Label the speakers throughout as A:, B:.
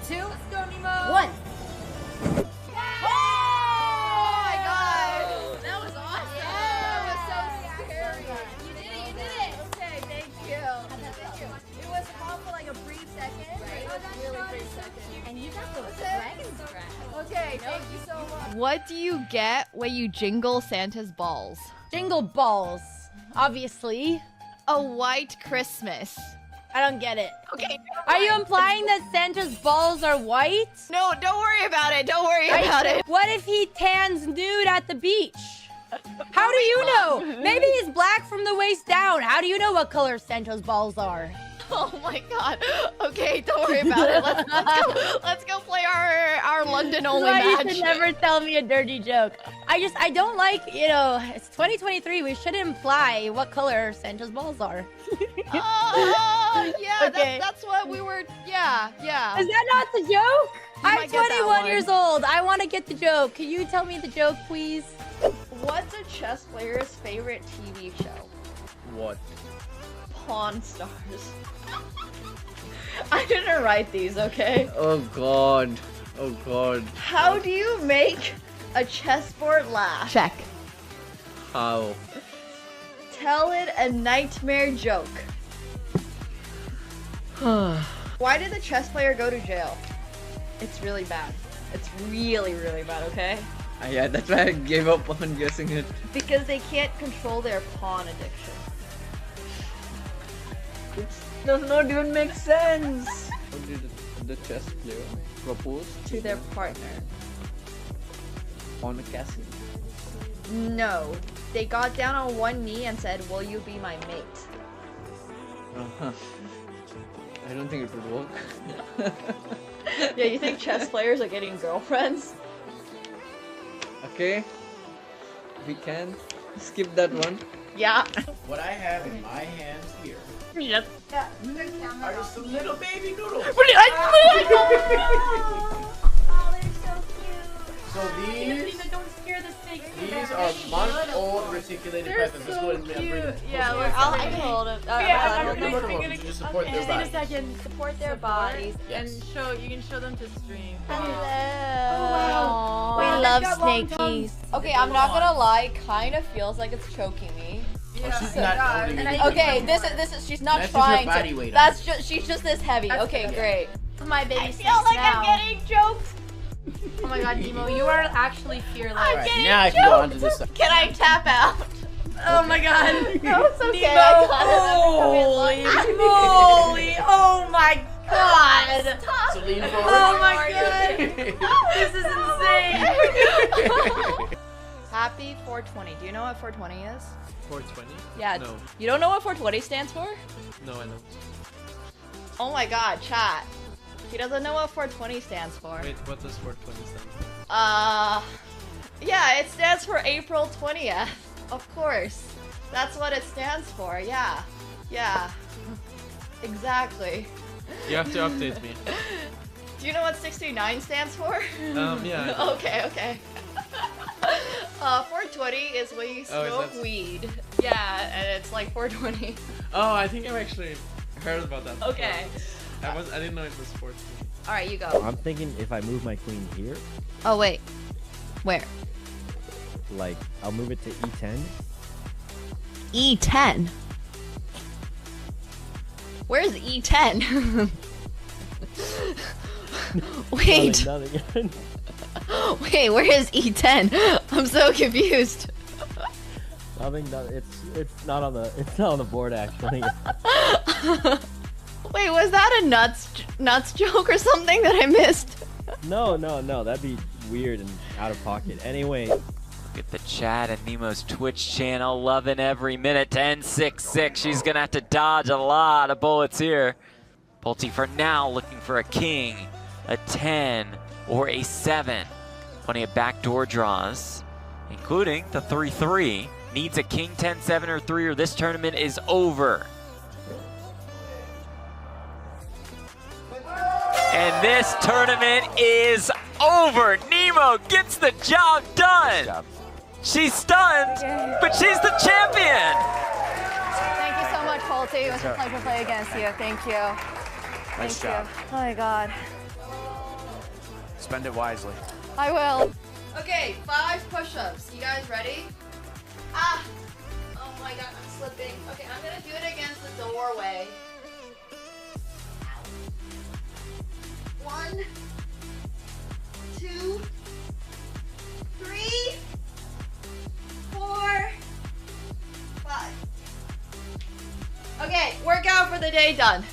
A: 2,
B: Let's go, Nemo.
A: 1.
B: That was awesome.
A: Yeah.
B: That was so scary.
A: You did it.
B: Okay, thank you. It was calm for like a brief second. Right. It was really brief second.
A: And you got the dragon scratch.
B: Okay, thank you so much.
C: What do you get when you jingle Santa's balls?
A: Jingle balls, obviously.
C: A white Christmas.
A: I don't get it.
C: Okay.
A: Are you implying that Santa's balls are white?
C: No, don't worry about it. Don't worry about it.
A: What if he tans nude at the beach? How do you know? Maybe he's black from the waist down. How do you know what color Santa's balls are?
C: Oh my god. Okay, don't worry about it. Let's go play our London only
A: That's why
C: match.
A: you should never tell me a dirty joke. I don't like, it's 2023. We shouldn't imply what color Santa's balls are.
C: Yeah,
A: Okay.
C: that's what we were. Yeah.
A: Is that not the joke? I'm
C: might get that
A: 21
C: one.
A: years old. I want to get the joke. Can you tell me the joke, please?
C: What's a chess player's favorite TV show?
D: What?
C: Pawn Stars. I didn't write these, okay?
D: Oh god. Oh god.
C: How do you make a chessboard laugh? Check.
D: How?
C: Tell it a nightmare joke. Why did the chess player go to jail? It's really bad. It's really, really bad, okay?
D: Yeah, that's why I gave up on guessing it.
C: Because they can't control their pawn addiction.
D: It does not even make sense. How did the chess player propose
C: To their partner.
D: on a castle?
C: No. They got down on one knee and said, "Will you be my mate?"
D: Uh-huh. I don't think it would work.
C: Yeah, you think chess players are getting girlfriends?
D: Okay. We can skip that one.
C: Yeah.
E: What I have in my hands here
C: Yep.
E: are just some little baby noodles.
A: Oh, they're so cute.
E: So these
A: Don't scare the snake.
E: are month-old reticulated peasants. Let's go ahead and bring them.
C: Yeah,
E: closer.
C: I can hold it.
E: Just support their body.
C: Support their bodies.
E: Yes.
F: You can show them to stream.
C: Hello.
A: We love snakies.
C: Okay, I'm not gonna lie. Kind of feels like it's choking me.
E: Oh, she's not holding it.
C: Okay, this is. She's not
E: That's just her
C: trying
E: body
C: to.
E: weight on
C: That's just. She's just this heavy. Okay, great.
A: My baby
C: I feel like I'm getting choked.
F: Oh my god, Nemo, you are actually fearless.
E: All right, now I can go on to this side.
C: Can I tap out?
F: Oh my god.
C: No, it's okay.
F: Nemo,
C: I got
F: holy moly. Oh my god.
E: So lean forward.
F: Oh my god. This is insane.
C: Happy 420. Do you know what 420 is?
G: 420?
C: Yeah.
G: No.
C: You don't know what 420 stands for?
G: No, I don't.
C: Oh my god, chat. He doesn't know what 420 stands for.
G: Wait, what does 420 stand for?
C: Yeah, it stands for April 20th. Of course. That's what it stands for. Yeah. Yeah. Exactly.
G: You have to update me.
C: Do you know what 69 stands for?
G: Yeah.
C: Okay. 420 is when you smoke
G: that's-
C: weed. Yeah, and it's like 420.
G: Oh, I think I've actually heard about that. before.
C: Okay.
G: I didn't know it was 420.
C: Alright, you go.
H: I'm thinking if I move my queen here,
C: Oh, wait. Where?
H: like I'll move it to E10.
C: E10. Where's E10? Wait.
H: Nothing, nothing.
C: Wait, where is E10? I'm so confused.
H: Nothing. It's not on the board actually.
C: Wait, was that a nuts joke or something that I missed?
H: No, that'd be weird and out of pocket. Anyway,
I: Look at the chat and Nemo's Twitch channel, loving every minute. 10-6-6. She's gonna have to dodge a lot of bullets here. Pulte for now looking for a king, a 10, or a 7. Plenty of backdoor draws, including the 3-3. Needs a king, 10, 7, or 3, or this tournament is over. And this tournament is over. Nemo gets the job done. She's stunned, but she's the champion.
C: Thank you so much, Pulte. It was a pleasure to play against you. Thank you.
E: Nice job.
C: Oh my god.
E: Spend it wisely.
C: I will. Okay, 5 push-ups. You guys ready? Ah! Oh my god, I'm slipping. Okay, I'm gonna do it against the doorway. 1, 2, 3, 4, 5. Okay, workout for the day done.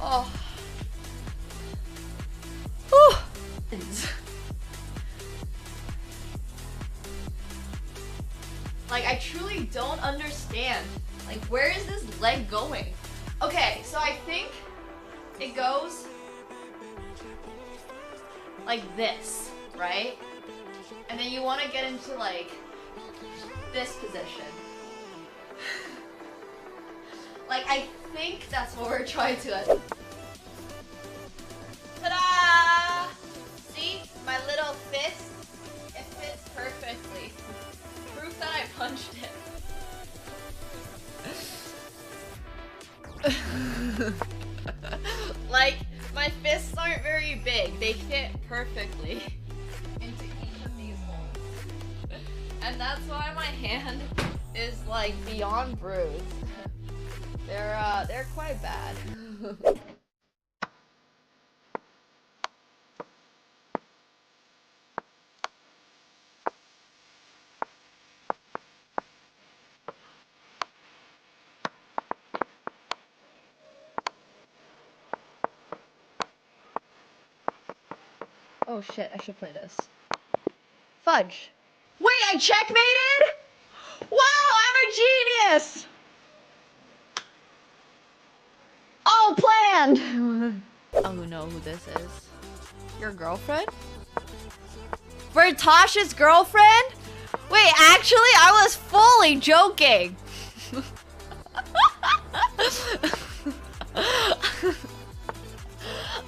C: Oh. Whew. Like, I truly don't understand. Like, where is this leg going? Okay, so I think it goes like this, right? And then you want to get into like this position. Like, I think that's what we're trying to. Ta-da! See? My little fist? It fits perfectly. Proof that I punched it. Like, my fists aren't very big. They fit perfectly into each of these holes. And that's why my hand is like beyond bruised. They're quite bad. Oh shit, I should play this. Fudge. Wait, I checkmated? Wow, I'm a genius! Oh, planned! Oh, know who this is. Your girlfriend? Bertosh's girlfriend? Wait, actually, I was fully joking.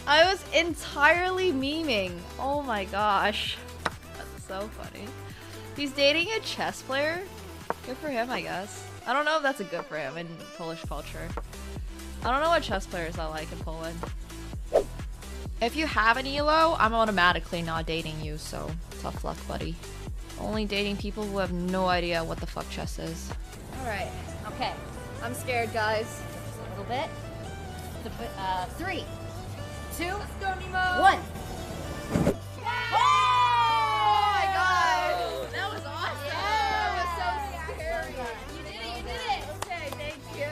C: I was entirely memeing. Oh my gosh. That's so funny. He's dating a chess player? Good for him, I guess. I don't know if that's a good for him in Polish culture. I don't know what chess players are like in Poland. If you have an elo, I'm automatically not dating you, so tough luck, buddy. Only dating people who have no idea what the fuck chess is.
B: Alright, okay. I'm scared, guys. A little bit. 3, 2,
F: Let's go, Nemo.
B: 1.
C: Oh my god!
F: That was awesome.
B: That was so scary.
F: You did it, you did it.
B: Okay, thank you.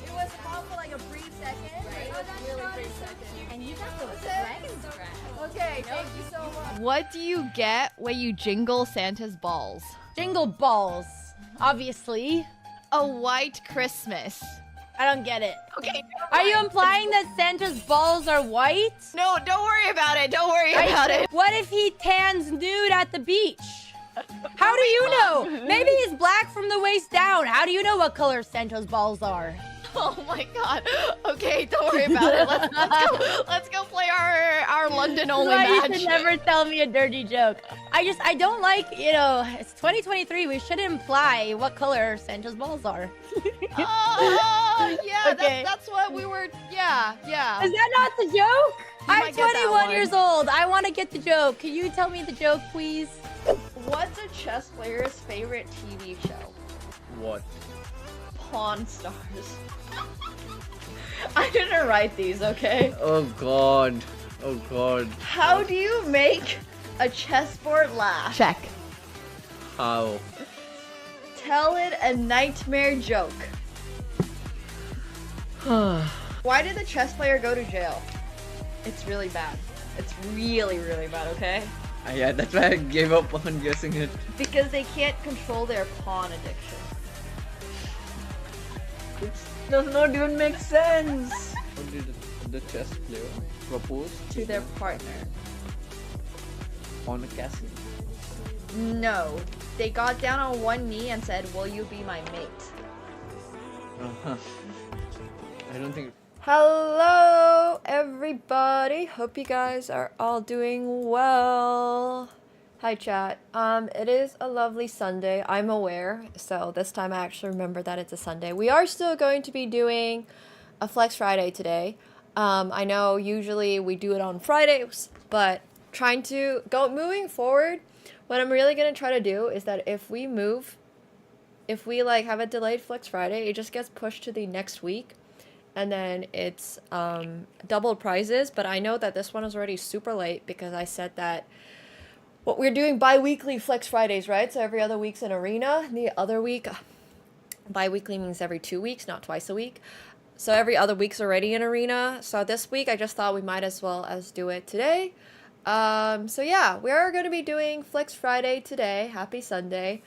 B: It was calm for like a brief second. Right. It was really brief second.
F: And you got the dragon's breath.
B: Okay, thank you so much.
C: What do you get when you jingle Santa's balls?
A: Jingle balls, obviously.
C: A white Christmas.
A: I don't get it.
C: Okay.
A: Are you implying that Santa's balls are white?
C: No, don't worry about it. Don't worry about it.
A: What if he tans nude at the beach? How do you know? Maybe he's black from the waist down. How do you know what color Santa's balls are?
C: Oh my god. Okay, don't worry about it. Let's go play our London only match.
A: You should never tell me a dirty joke. I don't like, you know, it's 2023. We should imply what color Santa's balls are.
C: Oh, yeah,
A: Okay.
C: that's what we were, yeah.
A: Is that not the joke? I'm
C: might get that
A: 21
C: one.
A: years old. I want to get the joke. Can you tell me the joke, please?
C: What's a chess player's favorite TV show?
D: What?
C: Pawn Stars. I didn't write these, okay?
D: Oh god. Oh god.
C: How do you make a chessboard laugh? Check.
D: How?
C: Tell it a nightmare joke. Why did the chess player go to jail? It's really bad. It's really, really bad, okay?
D: Yeah, that's why I gave up on guessing it.
C: Because they can't control their pawn addiction.
D: It does not even make sense. How did the chess player propose
C: To their partner.
D: on a castle?
C: No. They got down on one knee and said, "Will you be my mate?"
D: I don't think.
C: Hello, everybody. Hope you guys are all doing well. Hi, chat. It is a lovely Sunday. I'm aware, so this time I actually remember that it's a Sunday. We are still going to be doing a Flex Friday today. I know usually we do it on Fridays, But moving forward, what I'm really gonna try to do is that if we like have a delayed Flex Friday, it just gets pushed to the next week, and then it's doubled prizes. But I know that this one is already super late because I said that what we're doing bi-weekly Flex Fridays, right? So every other week's an arena. The other week, bi-weekly means every 2 weeks, not twice a week. So every other week's already an arena. So this week, I just thought we might as well as do it today. So yeah, we are going to be doing Flex Friday today. Happy Sunday.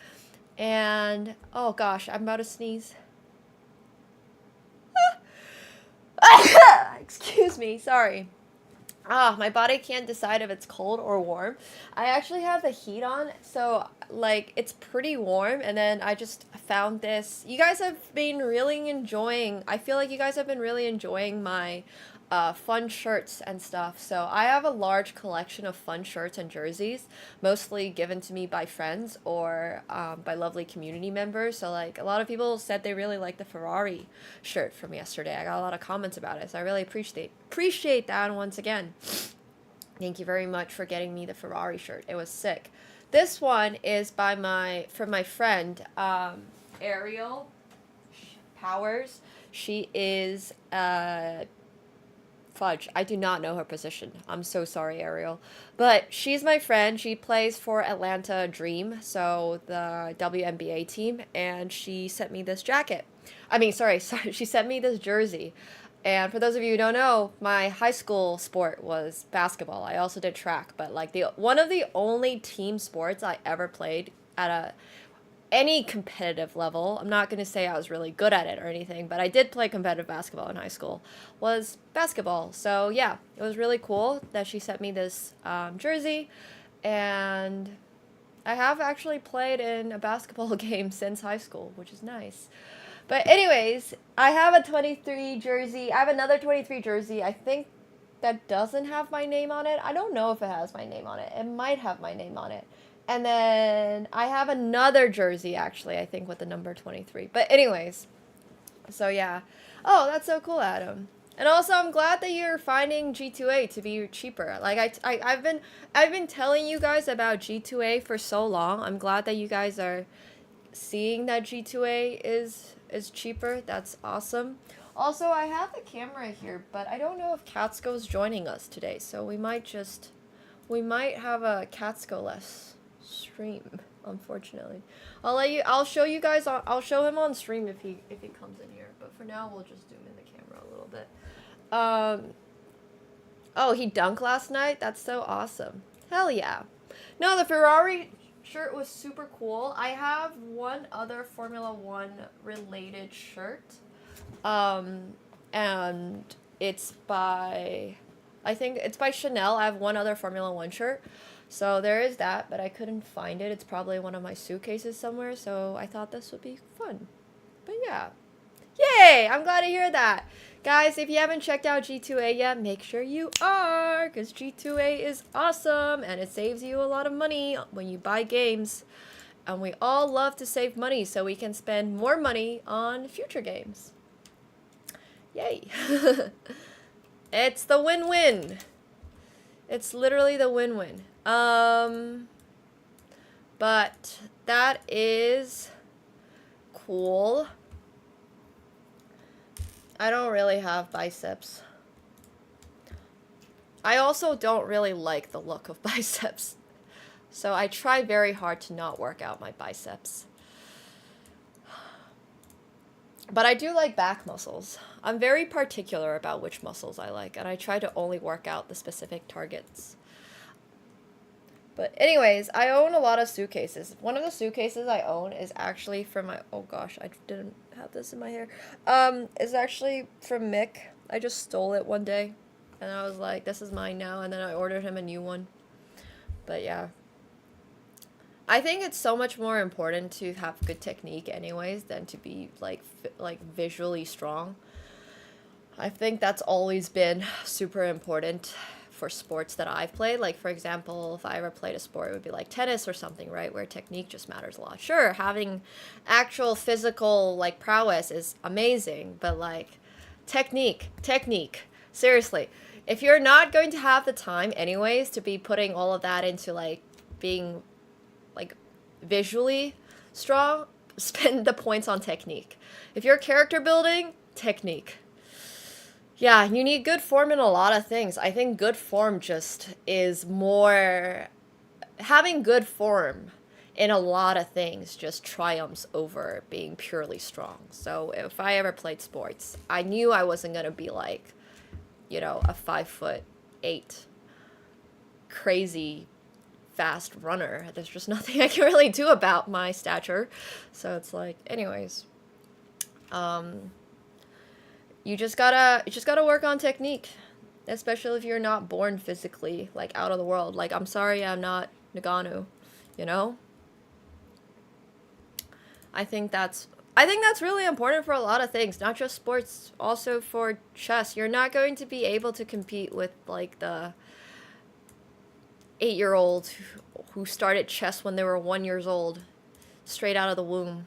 C: And, oh gosh, I'm about to sneeze. Excuse me, sorry. My body can't decide if it's cold or warm. I actually have the heat on, so like it's pretty warm, and then I just found this. You guys have been really enjoying, I feel like you guys have been really enjoying my fun shirts and stuff. So I have a large collection of fun shirts and jerseys, mostly given to me by friends or by lovely community members. So like a lot of people said they really liked the Ferrari shirt from yesterday. I got a lot of comments about it, so I really appreciate that. And once again, thank you very much for getting me the Ferrari shirt. It was sick. This one is from my friend Ariel Powers. She is fudge. I do not know her position. I'm so sorry, Ariel. But she's my friend. She plays for Atlanta Dream, so the WNBA team, and she sent me this jacket. Sorry, she sent me this jersey. And for those of you who don't know, my high school sport was basketball. I also did track, but like one of the only team sports I ever played at any competitive level, I'm not going to say I was really good at it or anything, but I did play competitive basketball in high school, was basketball. So yeah, it was really cool that she sent me this jersey, and I have actually played in a basketball game since high school, which is nice. But anyways, I have a 23 jersey. I have another 23 jersey. I think that doesn't have my name on it. I don't know if it has my name on it. It might have my name on it. And then I have another jersey, actually, I think with the number 23. But anyways, so yeah. Oh, that's so cool, Adam. And also, I'm glad that you're finding G2A to be cheaper. Like I've been telling you guys about G2A for so long. I'm glad that you guys are seeing that G2A is cheaper. That's awesome. Also, I have the camera here, but I don't know if Catsko's joining us today. So we might have a Catsko-less stream, unfortunately. I'll show you guys I'll show him on stream if he comes in here, but for now we'll just zoom in the camera a little bit. Oh, he dunked last night? That's so awesome. Hell yeah. No, the Ferrari shirt was super cool. I have one other Formula 1 related shirt, and it's by Chanel. I have one other Formula 1 shirt. So there is that, but I couldn't find it. It's probably one of my suitcases somewhere, so I thought this would be fun. But yeah. Yay! I'm glad to hear that. Guys, if you haven't checked out G2A yet, make sure you are, because G2A is awesome, and it saves you a lot of money when you buy games. And we all love to save money so we can spend more money on future games. Yay! It's the win-win. It's literally the win-win. But that is cool. I don't really have biceps. I also don't really like the look of biceps. So I try very hard to not work out my biceps. But I do like back muscles. I'm very particular about which muscles I like, and I try to only work out the specific targets. But anyways, I own a lot of suitcases. One of the suitcases I own is actually from my... Oh gosh, I didn't have this in my hair. It's actually from Mick. I just stole it one day. And I was like, this is mine now. And then I ordered him a new one. But yeah. I think it's so much more important to have good technique anyways than to be like visually strong. I think that's always been super important for sports that I've played. Like, for example, if I ever played a sport, it would be like tennis or something, right? Where technique just matters a lot. Sure, having actual physical, like, prowess is amazing, but, like, technique. Seriously.
J: if you're not going to have the time anyways to be putting all of that into like being like visually strong, spend the points on technique. If you're character building, technique. Yeah, you need good form in a lot of things. I think good form just is more... Having good form in a lot of things just triumphs over being purely strong. So if I ever played sports, I knew I wasn't going to be like, you know, a 5'8" crazy fast runner. There's just nothing I can really do about my stature. So it's like, anyways, you just gotta work on technique, especially if you're not born physically like out of the world. Like, I'm sorry I'm not Nagano, you know? I think that's really important for a lot of things, not just sports, also for chess. You're not going to be able to compete with like the 8-year-old who started chess when they were 1 year old, straight out of the womb.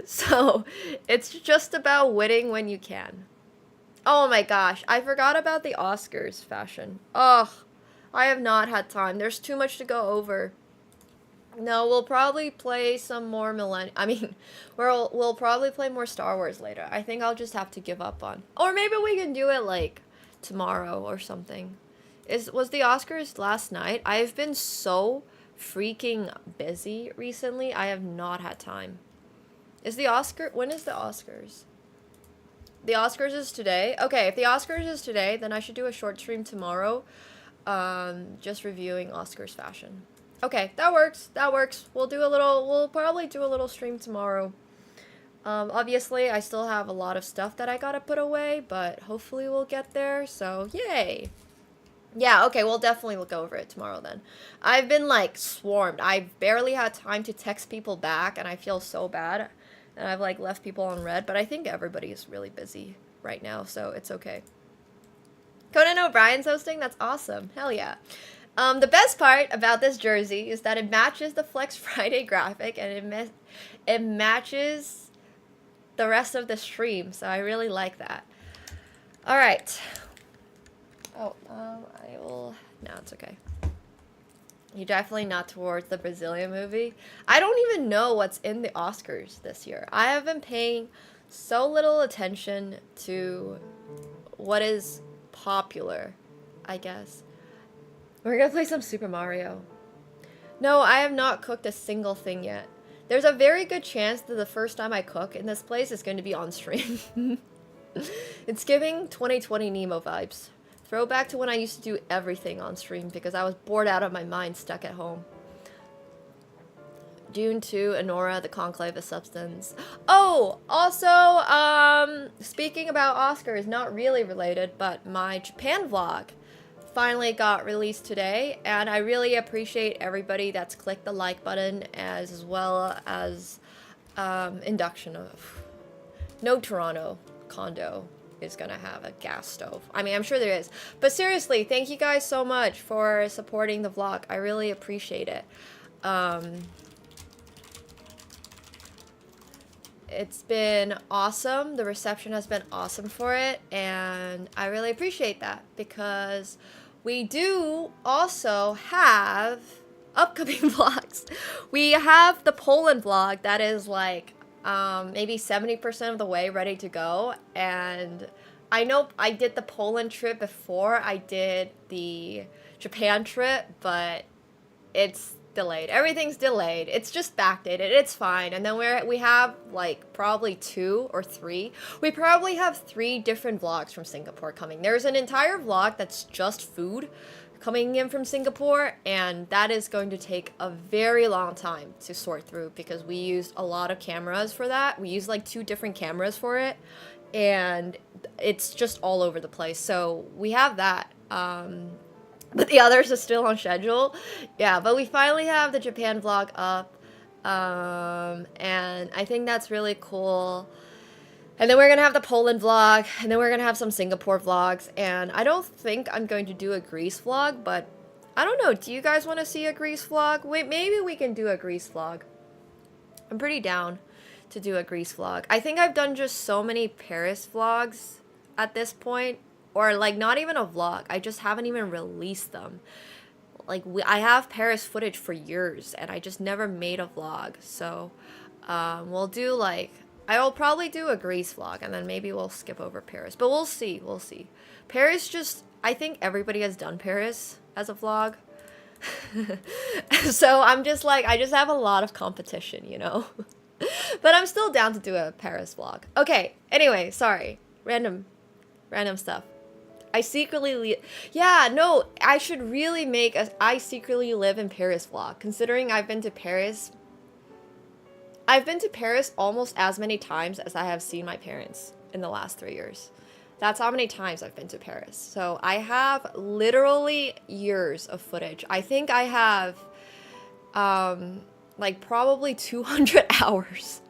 J: So it's just about winning when you can. Oh my gosh, I forgot about the Oscars fashion. Ugh, I have not had time. There's too much to go over. No, we'll probably play some more we'll probably play more Star Wars later. I think I'll just have to give up on. Or maybe we can do it like tomorrow or something. Was the Oscars last night? I've been so freaking busy recently. I have not had time. When is the Oscars? The Oscars is today? Okay, if the Oscars is today, then I should do a short stream tomorrow. Just reviewing Oscars fashion. Okay, that works. We'll probably do a little stream tomorrow. Obviously, I still have a lot of stuff that I gotta put away, but hopefully we'll get there, so yay! Yeah, okay, we'll definitely look over it tomorrow then. I've been, like, swarmed. I've barely had time to text people back, and I feel so bad. And I've, like, left people on red, but I think everybody is really busy right now, so it's okay. Conan O'Brien's hosting? That's awesome. Hell yeah. The best part about this jersey is that it matches the Flex Friday graphic, and it matches the rest of the stream, so I really like that. Alright. Oh, I will... No, it's okay. You're definitely not towards the Brazilian movie. I don't even know what's in the Oscars this year. I have been paying so little attention to what is popular, I guess. We're gonna play some Super Mario. No, I have not cooked a single thing yet. There's a very good chance that the first time I cook in this place is going to be on stream. It's giving 2020 Nemo vibes. Throwback to when I used to do everything on stream because I was bored out of my mind stuck at home. June 2, Anora, the Conclave of Substance. Oh, also, speaking about Oscars, not really related, but my Japan vlog finally got released today, and I really appreciate everybody that's clicked the like button, as well as induction of... No Toronto condo is gonna have a gas stove. I mean, I'm sure there is. But seriously, thank you guys so much for supporting the vlog. I really appreciate it. It's been awesome. The reception has been awesome for it, and I really appreciate that because we do also have upcoming vlogs. We have the Poland vlog that is like maybe 70% of the way ready to go, and I know I did the Poland trip before I did the Japan trip, but it's delayed. Everything's delayed. It's just backdated. It's fine. And then we have like probably 2 or 3. We probably have 3 different vlogs from Singapore coming. There's an entire vlog that's just food coming in from Singapore, and that is going to take a very long time to sort through because we used a lot of cameras for that. We used like 2 different cameras for it, and it's just all over the place. So we have that. But the others are still on schedule. Yeah, but we finally have the Japan vlog up. And I think that's really cool. And then we're going to have the Poland vlog. And then we're going to have some Singapore vlogs. And I don't think I'm going to do a Greece vlog. But I don't know. Do you guys want to see a Greece vlog? Wait, maybe we can do a Greece vlog. I'm pretty down to do a Greece vlog. I think I've done just so many Paris vlogs at this point or like not even a vlog. I just haven't even released them. Like I have Paris footage for years and I just never made a vlog. So we'll do like, I will probably do a Greece vlog and then maybe we'll skip over Paris, but we'll see. Paris just, I think everybody has done Paris as a vlog. So I'm just like, I just have a lot of competition, you know? But I'm still down to do a Paris vlog. Okay, anyway, sorry. Random stuff. I secretly yeah, no, I should really make a I secretly live in Paris vlog, considering I've been to Paris. I've been to Paris almost as many times as I have seen my parents in the last 3 years. That's how many times I've been to Paris. So I have literally years of footage. I think I have like probably 200 hours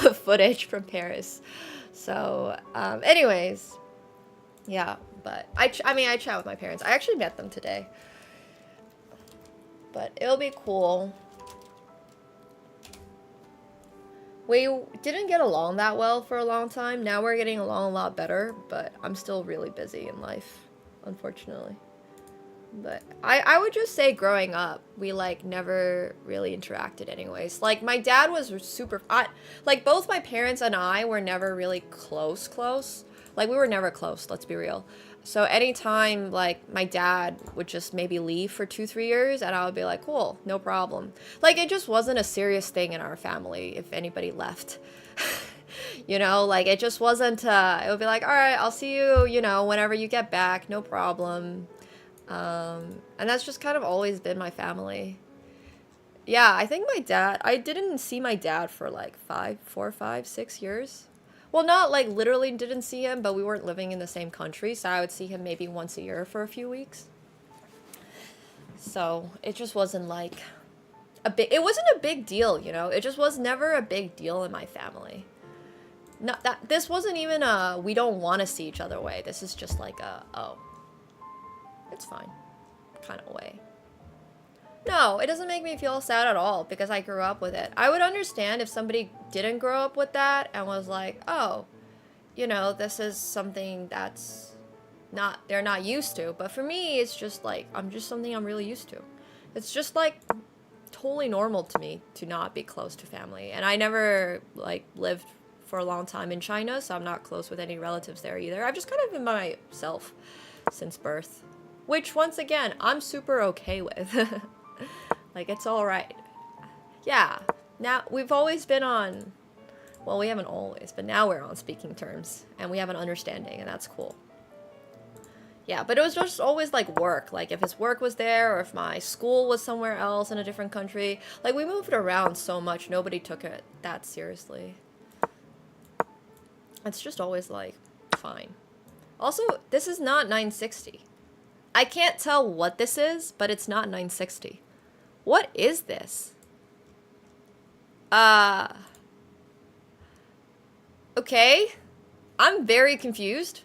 J: of footage from Paris. So anyways, yeah, but I mean, I chat with my parents. I actually met them today. But it'll be cool. We didn't get along that well for a long time. Now we're getting along a lot better, but I'm still really busy in life, unfortunately. But I would just say growing up, we like never really interacted anyways. Like my dad was super, like both my parents and I were never really close. Like we were never close, let's be real. So anytime like my dad would just maybe leave for 2-3 years and I would be like, cool, no problem. Like it just wasn't a serious thing in our family if anybody left. You know, like it just wasn't, it would be like, all right, I'll see you, you know, whenever you get back, no problem. And that's just kind of always been my family. Yeah, I think my dad, I didn't see my dad for like 4, 5, 6 years. Well, not like literally didn't see him, but we weren't living in the same country, so I would see him maybe once a year for a few weeks. So it just wasn't like it wasn't a big deal, you know? It just was never a big deal in my family. Not that, this wasn't even a, we don't want to see each other way. This is just like a, oh, it's fine kind of way. No, it doesn't make me feel sad at all because I grew up with it. I would understand if somebody didn't grow up with that and was like, oh, you know, this is something that's not, they're not used to. But for me, it's just like, I'm just something I'm really used to. It's just like totally normal to me to not be close to family. And I never like lived for a long time in China, so I'm not close with any relatives there either. I've just kind of been by myself since birth, which once again, I'm super okay with. Like, it's all right. Yeah, now we've always been on, well, we haven't always, but now we're on speaking terms and we have an understanding and that's cool. Yeah, but it was just always like work. Like if his work was there or if my school was somewhere else in a different country, like we moved around so much, nobody took it that seriously. It's just always like, fine. Also, this is not 960. I can't tell what this is, but it's not 960. What is this? Okay. I'm very confused.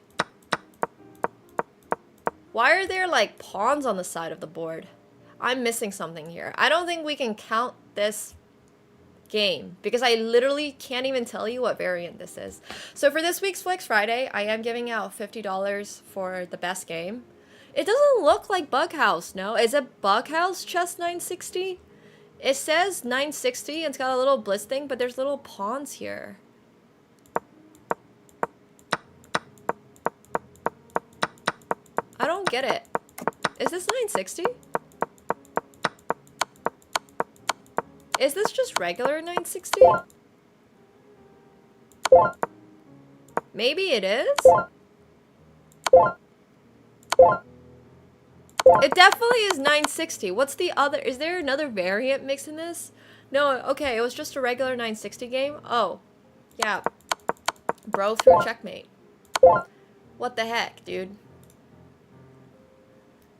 J: Why are there like pawns on the side of the board? I'm missing something here. I don't think we can count this game because I literally can't even tell you what variant this is. So for this week's Flex Friday, I am giving out $50 for the best game. It doesn't look like Bughouse, no? Is it Bughouse Chess 960? It says 960 and it's got a little bliss thing, but there's little pawns here. I don't get it. Is this 960? Is this just regular 960? Maybe it is? It definitely is 960. What's the other? Is there another variant mixed in this? No, okay, it was just a regular 960 game. Oh, yeah. Bro through checkmate. What the heck, dude?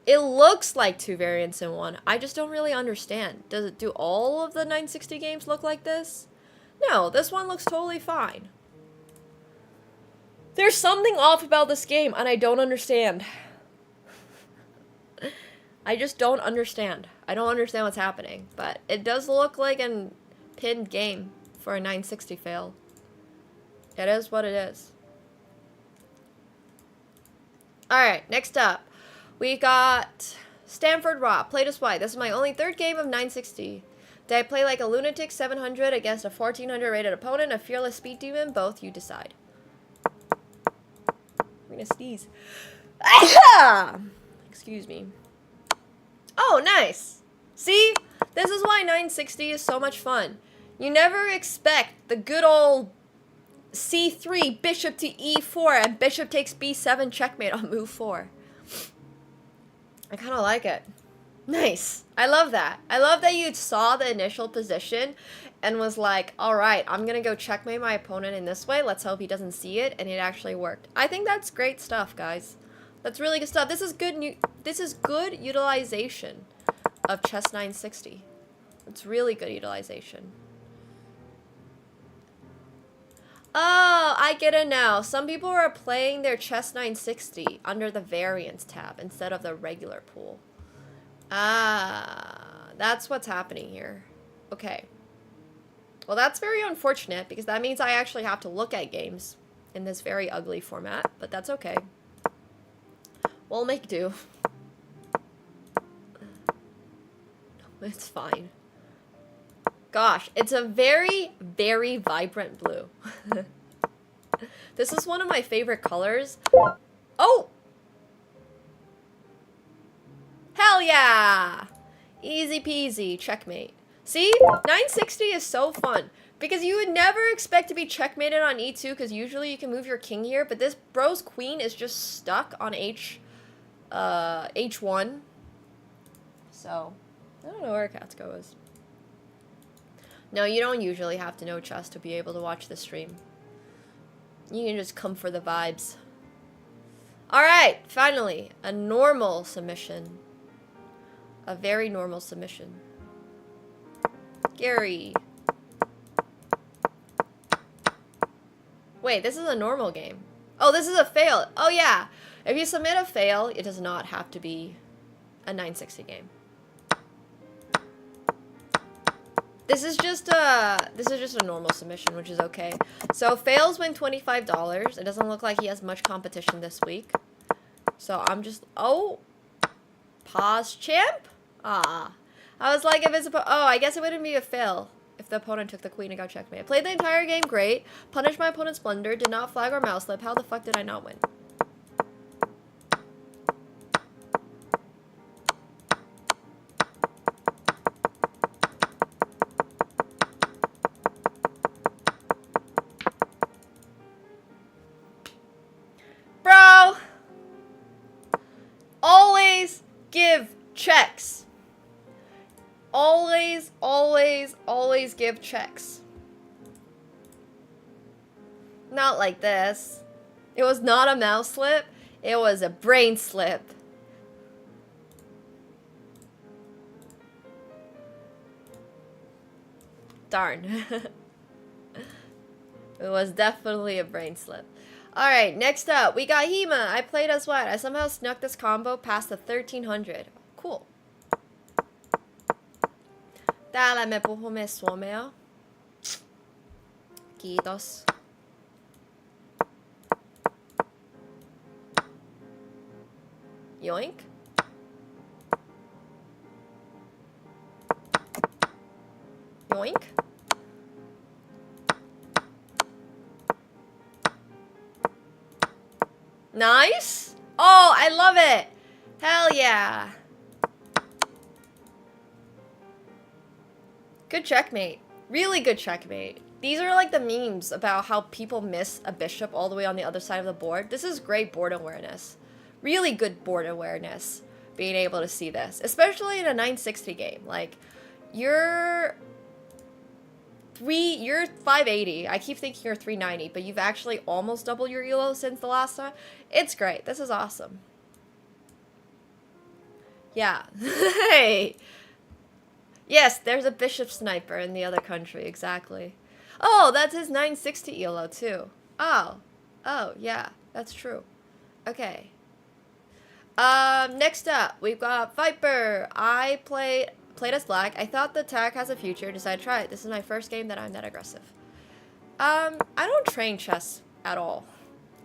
J: It looks like two variants in one. I just don't really understand. Do all of the 960 games look like this? No, this one looks totally fine. There's something off about this game, and I don't understand. I just don't understand. I don't understand what's happening, but it does look like a pinned game for a 960 fail. It is what it is. Alright, next up. We got Stanford Raw. Played as white. This is my only third game of 960. Did I play like a lunatic 700 against a 1400 rated opponent, a fearless speed demon? Both you decide. I'm gonna sneeze. Excuse me. Oh, nice. See? This is why 960 is so much fun. You never expect the good old c3, bishop to e4, and bishop takes b7 checkmate on move 4. I kind of like it. Nice. I love that. I love that you saw the initial position and was like, alright, I'm gonna go checkmate my opponent in this way. Let's hope he doesn't see it, and it actually worked. I think that's great stuff, guys. That's really good stuff. This is good utilization of chess 960. It's really good utilization. Oh, I get it now. Some people are playing their chess 960 under the variants tab instead of the regular pool. Ah, that's what's happening here. Okay. Well, that's very unfortunate because that means I actually have to look at games in this very ugly format, but that's okay. We'll make do. It's fine. Gosh, it's a very, very vibrant blue. This is one of my favorite colors. Oh! Hell yeah! Easy peasy, checkmate. See? 960 is so fun. Because you would never expect to be checkmated on e2, because usually you can move your king here, but this bro's queen is just stuck on h1. So, I don't know where AkaNemsko is. No, you don't usually have to know chess to be able to watch the stream. You can just come for the vibes. Alright, finally, a normal submission. A very normal submission. Gary. Wait, this is a normal game. Oh, this is a fail. Oh yeah, if you submit a fail, it does not have to be a 960 game. This is just a normal submission, which is okay. So fails win $25. It doesn't look like he has much competition this week. So I'm just pause champ. Ah, I was like, if it's I guess it wouldn't be a fail if the opponent took the queen and got checkmate. I played the entire game great. Punished my opponent's blunder. Did not flag or mouse slip. How the fuck did I not win? Bro! Always give checks. Always, always, always give checks. Not like this. It was not a mouse slip. It was a brain slip. Darn. It was definitely a brain slip. Alright, next up, we got Hema. I played as white. I somehow snuck this combo past the 1300. Cool. Täällä me puhumme suomea. Kiitos. Yoink. Yoink. Nice. Oh, I love it. Hell yeah. Good checkmate. Really good checkmate. These are like the memes about how people miss a bishop all the way on the other side of the board. This is great board awareness. Really good board awareness. Being able to see this. Especially in a 960 game. Like, you're 580. I keep thinking you're 390, but you've actually almost doubled your elo since the last time. It's great. This is awesome. Yeah. Hey! Yes, there's a bishop sniper in the other country, exactly. Oh, that's his 960 elo too. Oh, yeah, that's true. Okay. Next up, we've got Viper. I played as black. I thought the attack has a future, decided to try it. This is my first game that I'm that aggressive. I don't train chess at all.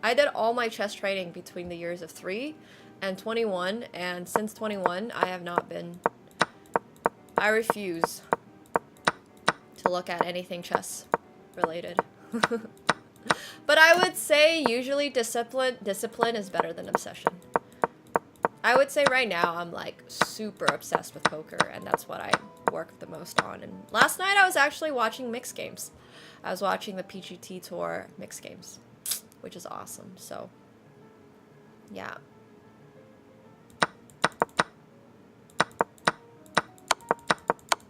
J: I did all my chess training between the years of 3 and 21, and since 21, I have not been... I refuse to look at anything chess related. But I would say usually discipline is better than obsession. I would say right now I'm like super obsessed with poker, and that's what I work the most on. And last night I was actually watching mixed games. I was watching the PGT Tour mixed games, which is awesome. So, yeah.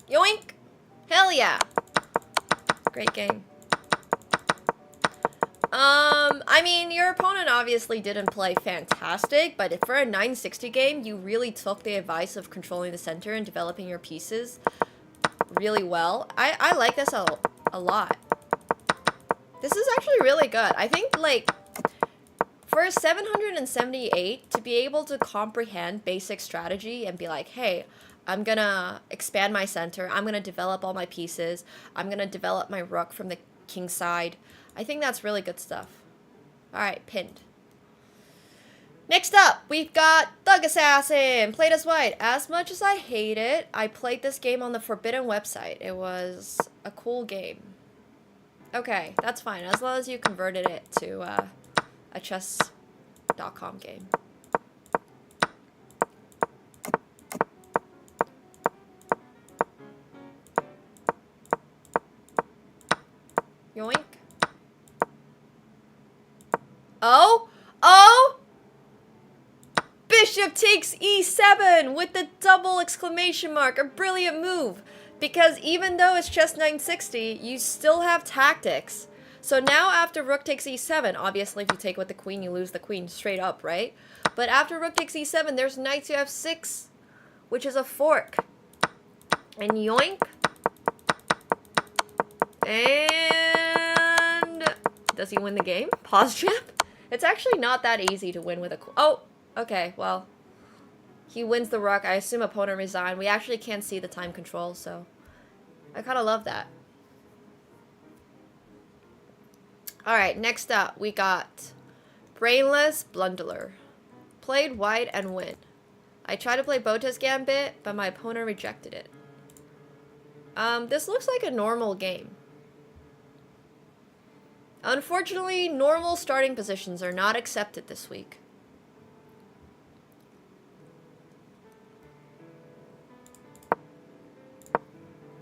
J: Yoink! Hell yeah! Great game. I mean, your opponent obviously didn't play fantastic, but for a 960 game, you really took the advice of controlling the center and developing your pieces really well. I like this a lot. This is actually really good. I think, like, for a 778, to be able to comprehend basic strategy and be like, hey, I'm gonna expand my center, I'm gonna develop all my pieces, I'm gonna develop my rook from the king side. I think that's really good stuff. Alright, pinned. Next up, we've got Thug Assassin, played as white. As much as I hate it, I played this game on the Forbidden website. It was a cool game. Okay, that's fine, as long as you converted it to a chess.com game. Yoink. Oh! Oh! Bishop takes e7 with the double exclamation mark. A brilliant move. Because even though it's chess 960, you still have tactics. So now after rook takes e7, obviously if you take with the queen, you lose the queen straight up, right? But after rook takes e7, there's knight to f6, which is a fork. And yoink. And does he win the game? Pause champ? It's actually not that easy to win with a... Oh, okay, well. He wins the rook. I assume opponent resigned. We actually can't see the time control, so... I kind of love that. Alright, next up, we got... Brainless Blunderer. Played white and win. I tried to play Bota's Gambit, but my opponent rejected it. This looks like a normal game. Unfortunately, normal starting positions are not accepted this week.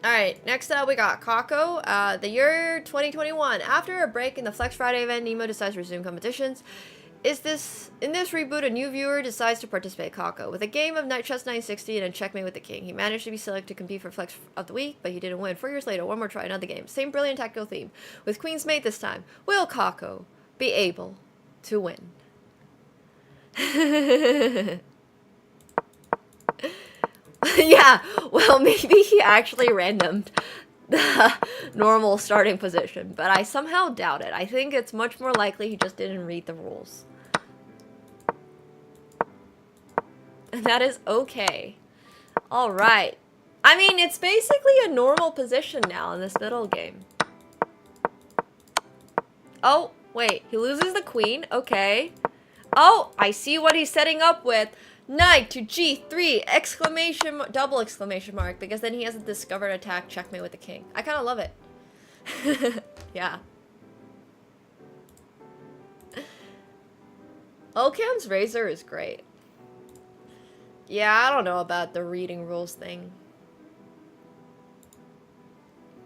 J: Alright, next up we got Kako. The year 2021. After a break in the Flex Friday event, Nemo decides to resume competitions. In this reboot, a new viewer decides to participate Kako. With a game of Knight Chess 960 and a checkmate with the king. He managed to be selected to compete for Flex of the Week, but he didn't win. 4 years later, one more try, another game. Same brilliant tactical theme. With Queen's Mate this time. Will Kako be able to win? Yeah, well, maybe he actually randomed the normal starting position, but I somehow doubt it. I think it's much more likely he just didn't read the rules. And that is okay. Alright. I mean, it's basically a normal position now in this middle game. Oh, wait. He loses the queen. Okay. Oh, I see what he's setting up with. Knight to g3, exclamation, double exclamation mark, because then he has a discovered attack checkmate with the king. I kind of love it. Yeah. Occam's razor is great. Yeah, I don't know about the reading rules thing.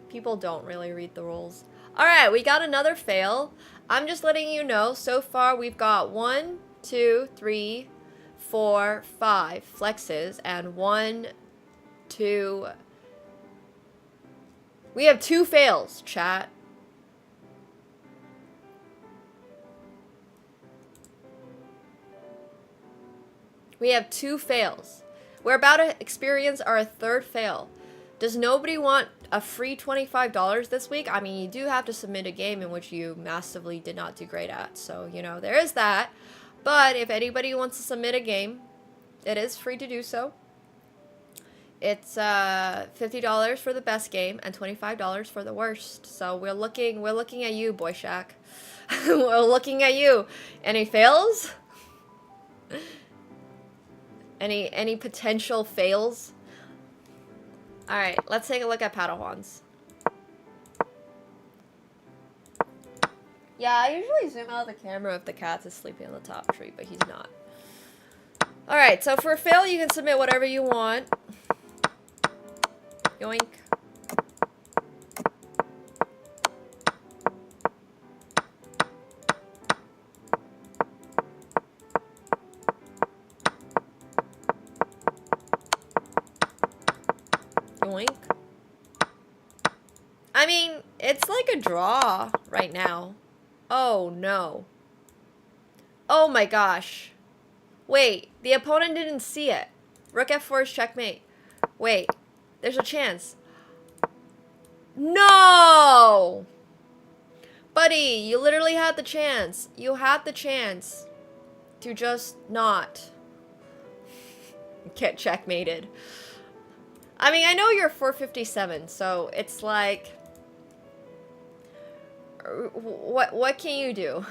J: People don't really read the rules. Alright, we got another fail. I'm just letting you know, so far we've got 1, 2, 3, 4, 5 flexes, and 1, 2... We have 2 fails, chat. We have 2 fails. We're about to experience our 3rd fail. Does nobody want a free $25 this week? I mean, you do have to submit a game in which you massively did not do great at. So, you know, there is that. But if anybody wants to submit a game, it is free to do so. It's $50 for the best game and $25 for the worst. So we're looking at you, Boy Shack. We're looking at you. Any fails? Any potential fails? All right, let's take a look at Padawans. Yeah, I usually zoom out the camera if the cat is sleeping on the top tree, but he's not. All right, so for a fail, you can submit whatever you want. Yoink. Yoink. I mean, it's like a draw right now. Oh, no. Oh my gosh. Wait, the opponent didn't see it. Rook f4 is checkmate. Wait, there's a chance. No! Buddy, you literally had the chance. You had the chance to just not get checkmated. I mean, I know you're 457, so it's like... What can you do?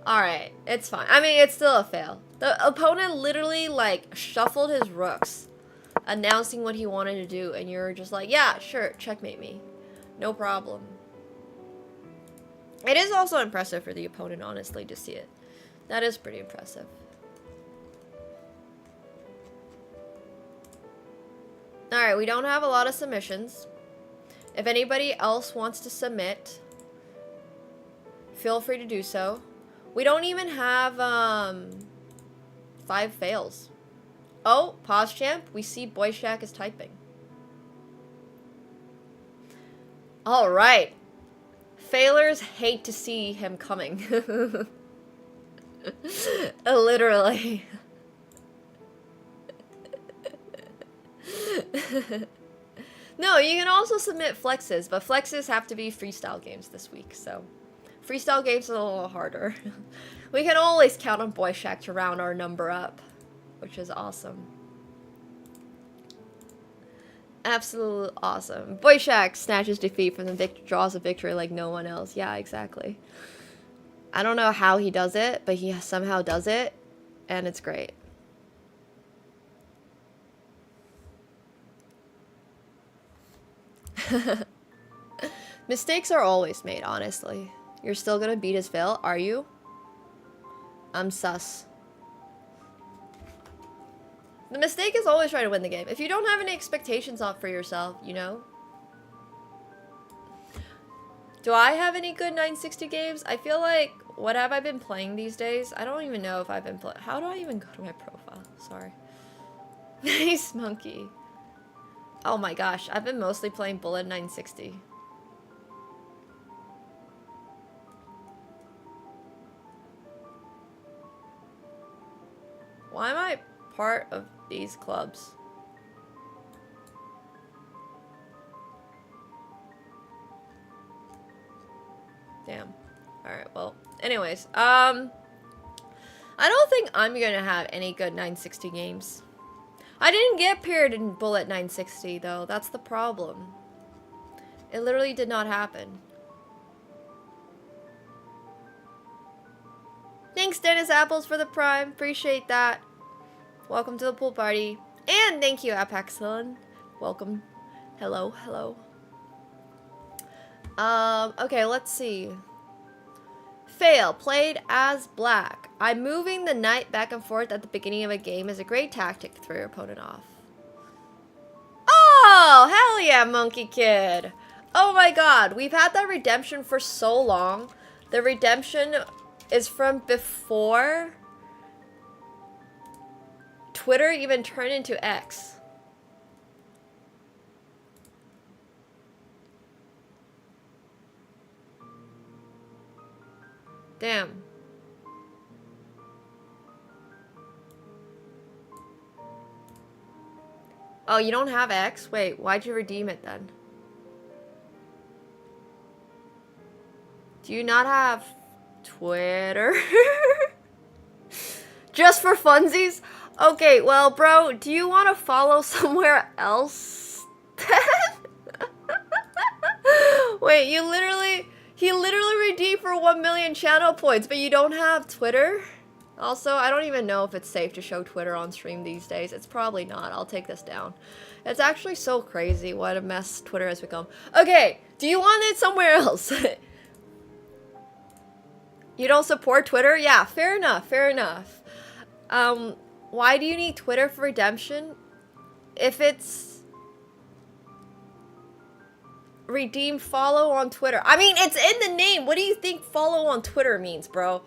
J: Alright, it's fine. I mean, it's still a fail. The opponent literally, like, shuffled his rooks, announcing what he wanted to do, and you're just like, yeah, sure, checkmate me. No problem. It is also impressive for the opponent, honestly, to see it. That is pretty impressive. Alright, we don't have a lot of submissions. If anybody else wants to submit, feel free to do so. We don't even have 5 fails. Oh, pause champ. We see Boy Shack is typing. All right. Failures hate to see him coming. Literally. No, you can also submit flexes, but flexes have to be freestyle games this week, so freestyle games are a little harder. We can always count on Boy Shack to round our number up, which is awesome. Absolutely awesome. Boy Shack snatches defeat from the draws a victory like no one else. Yeah, exactly. I don't know how he does it, but he somehow does it, and it's great. Mistakes are always made, honestly. You're still gonna beat his fail, are you? I'm sus. The mistake is always trying to win the game. If you don't have any expectations on for yourself, you know? Do I have any good 960 games? I feel like, what have I been playing these days? I don't even know if I've been playing. How do I even go to my profile? Sorry. Nice monkey. Oh my gosh, I've been mostly playing Bullet 960. Why am I part of these clubs? Damn. Alright, well, anyways, I don't think I'm gonna have any good 960 games. I didn't get paired in Bullet 960, though. That's the problem. It literally did not happen. Thanks, Dennis Apples, for the prime. Appreciate that. Welcome to the pool party. And thank you, Apaxilon. Welcome. Hello, hello. Okay, let's see. Fail. Played as black. I'm moving the knight back and forth at the beginning of a game is a great tactic to throw your opponent off. Oh, hell yeah, Monkey Kid. Oh my god, we've had that redemption for so long. The redemption is from before Twitter even turned into X. Damn. Oh, you don't have X? Wait, why'd you redeem it then? Do you not have Twitter? Just for funsies? Okay, well, bro, do you want to follow somewhere else? Wait, he literally redeemed for 1 million channel points, but you don't have Twitter? Also, I don't even know if it's safe to show Twitter on stream these days. It's probably not. I'll take this down. It's actually so crazy what a mess Twitter has become. Okay, do you want it somewhere else? You don't support Twitter? Yeah, fair enough, fair enough. Why do you need Twitter for redemption? If it's redeem follow on Twitter. I mean, it's in the name. What do you think follow on Twitter means, bro?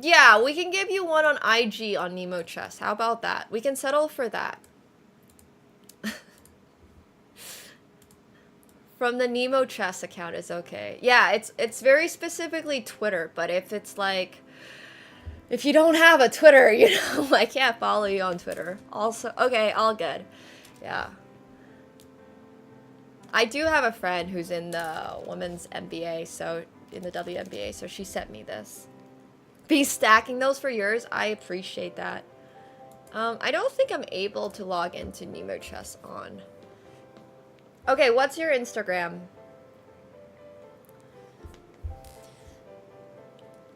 J: Yeah, we can give you one on IG on Nemo Chess. How about that? We can settle for that. From the Nemo Chess account is okay. Yeah, it's very specifically Twitter, but if it's like, if you don't have a Twitter, you know, I can't follow you on Twitter. Also, okay, all good. Yeah. I do have a friend who's in the women's NBA, so in the WNBA, so she sent me this. Be stacking those for yours. I appreciate that. I don't think I'm able to log into Nemo Chess on. Okay, what's your Instagram?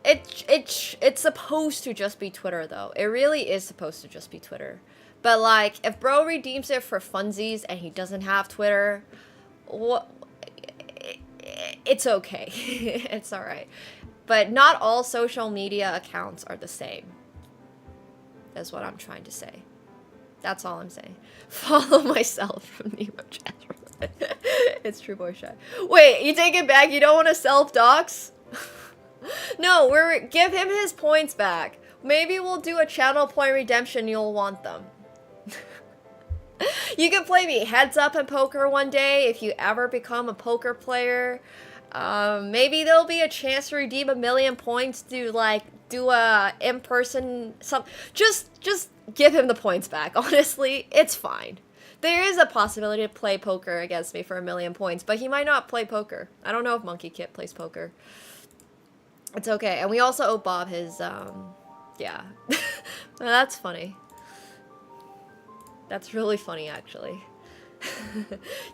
J: It's supposed to just be Twitter, though. It really is supposed to just be Twitter. But like, if bro redeems it for funsies and he doesn't have Twitter, what? It's okay. It's all right. But not all social media accounts are the same. That's what I'm trying to say. That's all I'm saying. Follow myself from Nemo Chat. It's True Boy Shy. Wait, you take it back? You don't want to self-dox? No, give him his points back. Maybe we'll do a channel point redemption. You'll want them. You can play me heads up in poker one day if you ever become a poker player. Maybe there'll be a chance to redeem 1 million points to like do a in-person just give him the points back. Honestly, it's fine. There is a possibility to play poker against me for 1 million points, but he might not play poker. I don't know if Monkey Kit plays poker. It's okay. And we also owe Bob his yeah. That's funny. That's really funny, actually.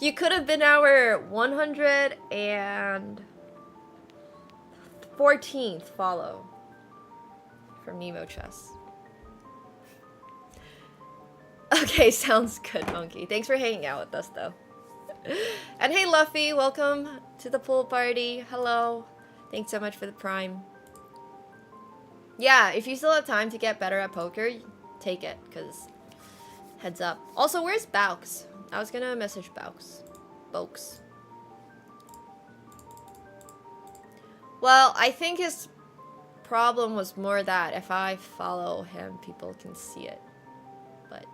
J: You could have been our 114th follow from Nemo Chess. Okay, sounds good, Monkey. Thanks for hanging out with us, though. And hey, Luffy, welcome to the pool party. Hello. Thanks so much for the prime. Yeah, if you still have time to get better at poker, take it, because heads up. Also, where's Baux? I was gonna message Baux. Well, I think his problem was more that if I follow him, people can see it. But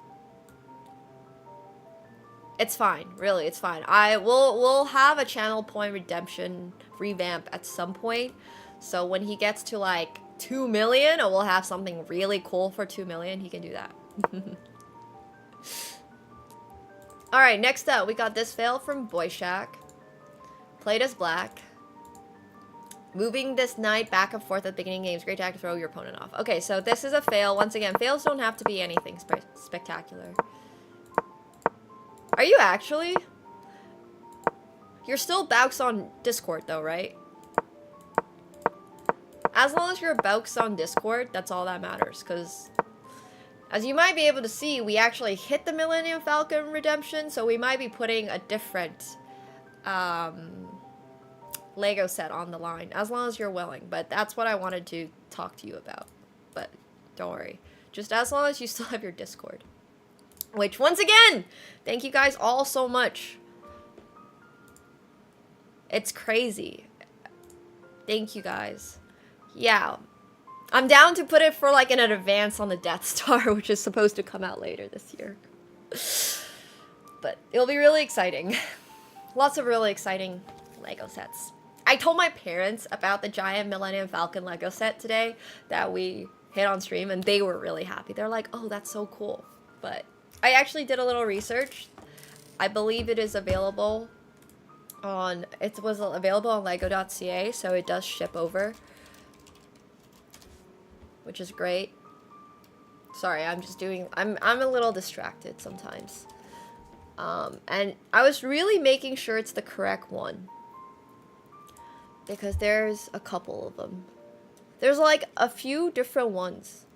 J: it's fine, really, it's fine. We'll have a channel point redemption revamp at some point. So when he gets to like 2 million, or we'll have something really cool for 2 million, he can do that. Alright, next up, we got this fail from Boy Shack. Played as black. Moving this knight back and forth at the beginning games. Great act to throw your opponent off. Okay, so this is a fail. Once again, fails don't have to be anything spectacular. Are you actually? You're still Baux on Discord, though, right? As long as you're Baux on Discord, that's all that matters, because as you might be able to see, we actually hit the Millennium Falcon redemption, so we might be putting a different Lego set on the line, as long as you're willing. But that's what I wanted to talk to you about. But don't worry. Just as long as you still have your Discord. Which, once again, thank you guys all so much. It's crazy. Thank you guys. Yeah. I'm down to put it for like an advance on the Death Star, which is supposed to come out later this year. But it'll be really exciting. Lots of really exciting Lego sets. I told my parents about the giant Millennium Falcon Lego set today that we hit on stream, and they were really happy. They're like, oh, that's so cool. But I actually did a little research. I believe it is available on, it was available on lego.ca, so it does ship over. which is great. Sorry, I'm a little distracted sometimes. And I was really making sure it's the correct one. Because there's a couple of them. There's like a few different ones.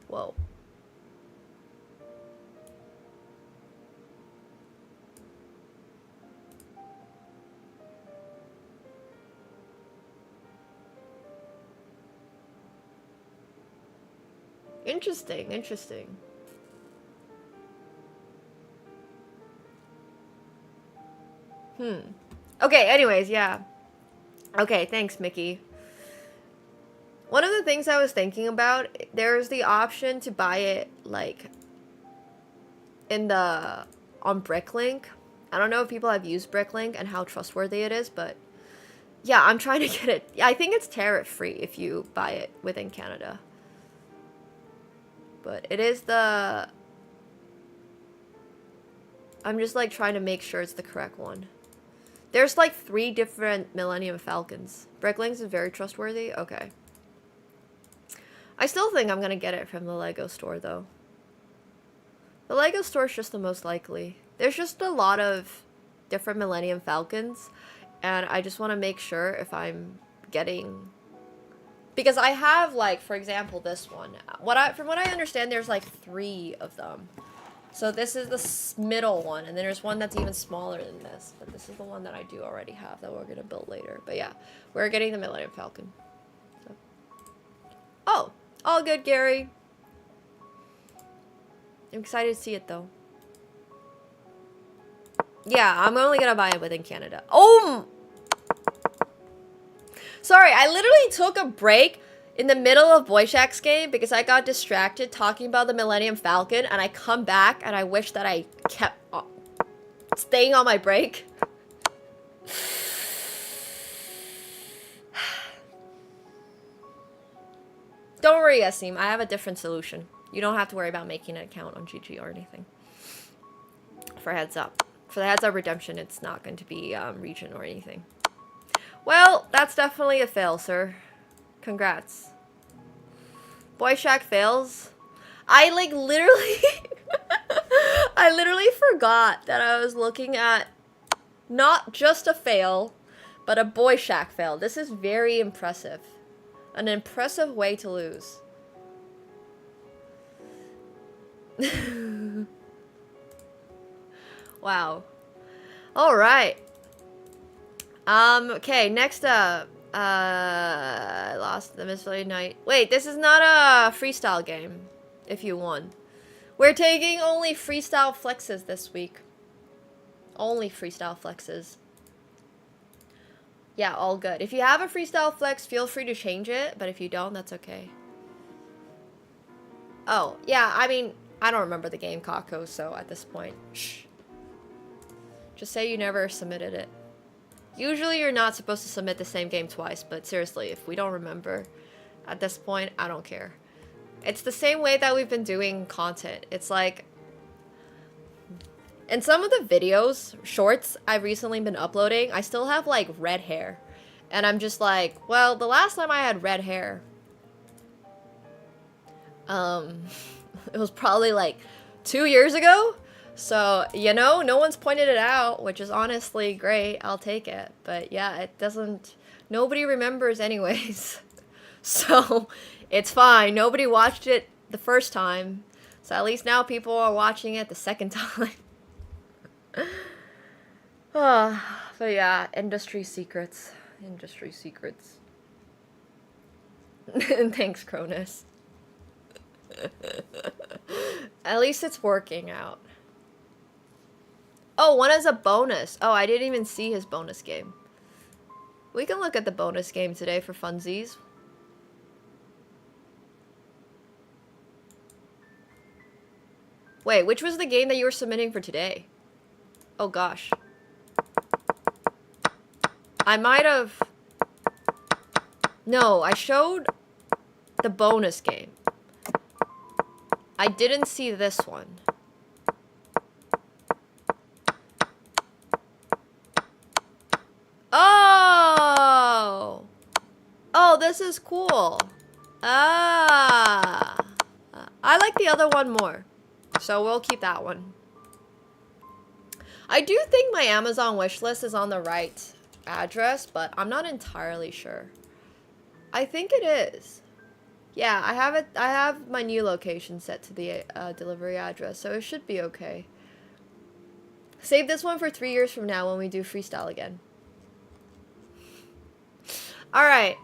J: Whoa. Interesting, interesting. Okay, anyways, yeah. Okay, thanks, Mickey. One of the things I was thinking about, there's the option to buy it, like, on Bricklink. I don't know if people have used Bricklink and how trustworthy it is, but yeah, I'm trying to get it. I think it's tariff-free if you buy it within Canada. But it is I'm just, like, trying to make sure it's the correct one. There's, like, 3 different Millennium Falcons. Bricklinks is very trustworthy? Okay. I still think I'm gonna get it from the Lego store, though. The Lego store is just the most likely. There's just a lot of different Millennium Falcons, and I just want to make sure if I'm getting... Because I have, like, for example, this one. From what I understand, there's, like, 3 of them. So this is the middle one, and then there's one that's even smaller than this. But this is the one that I do already have that we're going to build later. But yeah, we're getting the Millennium Falcon. So. Oh, all good, Gary. I'm excited to see it, though. Yeah, I'm only going to buy it within Canada. Oh! Sorry, I literally took a break in the middle of Boyshak's game because I got distracted talking about the Millennium Falcon, and I come back and I wish that I kept staying on my break. Don't worry, Yasim, I have a different solution. You don't have to worry about making an account on GG or anything. For heads up. For the heads up redemption, it's not going to be region or anything. Well, that's definitely a fail, sir. Congrats. Boyshak fails. I like literally I literally forgot that I was looking at not just a fail, but a Boyshak fail. This is very impressive. An impressive way to lose. Wow. All right. Okay, next up. I lost the Misfit Night. Wait, this is not a freestyle game, if you won. We're taking only freestyle flexes this week. Only freestyle flexes. Yeah, all good. If you have a freestyle flex, feel free to change it, but if you don't, that's okay. Oh, yeah, I mean, I don't remember the game, Kako, so at this point, shh. Just say you never submitted it. Usually you're not supposed to submit the same game twice, but seriously, if we don't remember, at this point, I don't care. It's the same way that we've been doing content. It's like, in some of the videos, shorts I've recently been uploading, I still have like red hair. And I'm just like, well, the last time I had red hair, it was probably like 2 years ago. So, you know, no one's pointed it out, which is honestly great. I'll take it. But yeah, it doesn't... Nobody remembers anyways. So, it's fine. Nobody watched it the first time. So at least now people are watching it the second time. But yeah, industry secrets. Industry secrets. Thanks, Cronus. At least it's working out. Oh, one is a bonus. Oh, I didn't even see his bonus game. We can look at the bonus game today for funsies. Wait, which was the game that you were submitting for today? Oh gosh. I might have... No, I showed the bonus game. I didn't see this one. Oh! this is cool. Ah. I like the other one more. So we'll keep that one. I do think my Amazon wishlist is on the right address, but I'm not entirely sure. I think it is. Yeah, I have it. I have my new location set to the delivery address, so it should be okay. Save this one for 3 years from now when we do freestyle again. All right.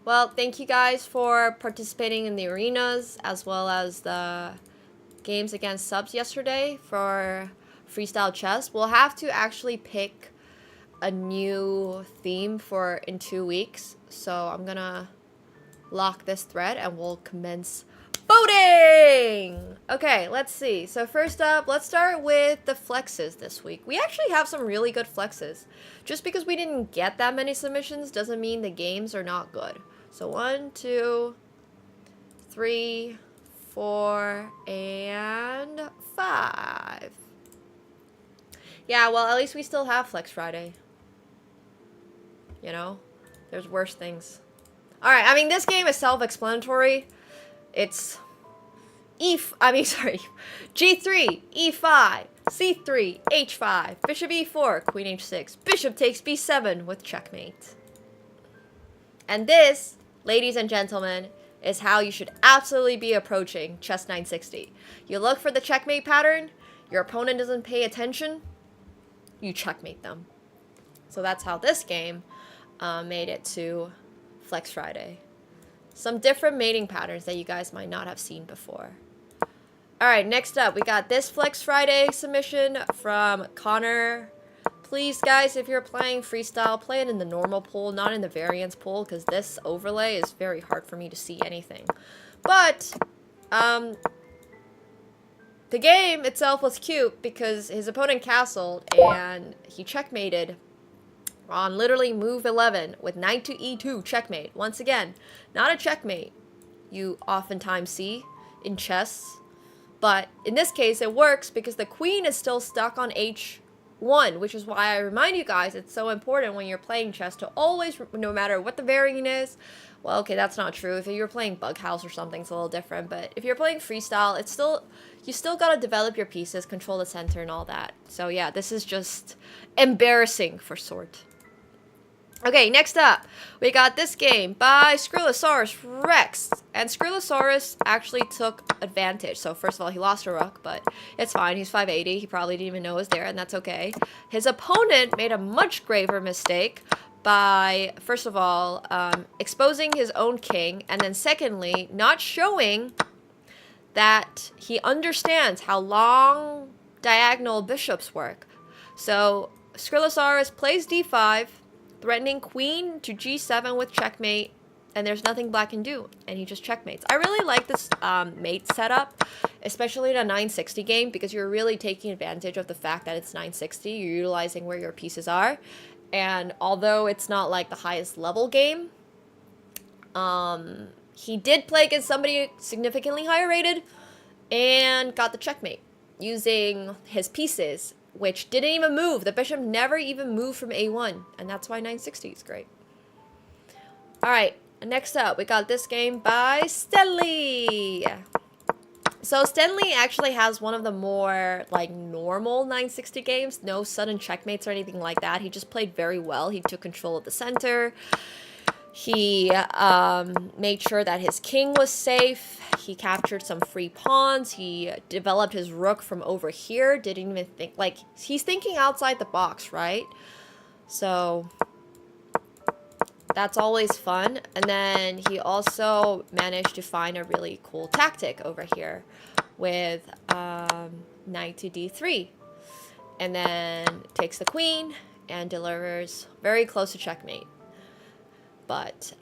J: Well, thank you guys for participating in the arenas as well as the games against subs yesterday for freestyle chess. We'll have to actually pick a new theme for in 2 weeks. So I'm gonna lock this thread and we'll commence voting! Okay, let's see. So first up, let's start with the flexes this week. We actually have some really good flexes. Just because we didn't get that many submissions doesn't mean the games are not good. So 1, 2, 3, 4, and 5. Yeah, well, at least we still have Flex Friday. You know? There's worse things. Alright, I mean, this game is self-explanatory. It's G3, E5, C3, H5, Bishop E4, Queen H6, Bishop takes B7 with checkmate. And this, ladies and gentlemen, is how you should absolutely be approaching Chess 960. You look for the checkmate pattern, your opponent doesn't pay attention, you checkmate them. So that's how this game made it to Flex Friday. Some different mating patterns that you guys might not have seen before. Alright, next up, we got this Flex Friday submission from Connor. Please, guys, if you're playing freestyle, play it in the normal pool, not in the variance pool, because this overlay is very hard for me to see anything. But, the game itself was cute because his opponent castled and he checkmated on literally move 11 with knight to e2 checkmate. Once again, not a checkmate you oftentimes see in chess, but in this case it works because the queen is still stuck on h1, which is why I remind you guys it's so important when you're playing chess to always, no matter what the variant is, well, okay, that's not true. If you're playing Bug House or something, it's a little different, but if you're playing freestyle, it's still, you still gotta develop your pieces, control the center and all that. So yeah, this is just embarrassing for sort. Okay, next up, we got this game by Skrilosaurus Rex. And Skrilosaurus actually took advantage. So first of all, he lost a rook, but it's fine. He's 580. He probably didn't even know it was there, and that's okay. His opponent made a much graver mistake by, first of all, exposing his own king, and then secondly, not showing that he understands how long diagonal bishops work. So Skrilosaurus plays d5, threatening queen to g7 with checkmate, and there's nothing black can do, and he just checkmates. I really like this mate setup, especially in a 960 game, because you're really taking advantage of the fact that it's 960. You're utilizing where your pieces are, and although it's not like the highest level game, he did play against somebody significantly higher rated and got the checkmate using his pieces, which didn't even move. The bishop never even moved from a1, and that's why 960 is great. Alright, next up, we got this game by Stenley. So Stenley actually has one of the more, like, normal 960 games. No sudden checkmates or anything like that. He just played very well. He took control of the center. He made sure that his king was safe. He captured some free pawns. He developed his rook from over here. Didn't even think, like, he's thinking outside the box, right? So that's always fun. And then he also managed to find a really cool tactic over here with knight to d3. And then takes the queen and delivers very close to checkmate, but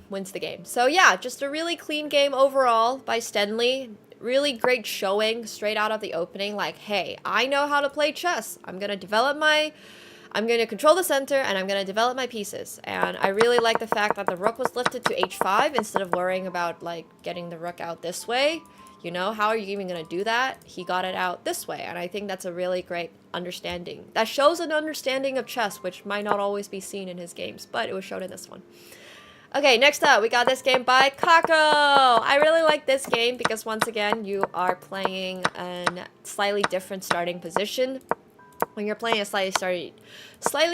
J: wins the game. So yeah, just a really clean game overall by Stenley. Really great showing straight out of the opening, like, hey, I know how to play chess. I'm gonna control the center and I'm gonna develop my pieces. And I really like the fact that the rook was lifted to h5 instead of worrying about, like, getting the rook out this way. You know, how are you even gonna do that? He got it out this way, and I think that's a really great understanding. That shows an understanding of chess, which might not always be seen in his games, but it was shown in this one. Okay, next up, we got this game by Kako. I really like this game because once again, you are playing a slightly different starting position. When you're playing a slightly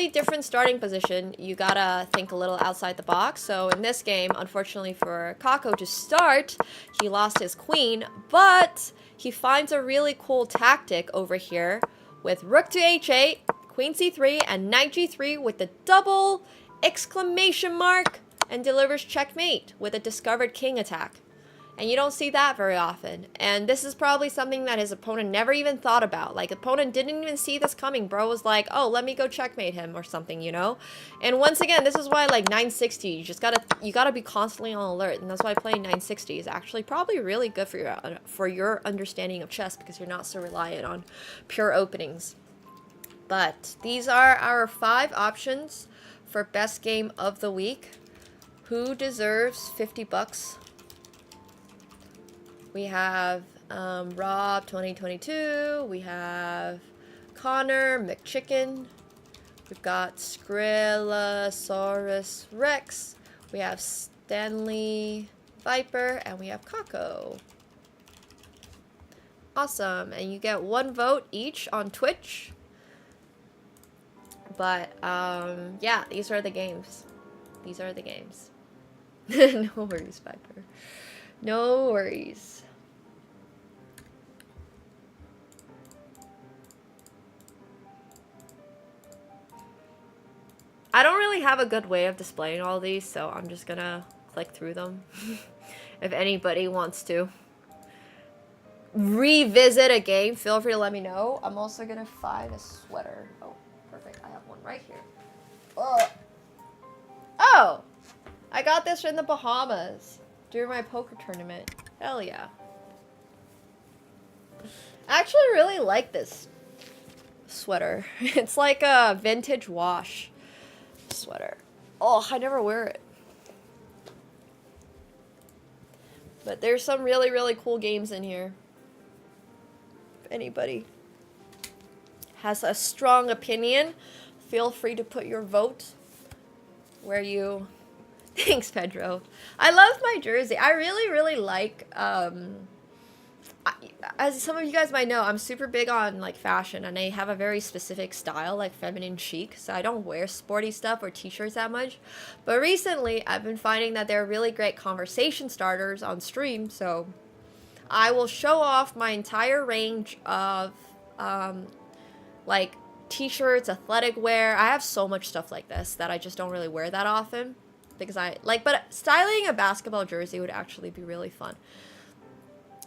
J: different starting position, you gotta think a little outside the box. So in this game, unfortunately for Kako to start, he lost his queen, but he finds a really cool tactic over here with rook to h8, queen c3, and knight g3 with the double exclamation mark, and delivers checkmate with a discovered king attack. And you don't see that very often. And this is probably something that his opponent never even thought about. Like, opponent didn't even see this coming. Bro was like, oh, let me go checkmate him or something, you know? And once again, this is why, like, 960, you gotta be constantly on alert. And that's why playing 960 is actually probably really good for your understanding of chess, because you're not so reliant on pure openings. But these are our 5 options for best game of the week. Who deserves 50 bucks? We have Rob 2022. We have Connor McChicken. We've got Skrillasaurus Rex. We have Stanley Viper, and we have Kako. Awesome, and you get 1 vote each on Twitch. But yeah, these are the games. These are the games. No worries, Viper. No worries. I don't really have a good way of displaying all these, so I'm just gonna click through them. If anybody wants to revisit a game, feel free to let me know. I'm also gonna find a sweater. Oh, perfect. I have one right here. Oh! I got this in the Bahamas during my poker tournament. Hell yeah. I actually really like this sweater. It's like a vintage wash sweater. Oh, I never wear it. But there's some really, really cool games in here. If anybody has a strong opinion, feel free to put your vote where you... Thanks, Pedro. I love my jersey. I really, really like, as some of you guys might know, I'm super big on, like, fashion, and I have a very specific style, like feminine chic, so I don't wear sporty stuff or t-shirts that much. But recently, I've been finding that they're really great conversation starters on stream, so I will show off my entire range of, like, t-shirts, athletic wear. I have so much stuff like this that I just don't really wear that often. Because but styling a basketball jersey would actually be really fun.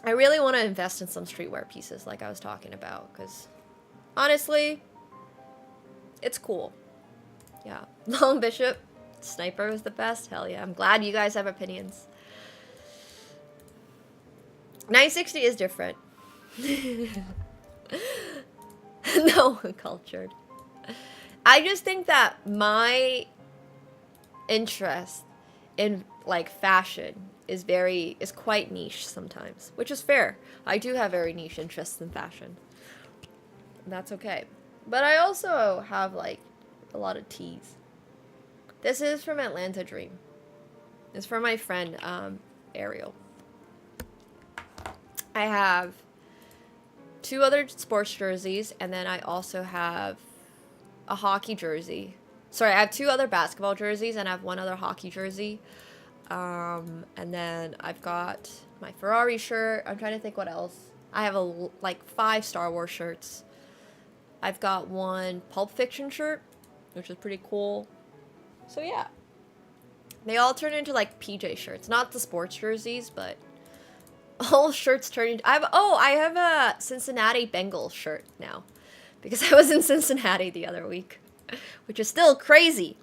J: I really want to invest in some streetwear pieces like I was talking about, because honestly, it's cool. Yeah. Long Bishop, Sniper was the best. Hell yeah. I'm glad you guys have opinions. 960 is different. No, cultured. I just think that my interest in, like, fashion is quite niche sometimes, which is fair. I do have very niche interests in fashion, and that's okay. But I also have, like, a lot of teas. This is from Atlanta Dream. It's from my friend Ariel. I have 2 other sports jerseys, and then I also have a hockey jersey. Sorry, I have 2 other basketball jerseys, and I have 1 other hockey jersey. And then I've got my Ferrari shirt. I'm trying to think what else. I have like 5 Star Wars shirts. I've got 1 Pulp Fiction shirt, which is pretty cool. So yeah. They all turn into, like, PJ shirts. Not the sports jerseys, but all shirts turn into... I have a Cincinnati Bengals shirt now, because I was in Cincinnati the other week. Which is still crazy.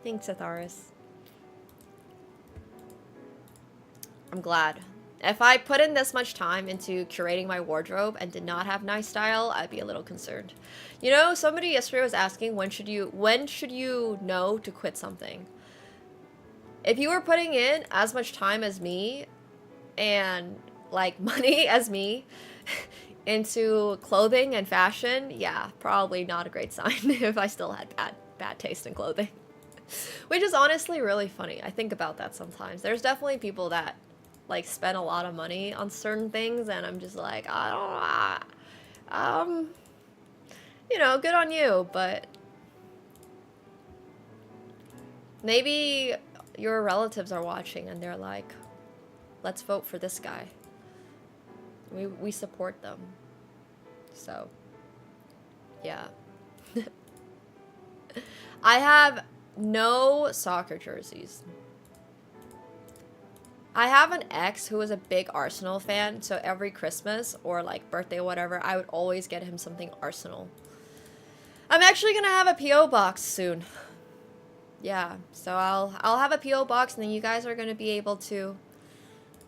J: Thanks, Atharis. I'm glad. If I put in this much time into curating my wardrobe and did not have nice style, I'd be a little concerned. You know, somebody yesterday was asking, when should you know to quit something? If you were putting in as much time as me, and like money as me into clothing and fashion, yeah, probably not a great sign if I still had bad taste in clothing. Which is honestly really funny. I think about that sometimes. There's definitely people that like spend a lot of money on certain things, and I'm just like, I don't know, you know, good on you, but maybe your relatives are watching and they're like, let's vote for this guy. We support them. So, yeah. I have no soccer jerseys. I have an ex who was a big Arsenal fan, so every Christmas or like birthday or whatever, I would always get him something Arsenal. I'm actually gonna have a PO box soon. Yeah, so I'll have a PO box, and then you guys are gonna be able to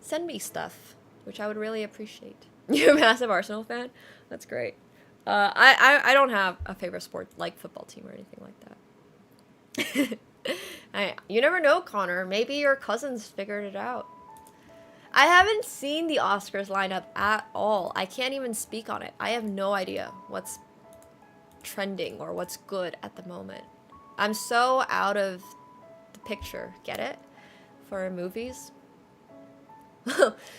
J: send me stuff, which I would really appreciate. You're a massive Arsenal fan? That's great. I don't have a favorite sport like football team or anything like that. You never know, Connor. Maybe your cousins figured it out. I haven't seen the Oscars lineup at all. I can't even speak on it. I have no idea what's trending or what's good at the moment. I'm so out of the picture, get it? For movies.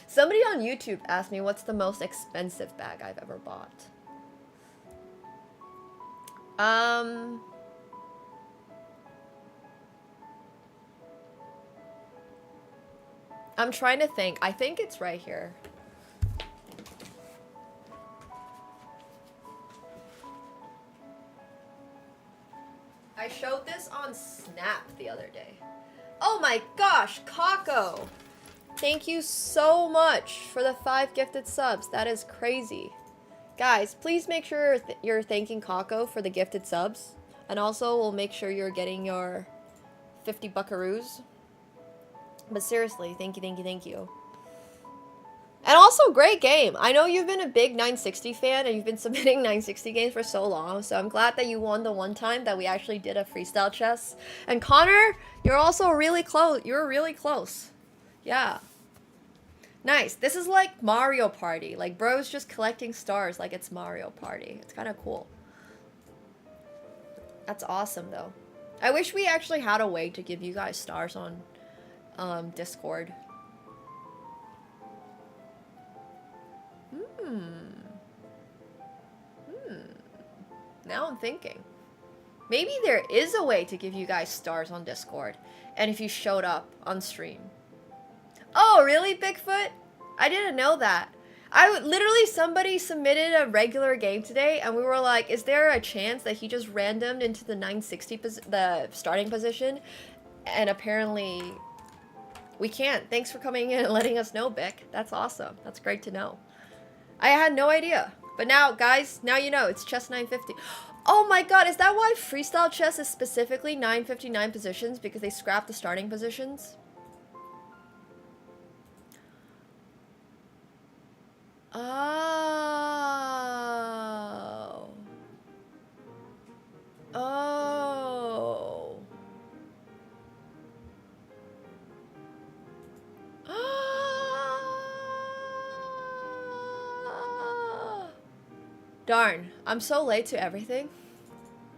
J: Somebody on YouTube asked me what's the most expensive bag I've ever bought. I'm trying to think. I think it's right here. I showed this on Snap the other day. Oh my gosh, Kako! Thank you so much for the 5 gifted subs. That is crazy. Guys, please make sure you're thanking Kako for the gifted subs. And also, we'll make sure you're getting your 50 buckaroos. But seriously, thank you, thank you, thank you. And also, great game. I know you've been a big 960 fan and you've been submitting 960 games for so long. So I'm glad that you won the one time that we actually did a freestyle chess. And Connor, you're also really close. You're really close. Yeah. Nice. This is like Mario Party. Like, bro's just collecting stars like it's Mario Party. It's kind of cool. That's awesome, though. I wish we actually had a way to give you guys stars on Discord. Now I'm thinking. Maybe there is a way to give you guys stars on Discord. And if you showed up on stream. Oh, really, Bigfoot? I didn't know that. Literally, somebody submitted a regular game today, and we were like, is there a chance that he just randomed into the 960, the starting position? And apparently, we can't. Thanks for coming in and letting us know, Bick. That's awesome. That's great to know. I had no idea. But now, guys, now you know. It's chess 950. Oh my god, is that why freestyle chess is specifically 959 positions? Because they scrapped the starting positions? Oh. Oh. Darn, I'm so late to everything.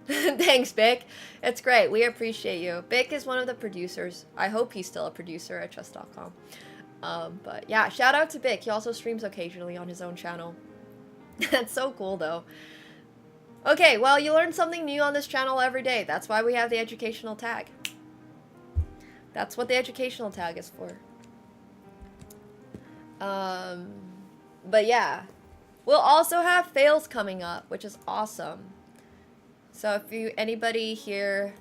J: Thanks, Bick. It's great. We appreciate you. Bick is one of the producers. I hope he's still a producer at chess.com. But yeah, shout out to Bick. He also streams occasionally on his own channel. That's so cool, though. Okay, well, you learn something new on this channel every day. That's why we have the educational tag. That's what the educational tag is for. But yeah. We'll also have fails coming up, which is awesome. So if anybody here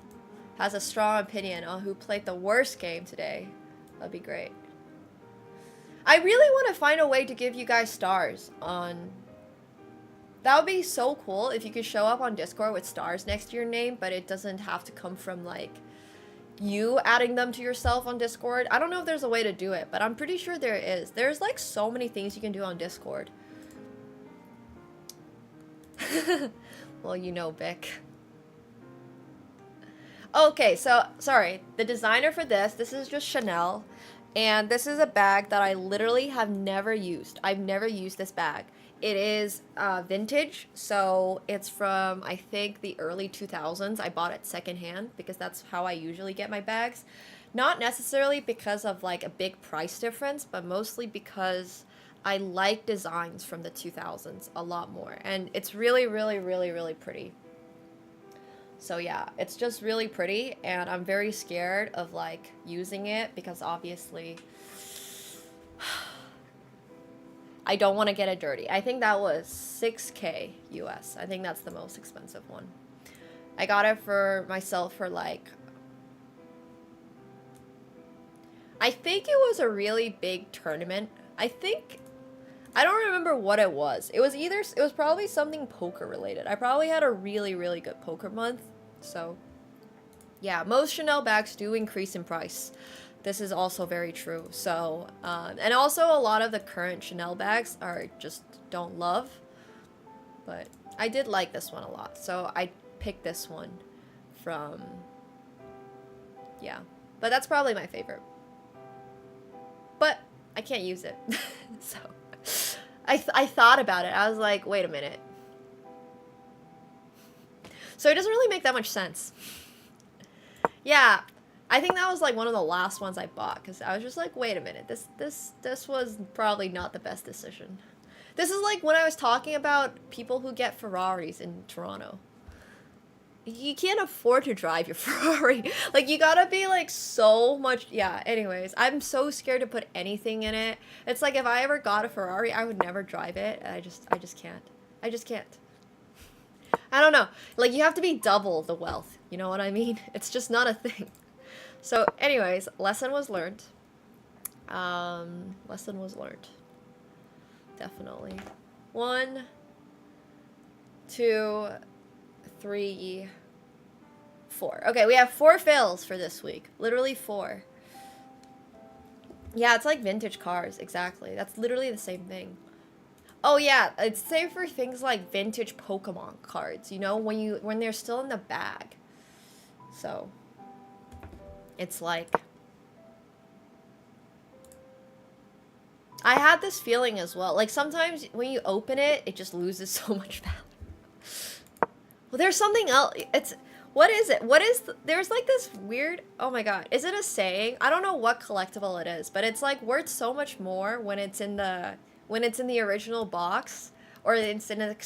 J: has a strong opinion on who played the worst game today, that'd be great. I really want to find a way to give you guys stars on... That would be so cool if you could show up on Discord with stars next to your name, but it doesn't have to come from, like, you adding them to yourself on Discord. I don't know if there's a way to do it, but I'm pretty sure there is. There's, like, so many things you can do on Discord. Well, you know, Bick. Okay, so, sorry. The designer for this is just Chanel. And this is a bag that I literally have never used. I've never used this bag. It is vintage, so it's from, I think, the early 2000s. I bought it secondhand because that's how I usually get my bags. Not necessarily because of like a big price difference, but mostly because I like designs from the 2000s a lot more. And it's really, really, really, really pretty. So yeah, it's just really pretty, and I'm very scared of like using it because obviously I don't want to get it dirty. I think that was 6K US. I think that's the most expensive one. I got it for myself for like, I think it was a really big tournament. I don't remember what it was. It was probably something poker related. I probably had a really, really good poker month. So yeah, most Chanel bags do increase in price. This is also very true. So, and also a lot of the current Chanel bags are just don't love, but I did like this one a lot. So I picked this one from, yeah, but that's probably my favorite, but I can't use it. So I thought about it. I was like, wait a minute. So it doesn't really make that much sense. Yeah, I think that was like one of the last ones I bought because I was just like, wait a minute, this was probably not the best decision. This is like when I was talking about people who get Ferraris in Toronto. You can't afford to drive your Ferrari. Like, you gotta be like so much, yeah, anyways. I'm so scared to put anything in it. It's like if I ever got a Ferrari, I would never drive it. And I just can't. I just can't. I don't know. Like, you have to be double the wealth. You know what I mean? It's just not a thing. So, anyways, lesson was learned. Lesson was learned. Definitely. 1, 2, 3, 4. Okay, we have 4 fails for this week. Literally 4. Yeah, it's like vintage cars. Exactly. That's literally the same thing. Oh yeah, it's same for things like vintage Pokemon cards, you know, when they're still in the bag. So it's like, I had this feeling as well. Like sometimes when you open it, it just loses so much value. Well, there's something else. What is it? There's like this weird, oh my god, is it a saying? I don't know what collectible it is, but it's like worth so much more when it's in the original box, or it's in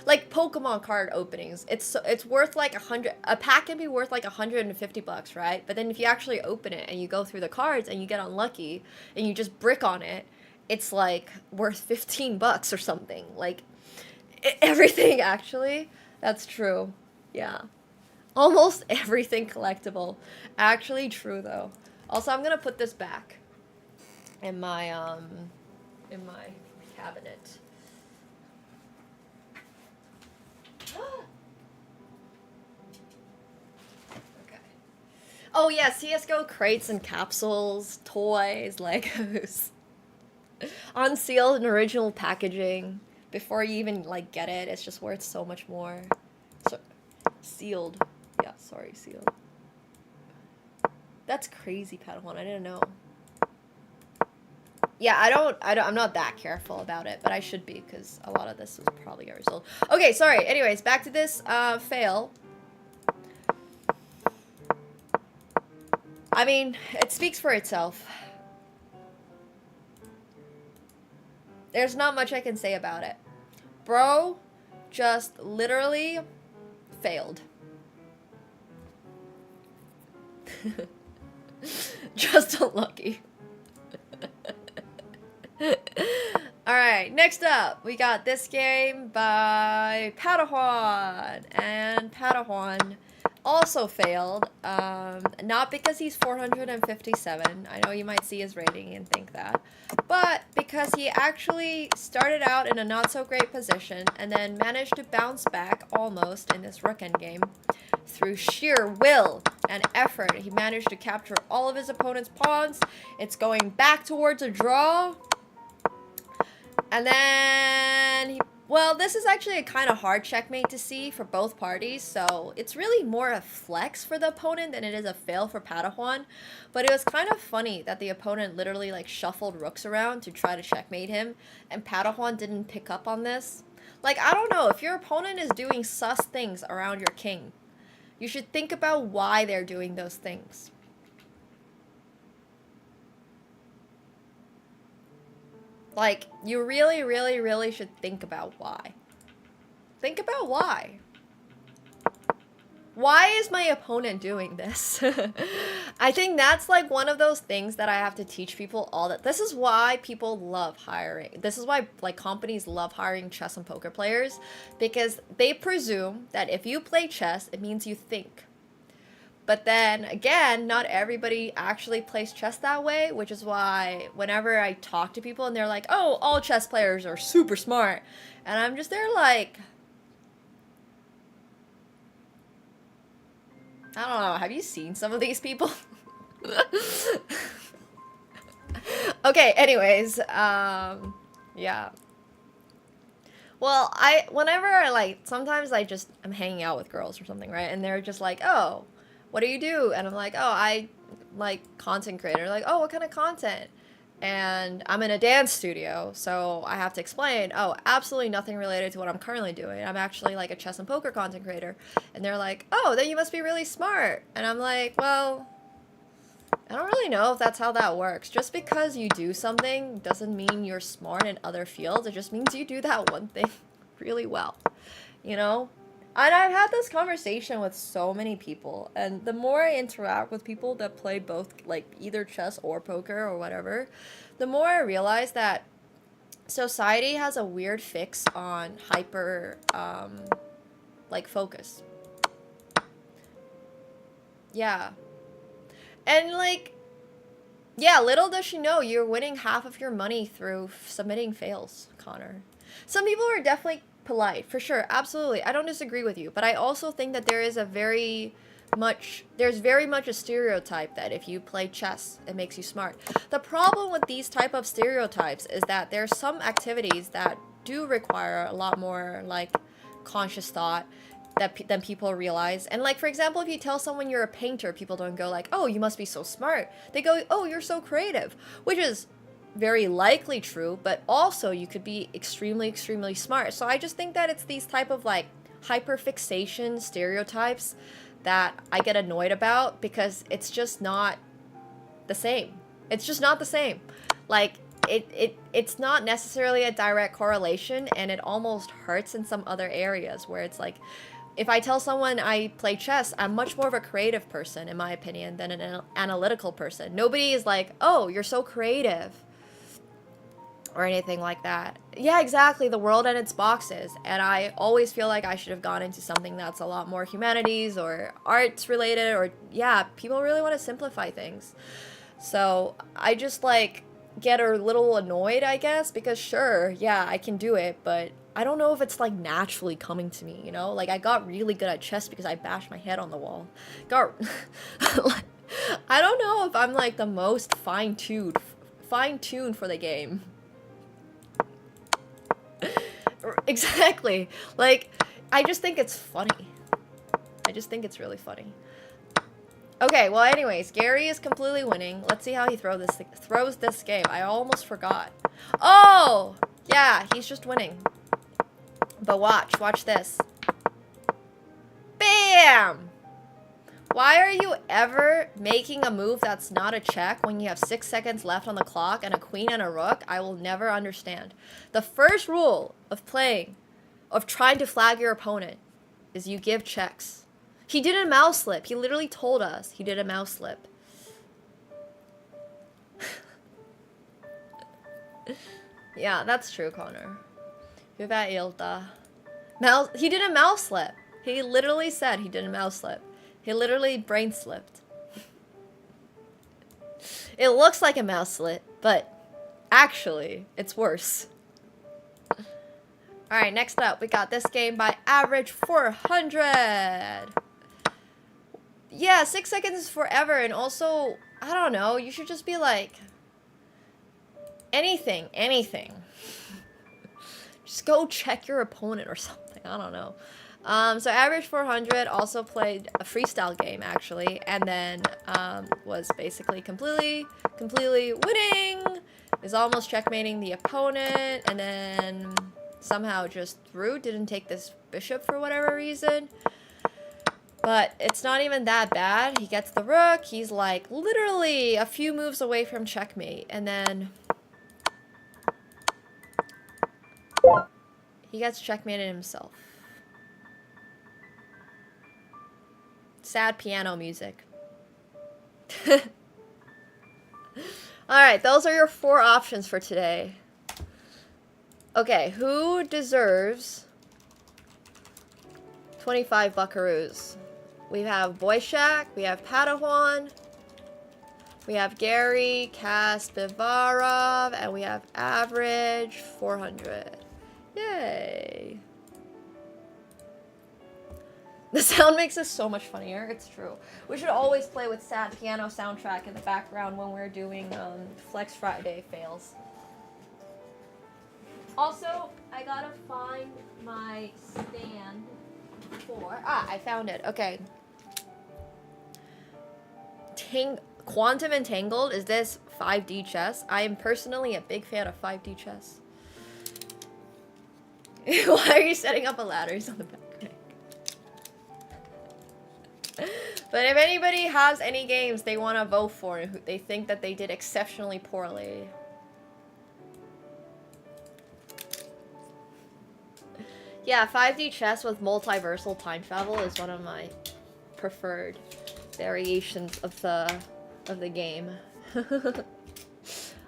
J: like Pokemon card openings. It's worth like a pack can be worth like $150, right? But then if you actually open it and you go through the cards and you get unlucky and you just brick on it, it's like worth $15 or something. Like everything, actually. That's true. Yeah. Almost everything collectible. Actually true though. Also, I'm gonna put this back in my cabinet. Okay. Oh yeah, CSGO crates and capsules, toys, Legos. Unsealed and original packaging. Before you even like get it, it's just worth so much more. So, sealed. Yeah, sorry, sealed. That's crazy, Padawan. I didn't know. Yeah, I'm not that careful about it, but I should be, because a lot of this was probably a result. Okay, sorry. Anyways, back to this fail. I mean, it speaks for itself. There's not much I can say about it. Bro just literally failed. Just unlucky. Alright, next up, we got this game by Padawan. And Padawan also failed. Not because he's 457. I know you might see his rating and think that. But because he actually started out in a not so great position and then managed to bounce back almost in this rook endgame. Through sheer will and effort, he managed to capture all of his opponent's pawns. It's going back towards a draw. And then he Well, this is actually a kind of hard checkmate to see for both parties, so it's really more a flex for the opponent than it is a fail for Padawan. But it was kind of funny that the opponent literally like shuffled rooks around to try to checkmate him, and Padawan didn't pick up on this. Like, I don't know, if your opponent is doing sus things around your king, you should think about why they're doing those things. Like, you really, really, really should think about why. Think about why. Why is my opponent doing this? I think that's like one of those things that I have to teach people all that. This is why people love hiring. This is why like companies love hiring chess and poker players, because they presume that if you play chess, it means you think. But then again, not everybody actually plays chess that way, which is why whenever I talk to people and they're like, oh, all chess players are super smart. And I'm just there like, I don't know, have you seen some of these people? Okay, anyways, yeah. Well, whenever I like, sometimes I'm hanging out with girls or something, right? And they're just like, oh, what do you do? And I'm like, oh, I like content creator. Like, oh, what kind of content? And I'm in a dance studio, so I have to explain, oh, absolutely nothing related to what I'm currently doing. I'm actually like a chess and poker content creator. And they're like, oh, then you must be really smart. And I'm like, well, I don't really know if that's how that works. Just because you do something doesn't mean you're smart in other fields. It just means you do that one thing really well, you know? And I've had this conversation with so many people, and the more I interact with people that play both, like, either chess or poker or whatever, the more I realize that society has a weird fix on hyper, like, focus. Yeah. And, like, yeah, little does she know, you're winning half of your money through submitting fails, Connor. Some people are definitely polite, for sure, absolutely. I don't disagree with you, but I also think that there's very much a stereotype that if you play chess, it makes you smart. The problem with these type of stereotypes is that there's some activities that do require a lot more like conscious thought than people realize. And like, for example, if you tell someone you're a painter, people don't go like, oh, you must be so smart. They go, oh, you're so creative, which is very likely true, but also you could be extremely, extremely smart. So I just think that it's these type of like hyperfixation stereotypes that I get annoyed about, because it's just not the same. It's just not the same. Like it's not necessarily a direct correlation, and it almost hurts in some other areas where it's like, if I tell someone I play chess, I'm much more of a creative person, in my opinion, than an analytical person. Nobody is like, oh, you're so creative, or anything like that. Yeah, exactly, the world and its boxes. And I always feel like I should have gone into something that's a lot more humanities or arts related, or yeah, people really want to simplify things. So I just like get a little annoyed, I guess, because sure, yeah, I can do it, but I don't know if it's like naturally coming to me, you know? Like I got really good at chess because I bashed my head on the wall. I don't know if I'm like the most fine-tuned for the game. Exactly. Like, I just think it's funny. I just think it's really funny. Okay, well anyways, Gary is completely winning. Let's see how he throws this game. I almost forgot. Oh! Yeah, he's just winning. But watch this. Bam! Why are you ever making a move that's not a check when you have 6 seconds left on the clock and a queen and a rook? I will never understand. The first rule of trying to flag your opponent is you give checks. He did a mouse slip. He literally told us he did a mouse slip. Yeah, that's true, Connor. Hyvä ilta. He did a mouse slip. He literally said he did a mouse slip. He literally brain slipped. It looks like a mouse slip, but actually, it's worse. Alright, next up, we got this game by average 400. Yeah, 6 seconds is forever, and also, I don't know, you should just be like, anything. Just go check your opponent or something. I don't know. So average 400, also played a freestyle game actually, and then was basically completely winning. Is almost checkmating the opponent, and then somehow just threw, didn't take this bishop for whatever reason. But it's not even that bad. He gets the rook. He's like literally a few moves away from checkmate, and then he gets checkmated himself. Sad piano music. Alright, those are your 4 options for today. Okay, who deserves 25 buckaroos? We have Boyshak, we have Padawan, we have Gary, Kaspivarov, and we have average 400. Yay. The sound makes this so much funnier. It's true. We should always play with sad piano soundtrack in the background when we're doing Flex Friday fails. Also, I gotta find my stand for... I found it. Okay. Quantum Entangled, is this 5D chess? I am personally a big fan of 5D chess. Why are you setting up a ladder? He's on the back. But if anybody has any games they want to vote for and they think that they did exceptionally poorly. Yeah, 5D chess with multiversal time travel is one of my preferred variations of the game.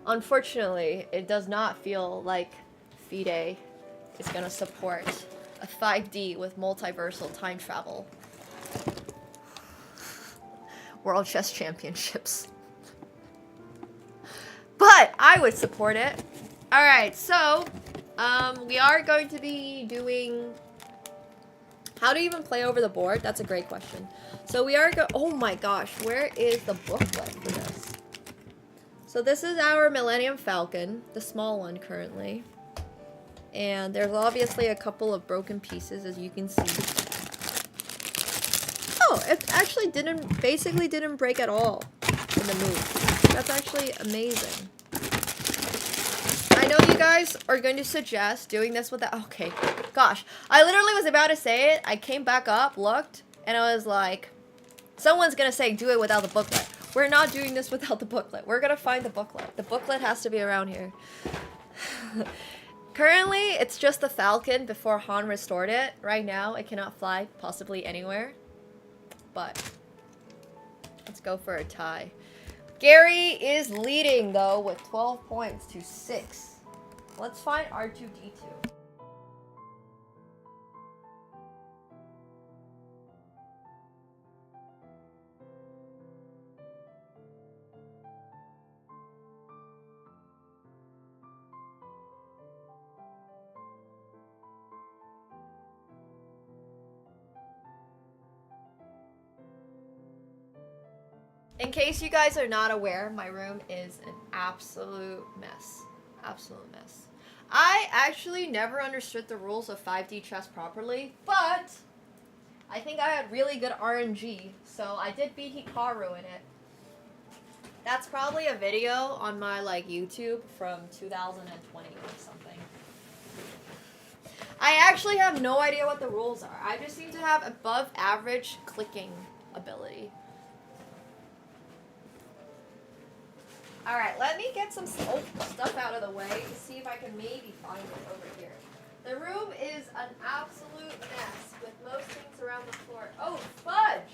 J: Unfortunately, it does not feel like FIDE is gonna support a 5D with multiversal time travel. World Chess Championships. But I would support it. Alright, so we are going to be doing how to even play over the board. That's a great question. So we are oh my gosh, where is the booklet for this? So this is our Millennium Falcon, the small one currently. And there's obviously a couple of broken pieces, as you can see. Oh, it actually basically didn't break at all in the move. That's actually amazing. I know you guys are going to suggest doing this without... Okay, gosh. I literally was about to say it. I came back up, looked, and I was like, someone's going to say do it without the booklet. We're not doing this without the booklet. We're going to find the booklet. The booklet has to be around here. Currently, it's just the Falcon before Han restored it. Right now, it cannot fly possibly anywhere. But let's go for a tie. Gary is leading, though, with 12 points to 6. Let's find R2-D2. In case you guys are not aware, my room is an absolute mess. Absolute mess. I actually never understood the rules of 5D chess properly, but I think I had really good RNG, so I did beat Hikaru in it. That's probably a video on my YouTube from 2020 or something. I actually have no idea what the rules are. I just seem to have above average clicking ability. Alright, let me get some stuff out of the way to see if I can maybe find it over here. The room is an absolute mess with most things around the floor. Oh, fudge!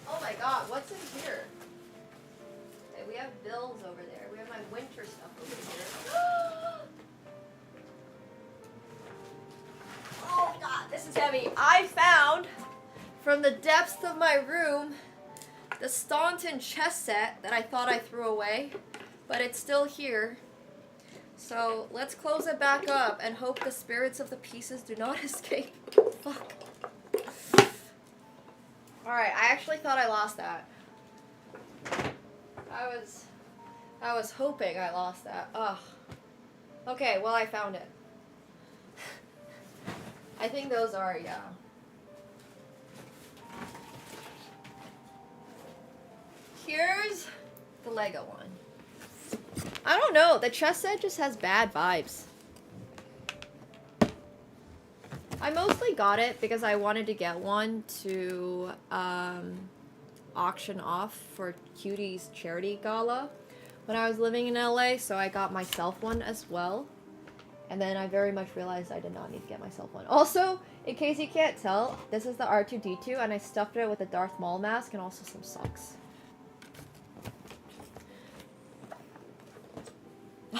J: Oh my god, what's in here? Okay, we have bills over there. We have my winter stuff over here. Oh god, this is heavy. I found, from the depths of my room, the Staunton chess set that I thought I threw away, but it's still here. So let's close it back up and hope the spirits of the pieces do not escape. Fuck. Alright, I actually thought I lost that. I was hoping I lost that. Ugh. Okay, well I found it. I think those are, yeah. Here's the Lego one. I don't know, the chess set just has bad vibes. I mostly got it because I wanted to get one to auction off for Cutie's charity gala when I was living in LA, so I got myself one as well. And then I very much realized I did not need to get myself one. Also, in case you can't tell, this is the R2-D2 and I stuffed it with a Darth Maul mask and also some socks.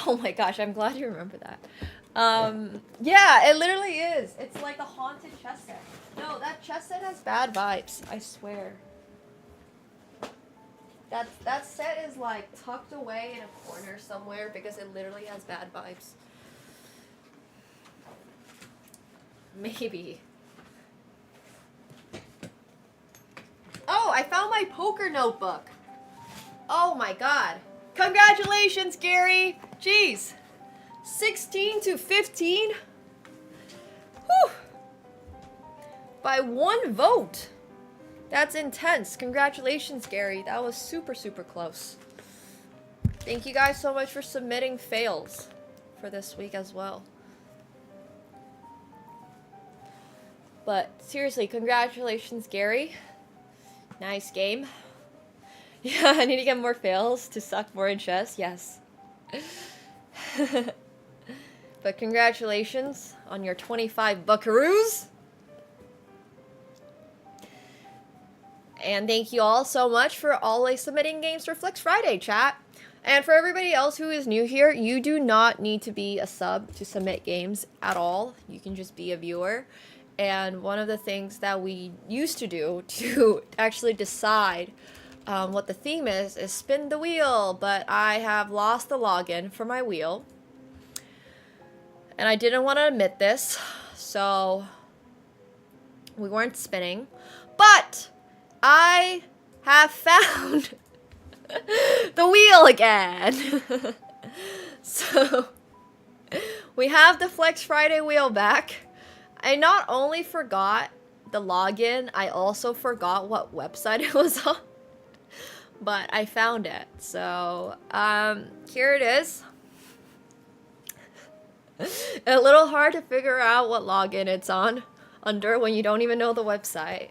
J: Oh my gosh, I'm glad you remember that. Yeah, it literally is. It's like a haunted chess set. No, that chess set has bad vibes, I swear. That set is like tucked away in a corner somewhere because it literally has bad vibes. Maybe. Oh, I found my poker notebook. Oh my god. Congratulations, Gary. Jeez. 16 to 15. Whew. By 1 vote. That's intense. Congratulations, Gary. That was super, super close. Thank you guys so much for submitting fails for this week as well. But seriously, congratulations, Gary. Nice game. Yeah, I need to get more fails to suck more in chess. Yes. But congratulations on your 25 buckaroos. And thank you all so much for always submitting games for Flex Friday, chat. And for everybody else who is new here, you do not need to be a sub to submit games at all. You can just be a viewer. And one of the things that we used to do to actually decide what the theme is spin the wheel. But I have lost the login for my wheel. And I didn't want to admit this, so we weren't spinning. But I have found the wheel again. So we have the Flex Friday wheel back. I not only forgot the login, I also forgot what website it was on. But I found it. So here it is. A little hard to figure out what login it's on under when you don't even know the website.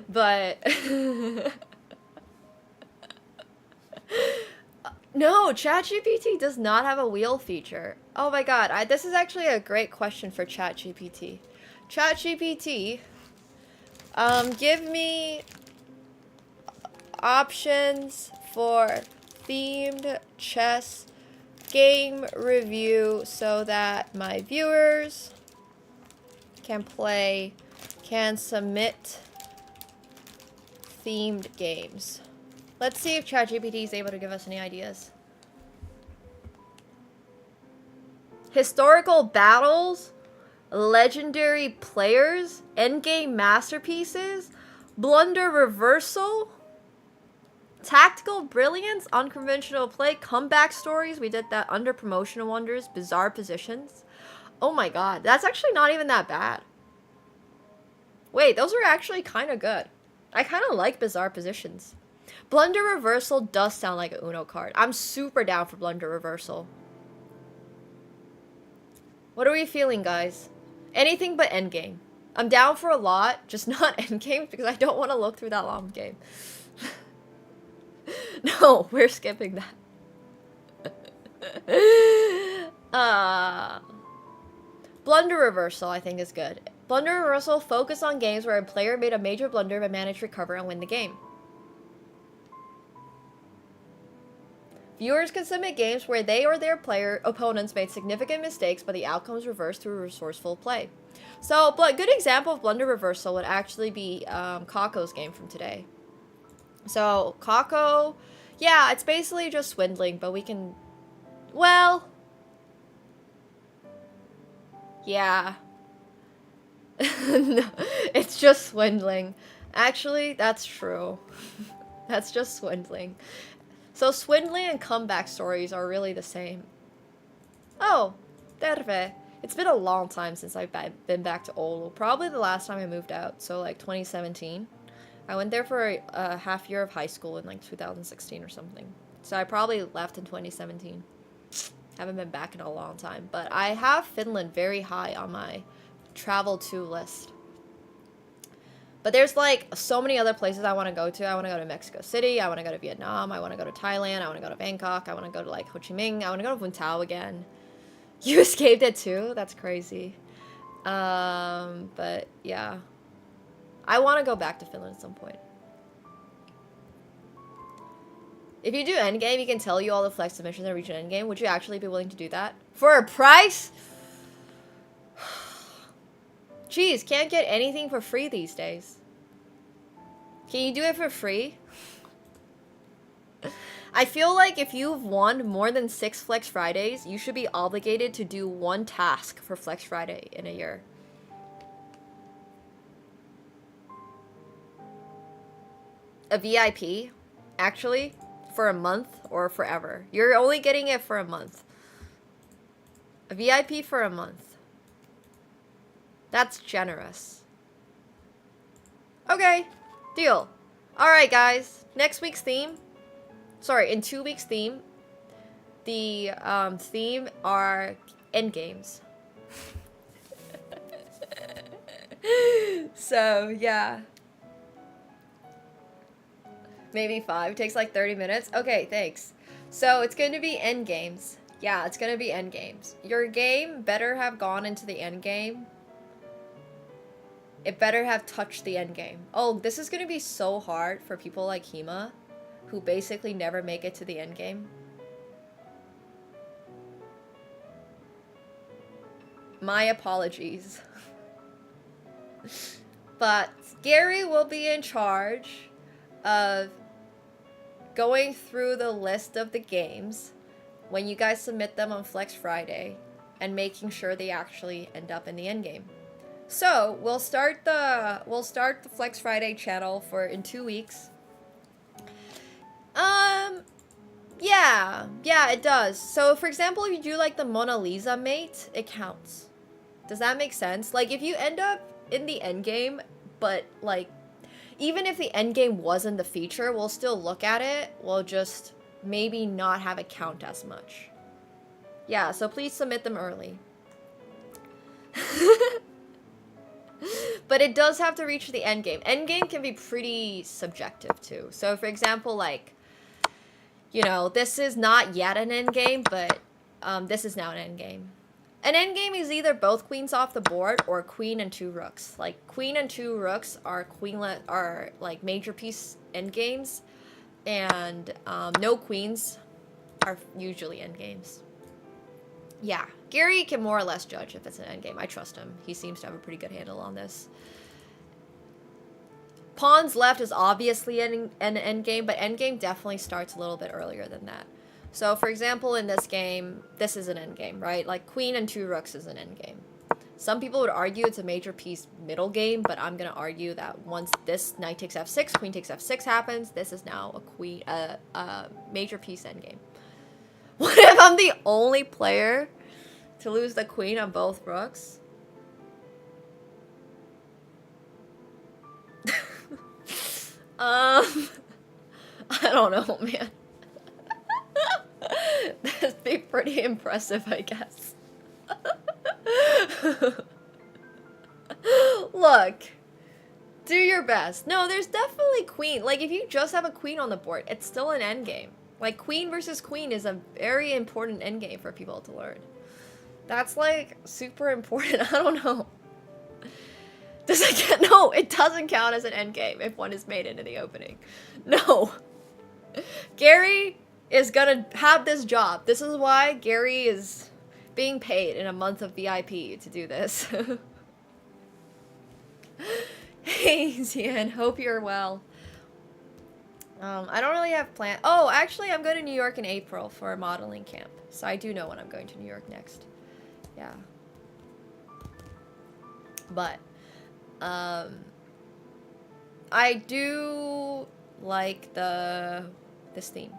J: But no, ChatGPT does not have a wheel feature. Oh my god, this is actually a great question for ChatGPT. ChatGPT, give me options for themed chess game review so that my viewers can submit themed games. Let's see if ChatGPT is able to give us any ideas. Historical battles, legendary players, endgame masterpieces, blunder reversal, tactical brilliance, unconventional play, comeback stories. We did that under promotional wonders, bizarre positions. Oh my god, that's actually not even that bad. Wait, those are actually kind of good. I kind of like bizarre positions. Blunder reversal does sound like an Uno card. I'm super down for blunder reversal. What are we feeling, guys? Anything but endgame. I'm down for a lot, just not endgame because I don't want to look through that long game. No, we're skipping that. Blunder reversal, I think, is good. Blunder reversal focus on games where a player made a major blunder but managed to recover and win the game. Viewers can submit games where they or their opponents made significant mistakes but the outcome was reversed through resourceful play. So, a good example of blunder reversal would actually be Kako's game from today. So, Kako, yeah, it's basically just swindling, but we can, well, yeah. No, it's just swindling. Actually, that's true. That's just swindling. So swindling and comeback stories are really the same. Oh, Terve. It's been a long time since I've been back to Oulu. Probably the last time I moved out, so like 2017. I went there for a half year of high school in like 2016 or something. So I probably left in 2017. Haven't been back in a long time. But I have Finland very high on my travel to list. But there's like so many other places I want to go to. I want to go to Mexico City. I want to go to Vietnam. I want to go to Thailand. I want to go to Bangkok. I want to go to like Ho Chi Minh. I want to go to Vung Tau again. You escaped it too? That's crazy. But yeah. I want to go back to Finland at some point. If you do endgame, you can tell you all the flex submissions that reach an endgame. Would you actually be willing to do that? For a price? Jeez, can't get anything for free these days. Can you do it for free? I feel like if you've won more than 6 Flex Fridays, you should be obligated to do 1 task for Flex Friday in a year. A VIP, actually, for a month or forever. You're only getting it for a month. A VIP for a month. That's generous. Okay, deal. Alright guys, next week's theme. Sorry, in 2 weeks' theme. The theme are endgames. So, yeah. Maybe 5. It takes like 30 minutes. Okay, thanks. So, it's going to be endgames. Yeah, it's going to be endgames. Your game better have gone into the endgame. It better have touched the endgame. Oh, this is going to be so hard for people like Hema, who basically never make it to the endgame. My apologies. But Gary will be in charge of going through the list of the games when you guys submit them on Flex Friday and making sure they actually end up in the endgame. So we'll start the Flex Friday channel in 2 weeks. Yeah, it does. So for example, if you do like the Mona Lisa mate, it counts. Does that make sense? Like if you end up in the endgame, but like even if the endgame wasn't the feature, we'll still look at it. We'll just maybe not have it count as much. Yeah, so please submit them early. But it does have to reach the endgame. Endgame can be pretty subjective too. So for example, like, you know, this is not yet an endgame, but this is now an endgame. An endgame is either both queens off the board or queen and 2 rooks. Like queen and 2 rooks are like major piece endgames, and no queens are usually endgames. Yeah, Gary can more or less judge if it's an endgame. I trust him. He seems to have a pretty good handle on this. Pawns left is obviously an endgame, but endgame definitely starts a little bit earlier than that. So, for example, in this game, this is an endgame, right? Like, queen and 2 rooks is an endgame. Some people would argue it's a major piece middle game, but I'm going to argue that once this knight takes f6, queen takes f6 happens, this is now a major piece endgame. What if I'm the only player to lose the queen on both rooks? I don't know, man. That'd be pretty impressive, I guess. Look, do your best. No, there's definitely queen. Like, if you just have a queen on the board, it's still an endgame. Like, queen versus queen is a very important endgame for people to learn. That's, like, super important. I don't know. Does it count? No, it doesn't count as an endgame if one is made into the opening. No. Gary is gonna have this job. This is why Gary is being paid in a month of VIP to do this. Hey, Zian, hope you're well. I don't really have plans. Oh, actually, I'm going to New York in April for a modeling camp. So I do know when I'm going to New York next. Yeah. But, I do like this theme.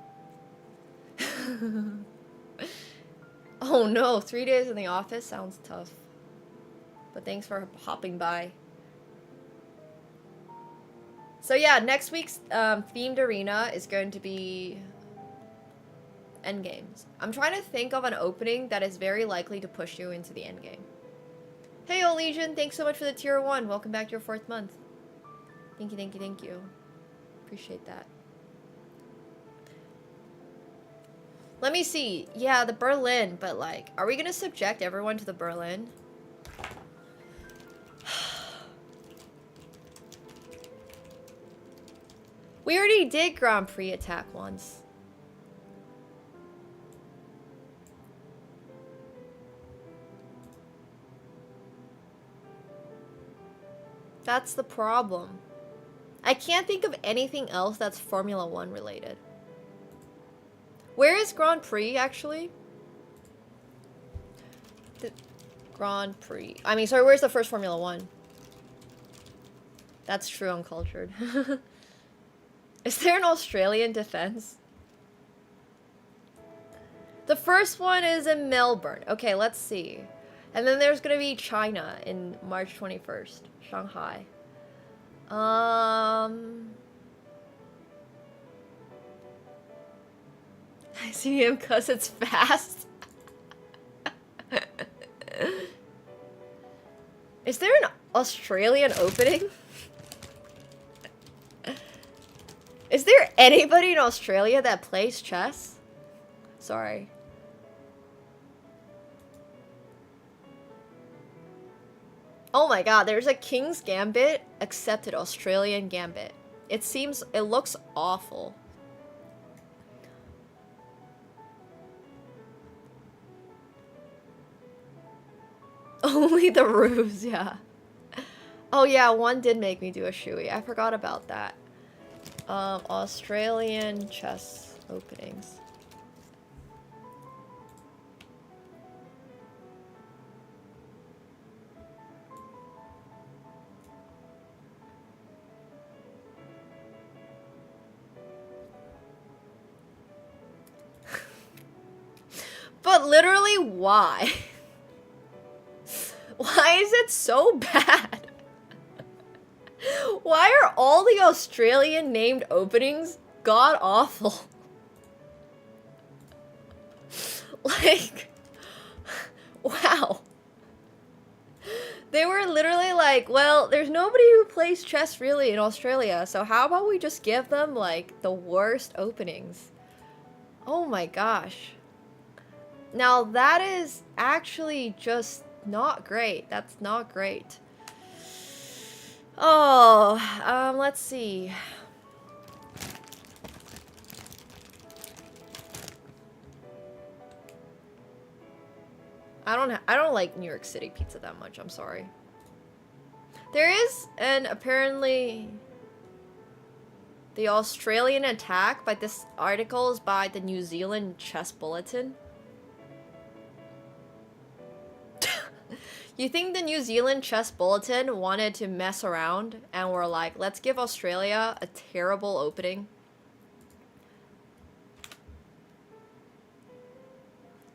J: Oh no, 3 days in the office sounds tough. But thanks for hopping by. So yeah, next week's themed arena is going to be endgames. I'm trying to think of an opening that is very likely to push you into the endgame. Hey, old Legion, thanks so much for the tier 1. Welcome back to your 4th month. Thank you, thank you, thank you. Appreciate that. Let me see. Yeah, the Berlin, but like, are we gonna subject everyone to the Berlin? We already did Grand Prix attack once. That's the problem. I can't think of anything else that's Formula 1 related. Where is Grand Prix, actually? The Grand Prix. I mean, sorry, where's the first Formula 1? That's true, uncultured. Is there an Australian defense? The first one is in Melbourne. Okay, let's see. And then there's gonna be China in March 21st. Shanghai. I see him cause it's fast. Is there an Australian opening? Is there anybody in Australia that plays chess? Sorry. Oh my god, there's a King's Gambit accepted Australian Gambit. It looks awful. Only the ruse, yeah. Oh yeah, one did make me do a shoey. I forgot about that. Australian chess openings. But literally, why? Why is it so bad? Why are all the Australian named openings god awful? Like, wow. They were literally like, well, there's nobody who plays chess really in Australia, so how about we just give them like the worst openings? Oh my gosh. Now that is actually just not great. That's not great. Oh, let's see. I don't like New York City pizza that much. I'm sorry. There is an apparently the Australian attack, but this article is by the New Zealand Chess Bulletin. You think the New Zealand Chess Bulletin wanted to mess around and were like, let's give Australia a terrible opening?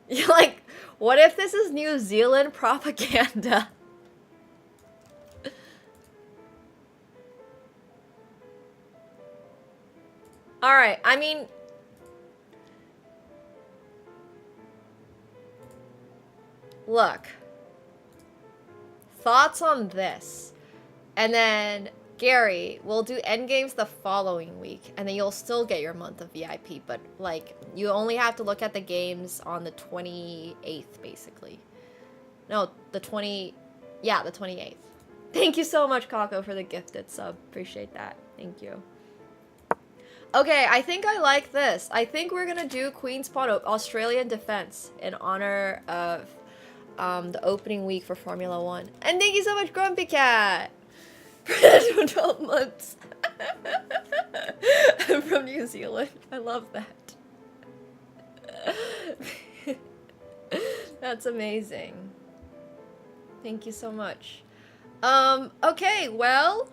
J: You're like, what if this is New Zealand propaganda? Alright, I mean... Look. Thoughts on this. And then, Gary, we'll do endgames the following week. And then you'll still get your month of VIP. But, like, you only have to look at the games on the 28th, basically. No, the 20... Yeah, the 28th. Thank you so much, Kako, for the gifted sub. Appreciate that. Thank you. Okay, I think I like this. I think we're gonna do Queen's Pawn Australian Defense in honor of the opening week for Formula 1. And thank you so much, Grumpy Cat! For 12 months. I'm from New Zealand. I love that. That's amazing. Thank you so much. Okay, well,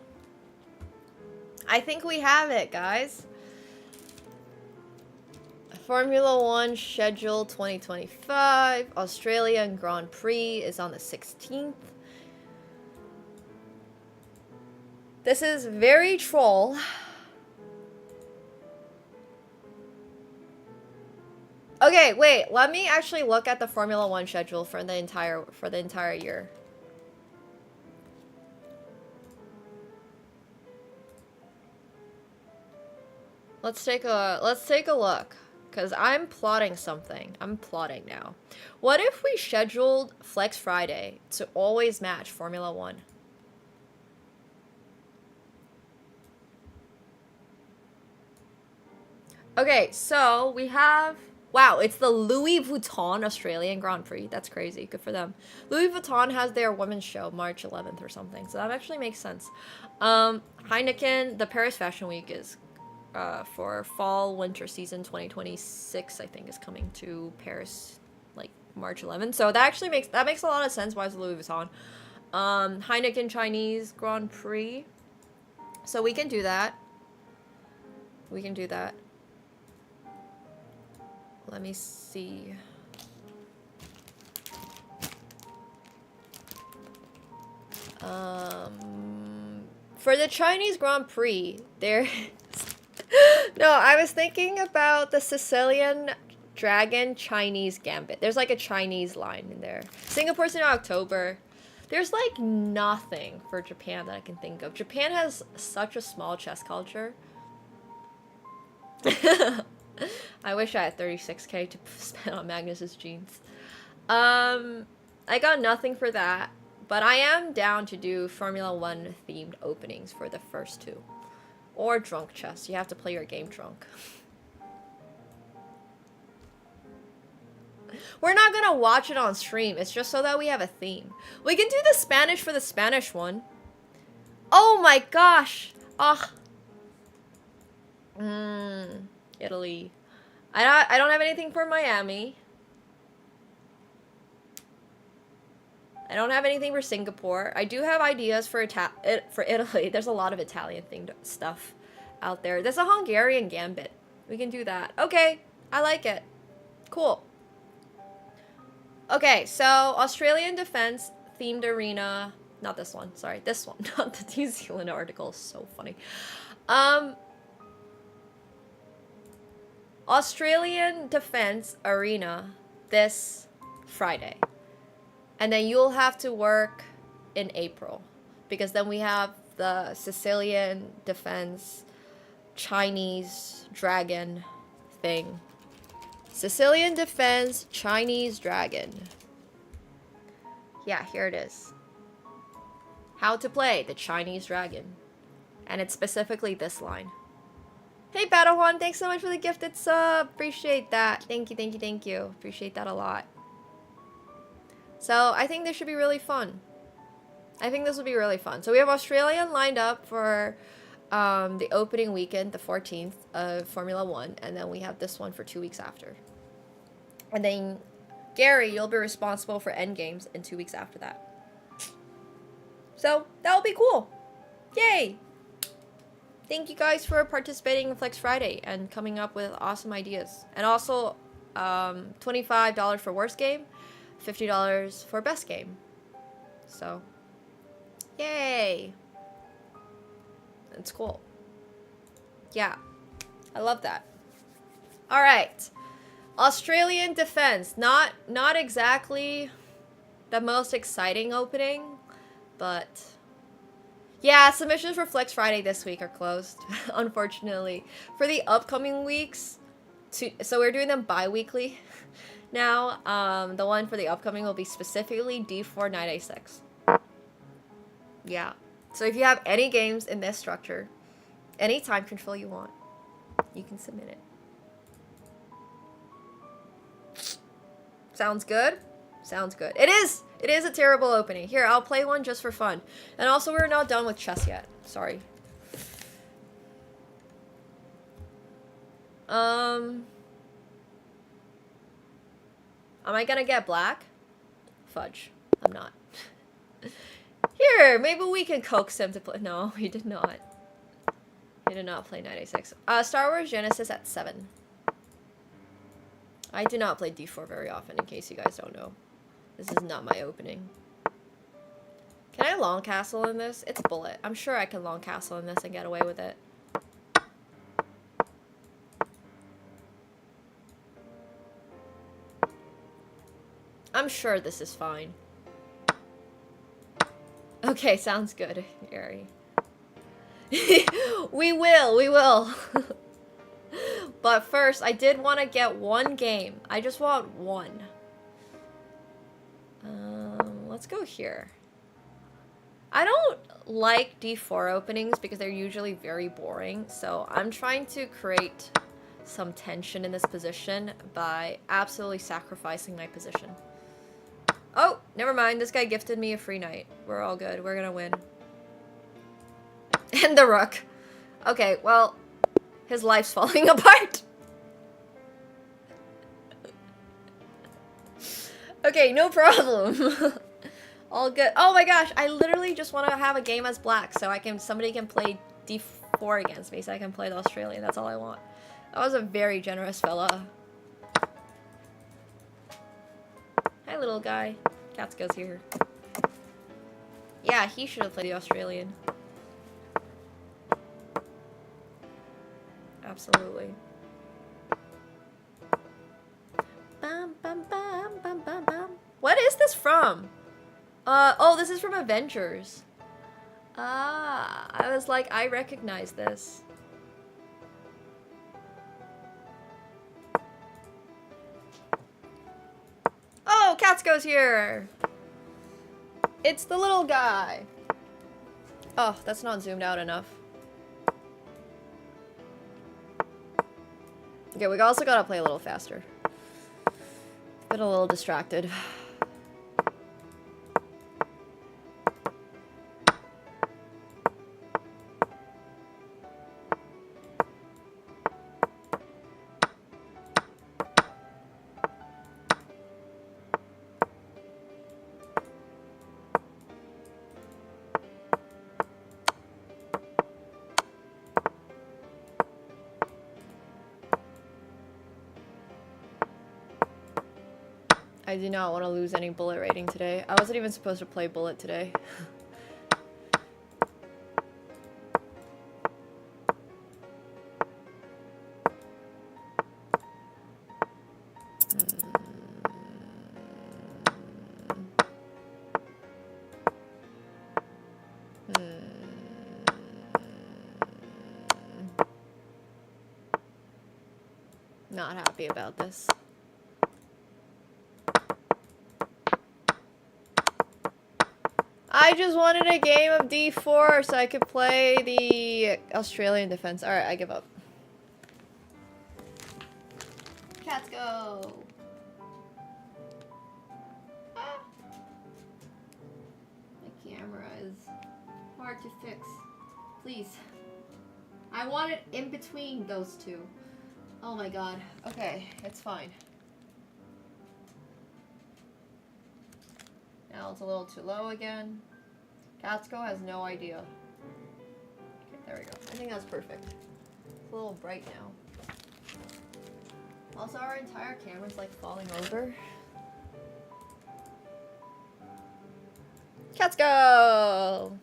J: I think we have it, guys. Formula 1 schedule 2025. Australian Grand Prix is on the 16th. This is very troll. Okay, wait. Let me actually look at the Formula 1 schedule for the entire year. Let's take a look, cuz I'm plotting something. I'm plotting now. What if we scheduled Flex Friday to always match Formula 1? Okay, so we have... Wow, it's the Louis Vuitton Australian Grand Prix. That's crazy. Good for them. Louis Vuitton has their women's show March 11th or something, so that actually makes sense. Heineken, the Paris Fashion Week is for fall winter season 2026, I think, is coming to Paris like March 11th. So that actually makes a lot of sense why it's Louis Vuitton. Heineken Chinese Grand Prix. So we can do that. We can do that. Let me see. For the Chinese Grand Prix, there... No, I was thinking about the Sicilian Dragon Chinese Gambit. There's like a Chinese line in there. Singapore's in October. There's like nothing for Japan that I can think of. Japan has such a small chess culture. I wish I had 36k to spend on Magnus's jeans. I got nothing for that, but I am down to do Formula 1 themed openings for the first two. Or drunk chess. You have to play your game drunk. We're not gonna watch it on stream. It's just so that we have a theme. We can do the Spanish for the Spanish one. Oh my gosh. Ugh. Italy. I don't have anything for Miami. I don't have anything for Singapore. I do have ideas for Italy. There's a lot of Italian themed stuff out there. There's a Hungarian Gambit. We can do that. Okay, I like it. Cool. Okay, so Australian Defense themed arena. Not this one. Sorry, this one. Not the New Zealand article. So funny. Australian Defense Arena this Friday. And then you'll have to work in April. Because then we have the Sicilian Defense Chinese Dragon thing. Sicilian Defense Chinese Dragon. Yeah, here it is. How to play the Chinese Dragon. And it's specifically this line. Hey, Battlejuan, thanks so much for the gifted sub. Appreciate that. Thank you, thank you, thank you. Appreciate that a lot. So, I think this should be really fun. I think this will be really fun. So, we have Australian lined up for the opening weekend, the 14th of Formula 1. And then we have this one for 2 weeks after. And then, Gary, you'll be responsible for endgames in 2 weeks after that. So, that'll be cool. Yay! Thank you guys for participating in Flex Friday and coming up with awesome ideas. And also, $25 for worst game, $50 for best game. So, yay! It's cool. Yeah, I love that. All right, Australian Defense. Not exactly the most exciting opening, but. Yeah, submissions for Flex Friday this week are closed, unfortunately. For the upcoming weeks, so we're doing them bi-weekly now. The one for the upcoming will be specifically D4 Knight A6. Yeah. So if you have any games in this structure, any time control you want, you can submit it. Sounds good? Sounds good. It is a terrible opening. Here, I'll play one just for fun. And also, we're not done with chess yet. Sorry. Am I gonna get black? Fudge. I'm not. Here, maybe we can coax him to play. No, he did not. He did not play Knight A6. Star Wars Genesis at 7. I do not play d4 very often, in case you guys don't know. This is not my opening. Can I long castle in this? It's bullet. I'm sure I can long castle in this and get away with it. I'm sure this is fine. Okay, sounds good, Gary. We will. But first, I did want to get one game. I just want one. Let's go here. I don't like d4 openings because they're usually very boring, so I'm trying to create some tension in this position by absolutely sacrificing my position. Oh, never mind. This guy gifted me a free knight. We're all good. We're gonna win. And the rook. Okay, well, his life's falling apart. Okay, no problem. All good. Oh my gosh, I literally just want to have a game as black so somebody can play d4 against me so I can play the Australian. That's all I want. That was a very generous fella. Hi, little guy. Catsko's here. Yeah, he should have played the Australian. Absolutely. Bum, bum, bum, bum, bum, bum. What is this from? Oh, this is from Avengers. Ah, I was like, I recognize this. Oh, Catsko's here! It's the little guy. Oh, that's not zoomed out enough. Okay, we also gotta play a little faster. Been a little distracted. I do not want to lose any bullet rating today. I wasn't even supposed to play bullet today. Not happy about this. I just wanted a game of d4 so I could play the Australian defense. Alright, I give up. Cats go! Ah. My camera is hard to fix. Please. I want it in between those two. Oh my god. Okay, it's fine. Now it's a little too low again. Catsko has no idea. Okay, there we go. I think that's perfect. It's a little bright now. Also, our entire camera's like falling over. Catsko!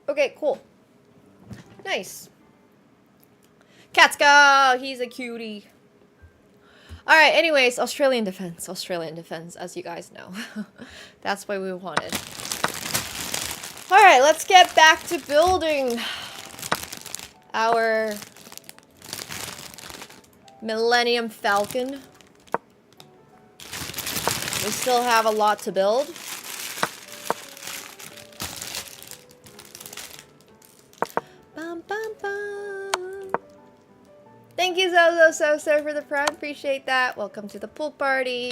J: Okay, cool. Nice. Catsko! He's a cutie. Alright, anyways, Australian defense, as you guys know. That's what we wanted. Alright, let's get back to building our Millennium Falcon. We still have a lot to build. Bum, bum, bum. Thank you, Zozo for the prime. Appreciate that. Welcome to the pool party.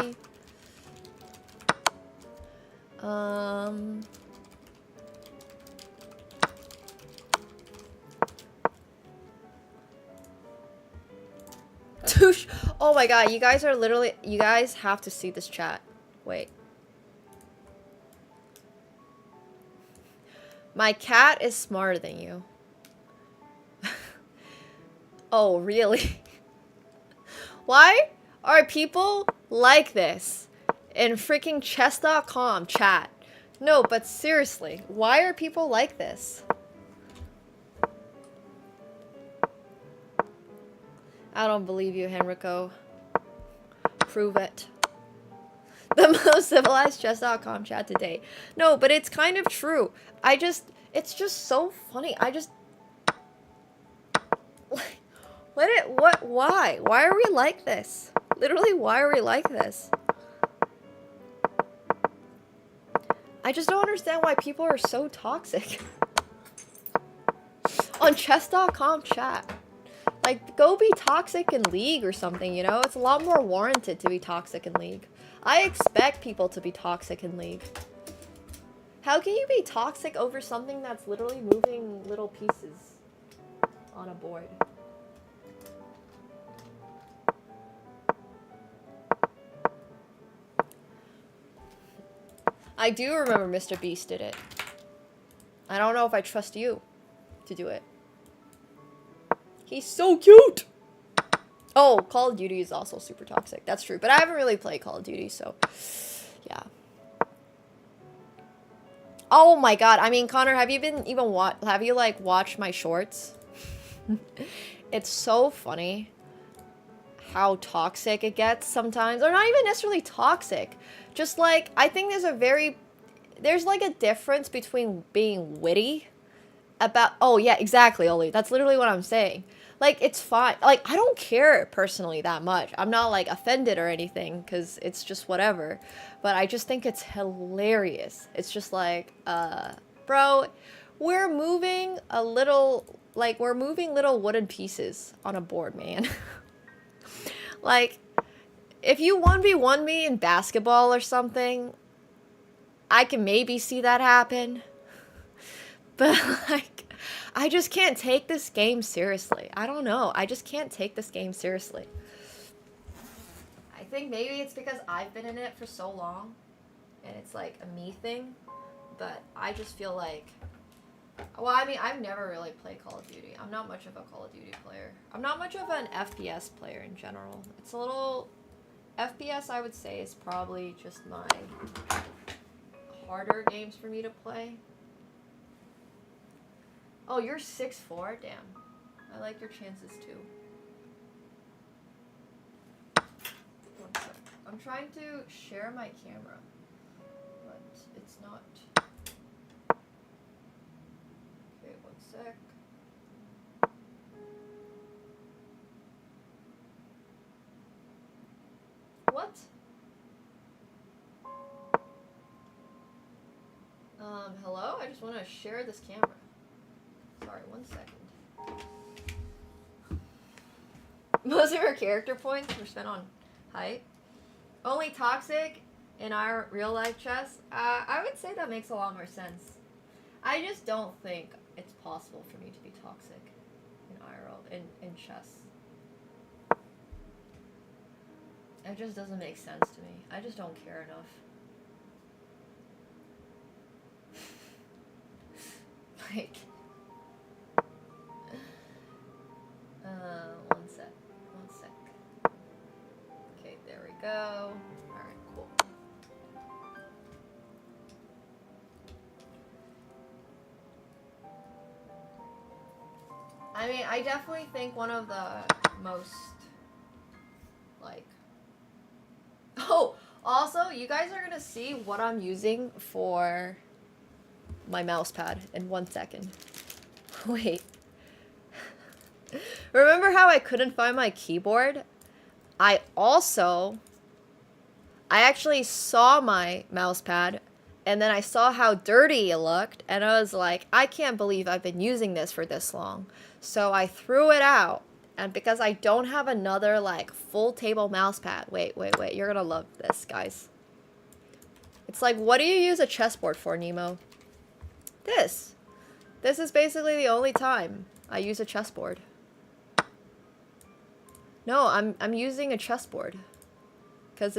J: Oh my god, you guys are literally... You guys have to see this chat. Wait. My cat is smarter than you. Oh, really? Why are people like this in freaking chess.com chat? No, but seriously, why are people like this? I don't believe you, Henrico. Prove it. The most civilized chess.com chat to date. No, but it's kind of true. It's just so funny. Why? Why are we like this? Literally, why are we like this? I just don't understand why people are so toxic. On chess.com chat. Like, go be toxic in League or something, you know? It's a lot more warranted to be toxic in League. I expect people to be toxic in League. How can you be toxic over something that's literally moving little pieces on a board? I do remember Mr. Beast did it. I don't know if I trust you to do it. He's so cute! Oh, Call of Duty is also super toxic. That's true. But I haven't really played Call of Duty, so... yeah. Oh my god. I mean, Connor, have you like, watched my shorts? It's so funny how toxic it gets sometimes. Or not even necessarily toxic. Just, like, I think there's, like, a difference between being witty about... Oh, yeah, exactly, Oli. That's literally what I'm saying. Like, it's fine. Like, I don't care personally that much. I'm not, like, offended or anything, because it's just whatever. But I just think it's hilarious. It's just like, bro, we're moving little wooden pieces on a board, man. Like, if you 1v1 me in basketball or something, I can maybe see that happen. But, like, I just can't take this game seriously. I don't know. I just can't take this game seriously. I think maybe it's because I've been in it for so long, and it's like a me thing, but I just feel like... Well, I mean, I've never really played Call of Duty. I'm not much of a Call of Duty player. I'm not much of an FPS player in general. It's a little... FPS, I would say, is probably just my harder games for me to play. Oh, you're 6'4"? Damn. I like your chances, too. One sec. I'm trying to share my camera, but it's not. Okay, one sec. What? Hello? I just want to share this camera. Sorry, 1 second. Most of her character points were spent on height. Only toxic in our real life chess? I would say that makes a lot more sense. I just don't think it's possible for me to be toxic in IRL, in chess. It just doesn't make sense to me. I just don't care enough. Like... one sec. Okay, there we go. Alright, cool. I mean, I definitely think one of the most, like... Oh! Also, you guys are gonna see what I'm using for my mouse pad in 1 second. Wait. Remember how I couldn't find my keyboard? I actually saw my mouse pad, and then I saw how dirty it looked, and I was like, I can't believe I've been using this for this long. So I threw it out, and because I don't have another, like, full table mouse pad. Wait, you're gonna love this, guys. It's like, what do you use a chessboard for, Nemo? This. This is basically the only time I use a chessboard. No, I'm using a chessboard. Because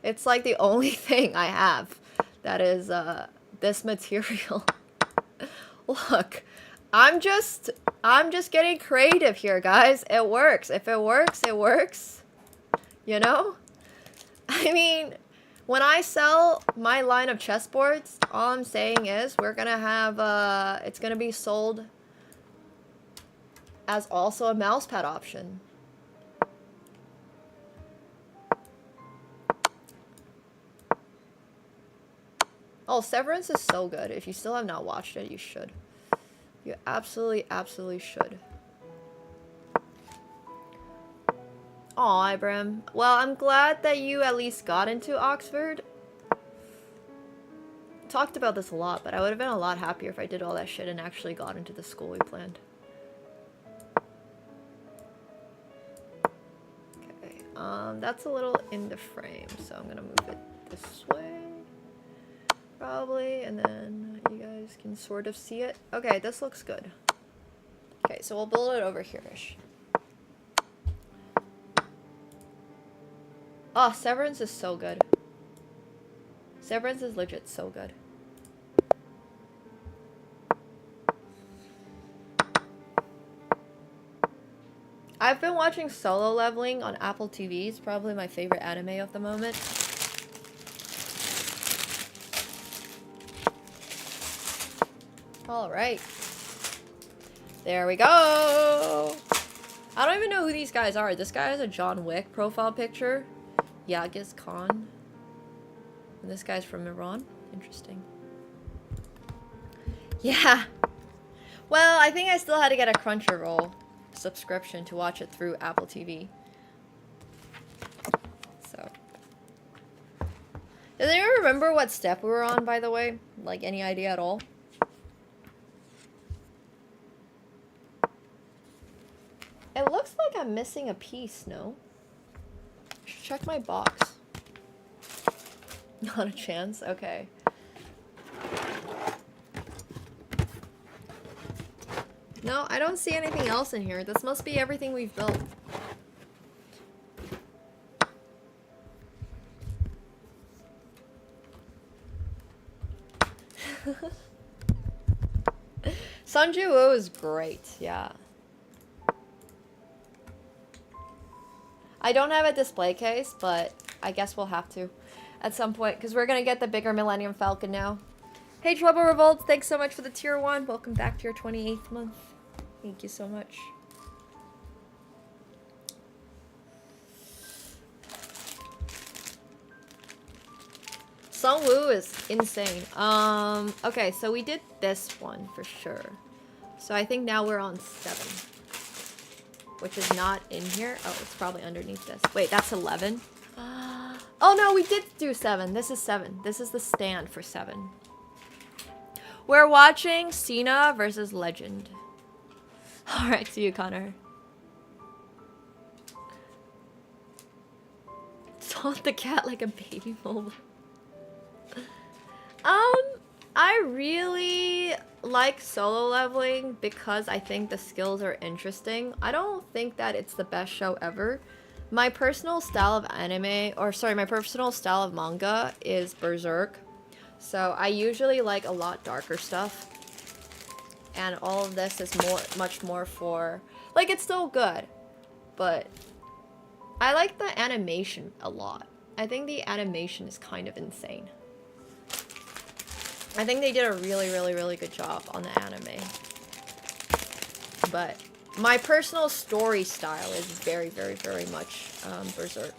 J: it's like the only thing I have that is this material. Look, I'm just getting creative here, guys. It works. If it works, it works. You know? I mean, when I sell my line of chessboards, all I'm saying is we're gonna have, it's gonna be sold as also a mousepad option. Oh, Severance is so good. If you still have not watched it, you should. You absolutely, absolutely should. Aw, Ibram. Well, I'm glad that you at least got into Oxford. Talked about this a lot, but I would have been a lot happier if I did all that shit and actually got into the school we planned. Okay, that's a little in the frame, so I'm gonna move it this way. Probably, and then you guys can sort of see it. Okay, this looks good. Okay, so we'll build it over here-ish. Oh, Severance is so good. Severance is legit so good. I've been watching Solo Leveling on Apple TV. It's probably my favorite anime of the moment. Alright. There we go! I don't even know who these guys are. This guy has a John Wick profile picture. Yagiz Khan. And this guy's from Iran. Interesting. Yeah. Well, I think I still had to get a Crunchyroll subscription to watch it through Apple TV. So. Does anyone remember what step we were on, by the way? Like, any idea at all? It looks like I'm missing a piece, no? Should check my box. Not a chance? Okay. No, I don't see anything else in here. This must be everything we've built. Sunju Woo is great, yeah. I don't have a display case, but I guess we'll have to at some point, because we're going to get the bigger Millennium Falcon now. Hey, Trouble Revolt, thanks so much for the tier 1. Welcome back to your 28th month. Thank you so much. Sung Woo is insane. Okay, so we did this one for sure. So I think now we're on 7. Which is not in here. Oh, it's probably underneath this. Wait, that's 11? Oh no, we did do 7. This is 7. This is the stand for 7. We're watching Cena versus Legend. Alright, see you, Connor. Taunt the cat like a baby mole. I really like Solo Leveling because I think the skills are interesting. I don't think that it's the best show ever. My personal style of anime, or sorry, my personal style of manga is Berserk. So I usually like a lot darker stuff. And all of this is much more for, like, it's still good, but I like the animation a lot. I think the animation is kind of insane. I think they did a really, really, really good job on the anime. But my personal story style is very, very, very much Berserk.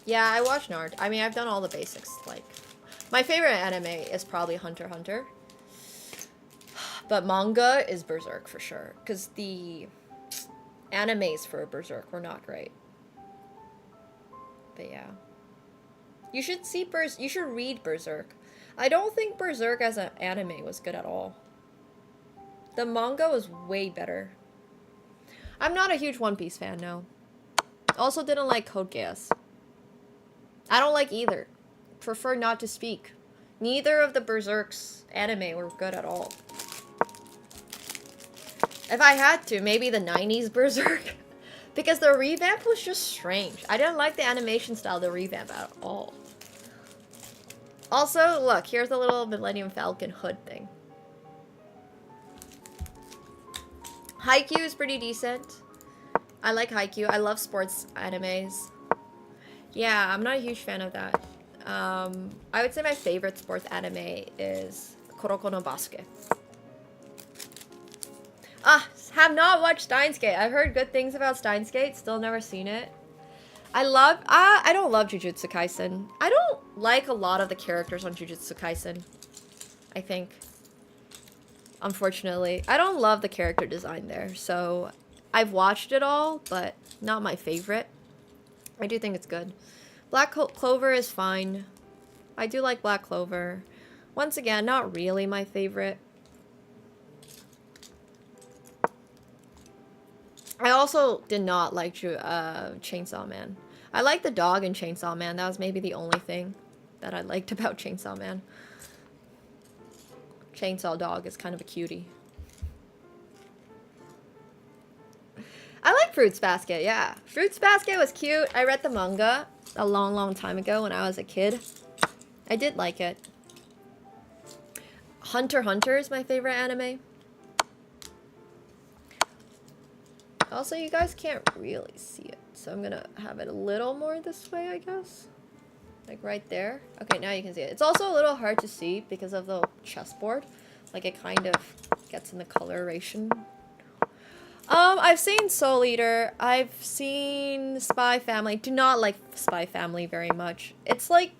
J: Yeah, I watch Nard. I mean, I've done all the basics. Like, my favorite anime is probably Hunter x Hunter. But manga is Berserk for sure. Because the animes for Berserk were not great. But yeah. You should see you should read Berserk. I don't think Berserk as an anime was good at all. The manga was way better. I'm not a huge One Piece fan, no. Also didn't like Code Geass. I don't like either. Prefer not to speak. Neither of the Berserk's anime were good at all. If I had to, maybe the 90s Berserk. Because the revamp was just strange. I didn't like the animation style of the revamp at all. Also, look, here's a little Millennium Falcon hood thing. Haikyuu is pretty decent. I like Haikyuu. I love sports animes. Yeah, I'm not a huge fan of that. I would say my favorite sports anime is Kuroko no Basuke. Have not watched Steins Gate. I've heard good things about Steins Gate. Still never seen it. I don't love Jujutsu Kaisen. I don't like a lot of the characters on Jujutsu Kaisen, I think. Unfortunately. I don't love the character design there, so I've watched it all, but not my favorite. I do think it's good. Black Clover is fine. I do like Black Clover. Once again, not really my favorite. I also did not like Chainsaw Man. I liked the dog in Chainsaw Man. That was maybe the only thing that I liked about Chainsaw Man. Chainsaw Dog is kind of a cutie. I like Fruits Basket, yeah. Fruits Basket was cute. I read the manga a long, long time ago when I was a kid. I did like it. Hunter x Hunter is my favorite anime. Also, you guys can't really see it, so I'm gonna have it a little more this way, I guess. Like right there. Okay, now you can see it. It's also a little hard to see because of the chessboard. Like it kind of gets in the coloration. I've seen Soul Eater. I've seen Spy Family. Do not like Spy Family very much. It's like,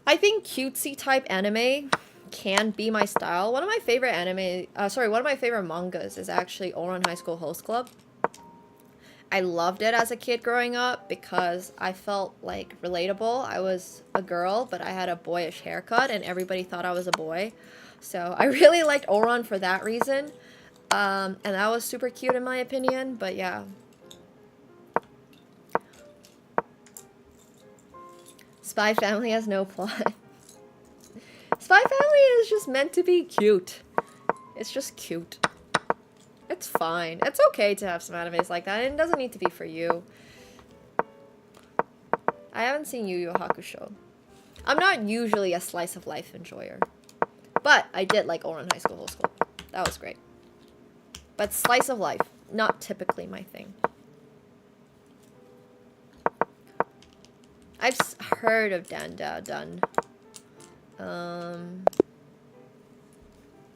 J: I think cutesy type anime can be my style. One of my favorite one of my favorite mangas is actually Ouran High School Host Club. I loved it as a kid growing up because I felt like relatable. I was a girl, but I had a boyish haircut and everybody thought I was a boy. So I really liked Ouran for that reason. And that was super cute in my opinion, but yeah. Spy Family has no plot. Spy Family is just meant to be cute. It's just cute. It's fine. It's okay to have some animes like that. It doesn't need to be for you. I haven't seen Yu Yu Hakusho. I'm not usually a slice of life enjoyer. But I did like Ouran High School Host Club. That was great. But slice of life, not typically my thing. I've heard of Dan Da Dun.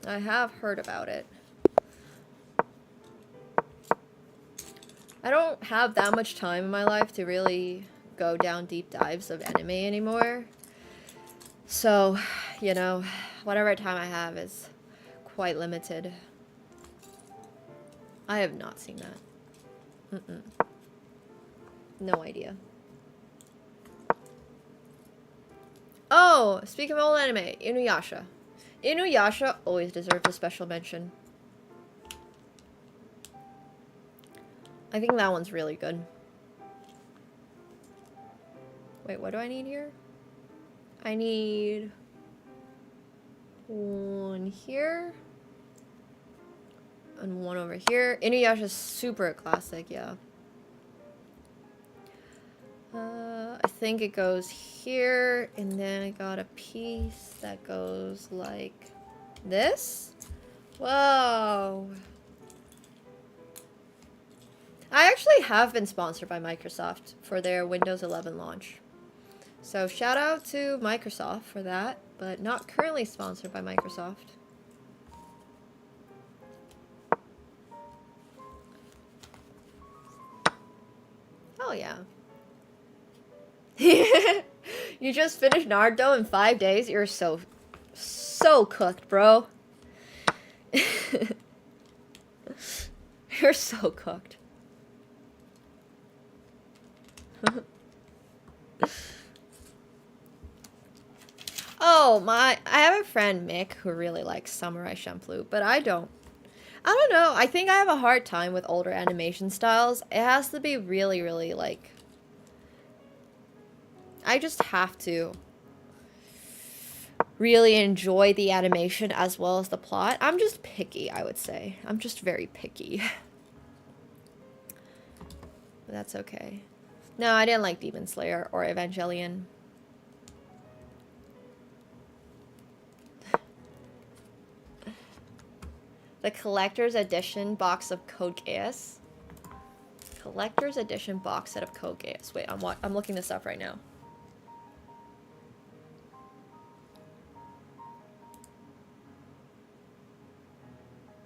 J: I have heard about it. I don't have that much time in my life to really go down deep dives of anime anymore. So, you know, whatever time I have is quite limited. I have not seen that. No idea. Oh, speaking of old anime, Inuyasha. Inuyasha always deserves a special mention. I think that one's really good. Wait, what do I need here? I need one here and one over here. Inuyasha's super classic, yeah. I think it goes here, and then I got a piece that goes like this. Whoa. I actually have been sponsored by Microsoft for their Windows 11 launch. So shout out to Microsoft for that, but not currently sponsored by Microsoft. Oh yeah. You just finished Naruto in 5 days? You're so cooked, bro. You're so cooked. Oh, I have a friend, Mick, who really likes Samurai Champloo, but I don't. I don't know. I think I have a hard time with older animation styles. It has to be really, really, like... I just have to really enjoy the animation as well as the plot. I'm just picky, I would say. I'm just very picky. But that's okay. No, I didn't like Demon Slayer or Evangelion. The collector's edition box of Code Geass. Collector's edition box set of Code Geass. Wait, I'm looking this up right now.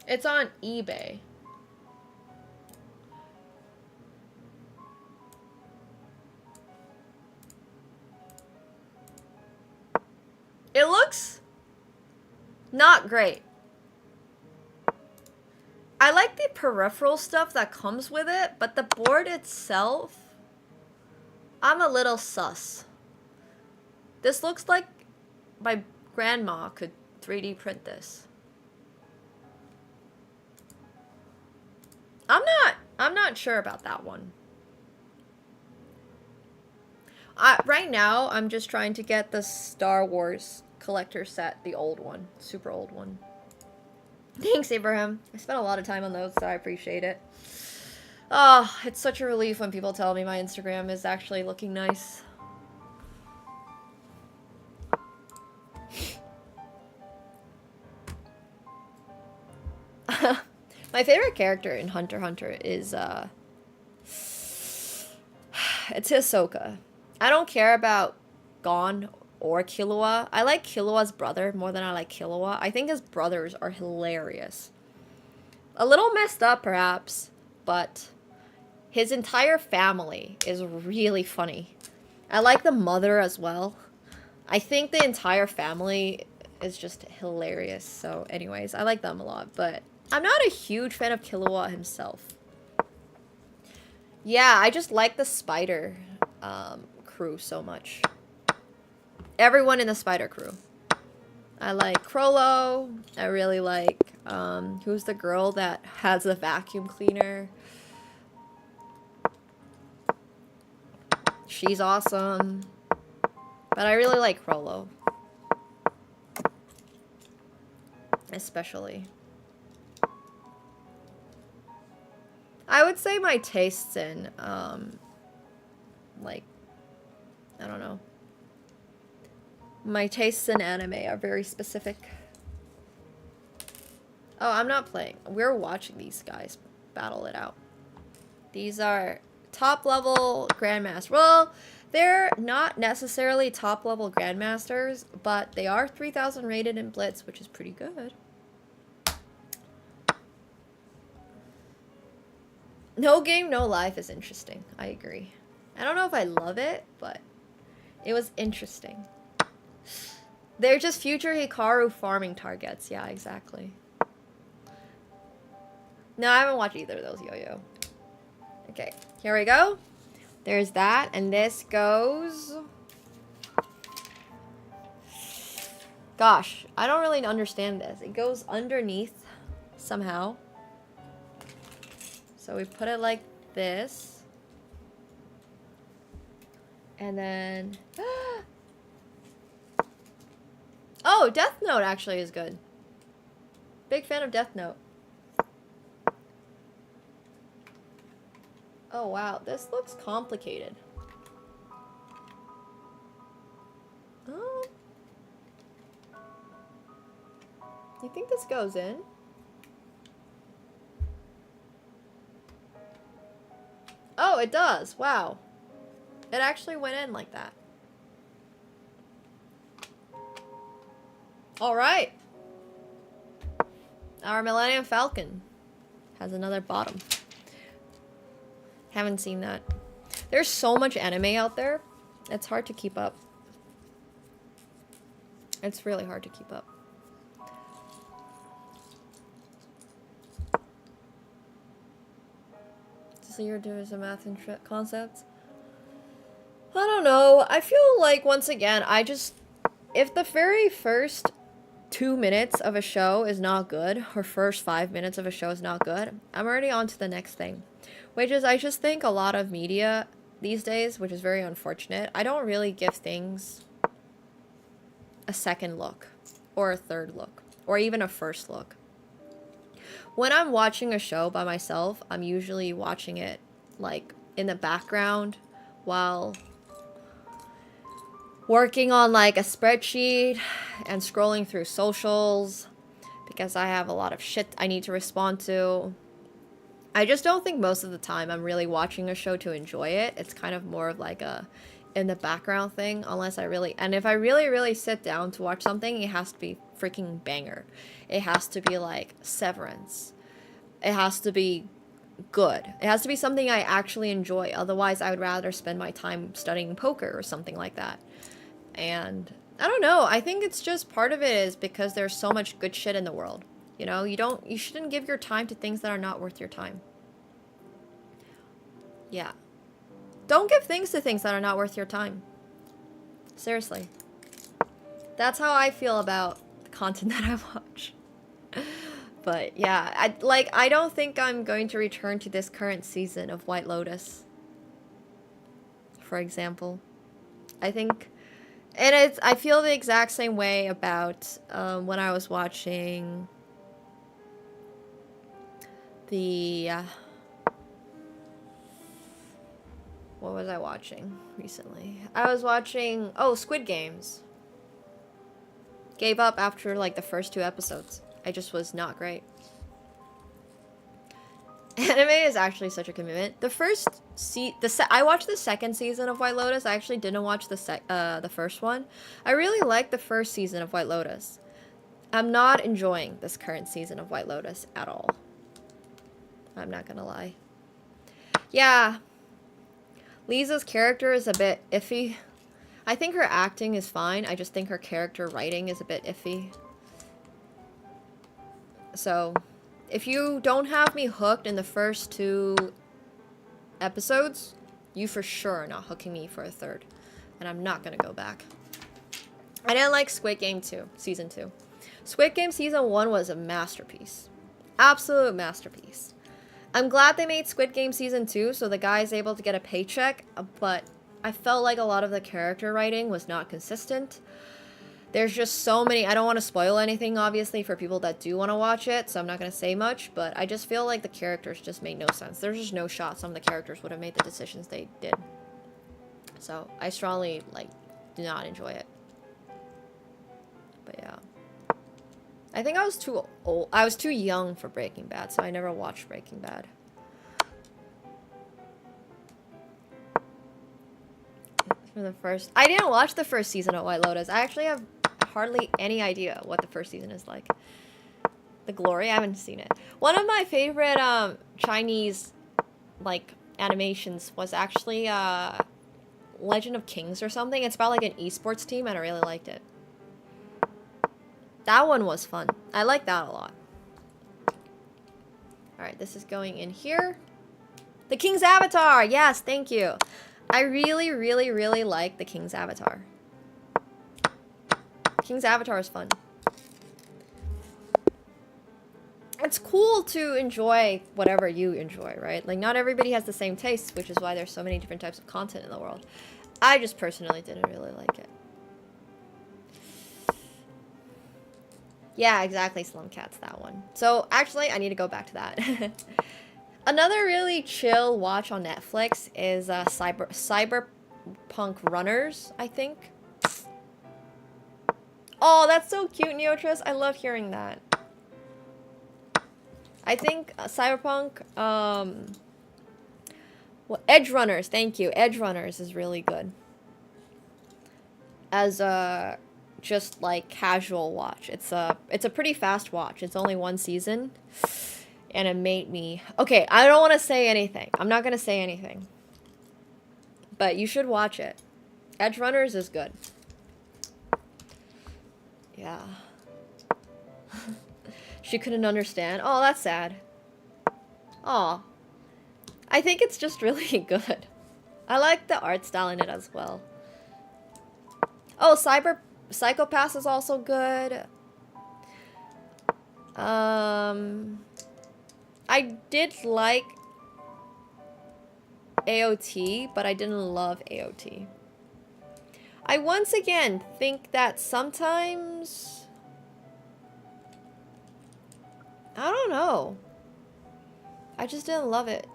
J: It's on eBay. It looks not great. I like the peripheral stuff that comes with it, but the board itself, I'm a little sus. This looks like my grandma could 3D print this. I'm not sure about that one. Right now, I'm just trying to get the Star Wars collector set, the old one, super old one. Thanks, Abraham. I spent a lot of time on those, so I appreciate it. Oh, it's such a relief when people tell me my Instagram is actually looking nice. My favorite character in Hunter x Hunter is, it's Hisoka. I don't care about Gon or Killua. I like Killua's brother more than I like Killua. I think his brothers are hilarious. A little messed up, perhaps, but his entire family is really funny. I like the mother as well. I think the entire family is just hilarious. So anyways, I like them a lot, but I'm not a huge fan of Killua himself. Yeah, I just like the spider crew so much. Everyone in the spider crew. I like Crollo. I really like, who's the girl that has the vacuum cleaner? She's awesome. But I really like Crollo. Especially. I would say my tastes in, like, I don't know. My tastes in anime are very specific. Oh, I'm not playing. We're watching these guys battle it out. These are top level grandmasters. Well, they're not necessarily top level grandmasters, but they are 3000 rated in Blitz, which is pretty good. No game, no life is interesting. I agree. I don't know if I love it, but it was interesting. They're just future Hikaru farming targets. Yeah, exactly. No, I haven't watched either of those, Yo-Yo. Okay, here we go. There's that, and this goes... Gosh, I don't really understand this. It goes underneath somehow. So we put it like this. And then... Oh, Death Note actually is good. Big fan of Death Note. Oh wow, this looks complicated. Oh. You think this goes in? Oh, it does. Wow. It actually went in like that. All right. Our Millennium Falcon has another bottom. Haven't seen that. There's so much anime out there. It's hard to keep up. It's really hard to keep up. So you're doing some math and concepts? I don't know. I feel like, once again, if the very first 2 minutes of a show is not good, or first 5 minutes of a show is not good, I'm already on to the next thing. Which is, I just think a lot of media these days, which is very unfortunate, I don't really give things a second look, or a third look, or even a first look. When I'm watching a show by myself, I'm usually watching it, like, in the background, while working on, like, a spreadsheet, and scrolling through socials, because I have a lot of shit I need to respond to. I just don't think most of the time I'm really watching a show to enjoy it. It's kind of more of like a in the background thing, unless I really, and if I really sit down to watch something, it has to be freaking banger. It has to be like Severance. It has to be good. It has to be something I actually enjoy. Otherwise, I would rather spend my time studying poker or something like that. And I don't know. I think it's just part of it is because there's so much good shit in the world. You know, you shouldn't give your time to things that are not worth your time. Yeah. Don't give things to things that are not worth your time. Seriously. That's how I feel about the content that I watch. But yeah, I don't think I'm going to return to this current season of White Lotus. For example. I think, and I feel the exact same way about when I was watching the what was I watching recently? I was watching Squid Games. Gave up after like the first 2 episodes. I just was not great. Anime is actually such a commitment. I watched the second season of White Lotus. I actually didn't watch the first one. I really liked the first season of White Lotus. I'm not enjoying this current season of White Lotus at all. I'm not gonna lie. Yeah. Lisa's character is a bit iffy. I think her acting is fine. I just think her character writing is a bit iffy. So, if you don't have me hooked in the first 2 episodes, you for sure are not hooking me for a third. And I'm not gonna go back. I didn't like Squid Game 2, Season 2. Squid Game Season 1 was a masterpiece. Absolute masterpiece. I'm glad they made Squid Game Season 2 so the guy is able to get a paycheck, but I felt like a lot of the character writing was not consistent. There's just so many, I don't want to spoil anything, obviously, for people that do want to watch it, so I'm not going to say much, but I just feel like the characters just made no sense. There's just no shot some of the characters would have made the decisions they did. So, I strongly, do not enjoy it. But yeah. I think I was too old. I was too young for Breaking Bad, so I never watched Breaking Bad. For the first... I didn't watch the first season of White Lotus. I actually have hardly any idea what the first season is like. The Glory? I haven't seen it. One of my favorite Chinese, animations was actually Legend of Kings or something. It's about, an esports team, and I really liked it. That one was fun. I like that a lot. Alright, this is going in here. The King's Avatar! Yes, thank you. I really like the King's Avatar. King's Avatar is fun. It's cool to enjoy whatever you enjoy, right? Not everybody has the same taste, which is why there's so many different types of content in the world. I just personally didn't really like it. Yeah, exactly, Slum Cats, that one. So, actually, I need to go back to that. Another really chill watch on Netflix is Cyberpunk Runners, I think. Oh, that's so cute, Neotris. I love hearing that. I think Cyberpunk, Edge Runners, thank you. Edge Runners is really good. As a... just casual watch. It's a pretty fast watch. It's only 1 season, and it made me... Okay, I don't want to say anything. I'm not gonna say anything, but you should watch it. Edge Runners is good. Yeah. She couldn't understand. Oh, that's sad. Oh, I think it's just really good. I like the art style in it as well. Oh, Psychopaths is also good. I did like AOT, but I didn't love AOT. I once again think that sometimes... I don't know. I just didn't love it.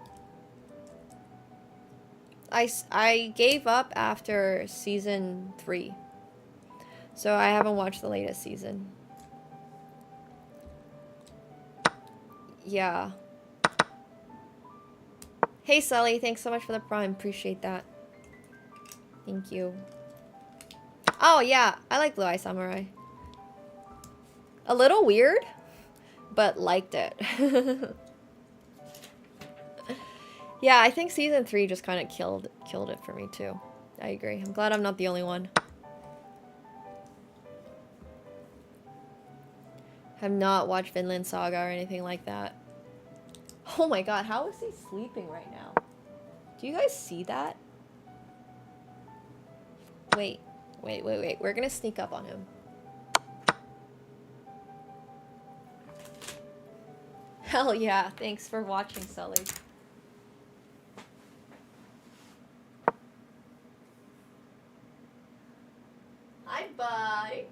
J: I gave up after season 3. So I haven't watched the latest season. Yeah. Hey, Sully, thanks so much for the prime. Appreciate that. Thank you. Oh, yeah, I like Blue Eye Samurai. A little weird, but liked it. Yeah, I think season 3 just kind of killed it for me too. I agree. I'm glad I'm not the only one. Have not watched Vinland Saga or anything like that. Oh my god, how is he sleeping right now? Do you guys see that? Wait. We're gonna sneak up on him. Hell yeah, thanks for watching, Sully. Hi, buddy.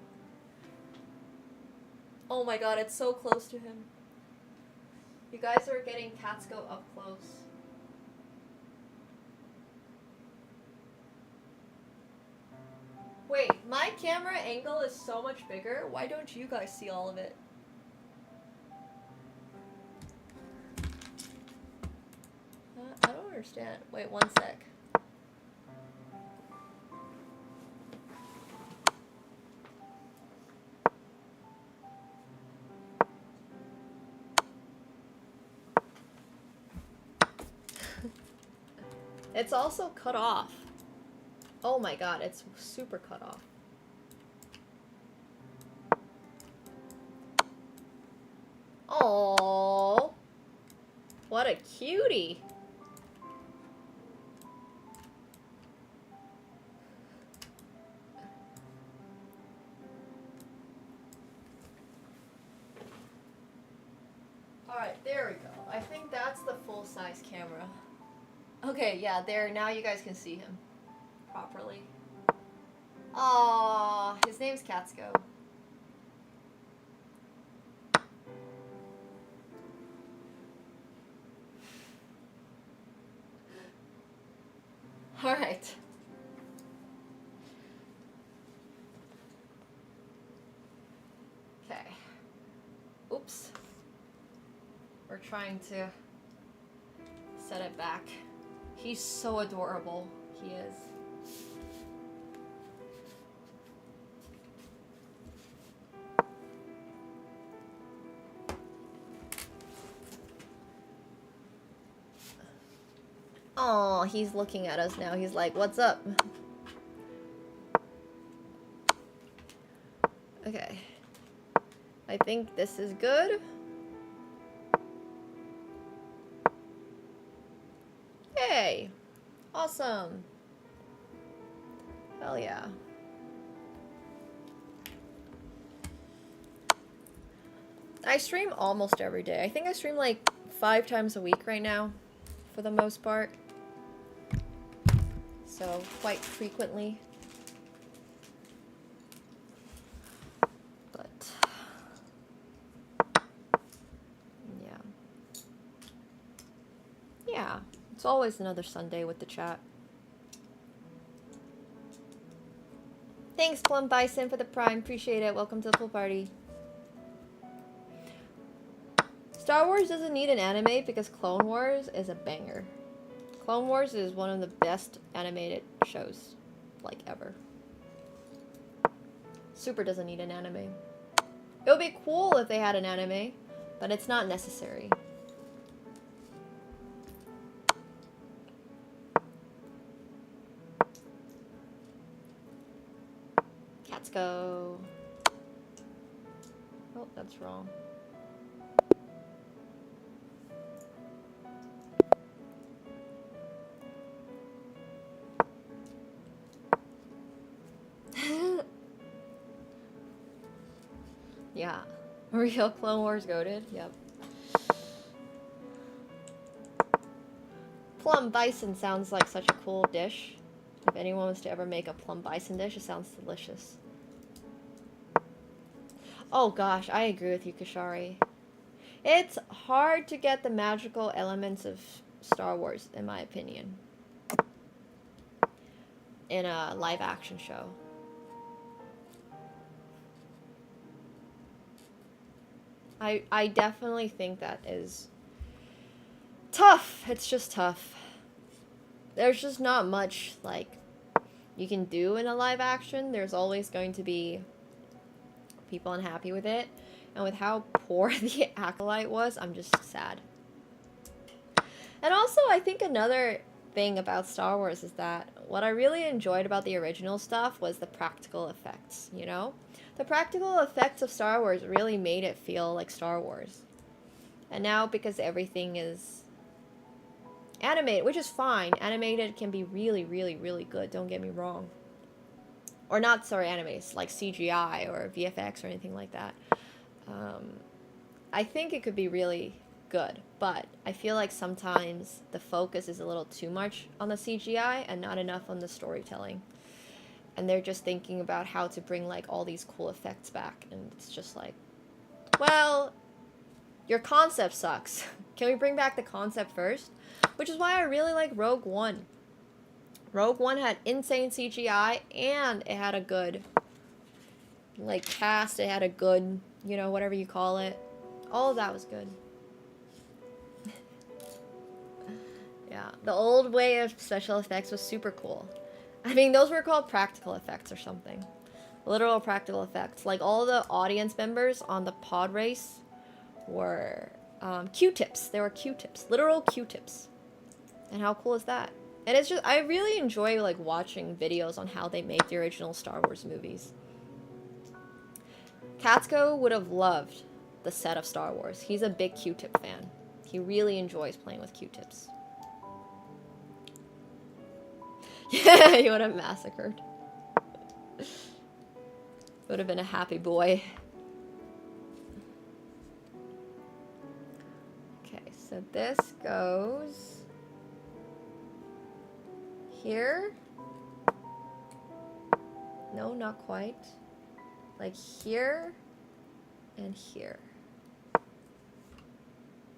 J: Oh my god, it's so close to him. You guys are getting AkaNemsko up close. Wait, my camera angle is so much bigger. Why don't you guys see all of it? I don't understand. Wait, one sec. It's also cut off. Oh my god, it's super cut off. Oh, what a cutie. Alright, there we go. I think that's the full-size camera. Okay, yeah, there, now you guys can see him properly. Aww, his name's AkaNemsko. Alright. Okay. Oops. We're trying to set it back. He's so adorable. He is. Oh, he's looking at us now. He's like, "What's up?" Okay. I think this is good. Yay! Awesome. Hell yeah. I stream almost every day. I think I stream like 5 times a week right now, for the most part. So, quite frequently. But, yeah. Yeah, it's always another Sunday with the chat. Thanks, Plum Bison, for the prime. Appreciate it. Welcome to the pool party. Star Wars doesn't need an anime because Clone Wars is a banger. Clone Wars is one of the best animated shows, like, ever. Super doesn't need an anime. It would be cool if they had an anime, but it's not necessary. AkaNemsko. Oh, that's wrong. Yeah. Real Clone Wars goated. Yep. Plum bison sounds like such a cool dish. If anyone was to ever make a plum bison dish, it sounds delicious. Oh gosh, I agree with you, Kashari. It's hard to get the magical elements of Star Wars, in my opinion, in a live action show. I definitely think that is tough. It's just tough. There's just not much, like, you can do in a live action. There's always going to be people unhappy with it. And with how poor the Acolyte was, I'm just sad. And also, I think another thing about Star Wars is that what I really enjoyed about the original stuff was the practical effects, you know? The practical effects of Star Wars really made it feel like Star Wars. And now, because everything is animated, which is fine, animated can be really, really, really good, don't get me wrong. Or not, sorry, animated, like CGI or VFX or anything like that. I think it could be really good, but I feel like sometimes the focus is a little too much on the CGI and not enough on the storytelling. And they're just thinking about how to bring like all these cool effects back, and it's just like, well, your concept sucks. Can we bring back the concept first? Which is why I really like Rogue One. Rogue One had insane CGI, and it had a good, like, cast. It had a good, you know, whatever you call it. All of that was good. Yeah, the old way of special effects was super cool. I mean, those were called practical effects or something. Literal practical effects. Like, all the audience members on the pod race were Q-tips. They were Q-tips. Literal Q-tips. And how cool is that? And it's just, I really enjoy, like, watching videos on how they made the original Star Wars movies. Katsko would have loved the set of Star Wars. He's a big Q-tip fan. He really enjoys playing with Q-tips. Yeah, he would have massacred. Would have been a happy boy. Okay, so this goes here. No, not quite. Like here and here.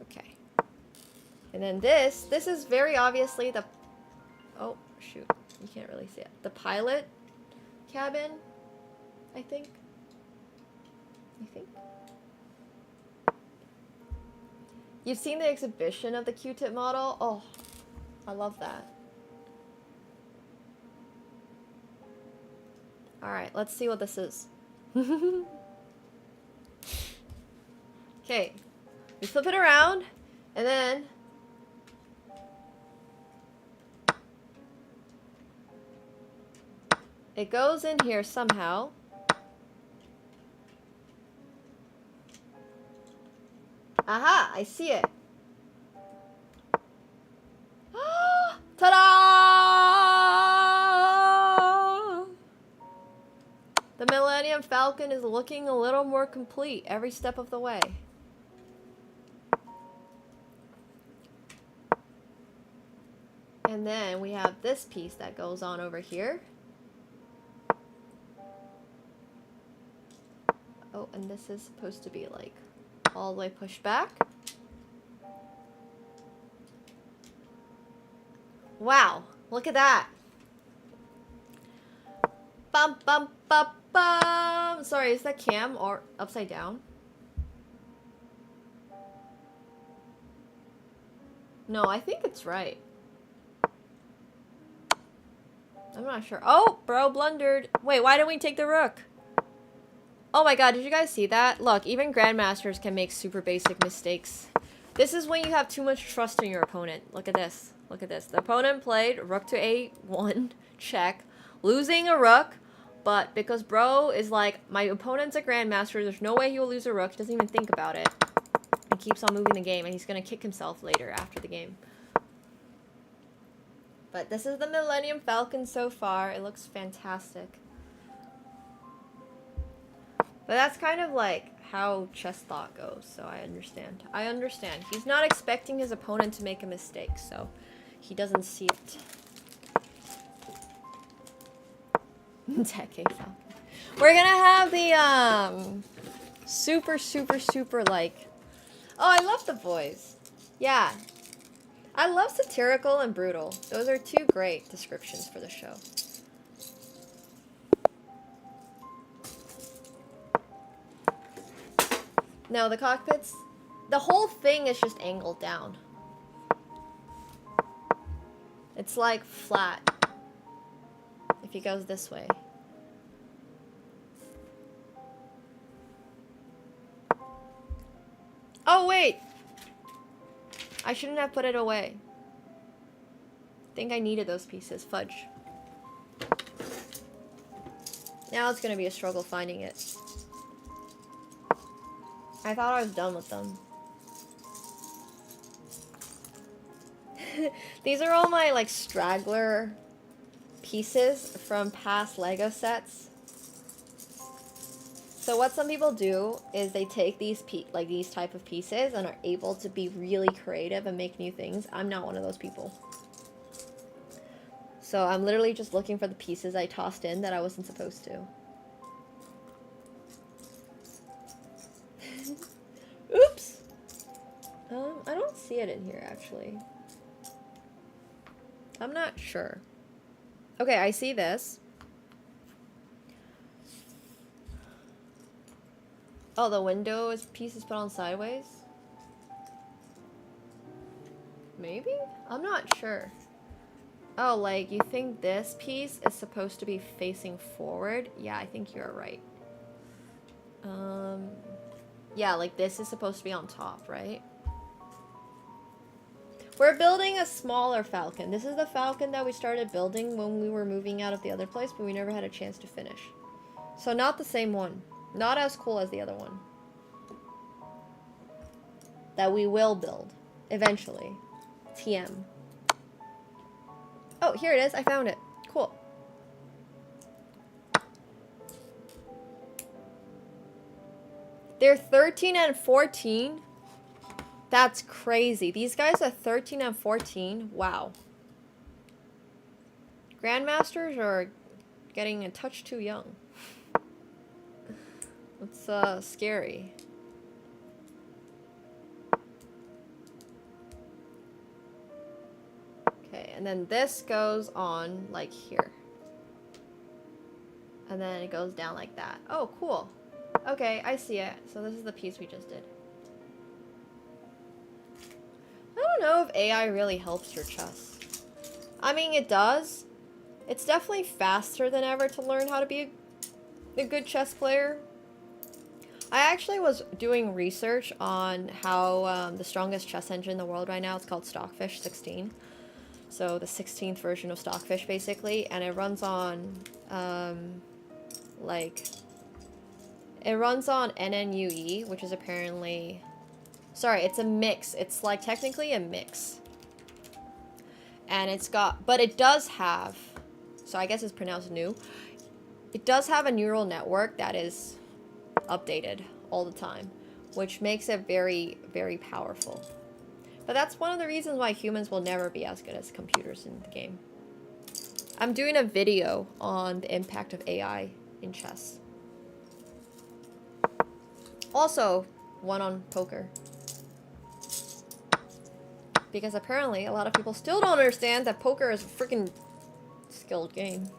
J: Okay. And then this is very obviously the, oh shoot, you can't really see it. The pilot cabin, I think. You've seen the exhibition of the Q-tip model? Oh, I love that. Alright, let's see what this is. Okay, we flip it around, and then it goes in here somehow. Aha, I see it. Ta-da! The Millennium Falcon is looking a little more complete every step of the way. And then we have this piece that goes on over here. Oh, and this is supposed to be like all the way pushed back. Wow, look at that. Bum bum bum bum. Sorry, is that cam or upside down? No, I think it's right. I'm not sure. Oh, bro blundered. Wait, why didn't we take the rook? Oh my god, did you guys see that? Look, even grandmasters can make super basic mistakes. This is when you have too much trust in your opponent. Look at this. Look at this. The opponent played rook to a1, check, losing a rook, but because bro is like, my opponent's a grandmaster, there's no way he will lose a rook, he doesn't even think about it, and keeps on moving the game, and he's gonna kick himself later after the game. But this is the Millennium Falcon so far. It looks fantastic. But that's kind of like how chess thought goes, so I understand. I understand. He's not expecting his opponent to make a mistake, so he doesn't see it. Decade Falcon. We're gonna have the super like, oh, I love the boys. Yeah. I love satirical and brutal. Those are two great descriptions for the show. No, the cockpit's... The whole thing is just angled down. It's like flat. If he goes this way. Oh, wait! I shouldn't have put it away. I think I needed those pieces. Fudge. Now it's gonna be a struggle finding it. I thought I was done with them. These are all my, like, straggler pieces from past Lego sets. So what some people do is they take these these type of pieces and are able to be really creative and make new things. I'm not one of those people. So I'm literally just looking for the pieces I tossed in that I wasn't supposed to. Oops! I don't see it in here, actually. I'm not sure. Okay, I see this. Oh, the window piece is put on sideways? Maybe? I'm not sure. Oh, like, you think this piece is supposed to be facing forward? Yeah, I think you're right. Yeah, like, this is supposed to be on top, right? We're building a smaller falcon. This is the falcon that we started building when we were moving out of the other place, but we never had a chance to finish. So not the same one. Not as cool as the other one. That we will build. Eventually. TM. Oh, here it is. I found it. Cool. They're 13 and 14? That's crazy. These guys are 13 and 14? Wow. Grandmasters are getting a touch too young. It's scary. Okay, and then this goes on like here. And then it goes down like that. Oh, cool. Okay, I see it. So this is the piece we just did. I don't know if AI really helps your chess. I mean, it does. It's definitely faster than ever to learn how to be a good chess player. I actually was doing research on how the strongest chess engine in the world right now is called Stockfish 16. So the 16th version of Stockfish, basically. And it runs on, it runs on NNUE, which is apparently... Sorry, it's a mix. It's, like, technically a mix. And it's got... But it does have... So I guess it's pronounced new. It does have a neural network that is updated all the time, which makes it very, very powerful. But that's one of the reasons why humans will never be as good as computers in the game. I'm doing a video on the impact of AI in chess. Also, one on poker. Because apparently a lot of people still don't understand that poker is a freaking skilled game.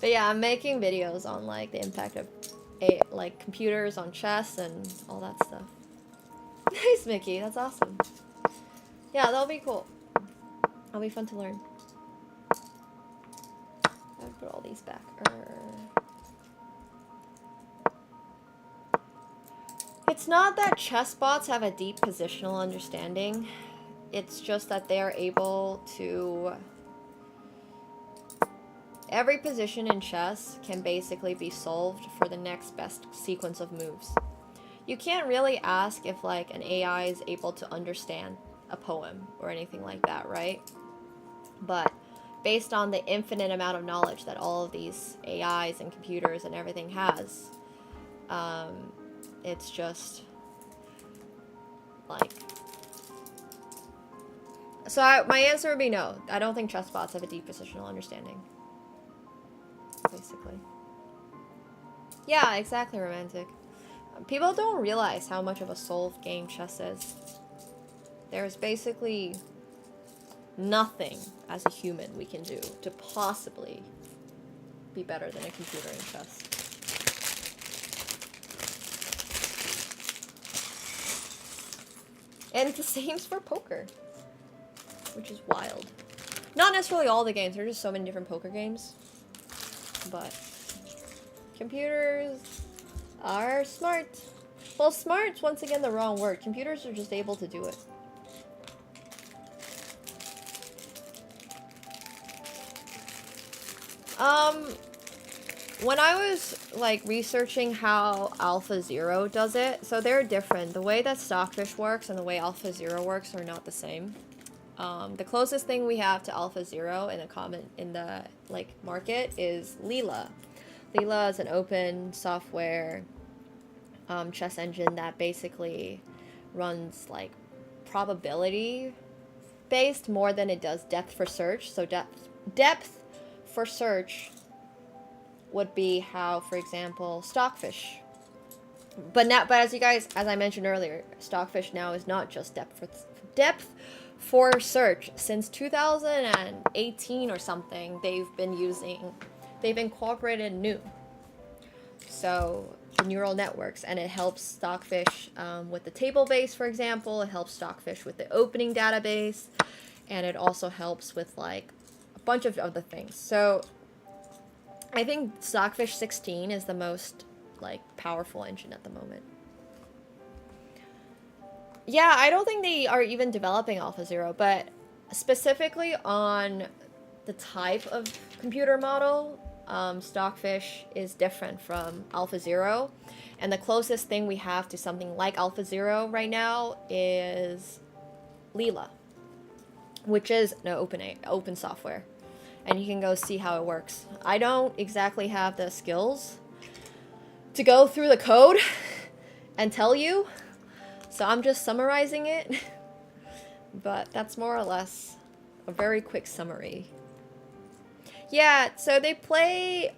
J: But yeah, I'm making videos on like the impact of computers on chess and all that stuff. Nice, Mickey. That's awesome. Yeah, that'll be cool. That'll be fun to learn. I'll put all these back. It's not that chess bots have a deep positional understanding. It's just that they are able to... Every position in chess can basically be solved for the next best sequence of moves. You can't really ask if like an AI is able to understand a poem or anything like that, right? But based on the infinite amount of knowledge that all of these AIs and computers and everything has, it's just like... So my answer would be no. I don't think chess bots have a deep positional understanding. Basically. Yeah, exactly, romantic. People don't realize how much of a solved game chess is. There's basically nothing as a human we can do to possibly be better than a computer in chess. And the same's for poker, which is wild. Not necessarily all the games, there are just so many different poker games. But computers are smart. Well, smart's once again the wrong word. Computers are just able to do it. When I was like researching how AlphaZero does it, so they're different. The way that Stockfish works and the way AlphaZero works are not the same. The closest thing we have to AlphaZero in the like market is Leela. Leela is an open software chess engine that basically runs like probability based more than it does depth for search. So depth for search would be how, for example, Stockfish. But as I mentioned earlier, Stockfish now is not just depth for search. Since 2018 or something, they've incorporated new. So neural networks, and it helps Stockfish with the table base, for example. It helps Stockfish with the opening database, and it also helps with like a bunch of other things. So I think Stockfish 16 is the most like powerful engine at the moment. Yeah, I don't think they are even developing AlphaZero, but specifically on the type of computer model, Stockfish is different from AlphaZero, and the closest thing we have to something like AlphaZero right now is Leela, which is an open software, and you can go see how it works. I don't exactly have the skills to go through the code and tell you, so I'm just summarizing it, but that's more or less a very quick summary. Yeah, so they play,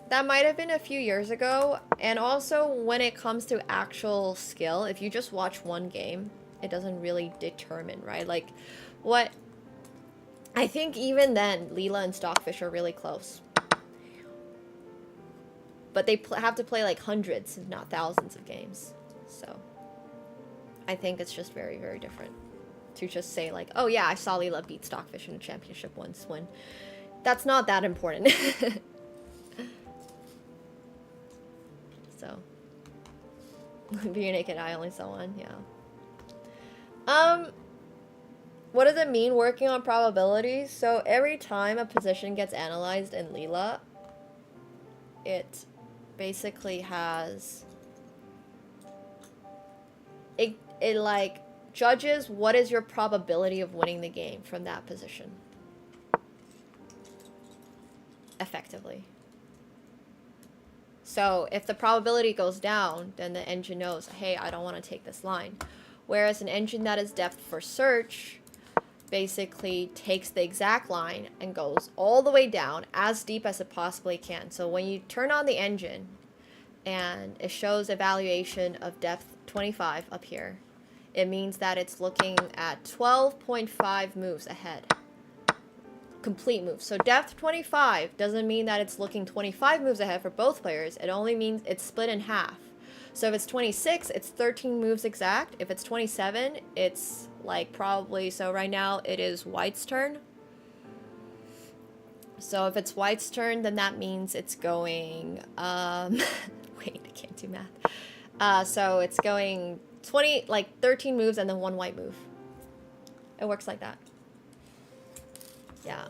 J: that might have been a few years ago, and also when it comes to actual skill, if you just watch one game, it doesn't really determine, right? Like, what, I think even then, Leela and Stockfish are really close. But they have to play like hundreds, if not thousands of games, so I think it's just very, very different to just say like, oh yeah, I saw Leela beat Stockfish in a championship once, when that's not that important. So, Be Naked Eye only saw one, yeah. What does it mean working on probabilities? So every time a position gets analyzed in Leela, it basically has, it like judges what is your probability of winning the game from that position. Effectively. So if the probability goes down, then the engine knows, hey, I don't want to take this line. Whereas an engine that is depth for search basically takes the exact line and goes all the way down as deep as it possibly can. So when you turn on the engine and it shows evaluation of depth 25 up here, it means that it's looking at 12.5 moves ahead. Complete moves. So depth 25 doesn't mean that it's looking 25 moves ahead for both players. It only means it's split in half. So if it's 26, it's 13 moves exact. If it's 27, it's like probably, so right now it is White's turn. So if it's White's turn, then that means it's going, wait, I can't do math. So it's going 13 moves and then one white move. It works like that. Yeah.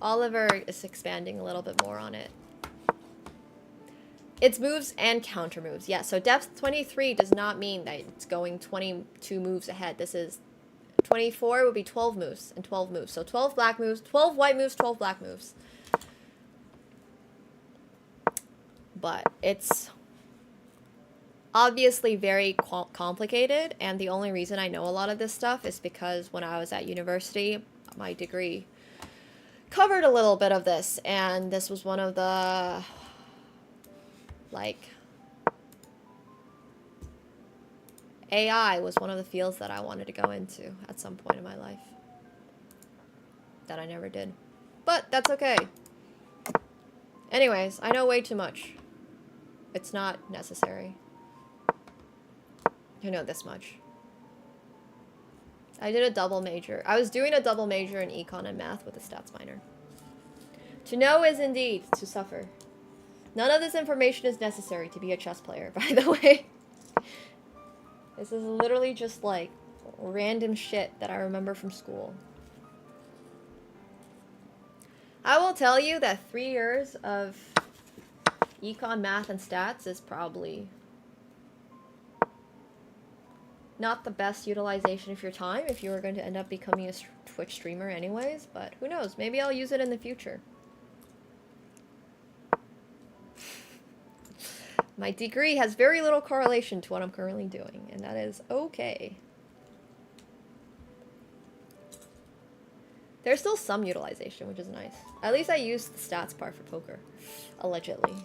J: Oliver is expanding a little bit more on it. It's moves and counter moves. Yeah, so depth 23 does not mean that it's going 22 moves ahead. This is 24 would be 12 moves and 12 moves. So 12 black moves, 12 white moves, 12 black moves. But it's obviously very complicated, and the only reason I know a lot of this stuff is because when I was at university, my degree covered a little bit of this, and this was one of the, like, AI was one of the fields that I wanted to go into at some point in my life that I never did, but that's okay. Anyways, I know way too much. It's not necessary. I know this much. I did a double major. I was doing a double major in econ and math with a stats minor. To know is indeed to suffer. None of this information is necessary to be a chess player, by the way. This is literally just like random shit that I remember from school. I will tell you that 3 years of econ, math, and stats is probably not the best utilization of your time if you were going to end up becoming a Twitch streamer anyways, but who knows, maybe I'll use it in the future. My degree has very little correlation to what I'm currently doing, and that is okay. There's still some utilization, which is nice. At least I used the stats part for poker, allegedly.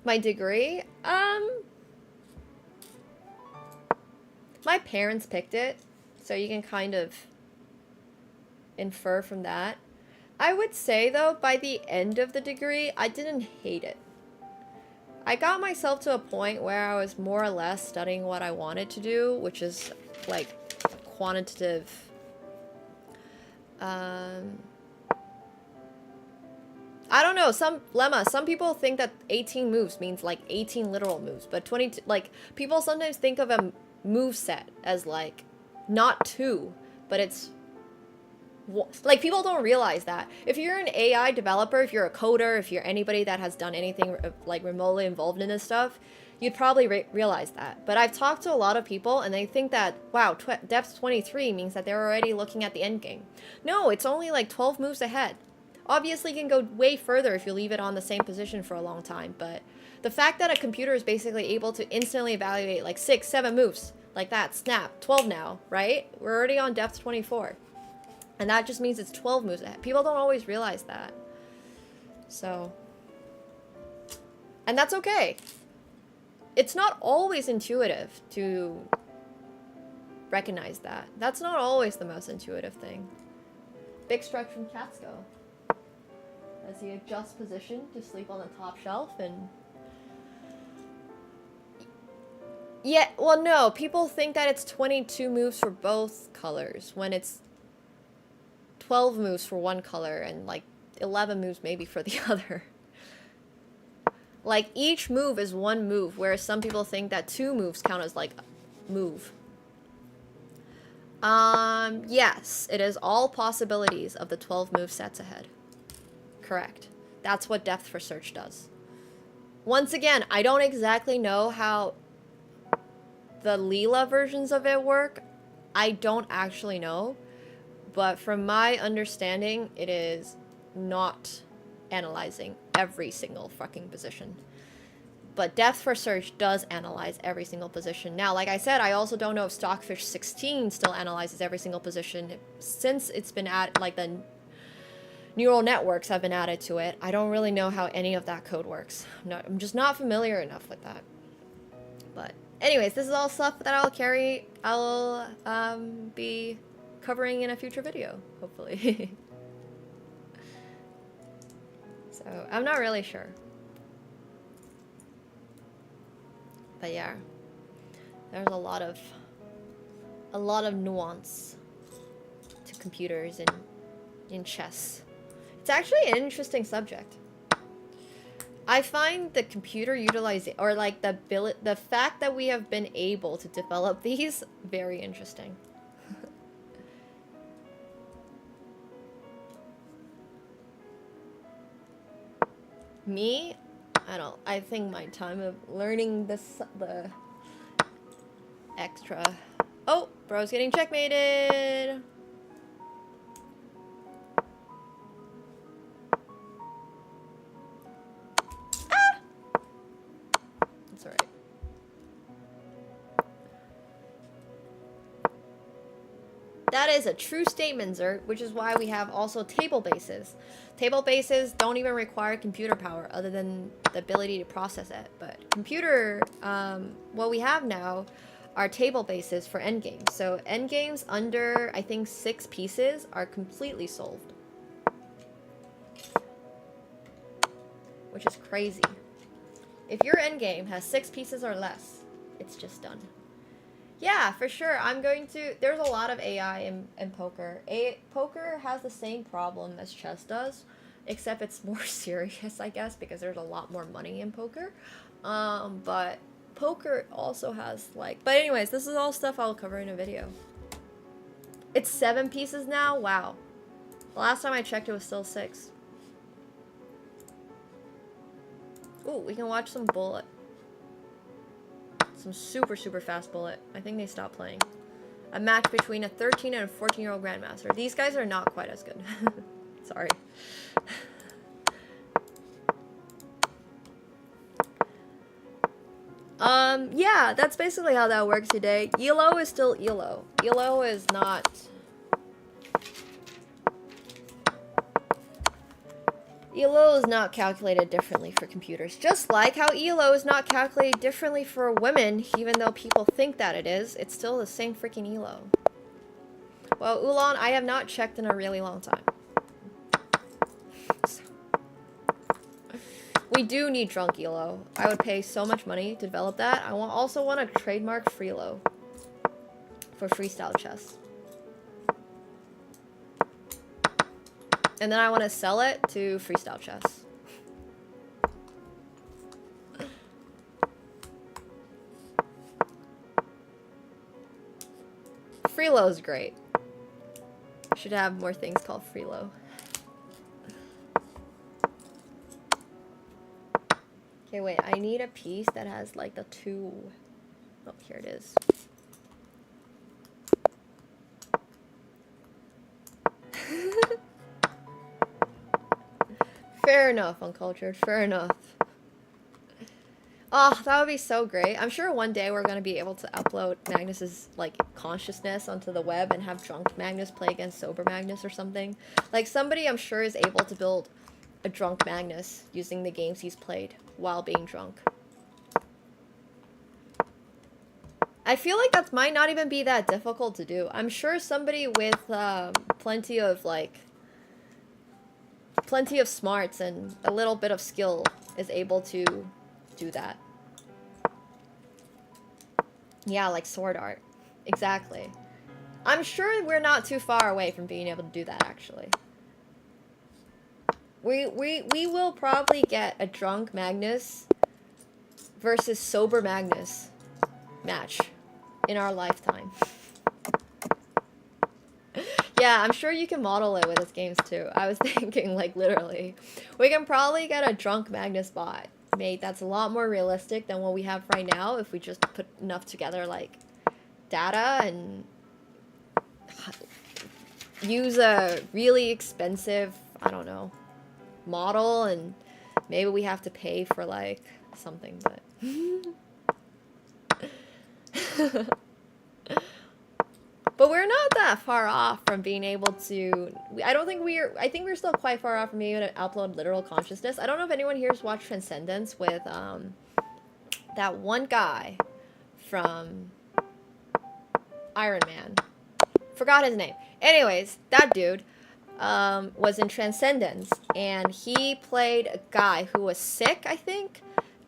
J: My degree? My parents picked it, so you can kind of infer from that. I would say, though, by the end of the degree, I didn't hate it. I got myself to a point where I was more or less studying what I wanted to do, which is, like, quantitative... I don't know, some people think that 18 moves means, like, 18 literal moves, but 22... Like, people sometimes think of a move set as, like, not 2, but it's... Like, people don't realize that. If you're an AI developer, if you're a coder, if you're anybody that has done anything, like, remotely involved in this stuff, you'd probably realize that. But I've talked to a lot of people, and they think that, wow, depth 23 means that they're already looking at the endgame. No, it's only, like, 12 moves ahead. Obviously, you can go way further if you leave it on the same position for a long time, but the fact that a computer is basically able to instantly evaluate, like, 6, 7 moves, like that, snap, 12 now, right? We're already on depth 24. And that just means it's 12 moves ahead. People don't always realize that. So. And that's okay. It's not always intuitive to recognize that. That's not always the most intuitive thing. Big stretch from Catsko. As he adjusts position to sleep on the top shelf and... Yeah, well, no. People think that it's 22 moves for both colors when it's 12 moves for one color and like 11 moves maybe for the other. Like each move is one move, whereas some people think that 2 moves count as like a move. Yes, it is all possibilities of the 12 move sets ahead. Correct. That's what depth for search does. Once again, I don't exactly know how the Leela versions of it work. I don't actually know. But from my understanding, it is not analyzing every single fucking position. But depth for search does analyze every single position. Now, like I said, I also don't know if Stockfish 16 still analyzes every single position. Since it's been added, like the neural networks have been added to it, I don't really know how any of that code works. I'm just not familiar enough with that. But anyways, this is all stuff that I'll be covering in a future video, hopefully. So, I'm not really sure. But yeah, there's a lot of nuance to computers and in chess. It's actually an interesting subject. I find the computer utilizing, or like the fact that we have been able to develop these very interesting. Me, I think my time of learning the extra. Oh, bro's getting checkmated. Ah! That's alright. That is a true statement, Zert, which is why we have also table bases. Table bases don't even require computer power other than the ability to process it. But computer, what we have now are table bases for endgames. So endgames under, I think, 6 pieces are completely solved. Which is crazy. If your endgame has 6 pieces or less, it's just done. Yeah, for sure. I'm going to... There's a lot of AI in poker. Poker has the same problem as chess does, except it's more serious, I guess, because there's a lot more money in poker. But poker also has, like... But anyways, this is all stuff I'll cover in a video. It's 7 pieces now? Wow. The last time I checked, it was still 6. Ooh, we can watch some bullet. Some super, super fast bullet. I think they stopped playing. A match between a 13 and a 14-year-old grandmaster. These guys are not quite as good. Sorry. Yeah, that's basically how that works today. ELO is still ELO. ELO is not... ELO is not calculated differently for computers. Just like how ELO is not calculated differently for women, even though people think that it is. It's still the same freaking ELO. Well, Ulan, I have not checked in a really long time. We do need drunk ELO. I would pay so much money to develop that. I also want to trademark Freelo for freestyle chess. And then I want to sell it to freestyle chess. Freelo is great. Should have more things called Freelo. Okay, wait. I need a piece that has like the 2... Oh, here it is. Fair enough, Uncultured. Fair enough. Oh, that would be so great. I'm sure one day we're going to be able to upload Magnus's, like, consciousness onto the web and have drunk Magnus play against sober Magnus or something. Like, somebody I'm sure is able to build a drunk Magnus using the games he's played while being drunk. I feel like that might not even be that difficult to do. I'm sure somebody with plenty of, like... plenty of smarts and a little bit of skill is able to do that. Yeah, like sword art. Exactly. I'm sure we're not too far away from being able to do that, actually. We will probably get a drunk Magnus versus sober Magnus match in our lifetime. Yeah, I'm sure you can model it with his games too. I was thinking, like, literally. We can probably get a drunk Magnus bot made that's a lot more realistic than what we have right now if we just put enough together, like, data and use a really expensive, I don't know, model, and maybe we have to pay for, like, something, but... But we're not that far off from being able to... I think we're still quite far off from being able to upload literal consciousness. I don't know if anyone here has watched Transcendence with that one guy from Iron Man. Forgot his name. Anyways, that dude was in Transcendence, and he played a guy who was sick, I think.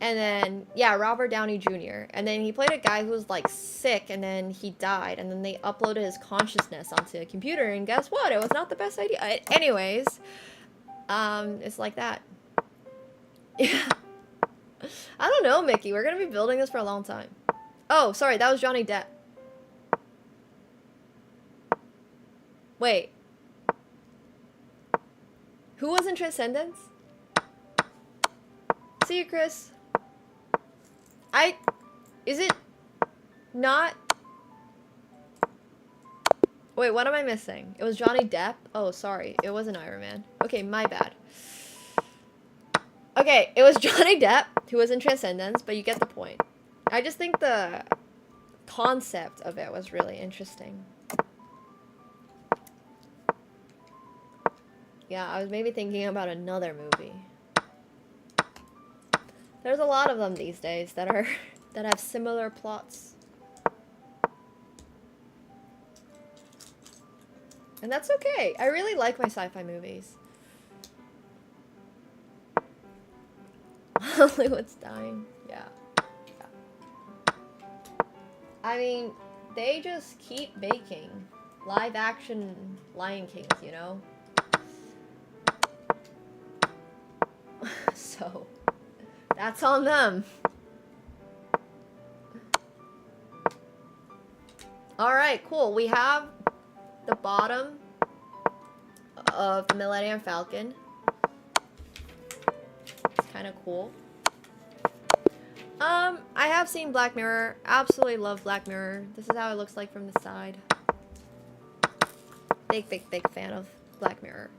J: And then, yeah, Robert Downey Jr. And then he played a guy who was, like, sick, and then he died. And then they uploaded his consciousness onto a computer, and guess what? It was not the best idea. Anyways, it's like that. Yeah. I don't know, Mickey. We're gonna be building this for a long time. Oh, sorry, that was Johnny Depp. Wait. Who was in Transcendence? See you, Chris. Is it not? Wait, what am I missing? It was Johnny Depp? Oh, sorry. It wasn't Iron Man. Okay, my bad. Okay, it was Johnny Depp who was in Transcendence, but you get the point. I just think the concept of it was really interesting. Yeah, I was maybe thinking about another movie. There's a lot of them these days that have similar plots. And that's okay. I really like my sci-fi movies. Hollywood's dying. Yeah. I mean, they just keep making live action Lion Kings, you know? So, that's on them. Alright, cool. We have the bottom of the Millennium Falcon. It's kind of cool. I have seen Black Mirror. Absolutely love Black Mirror. This is how it looks like from the side. Big fan of Black Mirror.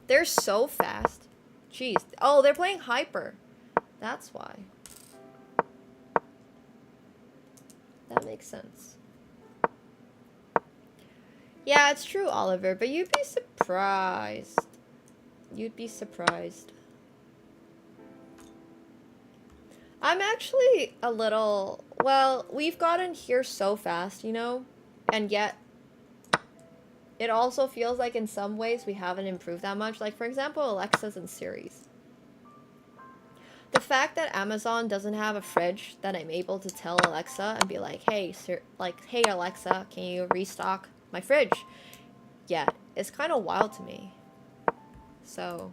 J: They're so fast. Jeez. Oh, they're playing Hyper. That's why. That makes sense. Yeah, it's true, Oliver, but you'd be surprised. You'd be surprised. I'm actually a little... Well, we've gotten here so fast, you know? And yet, it also feels like in some ways we haven't improved that much. Like, for example, Alexas and Siris. The fact that Amazon doesn't have a fridge that I'm able to tell Alexa and be like, hey, hey Alexa, can you restock my fridge? Yeah, it's kind of wild to me. So,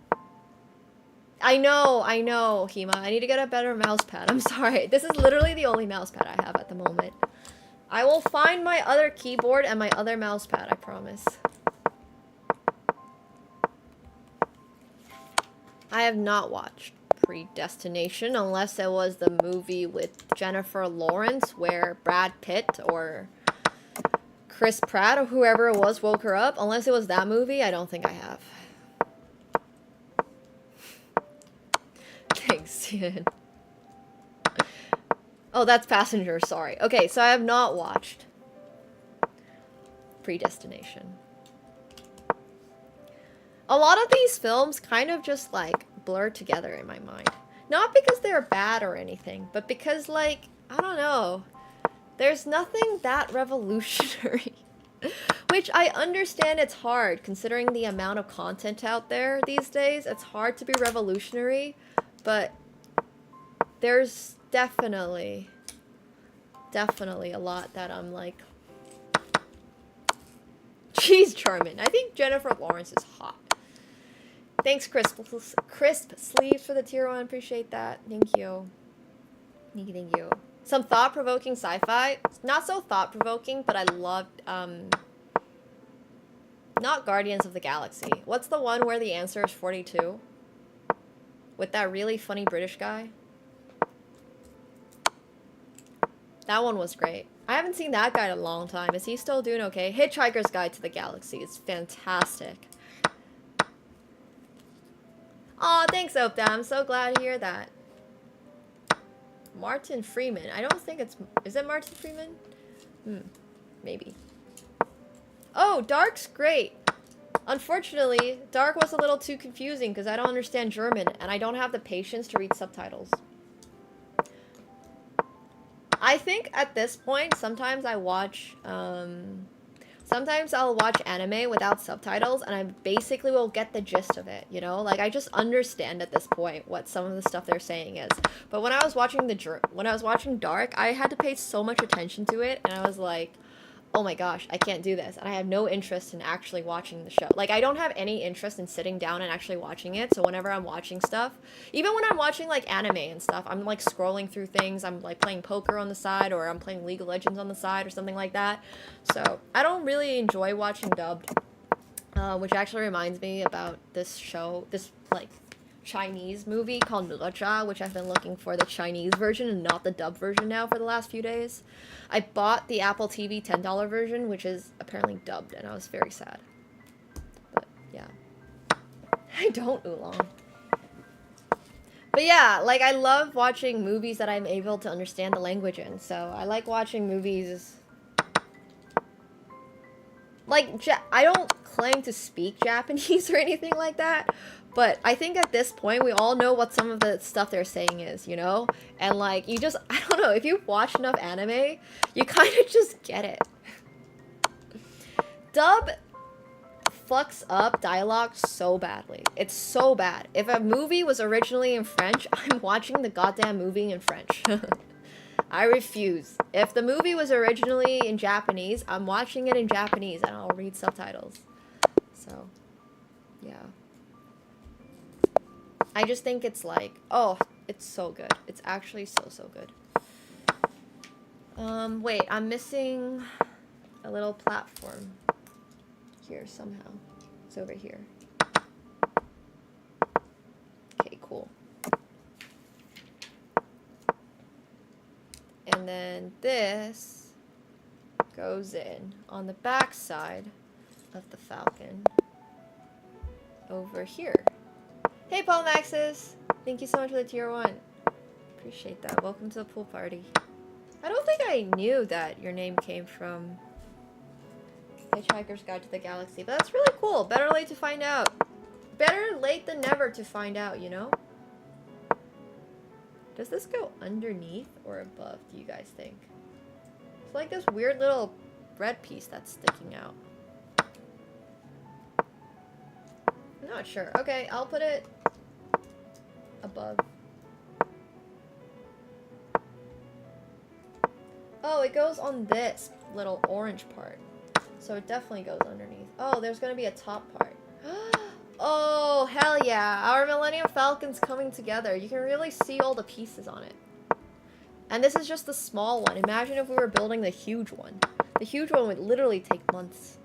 J: I know, Hema. I need to get a better mouse pad. I'm sorry. This is literally the only mouse pad I have at the moment. I will find my other keyboard and my other mouse pad, I promise. I have not watched Predestination unless it was the movie with Jennifer Lawrence where Brad Pitt or Chris Pratt or whoever it was woke her up. Unless it was that movie, I don't think I have. Thanks, Ian. Oh, that's Passenger, sorry. Okay, so I have not watched Predestination. A lot of these films kind of just, like, blur together in my mind. Not because they're bad or anything, but because, like, I don't know. There's nothing that revolutionary. Which I understand it's hard, considering the amount of content out there these days. It's hard to be revolutionary, but there's definitely a lot that I'm like... She's charming. I think Jennifer Lawrence is hot. Thanks, Crisp Sleeves, for the tier 1. Appreciate that. Thank you. Thank you. Some thought-provoking sci-fi. Not so thought-provoking, but I loved, not Guardians of the Galaxy. What's the one where the answer is 42? With that really funny British guy? That one was great. I haven't seen that guy in a long time. Is he still doing okay? Hitchhiker's Guide to the Galaxy is fantastic. Aw, thanks, Opta. I'm so glad to hear that. Martin Freeman. I don't think it's... Is it Martin Freeman? Maybe. Oh, Dark's great. Unfortunately, Dark was a little too confusing because I don't understand German and I don't have the patience to read subtitles. I think at this point, sometimes I watch... Sometimes I'll watch anime without subtitles and I basically will get the gist of it, you know? Like, I just understand at this point what some of the stuff they're saying is. But when I was watching Dark, I had to pay so much attention to it and I was like, oh my gosh, I can't do this. And I have no interest in actually watching the show. Like, I don't have any interest in sitting down and actually watching it. So whenever I'm watching stuff, even when I'm watching, like, anime and stuff, I'm, like, scrolling through things. I'm, like, playing poker on the side or I'm playing League of Legends on the side or something like that. So I don't really enjoy watching dubbed, which actually reminds me about this show, this, like, Chinese movie called Nacha, which I've been looking for the Chinese version and not the dub version now for the last few days. I bought the Apple TV $10 version, which is apparently dubbed, and I was very sad. But, yeah. I don't oolong. But yeah, like, I love watching movies that I'm able to understand the language in, so I like watching movies... like, I don't claim to speak Japanese or anything like that, but I think at this point we all know what some of the stuff they're saying is, you know? And like, you just, I don't know, if you watch enough anime, you kind of just get it. Dub fucks up dialogue so badly. It's so bad. If a movie was originally in French, I'm watching the goddamn movie in French. I refuse. If the movie was originally in Japanese, I'm watching it in Japanese and I'll read subtitles. So, yeah. I just think it's like, oh, it's so good. It's actually so good. Wait, I'm missing a little platform here somehow. It's over here. Okay, cool. And then this goes in on the back side of the Falcon over here. Hey, Paul Maxis! Thank you so much for the tier 1. Appreciate that. Welcome to the pool party. I don't think I knew that your name came from Hitchhiker's Guide to the Galaxy, but that's really cool. Better late to find out. Better late than never to find out, you know? Does this go underneath or above, do you guys think? It's like this weird little bread piece that's sticking out. I'm not sure. Okay, I'll put it above. Oh, it goes on this little orange part. So it definitely goes underneath. Oh, there's gonna be a top part. Oh, hell yeah. Our Millennium Falcon's coming together. You can really see all the pieces on it. And this is just the small one. Imagine if we were building the huge one. The huge one would literally take months.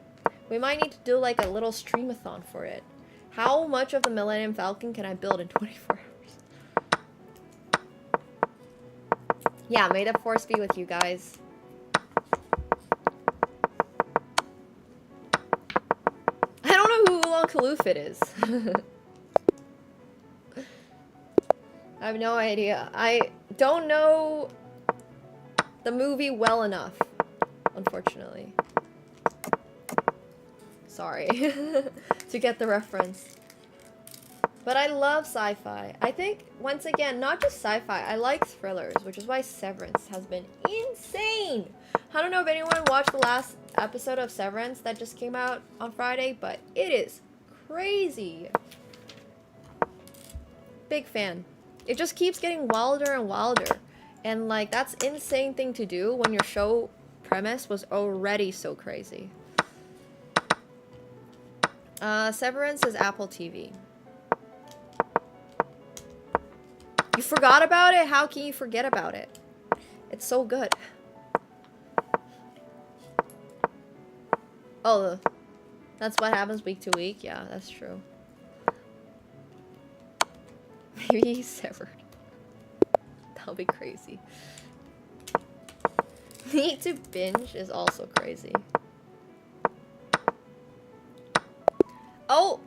J: We might need to do like a little streamathon for it. How much of the Millennium Falcon can I build in 24 hours? Yeah, may the force be with you guys. I don't know who Ulan Kalufit is. I have no idea. I don't know the movie well enough, unfortunately. Sorry to get the reference. But I love sci-fi. I think, once again, not just sci-fi, I like thrillers, which is why Severance has been insane. I don't know if anyone watched the last episode of Severance that just came out on Friday, but it is crazy. Big fan. It just keeps getting wilder and wilder. And like, that's insane thing to do when your show premise was already so crazy. Severance is Apple TV. You forgot about it? How can you forget about it? It's so good. Oh, that's what happens week to week? Yeah, that's true. Maybe he's severed. That'll be crazy. Need to binge is also crazy. Oh!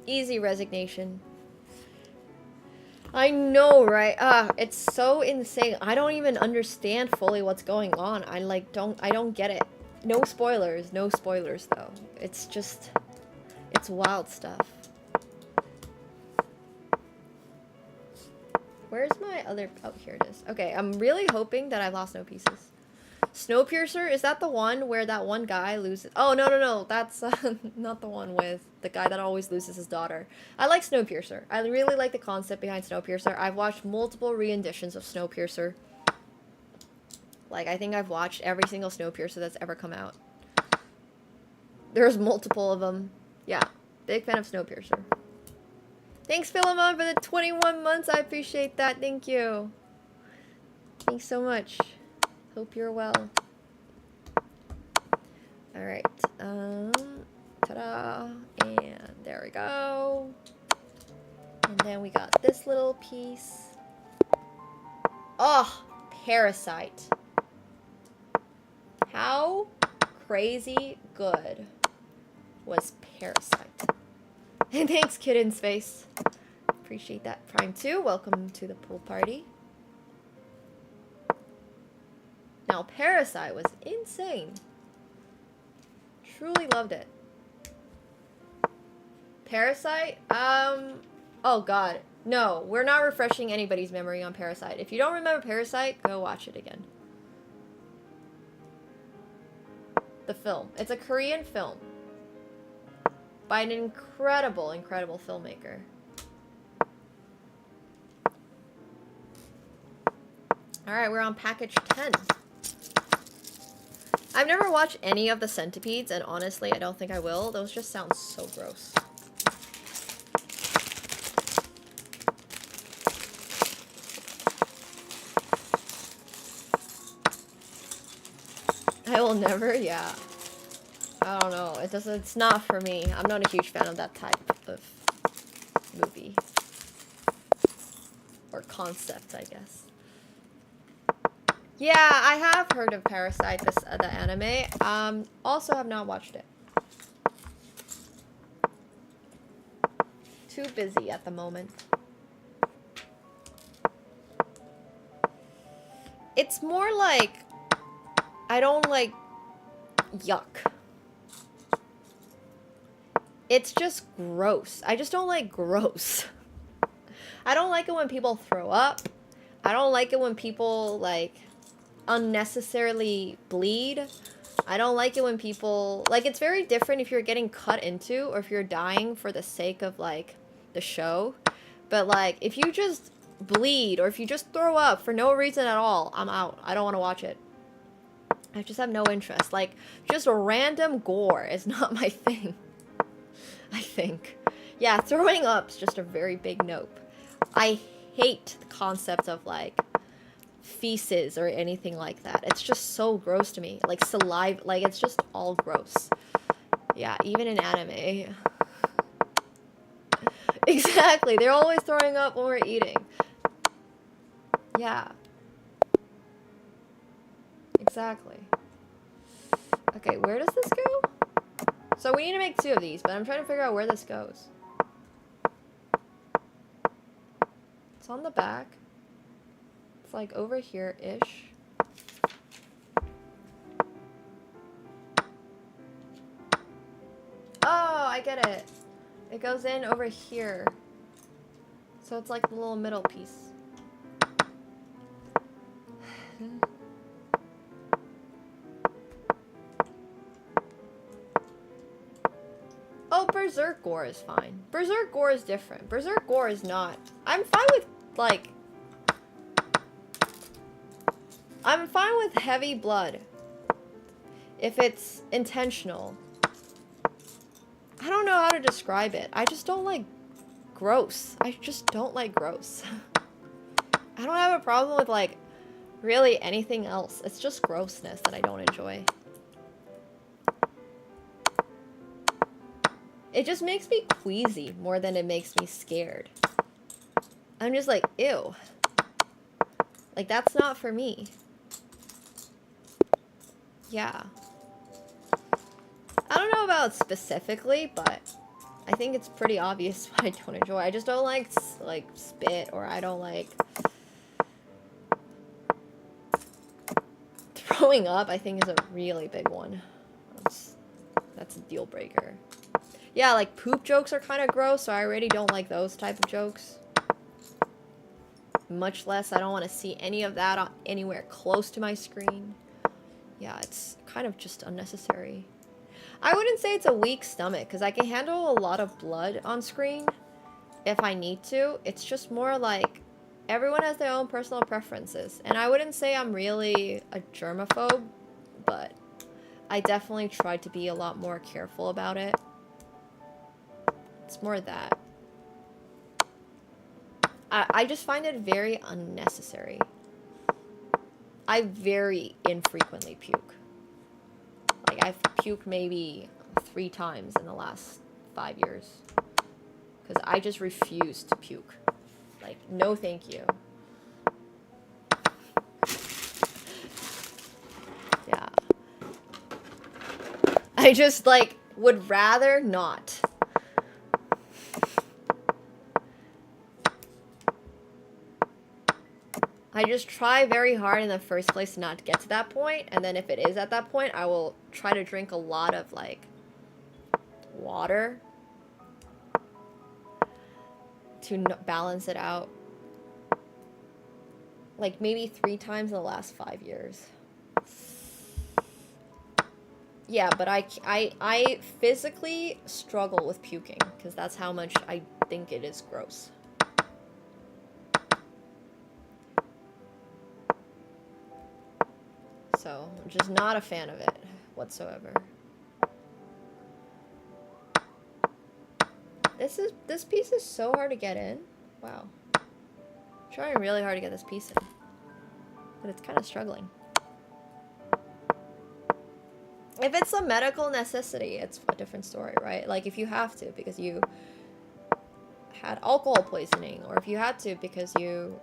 J: Easy resignation. I know, right? It's so insane. I don't even understand fully what's going on. I don't get it. No spoilers though. It's just, it's wild stuff. Where's my other, oh, here it is. Okay, I'm really hoping that I've lost no pieces. Snowpiercer, is that the one where that one guy loses? Oh, no, that's not the one with the guy that always loses his daughter. I like Snowpiercer. I really like the concept behind Snowpiercer. I've watched multiple re-editions of Snowpiercer. Like, I think I've watched every single Snowpiercer that's ever come out. There's multiple of them. Yeah, big fan of Snowpiercer. Thanks, Philemon, for the 21 months. I appreciate that. Thank you. Thanks so much. Hope you're well. Alright. Ta-da. And there we go. And then we got this little piece. Oh, Parasite. How crazy good was Parasite? And thanks, Kid in Space. Appreciate that. Prime 2, welcome to the pool party. Now, Parasite was insane. truly loved it. Parasite? Oh god. No, we're not refreshing anybody's memory on Parasite. If you don't remember Parasite, go watch it again. The film. It's a Korean film. By an incredible, incredible filmmaker. Alright, we're on package 10. I've never watched any of the Centipedes, and honestly, I don't think I will. Those just sound so gross. I will never, yeah. I don't know. It's not for me. I'm not a huge fan of that type of movie. Or concept, I guess. Yeah, I have heard of Parasite, the anime. Also have not watched it. Too busy at the moment. It's more like I don't like yuck. It's just gross. I just don't like gross. I don't like it when people throw up. I don't like it when people like unnecessarily bleed. I don't like it when people like it's very different if you're getting cut into or if you're dying for the sake of like the show. But like if you just bleed or if you just throw up for no reason at all, I'm out. I don't want to watch it. I just have no interest. Like, just random gore is not my thing. I think. Yeah, throwing up's just a very big nope. I hate the concept of, like, feces or anything like that. It's just so gross to me. Like, saliva. Like, it's just all gross. Yeah, even in anime. Exactly. They're always throwing up when we're eating. Yeah. Exactly. Okay, where does this go? So we need to make 2 of these, but I'm trying to figure out where this goes. It's on the back. It's like over here-ish. Oh, I get it. It goes in over here. So it's like the little middle piece. Oh, Berserk Gore is fine. Berserk Gore is different. Berserk Gore is not. I'm fine with, like... I'm fine with heavy blood. If it's intentional. I don't know how to describe it. I just don't like gross. I just don't like gross. I don't have a problem with, like, really anything else. It's just grossness that I don't enjoy. It just makes me queasy more than it makes me scared. I'm just like, ew. Like, that's not for me. Yeah. I don't know about specifically, but I think it's pretty obvious what I don't enjoy. I just don't like spit, or I don't like... Throwing up, I think, is a really big one. That's a deal breaker. Yeah, like, poop jokes are kind of gross, so I already don't like those type of jokes. Much less, I don't want to see any of that anywhere close to my screen. Yeah, it's kind of just unnecessary. I wouldn't say it's a weak stomach, because I can handle a lot of blood on screen if I need to. It's just more like, everyone has their own personal preferences. And I wouldn't say I'm really a germaphobe, but I definitely try to be a lot more careful about it. It's more that. I just find it very unnecessary. I very infrequently puke. Like, I've puked maybe 3 times in the last 5 years. Because I just refuse to puke. Like, no thank you. Yeah. I just, like, would rather not. I just try very hard in the first place not to get to that point, and then if it is at that point, I will try to drink a lot of, like, water to balance it out. Like maybe 3 times in the last 5 years. Yeah, but I physically struggle with puking because that's how much I think it is gross. So, I'm just not a fan of it whatsoever. This piece is so hard to get in. Wow. I'm trying really hard to get this piece in. But it's kind of struggling. If it's a medical necessity, it's a different story, right? Like if you have to because you had alcohol poisoning, or if you had to because you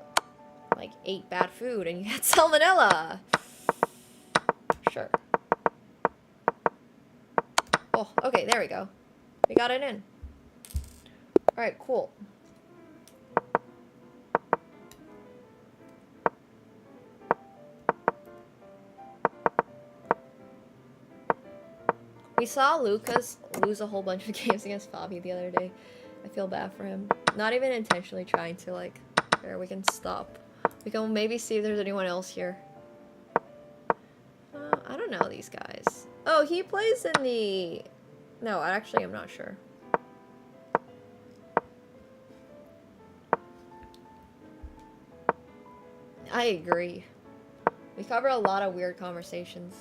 J: like ate bad food and you had salmonella. Sure. Oh, okay, there we go. We got it in. Alright, cool. We saw Lucas lose a whole bunch of games against Fabi the other day. I feel bad for him. Not even intentionally trying to, like... There, we can stop. We can maybe see if there's anyone else here. I don't know these guys. Oh, he plays in the... No, actually, I'm not sure. I agree. We cover a lot of weird conversations.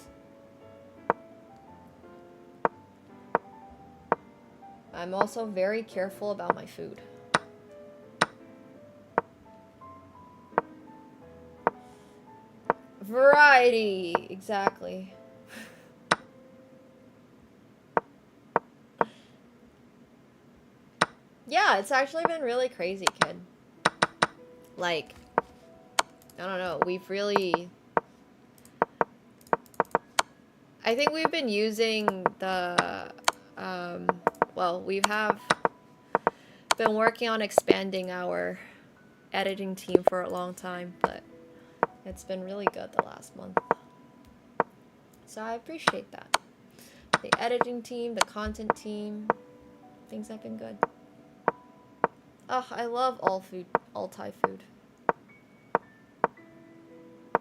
J: I'm also very careful about my food. Variety, exactly. Yeah, it's actually been really crazy, kid. Like, I don't know, we've really... I think we've been using the, well, we have been working on expanding our editing team for a long time, but it's been really good the last month. So I appreciate that. The editing team, the content team, things have been good. Oh, I love all food, all Thai food.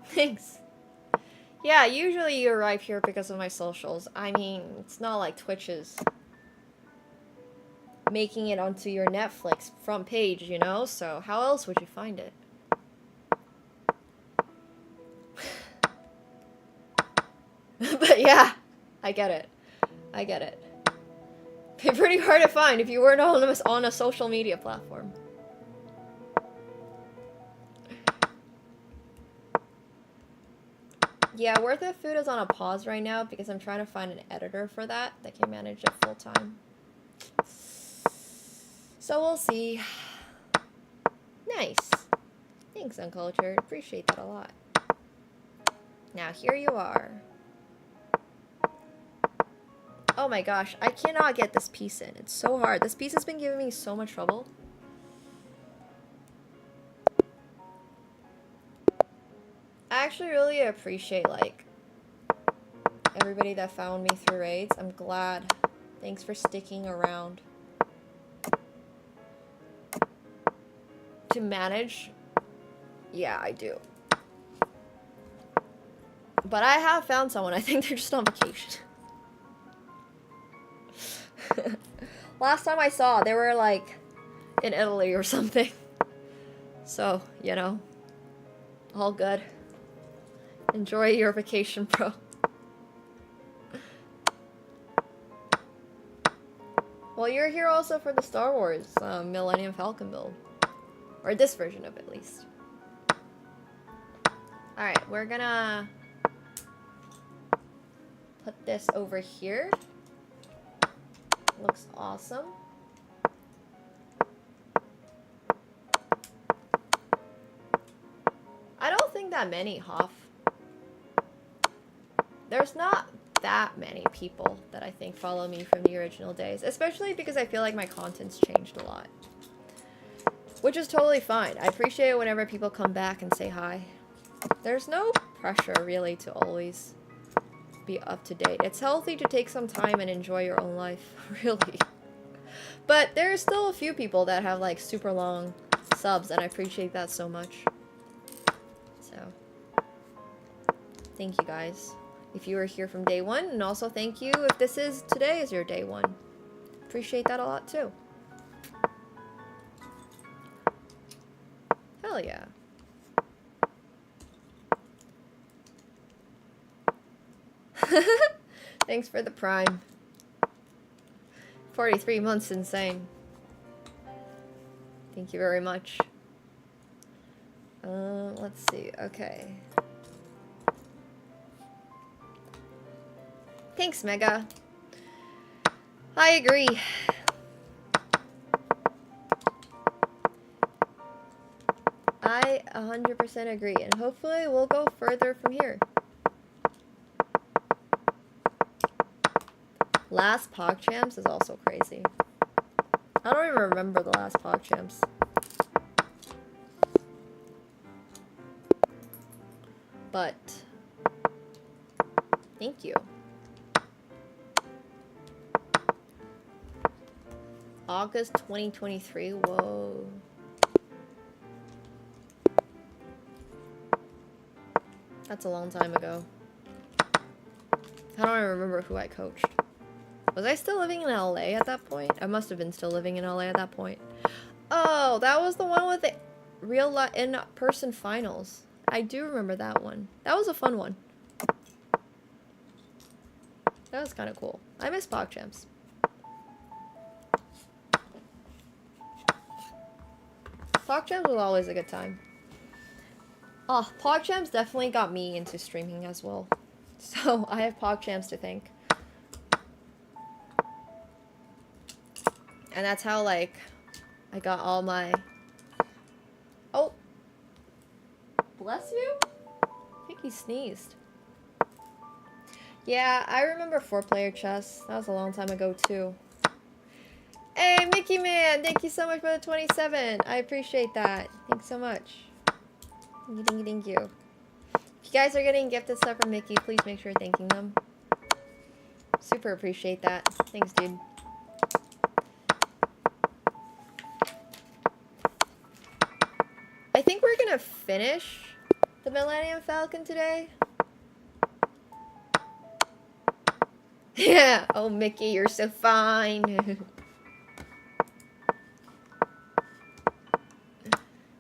J: Thanks. Yeah, usually you arrive here because of my socials. I mean, it's not like Twitch is making it onto your Netflix front page, you know? So how else would you find it? But yeah, I get it. I get it. Be pretty hard to find if you weren't on a social media platform. Yeah, Worth It Food is on a pause right now because I'm trying to find an editor for that can manage it full time. So we'll see. Nice. Thanks, Uncultured. Appreciate that a lot. Now, here you are. Oh my gosh, I cannot get this piece in. It's so hard. This piece has been giving me so much trouble. I actually really appreciate, like, everybody that found me through raids. I'm glad. Thanks for sticking around. To manage? Yeah, I do. But I have found someone. I think they're just on vacation. Last time I saw, they were, like, in Italy or something. So, you know, all good. Enjoy your vacation, bro. Well, you're here also for the Star Wars Millennium Falcon build. Or this version of it, at least. Alright, we're gonna put this over here. Looks awesome. I don't think that many Hoff. There's not that many people that I think follow me from the original days, especially because I feel like my content's changed a lot. Which is totally fine. I appreciate it whenever people come back and say hi. There's no pressure really to always be up to date. It's healthy to take some time and enjoy your own life, really. But there's still a few people that have like super long subs, and I appreciate that so much. So, thank you guys. If you were here from day one, and also thank you if today is your day one. Appreciate that a lot too. Hell yeah. Thanks for the prime. 43 months, insane. Thank you very much. Let's see. Okay. Thanks, Mega. I agree. I 100% agree, and hopefully we'll go further from here. Last PogChamps is also crazy. I don't even remember the last PogChamps. But thank you. August 2023. Whoa. That's a long time ago. I don't even remember who I coached. Was I still living in LA at that point? I must have been still living in LA at that point. Oh, that was the one with the real in-person finals. I do remember that one. That was a fun one. That was kind of cool. I miss PogChamps. PogChamps was always a good time. Oh, PogChamps definitely got me into streaming as well. So I have PogChamps to thank. And that's how, like, I got all my... Oh! Bless you? I think he sneezed. Yeah, I remember 4-player chess. That was a long time ago, too. Hey, Mickey Man! Thank you so much for the 27. I appreciate that. Thanks so much. Thank you. If you guys are getting gifted stuff from Mickey, please make sure you're thanking them. Super appreciate that. Thanks, dude. I think we're gonna finish the Millennium Falcon today. Yeah. Oh, Mickey, you're so fine.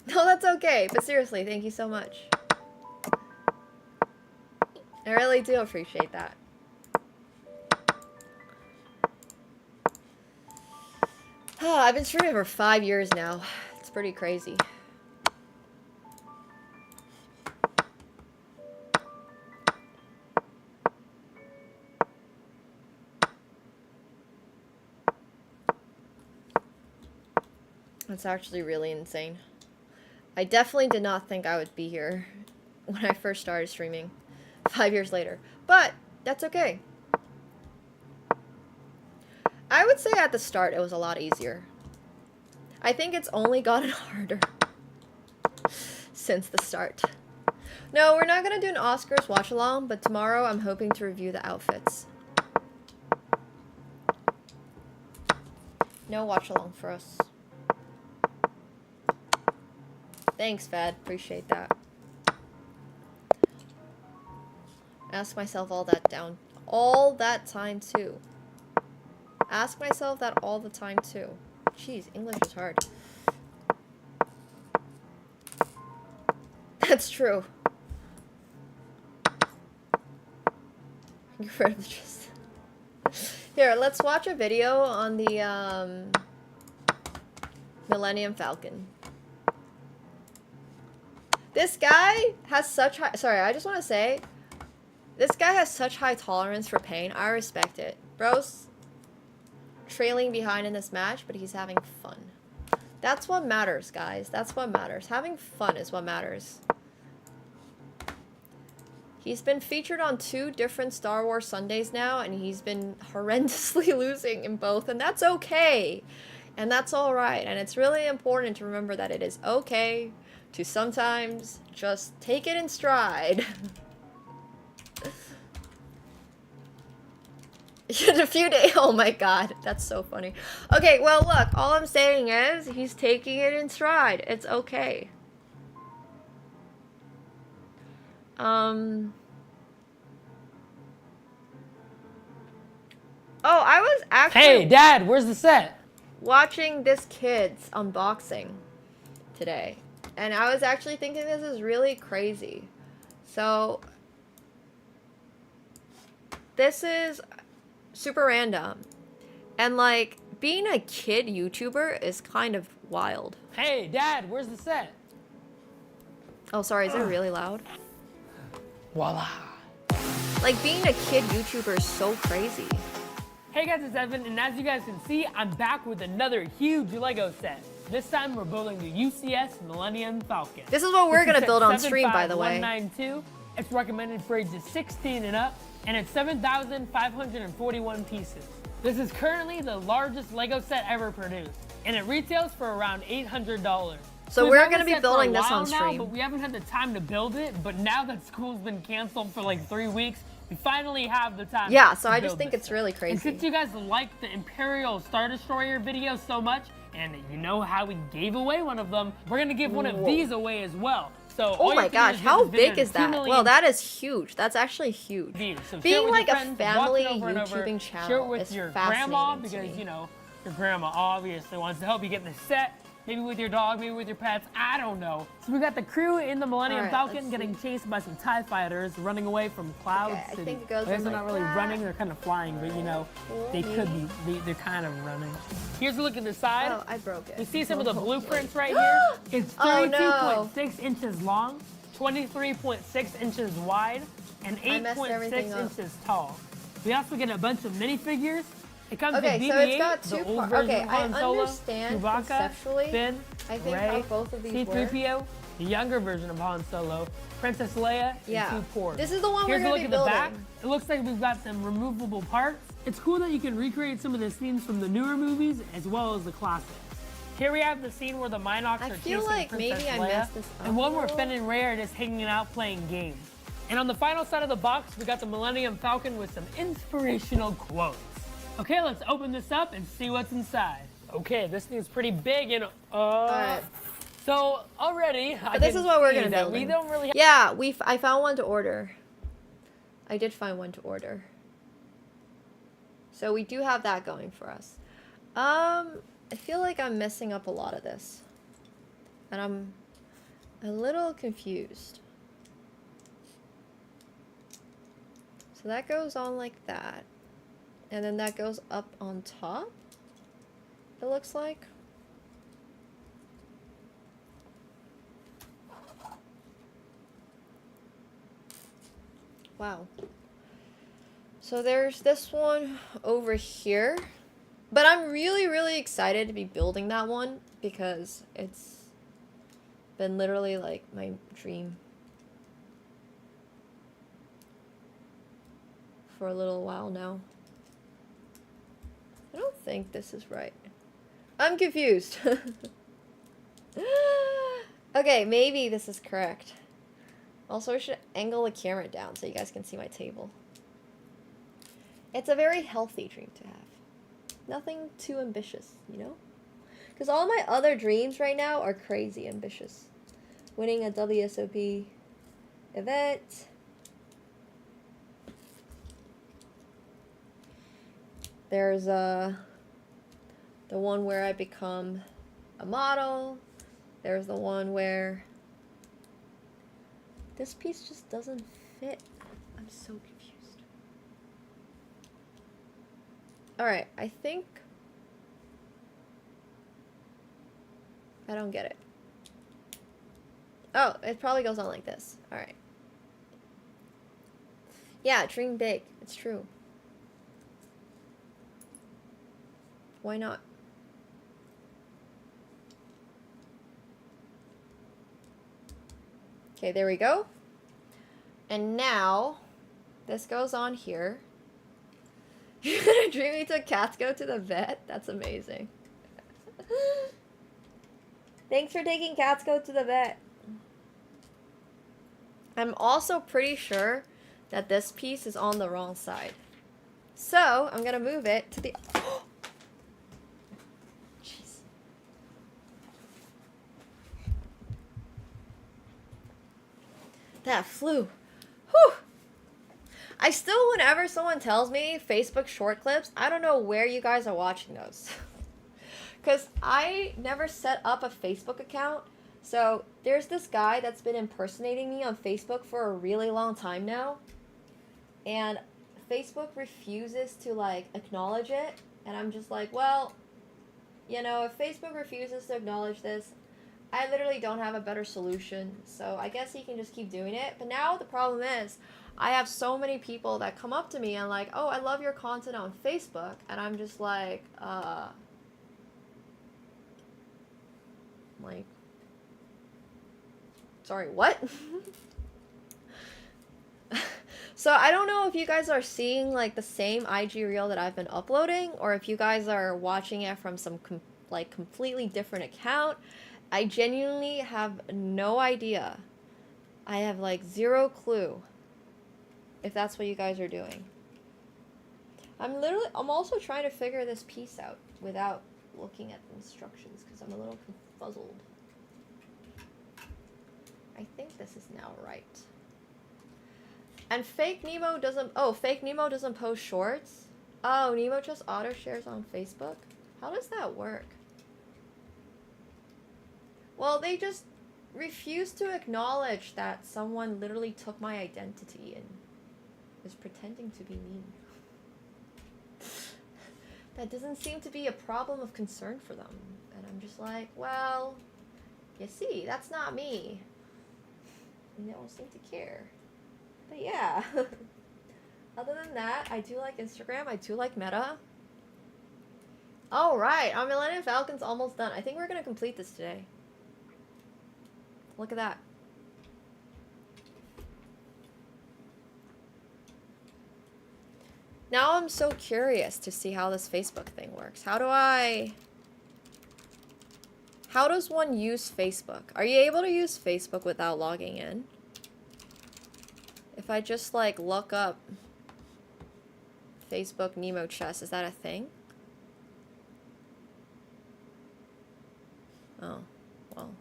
J: No, that's okay. But seriously, thank you so much. I really do appreciate that. Oh, I've been streaming for 5 years now. It's pretty crazy. That's actually really insane. I definitely did not think I would be here when I first started streaming 5 years later. But that's okay. I would say at the start it was a lot easier. I think it's only gotten harder since the start. No, we're not gonna do an Oscars watch along, but tomorrow I'm hoping to review the outfits. No watch along for us. Thanks, Fad. Appreciate that. Ask myself all that time too. Ask myself that all the time too. Jeez, English is hard. That's true. Get rid of the just. Here, let's watch a video on the Millennium Falcon. This guy has such high... Sorry, I just want to say... This guy has such high tolerance for pain. I respect it. Bro's trailing behind in this match, but he's having fun. That's what matters, guys. That's what matters. Having fun is what matters. He's been featured on 2 different Star Wars Sundays now, and he's been horrendously losing in both, and that's okay. And that's alright. And it's really important to remember that it is okay to sometimes just take it in stride. In a few days. Oh my god, that's so funny. Okay, well look, all I'm saying is he's taking it in stride. It's okay. Oh, I was actually
K: Hey, Dad, where's the set?
J: watching this kid's unboxing today, and I was actually thinking this is really crazy. So this is super random, and like being a kid YouTuber is kind of wild.
K: Hey, Dad, where's the set?
J: Oh, sorry, is it really loud?
K: Voila.
J: Like being a kid YouTuber is so crazy.
K: Hey guys, it's Evan, and as you guys can see, I'm back with another huge Lego set. This time we're building the UCS Millennium Falcon.
J: This is what we're gonna build on
K: Set
J: stream, by the way.
K: 75192. It's recommended for ages 16 and up, and it's 7,541 pieces. This is currently the largest Lego set ever produced, and it retails for around $800.
J: So
K: we've
J: we're
K: had
J: gonna
K: this
J: be
K: set for
J: building
K: a
J: this
K: while
J: on
K: now,
J: stream.
K: but we haven't had the time to build it, but now that school's been canceled for like 3 weeks, we finally have the time.
J: Yeah, so
K: to
J: I just
K: build
J: think
K: this
J: it's
K: set.
J: really
K: And
J: crazy.
K: since you guys like the Imperial Star Destroyer video so much, and you know how we gave away one of them, we're gonna give one of these away as well. So all
J: Oh
K: you
J: my
K: have to do
J: gosh,
K: is
J: how
K: give this video
J: big is
K: 2
J: that?
K: million
J: Well, that is huge. That's actually huge.
K: views. So share it
J: Being
K: with
J: like
K: your
J: a
K: friends,
J: family
K: watch it over and over.
J: YouTubing
K: Share it
J: channel
K: with
J: is
K: your grandma
J: fascinating to
K: because
J: me.
K: you know your grandma obviously wants to help you get in the set. Maybe with your dog, maybe with your pets, I don't know. So we got the crew in the Millennium
J: Alright,
K: Falcon
J: let's
K: getting chased by some TIE fighters running away from Cloud
J: Okay, I
K: City.
J: think it goes
K: I guess
J: in
K: they're not
J: like
K: really
J: that.
K: running, they're kind of flying, but you know, they could be, they're kind of running. Here's a look at the side.
J: Oh, I broke it.
K: We see some of the blueprints right here. It's
J: Oh, no.
K: 32.6 inches long, 23.6 inches wide, and
J: I messed everything
K: 8.6
J: up.
K: inches tall. We also get a bunch of minifigures. It comes
J: Okay,
K: with
J: so
K: BB-8,
J: it's got
K: the
J: two
K: old
J: parts.
K: version
J: Okay,
K: of
J: I
K: Han Solo,
J: understand
K: Chewbacca,
J: conceptually.
K: Finn,
J: I think
K: Rey,
J: how both of these work.
K: C-3PO, the younger version of Han Solo, Princess Leia,
J: Yeah.
K: and 2 Porgs.
J: This is the one
K: Here's
J: we're
K: a
J: gonna
K: look
J: be
K: at the back.
J: building.
K: It looks like we've got some removable parts. It's cool that you can recreate some of the scenes from the newer movies as well as the classics. Here we have the scene where the Minox
J: I
K: are
J: feel
K: chasing
J: like
K: Princess
J: maybe I
K: Leia,
J: messed this up
K: and one
J: a
K: where
J: little.
K: Finn and Rey are just hanging out playing games. And on the final side of the box, we got the Millennium Falcon with some inspirational quotes. Okay, let's open this up and see what's inside. Okay, this thing's pretty big and
J: Alright.
K: so already,
J: But this is what we're gonna
K: that
J: build.
K: we don't really.
J: Yeah, I found one to order. I did find one to order. So we do have that going for us. I feel like I'm messing up a lot of this. And I'm a little confused. So that goes on like that. And then that goes up on top. It looks like. Wow. So there's this one over here. But I'm really, really excited to be building that one because it's been literally like my dream for a little while now. I don't think this is right. I'm confused. Okay, maybe this is correct. Also, I should angle the camera down so you guys can see my table. It's a very healthy dream to have. Nothing too ambitious, you know? Because all my other dreams right now are crazy ambitious. Winning a WSOP event. There's the one where I become a model. There's the one where this piece just doesn't fit. I'm so confused. Alright, I think I don't get it. Oh, it probably goes on like this. Alright. Yeah, dream big. It's true. Why not? Okay, there we go. And now, this goes on here. You're gonna dream me took Catsko to the vet? That's amazing. Thanks for taking Catsko to the vet. I'm also pretty sure that this piece is on the wrong side. So I'm gonna move it to the. Jeez. That flew. Whew. I still, whenever someone tells me Facebook short clips, I don't know where you guys are watching those. Because I never set up a Facebook account. So there's this guy that's been impersonating me on Facebook for a really long time now. And Facebook refuses to, like, acknowledge it. And I'm just like, well, you know, if Facebook refuses to acknowledge this, I literally don't have a better solution. So I guess he can just keep doing it. But now the problem is, I have so many people that come up to me and like, oh, I love your content on Facebook. And I'm just like, sorry, what? So I don't know if you guys are seeing like the same IG reel that I've been uploading, or if you guys are watching it from some completely different account. I genuinely have no idea. I have like zero clue if that's what you guys are doing. I'm also trying to figure this piece out without looking at the instructions because I'm a little confuzzled. I think this is now right. And fake Nemo doesn't post shorts? Oh, Nemo just auto shares on Facebook? How does that work? Well, they just refuse to acknowledge that someone literally took my identity and is pretending to be me. That doesn't seem to be a problem of concern for them. And I'm just like, well, you see, that's not me. And they don't seem to care. But yeah. Other than that, I do like Instagram. I do like Meta. Alright, our Millennium Falcon's almost done. I think we're going to complete this today. Look at that. Now I'm so curious to see how this Facebook thing works. How does one use Facebook? Are you able to use Facebook without logging in? If I just like look up Facebook Nemo chess, is that a thing? Oh, well.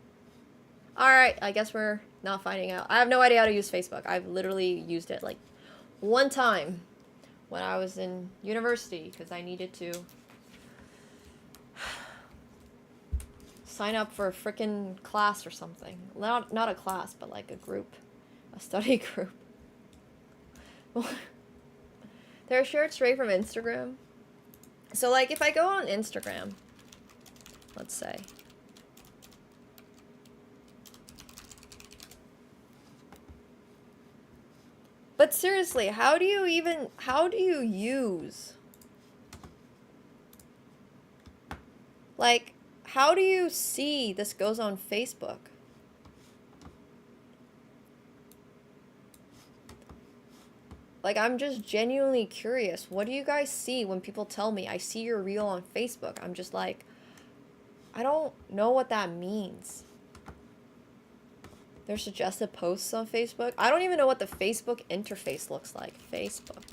J: Alright, I guess we're not finding out. I have no idea how to use Facebook. I've literally used it like one time when I was in university because I needed to sign up for a frickin' class or something. Not a class, but like a group. A study group. They're shared straight from Instagram. So like if I go on Instagram, let's say. But seriously, how do you use? Like, how do you see this goes on Facebook? Like, I'm just genuinely curious. What do you guys see when people tell me, I see your reel on Facebook? I'm just like, I don't know what that means. There's suggested posts on Facebook. I don't even know what the Facebook interface looks like. Facebook.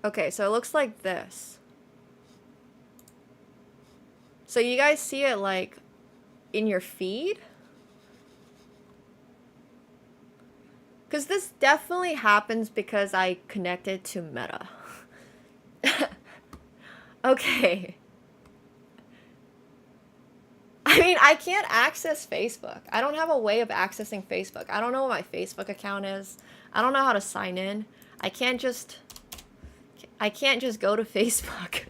J: Okay, so it looks like this. So you guys see it like in your feed? Because this definitely happens because I connected to Meta. Okay. I mean, I can't access Facebook. I don't have a way of accessing Facebook. I don't know what my Facebook account is. I don't know how to sign in. I can't just go to Facebook.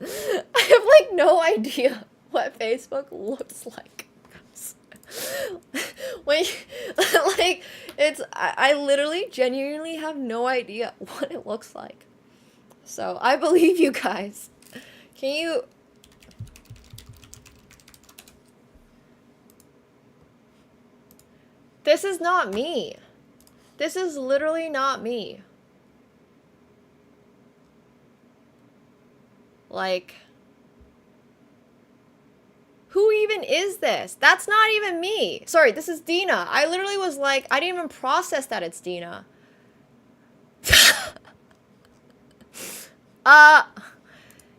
J: I have like no idea what Facebook looks like. When like I literally genuinely have no idea what it looks like. So I believe you guys. Can you? This is not me. This is literally not me. Like, who even is this? That's not even me. Sorry, this is Dina. I literally was like, I didn't even process that it's Dina.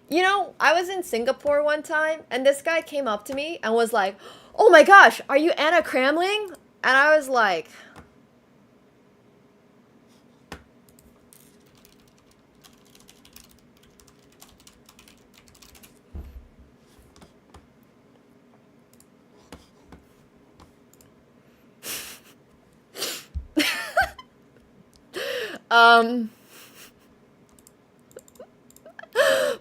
J: You know, I was in Singapore one time, and this guy came up to me and was like, oh my gosh, are you Anna Cramling? And I was like...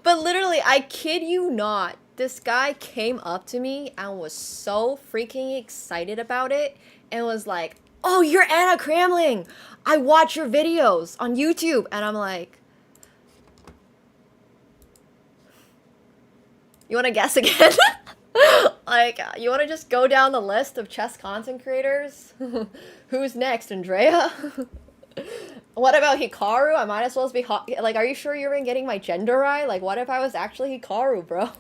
J: But literally, I kid you not, this guy came up to me and was so freaking excited about it and was like, oh, you're Anna Cramling! I watch your videos on YouTube! And I'm like... You wanna guess again? Like, you wanna just go down the list of chess content creators? Who's next, Andrea? What about Hikaru? I might as well be like, are you sure you're even getting my gender right? Like, what if I was actually Hikaru, bro?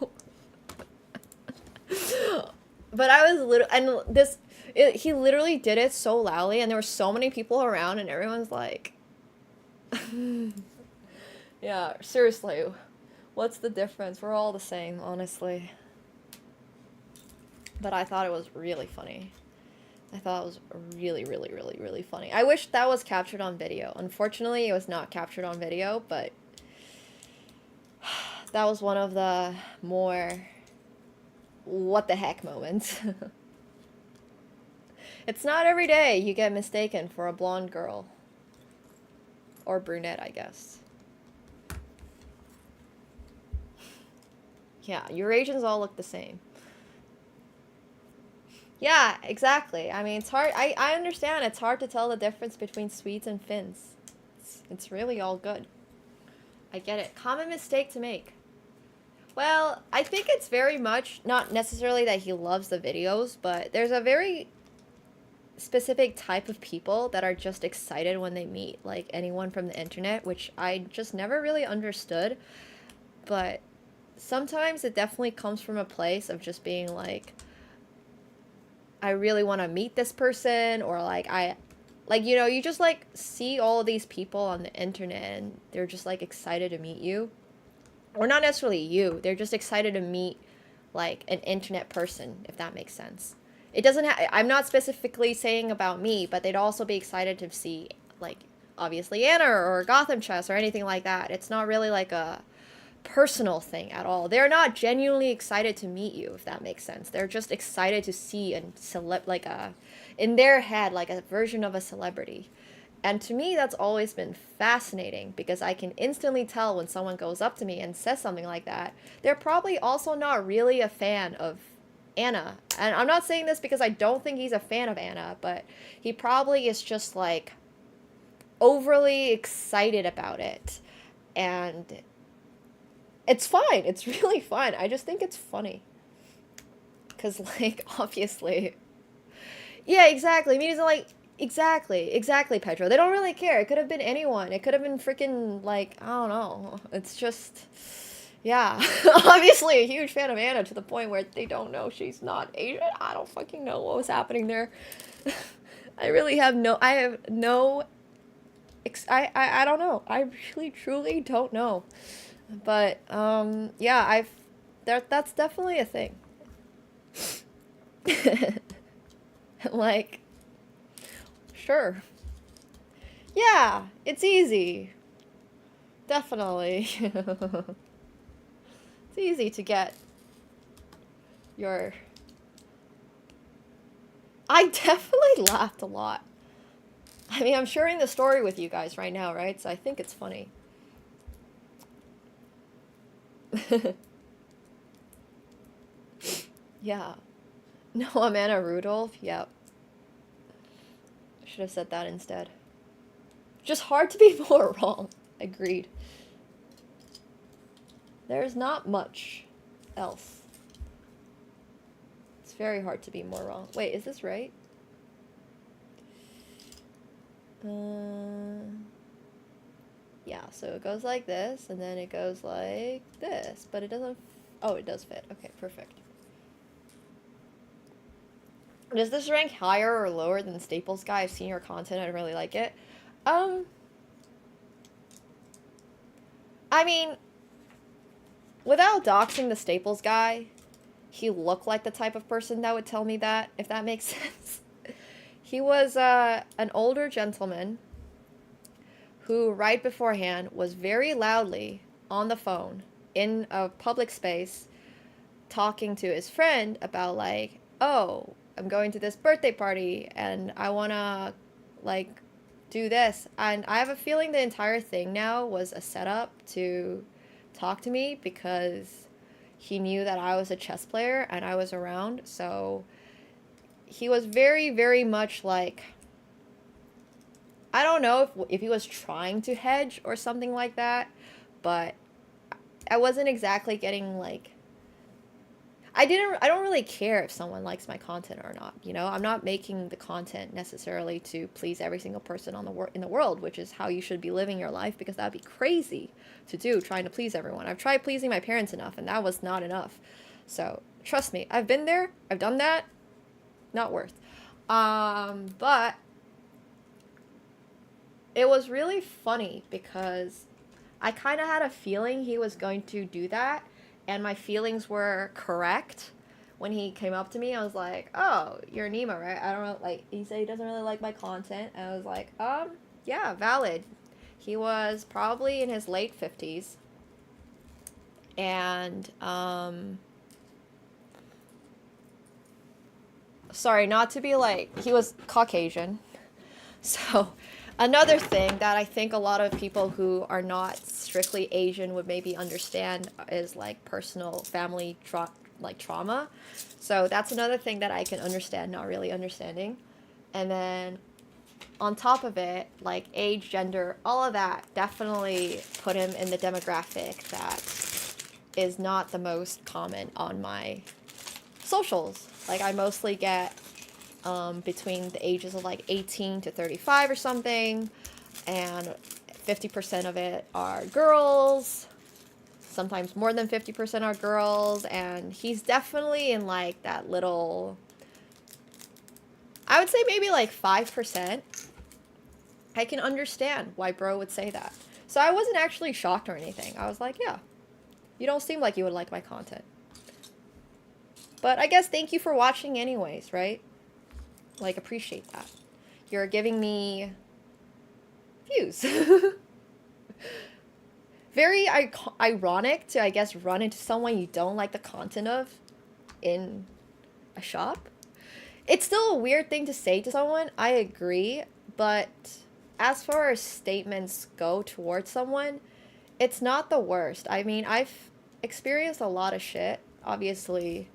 J: But I was he literally did it so loudly, and there were so many people around, and everyone's like... Yeah, seriously. What's the difference? We're all the same, honestly. But I thought it was really funny. I thought it was really, really, really, really funny. I wish that was captured on video. Unfortunately, it was not captured on video, but that was one of the more what the heck moments. It's not every day you get mistaken for a blonde girl. Or brunette, I guess. Yeah, Eurasians all look the same. Yeah, exactly. I mean, it's hard. I understand it's hard to tell the difference between Swedes and Finns. It's really all good. I get it. Common mistake to make. Well, I think it's very much, not necessarily that he loves the videos, but there's a very specific type of people that are just excited when they meet, like anyone from the internet, which I just never really understood. But sometimes it definitely comes from a place of just being like, I really want to meet this person, or like you know, you just like see all of these people on the internet and they're just like excited to meet you. Or not necessarily you, they're just excited to meet like an internet person, if that makes sense. It doesn't I'm not specifically saying about me, but they'd also be excited to see like obviously Anna or Gotham Chess or anything like that. It's not really like a personal thing at all. They're not genuinely excited to meet you, if that makes sense. They're just excited to see and like in their head, like a version of a celebrity. And to me, that's always been fascinating, because I can instantly tell when someone goes up to me and says something like that, they're probably also not really a fan of Anna. And I'm not saying this because I don't think he's a fan of Anna, but he probably is just like overly excited about it. And it's fine. It's really fine. I just think it's funny. Because, like, obviously... Yeah, exactly. I mean, it's like... Exactly, Pedro. They don't really care. It could have been anyone. It could have been freaking, like, I don't know. It's just... Yeah. Obviously a huge fan of Anna to the point where they don't know she's not Asian. I don't fucking know what was happening there. I really have no... I have no... I don't know. I really, truly don't know. But, yeah, that's definitely a thing. Like, sure. Yeah, it's easy. Definitely. It's easy to get your... I definitely laughed a lot. I mean, I'm sharing the story with you guys right now, right? So I think it's funny. Yeah. No, I'm Anna Rudolph. Yep. I should have said that instead. Just hard to be more wrong. Agreed. There's not much else. It's very hard to be more wrong. Wait, is this right? Yeah, so it goes like this, and then it goes like this, but it doesn't... Oh, it does fit. Okay, perfect. Does this rank higher or lower than Staples Guy? I've seen your content, I really like it. I mean, without doxing the Staples Guy, he looked like the type of person that would tell me that, if that makes sense. He was an older gentleman who, right beforehand, was very loudly on the phone in a public space talking to his friend about, like, oh, I'm going to this birthday party and I want to, like, do this. And I have a feeling the entire thing now was a setup to talk to me because he knew that I was a chess player and I was around. So he was very, very much like, I don't know if he was trying to hedge or something like that, but I wasn't exactly getting, like, I don't really care if someone likes my content or not, you know? I'm not making the content necessarily to please every single person in the world, which is how you should be living your life, because that'd be crazy to do, trying to please everyone. I've tried pleasing my parents enough, and that was not enough. So, trust me, I've been there, I've done that, not worth. But it was really funny because I kind of had a feeling he was going to do that, and my feelings were correct. When he came up to me, I was like, oh, you're Nemo, right? I don't know, like, he said he doesn't really like my content, and I was like, yeah, valid. He was probably in his late 50s, and, sorry, not to be like, he was Caucasian, so... Another thing that I think a lot of people who are not strictly Asian would maybe understand is, like, personal family trauma. So that's another thing that I can understand, not really understanding. And then on top of it, like, age, gender, all of that definitely put him in the demographic that is not the most common on my socials. Like, I mostly get between the ages of, like, 18 to 35 or something, and 50% of it are girls, sometimes more than 50% are girls, and he's definitely in, like, that little, I would say maybe, like, 5%. I can understand why bro would say that. So I wasn't actually shocked or anything. I was like, yeah, you don't seem like you would like my content. But I guess thank you for watching anyways, right? Like, appreciate that. You're giving me views. Very ironic to, I guess, run into someone you don't like the content of in a shop. It's still a weird thing to say to someone, I agree, but as far as statements go towards someone, it's not the worst. I mean, I've experienced a lot of shit, obviously,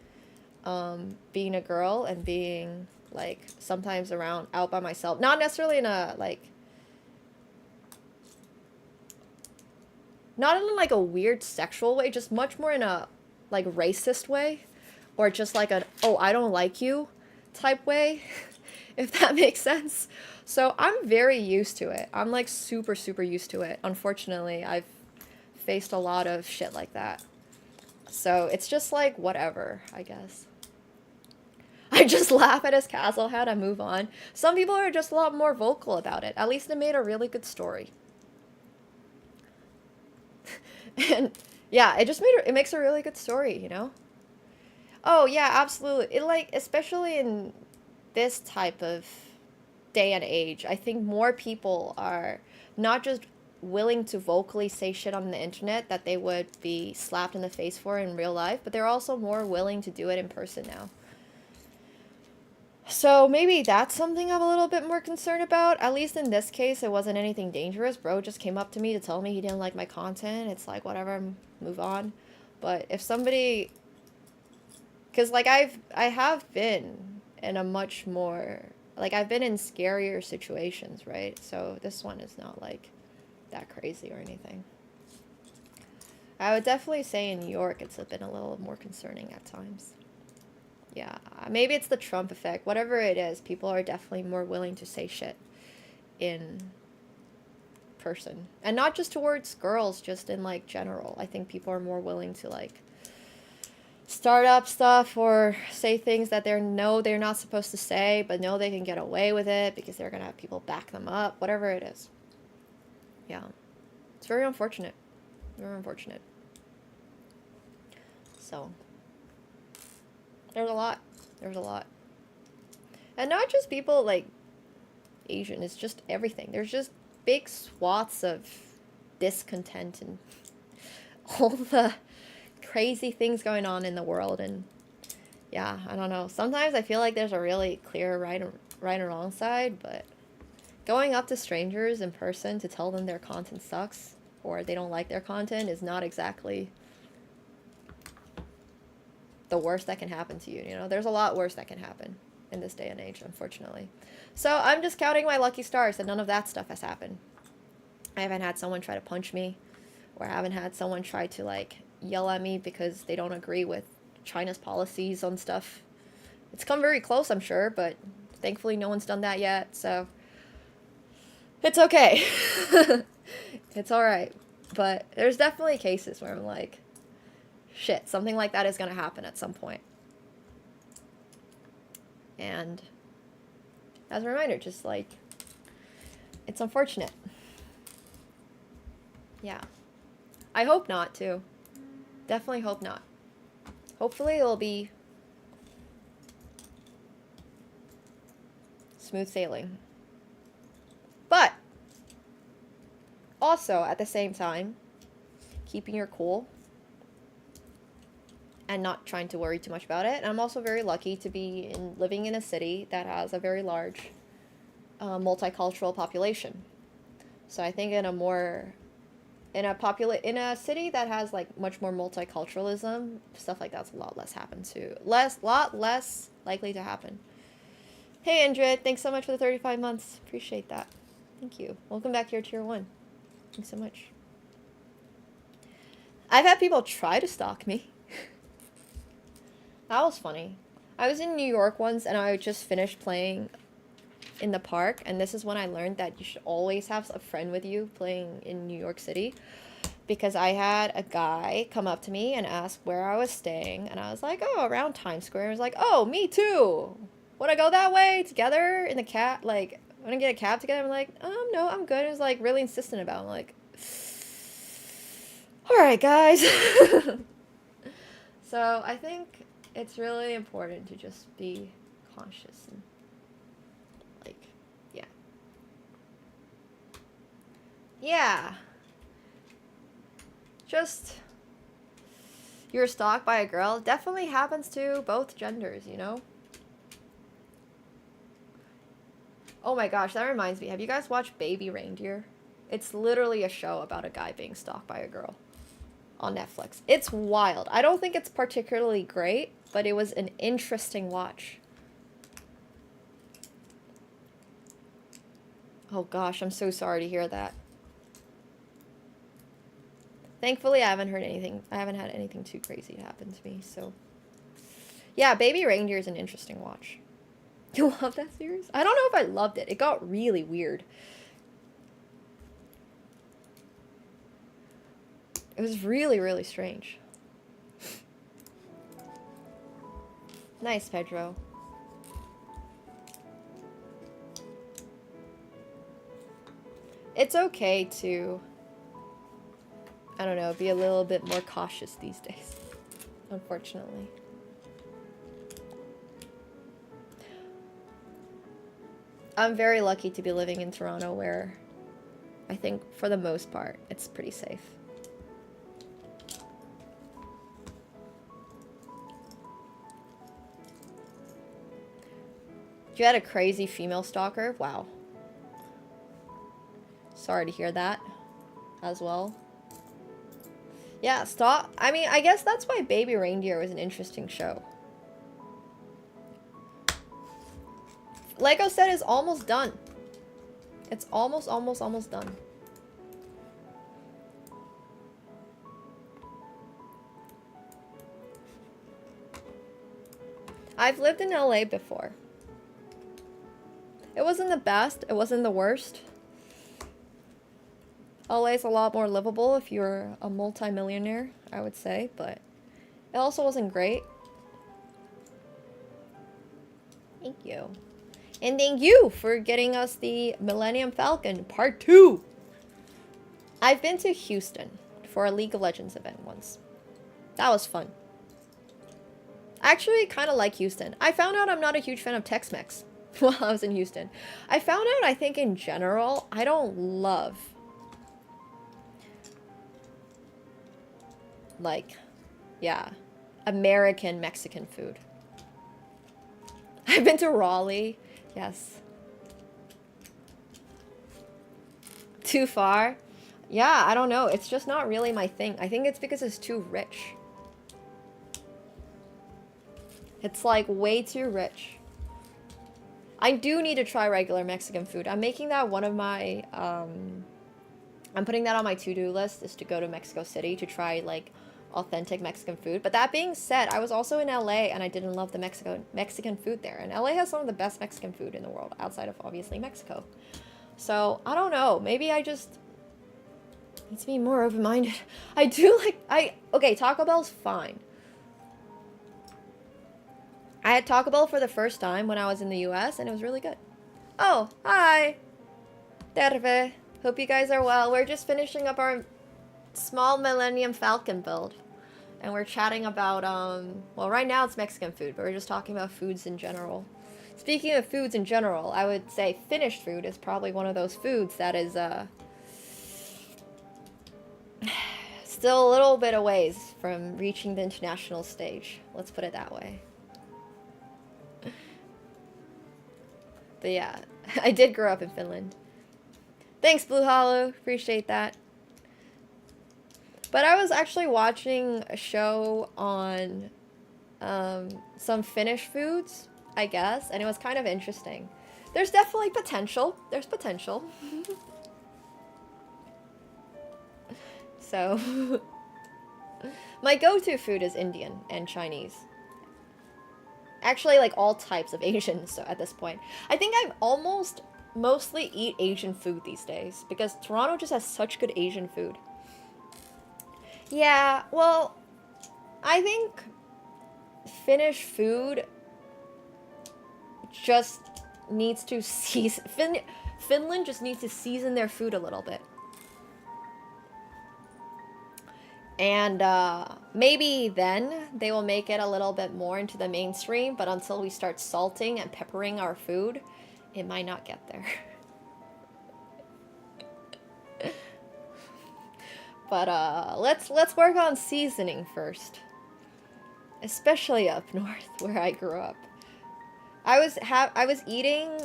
J: being a girl and being... like, sometimes out by myself. Not necessarily in a, like... Not in, like, a weird sexual way, just much more in a, like, racist way. Or just like a, oh, I don't like you type way, if that makes sense. So I'm very used to it. I'm, like, super, super used to it. Unfortunately, I've faced a lot of shit like that. So it's just, like, whatever, I guess. I just laugh at his castle hat and move on. Some people are just a lot more vocal about it. At least it made a really good story. And yeah, it makes a really good story, you know? Oh yeah, absolutely. It, like, especially in this type of day and age, I think more people are not just willing to vocally say shit on the internet that they would be slapped in the face for in real life, but they're also more willing to do it in person now. So maybe that's something I'm a little bit more concerned about. At least in this case, it wasn't anything dangerous. Bro just came up to me to tell me he didn't like my content. It's like, whatever, move on. But if somebody... Because, like, I have been in a much more... Like, I've been in scarier situations, right? So this one is not, like, that crazy or anything. I would definitely say in New York it's been a little more concerning at times. Yeah, maybe it's the Trump effect. Whatever it is, people are definitely more willing to say shit in person. And not just towards girls, just in like general. I think people are more willing to like start up stuff or say things that they're not supposed to say, but know they can get away with it because they're gonna have people back them up, whatever it is. Yeah. It's very unfortunate. Very unfortunate. So there's a lot. There's a lot. And not just people like Asian, it's just everything. There's just big swaths of discontent and all the crazy things going on in the world. And yeah, I don't know. Sometimes I feel like there's a really clear right and wrong side, but going up to strangers in person to tell them their content sucks or they don't like their content is not exactly the worst that can happen to you, you know? There's a lot worse that can happen in this day and age, unfortunately. So I'm just counting my lucky stars that none of that stuff has happened. I haven't had someone try to punch me, or I haven't had someone try to, like, yell at me because they don't agree with China's policies on stuff. It's come very close, I'm sure, but thankfully no one's done that yet, so it's okay. It's alright. But there's definitely cases where I'm like, shit, something like that is going to happen at some point. And as a reminder, just like, it's unfortunate. Yeah. I hope not, too. Definitely hope not. Hopefully it'll be smooth sailing. But also, at the same time, keeping your cool and not trying to worry too much about it. And I'm also very lucky to be living in a city that has a very large multicultural population. So I think in a city that has like much more multiculturalism, stuff like that's a lot less lot less likely to happen. Hey Andrea, thanks so much for the 35 months. Appreciate that. Thank you. Welcome back to your tier 1. Thanks so much. I've had people try to stalk me. That was funny. I was in New York once and I just finished playing in the park, and this is when I learned that you should always have a friend with you playing in New York City, because I had a guy come up to me and ask where I was staying, and I was like, oh, around Times Square. He was like, oh, me too. Wanna go that way together in the cab? Like, wanna get a cab together? I'm like, no, I'm good. He was like really insistent about it. I'm like, all right, guys. So I think it's really important to just be conscious and like, yeah. Yeah. Just, you're stalked by a girl. It definitely happens to both genders, you know? Oh my gosh, that reminds me. Have you guys watched Baby Reindeer? It's literally a show about a guy being stalked by a girl on Netflix. It's wild. I don't think it's particularly great, but it was an interesting watch. Oh gosh, I'm so sorry to hear that. Thankfully, I haven't had anything too crazy to happen to me, so. Yeah, Baby Reindeer is an interesting watch. You love that series? I don't know if I loved it. It got really weird. It was really, really strange. Nice, Pedro. It's okay to, I don't know, be a little bit more cautious these days, unfortunately. I'm very lucky to be living in Toronto, where I think for the most part it's pretty safe. You had a crazy female stalker? Wow. Sorry to hear that as well. Yeah, I mean, I guess that's why Baby Reindeer was an interesting show. Lego set is almost done. It's almost done. I've lived in LA before. It wasn't the best. It wasn't the worst. LA is a lot more livable if you're a multi-millionaire, I would say, but it also wasn't great. Thank you. And thank you for getting us the Millennium Falcon Part 2. I've been to Houston for a League of Legends event once. That was fun. I actually kind of like Houston. I found out I'm not a huge fan of Tex-Mex while I was in Houston. I found out, I think in general, I don't love, like, yeah, American Mexican food. I've been to Raleigh. Yes. Too far? Yeah, I don't know. It's just not really my thing. I think it's because it's too rich. It's like way too rich. I do need to try regular Mexican food. I'm making that one of my, I'm putting that on my to-do list, is to go to Mexico City to try like authentic Mexican food. But that being said, I was also in LA and I didn't love the Mexican food there. And LA has some of the best Mexican food in the world, outside of obviously Mexico. So I don't know, maybe I just need to be more open-minded. I do like, okay, Taco Bell's fine. I had Taco Bell for the first time when I was in the US and it was really good. Oh, hi. Terve. Hope you guys are well. We're just finishing up our small Millennium Falcon build. And we're chatting about, well, right now it's Mexican food, but we're just talking about foods in general. Speaking of foods in general, I would say finished food is probably one of those foods that is, still a little bit a ways from reaching the international stage. Let's put it that way. But yeah, I did grow up in Finland. Thanks, Blue Hollow. Appreciate that. But I was actually watching a show on some Finnish foods, I guess, and it was kind of interesting. There's definitely potential. There's potential. So, my go-to food is Indian and Chinese. Actually, like all types of Asian, so at this point. I think I almost mostly eat Asian food these days, because Toronto just has such good Asian food. Yeah, well, I think Finnish food just needs to season... Finland just needs to season their food a little bit. And maybe then they will make it a little bit more into the mainstream, but until we start salting and peppering our food, it might not get there. But let's work on seasoning first. Especially up north where I grew up. I was eating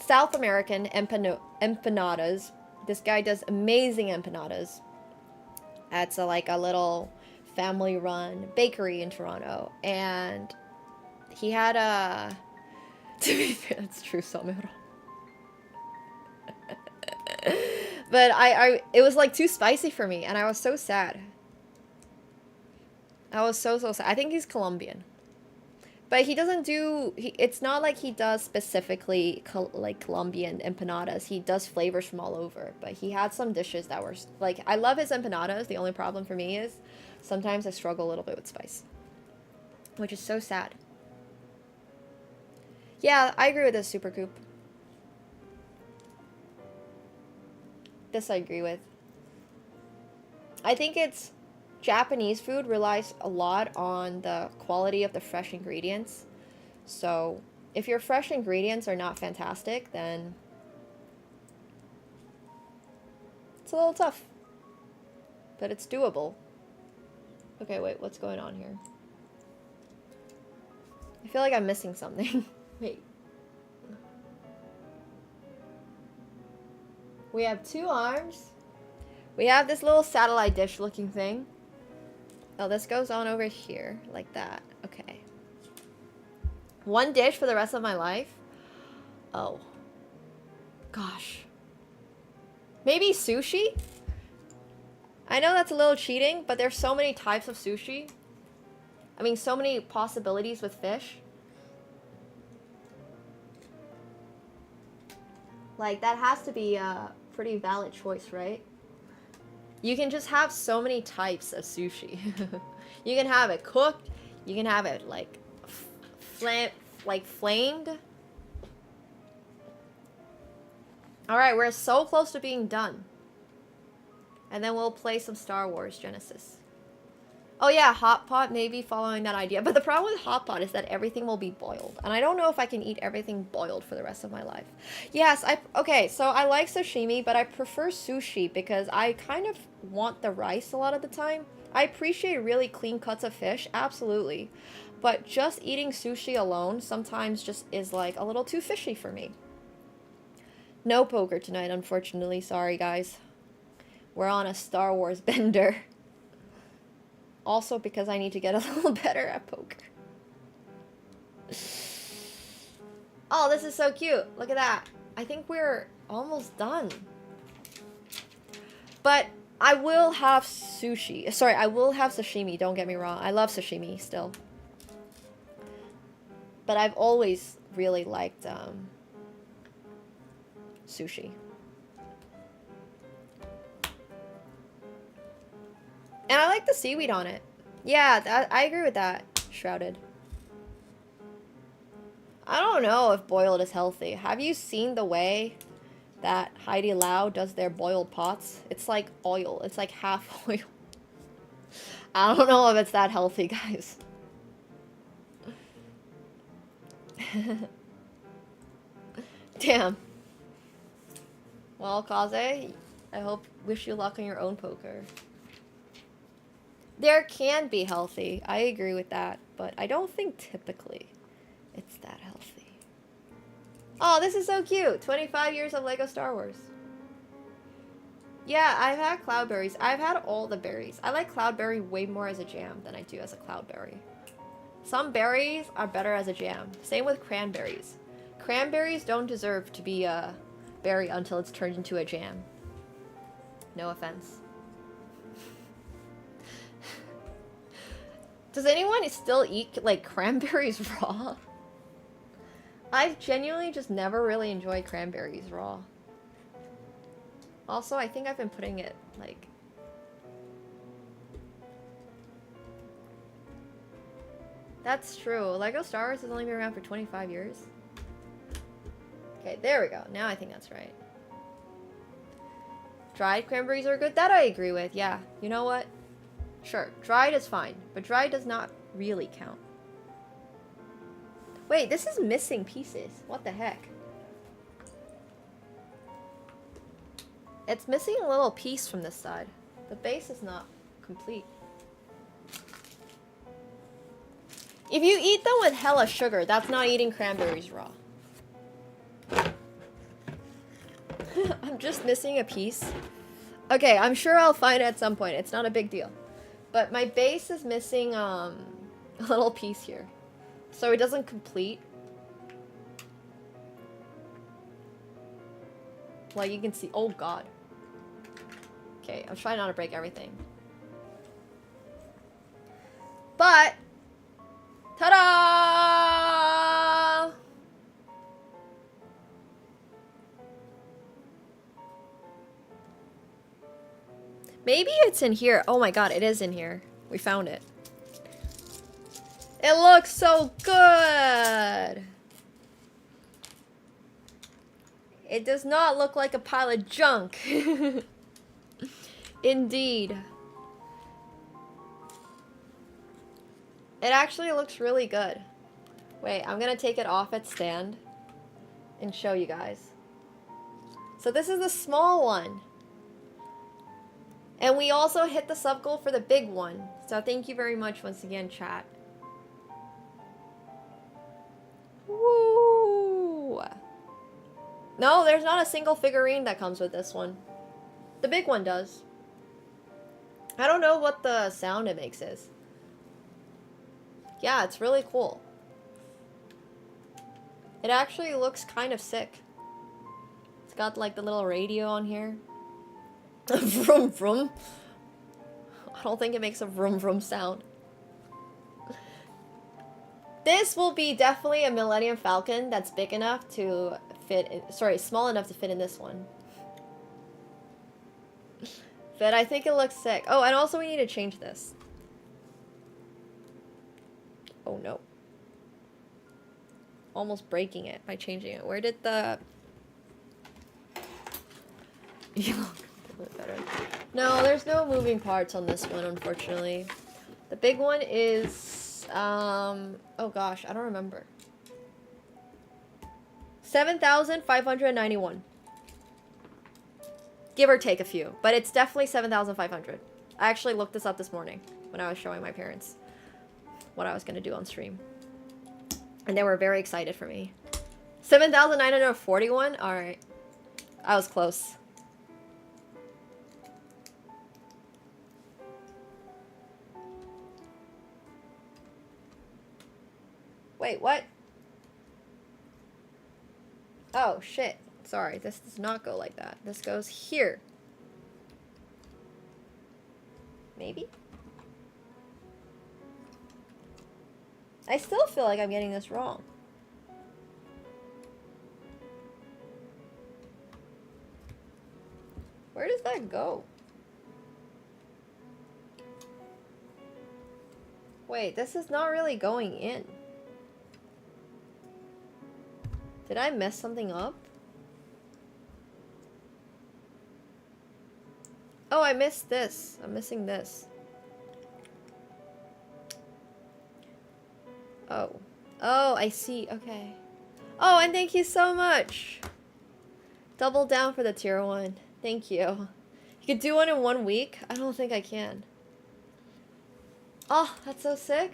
J: South American empanadas. This guy does amazing empanadas. It's like a little family-run bakery in Toronto, and he had a. To be fair, that's true, Samuro. But it was like too spicy for me, and I was so sad. I was so sad. I think he's Colombian, but he doesn't do. It's not like he does specifically like Colombian empanadas. He does flavors from all over. But he had some dishes that were like, I love his empanadas. The only problem for me is sometimes I struggle a little bit with spice, which is so sad. Yeah, I agree with this, Super Coop. This I agree with. I think it's Japanese food relies a lot on the quality of the fresh ingredients. So if your fresh ingredients are not fantastic, then it's a little tough. But it's doable. Okay, wait, what's going on here? I feel like I'm missing something. Wait. We have 2 arms. We have this little satellite dish looking thing. Oh, this goes on over here, like that. Okay. 1 dish for the rest of my life? Oh. Gosh. Maybe sushi? I know that's a little cheating, but there's so many types of sushi. I mean, so many possibilities with fish. Like, that has to be a pretty valid choice, right? You can just have so many types of sushi. You can have it cooked. You can have it, like, flamed. Alright, we're so close to being done. And then we'll play some Star Wars Genesis. Oh yeah, hot pot, maybe following that idea. But the problem with hot pot is that everything will be boiled. And I don't know if I can eat everything boiled for the rest of my life. Yes, okay, so I like sashimi, but I prefer sushi because I kind of want the rice a lot of the time. I appreciate really clean cuts of fish, absolutely. But just eating sushi alone sometimes just is like a little too fishy for me. No poker tonight, unfortunately. Sorry, guys. We're on a Star Wars bender. Also because I need to get a little better at poker. Oh, this is so cute. Look at that. I think we're almost done. But I will have sushi. Sorry, I will have sashimi. Don't get me wrong. I love sashimi still. But I've always really liked sushi. And I like the seaweed on it. Yeah, I agree with that, Shrouded. I don't know if boiled is healthy. Have you seen the way that Heidi Lau does their boiled pots? It's like oil. It's like half oil. I don't know if it's that healthy, guys. Damn. Well, Kaze, I wish you luck on your own poker. There can be healthy. I agree with that, but I don't think typically it's that healthy. Oh, this is so cute. 25 years of Lego Star Wars. Yeah, I've had cloudberries. I've had all the berries. I like cloudberry way more as a jam than I do as a cloudberry. Some berries are better as a jam. Same with cranberries. Cranberries don't deserve to be a berry until it's turned into a jam. No offense. Does anyone still eat, like, cranberries raw? I've genuinely just never really enjoyed cranberries raw. Also, I think I've been putting it, like... That's true. Lego Star Wars has only been around for 25 years. Okay, there we go. Now I think that's right. Dried cranberries are good. That I agree with, yeah. You know what? Sure, dried is fine, but dried does not really count. Wait, this is missing pieces. What the heck? It's missing a little piece from this side. The base is not complete. If you eat them with hella sugar, that's not eating cranberries raw. I'm just missing a piece. Okay, I'm sure I'll find it at some point. It's not a big deal. But my base is missing a little piece here. So it doesn't complete. Like you can see. Oh god. Okay, I'm trying not to break everything. But ta-da! Maybe it's in here. Oh my god, it is in here. We found it. It looks so good! It does not look like a pile of junk. Indeed. It actually looks really good. Wait, I'm gonna take it off its stand and show you guys. So this is the small one. And we also hit the sub goal for the big one. So thank you very much once again, chat. Woo! No, there's not a single figurine that comes with this one. The big one does. I don't know what the sound it makes is. Yeah, it's really cool. It actually looks kind of sick. It's got like the little radio on here. Vroom vroom. I don't think it makes a vroom vroom sound. This will be definitely a Millennium Falcon that's big enough to fit in, sorry, small enough to fit in this one. But I think it looks sick. Oh, and also we need to change this. Oh no. Almost breaking it by changing it. Where did the... You look a bit better. No, there's no moving parts on this one, unfortunately. The big one is... oh gosh, I don't remember. 7,591. Give or take a few, but it's definitely 7,500. I actually looked this up this morning when I was showing my parents what I was going to do on stream. And they were very excited for me. 7,941? Alright. I was close. Wait, what? Oh, shit. Sorry, this does not go like that. This goes here. Maybe? I still feel like I'm getting this wrong. Where does that go? Wait, this is not really going in. Did I mess something up? Oh, I missed this. I'm missing this. Oh. Oh, I see. Okay. Oh, and thank you so much. Double down for the tier 1. Thank you. You could do one in 1 week? I don't think I can. Oh, that's so sick.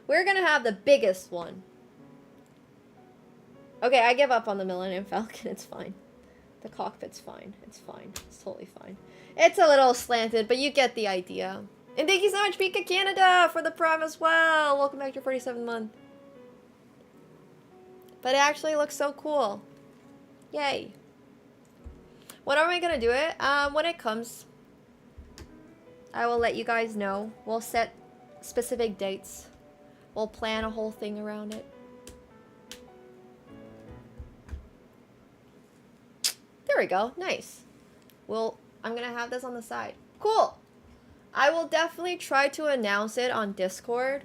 J: We're gonna have the biggest one. Okay, I give up on the Millennium Falcon. It's fine. The cockpit's fine. It's fine. It's totally fine. It's a little slanted, but you get the idea. And thank you so much, Pika Canada, for the Prime as well. Welcome back to your 47th month. But it actually looks so cool. Yay. When are we gonna do it? When it comes, I will let you guys know. We'll set specific dates. We'll plan a whole thing around it. There we go. Nice. I'm gonna have this on the side. Cool. I will definitely try to announce it on Discord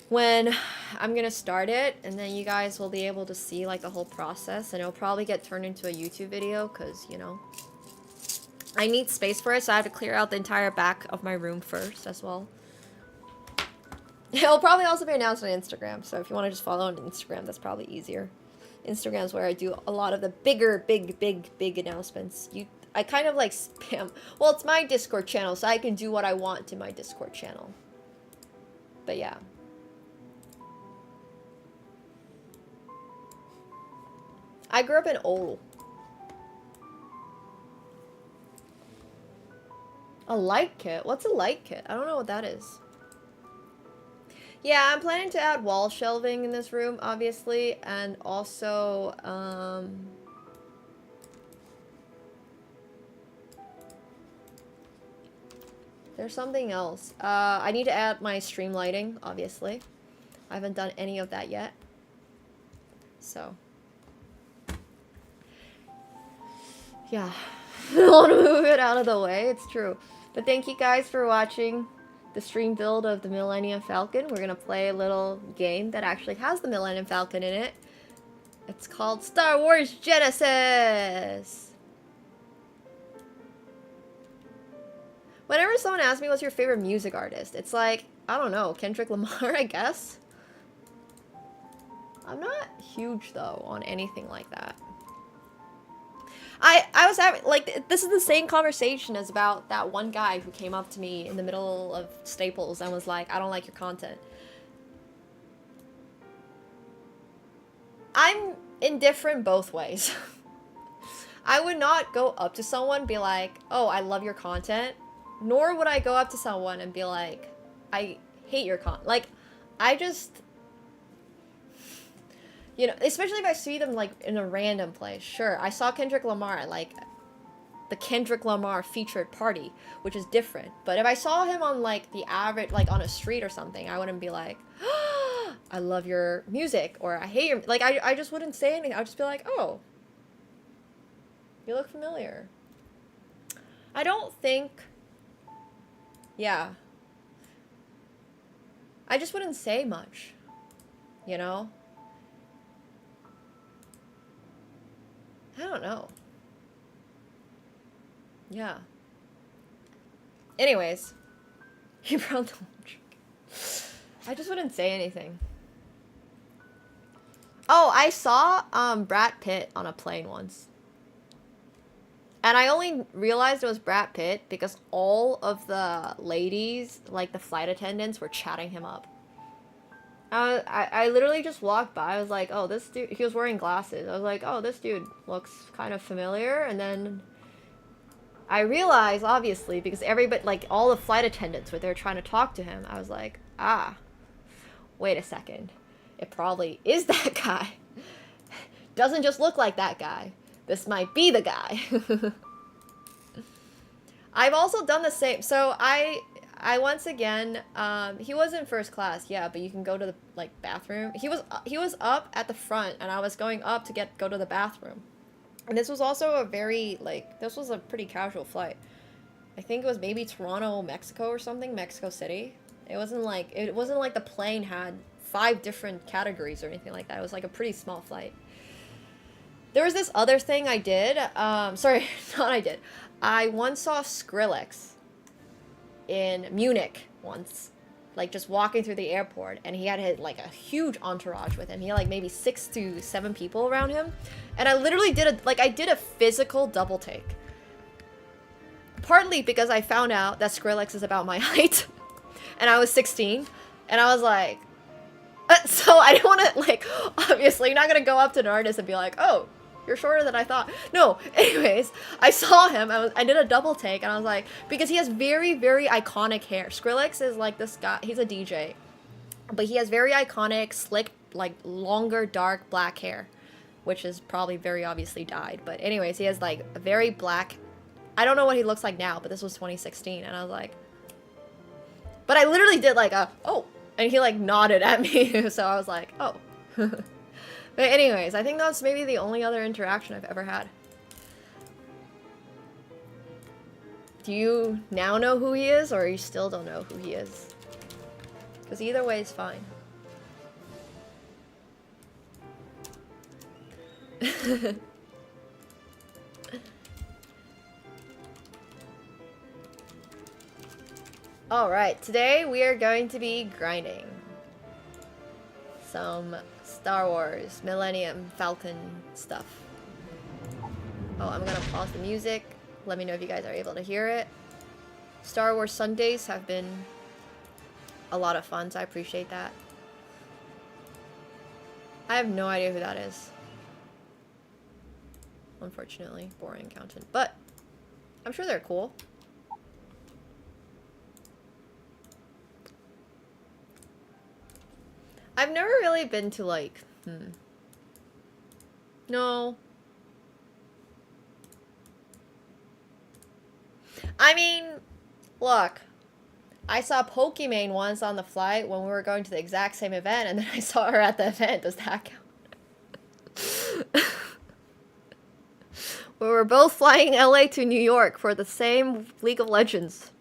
J: when I'm gonna start it, and then you guys will be able to see like the whole process, and it'll probably get turned into a YouTube video because, you know, I need space for it, so I have to clear out the entire back of my room first as well. It'll probably also be announced on Instagram, so if you want to just follow on Instagram, that's probably easier. Instagram is where I do a lot of the bigger, big announcements. I kind of like spam. Well, it's my Discord channel, so I can do what I want to my Discord channel. But yeah. I grew up in Ol. A light kit? What's a light kit? I don't know what that is. Yeah, I'm planning to add wall shelving in this room, obviously, and also, there's something else. I need to add my stream lighting, obviously. I haven't done any of that yet. So. Yeah. I want to move it out of the way, it's true. But thank you guys for watching the stream build of the Millennium Falcon. We're gonna play a little game that actually has the Millennium Falcon in it. It's called Star Wars Genesis! Whenever someone asks me what's your favorite music artist, it's like, I don't know, Kendrick Lamar, I guess? I'm not huge, though, on anything like that. I was having, like, this is the same conversation as about that one guy who came up to me in the middle of Staples and was like, I don't like your content. I'm indifferent both ways. I would not go up to someone and be like, oh, I love your content. Nor would I go up to someone and be like, I hate your content. Like, I just... You know, especially if I see them, like, in a random place. Sure, I saw Kendrick Lamar at, like, the Kendrick Lamar featured party, which is different. But if I saw him on, like, the average, like, on a street or something, I wouldn't be like, I love your music, or I hate your, like, I just wouldn't say anything. I would just be like, oh, you look familiar. I don't think, yeah. I just wouldn't say much, you know? I don't know. Yeah. Anyways, he brought the I just wouldn't say anything. Oh, I saw Brad Pitt on a plane once. And I only realized it was Brad Pitt because all of the ladies, like the flight attendants, were chatting him up. I literally just walked by. I was like, oh, this dude, he was wearing glasses. I was like, oh, this dude looks kind of familiar. And then I realized, obviously, because everybody, like all the flight attendants were there trying to talk to him. I was like, ah, wait a second. It probably is that guy. Doesn't just look like that guy. This might be the guy. I've also done the same. So I once again, he was in first class, yeah, but you can go to the like bathroom. He was up at the front, and I was going up to go to the bathroom. And this was also a very this was a pretty casual flight. I think it was maybe Toronto, Mexico or something, Mexico City. It wasn't like the plane had 5 different categories or anything like that. It was like a pretty small flight. There was this other thing I did. Sorry, not I did. I once saw Skrillex in Munich once, like just walking through the airport, and he had like a huge entourage with him. He had like maybe 6 to 7 people around him, and I literally did a physical double take. Partly because I found out that Skrillex is about my height, and I was 16, and I was like, so I didn't want to like, obviously you're not gonna go up to an artist and be like, oh, you're shorter than I thought. No, anyways, I saw him, I did a double take, and I was like, because he has very, very iconic hair. Skrillex is like this guy, he's a DJ, but he has very iconic, slick, like longer, dark, black hair, which is probably very obviously dyed. But anyways, he has like a very black, I don't know what he looks like now, but this was 2016, and I was like, but I literally did like a, oh, and he like nodded at me, so I was like, oh. But anyways, I think that's maybe the only other interaction I've ever had. Do you now know who he is, or you still don't know who he is? Because either way is fine. Alright, today we are going to be grinding some Star Wars Millennium Falcon stuff. Oh, I'm gonna pause the music. Let me know if you guys are able to hear it. Star Wars Sundays have been a lot of fun, so I appreciate that. I have no idea who that is. Unfortunately, boring accountant. But I'm sure they're cool. I've never really been to like, no. I mean, look, I saw Pokimane once on the flight when we were going to the exact same event, and then I saw her at the event. Does that count? We were both flying LA to New York for the same League of Legends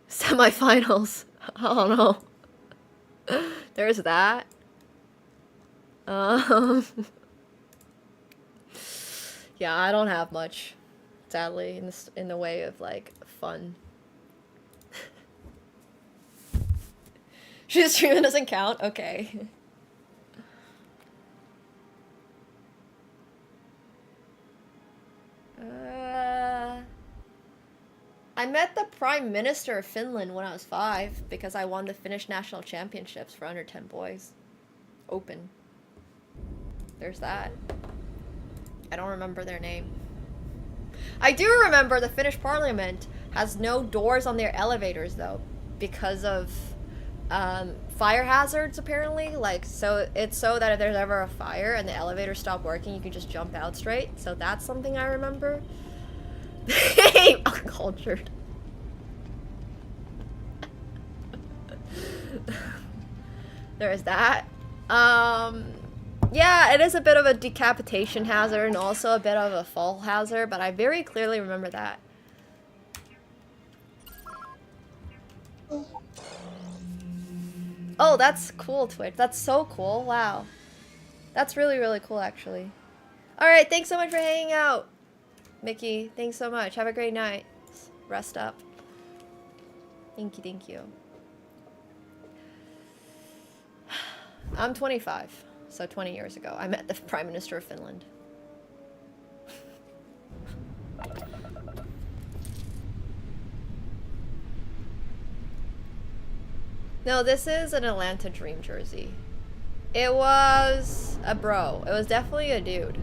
J: semifinals. I don't know. There's that. Yeah, I don't have much, sadly, in the way of like fun. She's streaming doesn't count. Okay. I met the Prime Minister of Finland when I was 5 because I won the Finnish National Championships for under 10 boys. Open. There's that. I don't remember their name. I do remember the Finnish Parliament has no doors on their elevators though because of fire hazards apparently. Like, so it's so that if there's ever a fire and the elevator stopped working, you can just jump out straight. So that's something I remember. Uncultured. There's that. Yeah, it is a bit of a decapitation hazard and also a bit of a fall hazard, but I very clearly remember that. Oh, that's cool, Twitch. That's so cool. Wow. That's really, really cool, actually. Alright, thanks so much for hanging out. Mickey, thanks so much. Have a great night. Rest up. Thank you, thank you. I'm 25, so 20 years ago, I met the Prime Minister of Finland. No, this is an Atlanta Dream jersey. It was a bro. It was definitely a dude.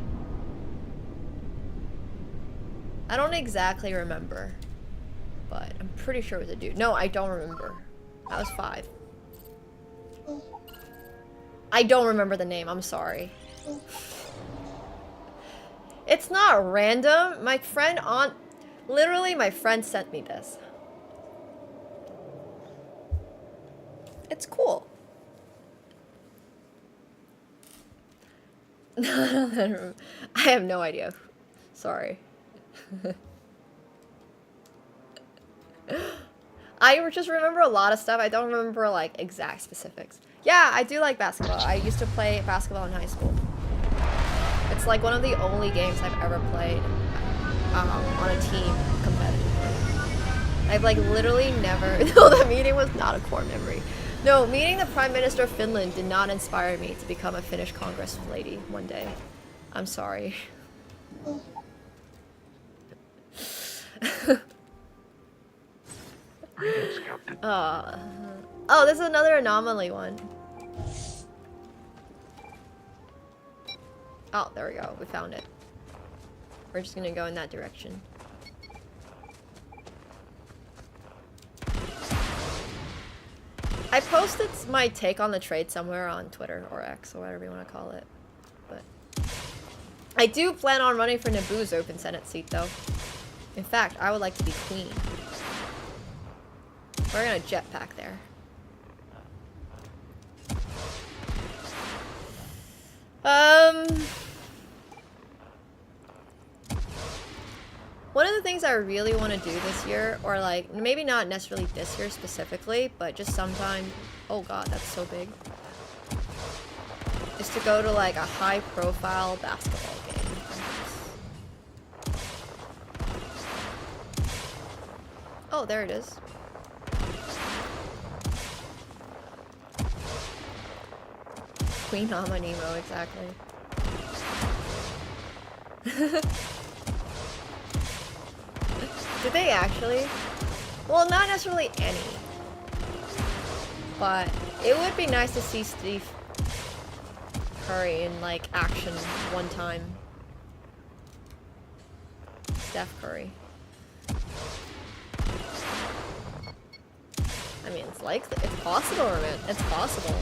J: I don't exactly remember, but I'm pretty sure it was a dude. No, I don't remember. I was 5. I don't remember the name, I'm sorry. It's not random. My friend literally my friend sent me this. It's cool. I have no idea. Sorry. I just remember a lot of stuff. I don't remember like exact specifics. Yeah, I do like basketball. I used to play basketball in high school. It's like one of the only games I've ever played on a team competitively. I've like literally never... No, the meeting was not a core memory. No, meeting the Prime Minister of Finland did not inspire me to become a Finnish Congress lady one day. I'm sorry. Oh, this is another anomaly one. Oh, there we go. We found it. We're just gonna go in that direction. I posted my take on the trade somewhere on Twitter or X or whatever you want to call it. But I do plan on running for Naboo's open Senate seat though. In fact, I would like to be queen. We're gonna jetpack there. One of the things I really want to do this year, or like, maybe not necessarily this year specifically, but just sometime, oh god, that's so big, is to go to like a high-profile basketball game. Oh, there it is. Queen AkaNemsko, exactly. Did they actually? Well, not necessarily any. But it would be nice to see Steve Curry in like action one time. Steph Curry. I mean, it's possible, man. It's possible.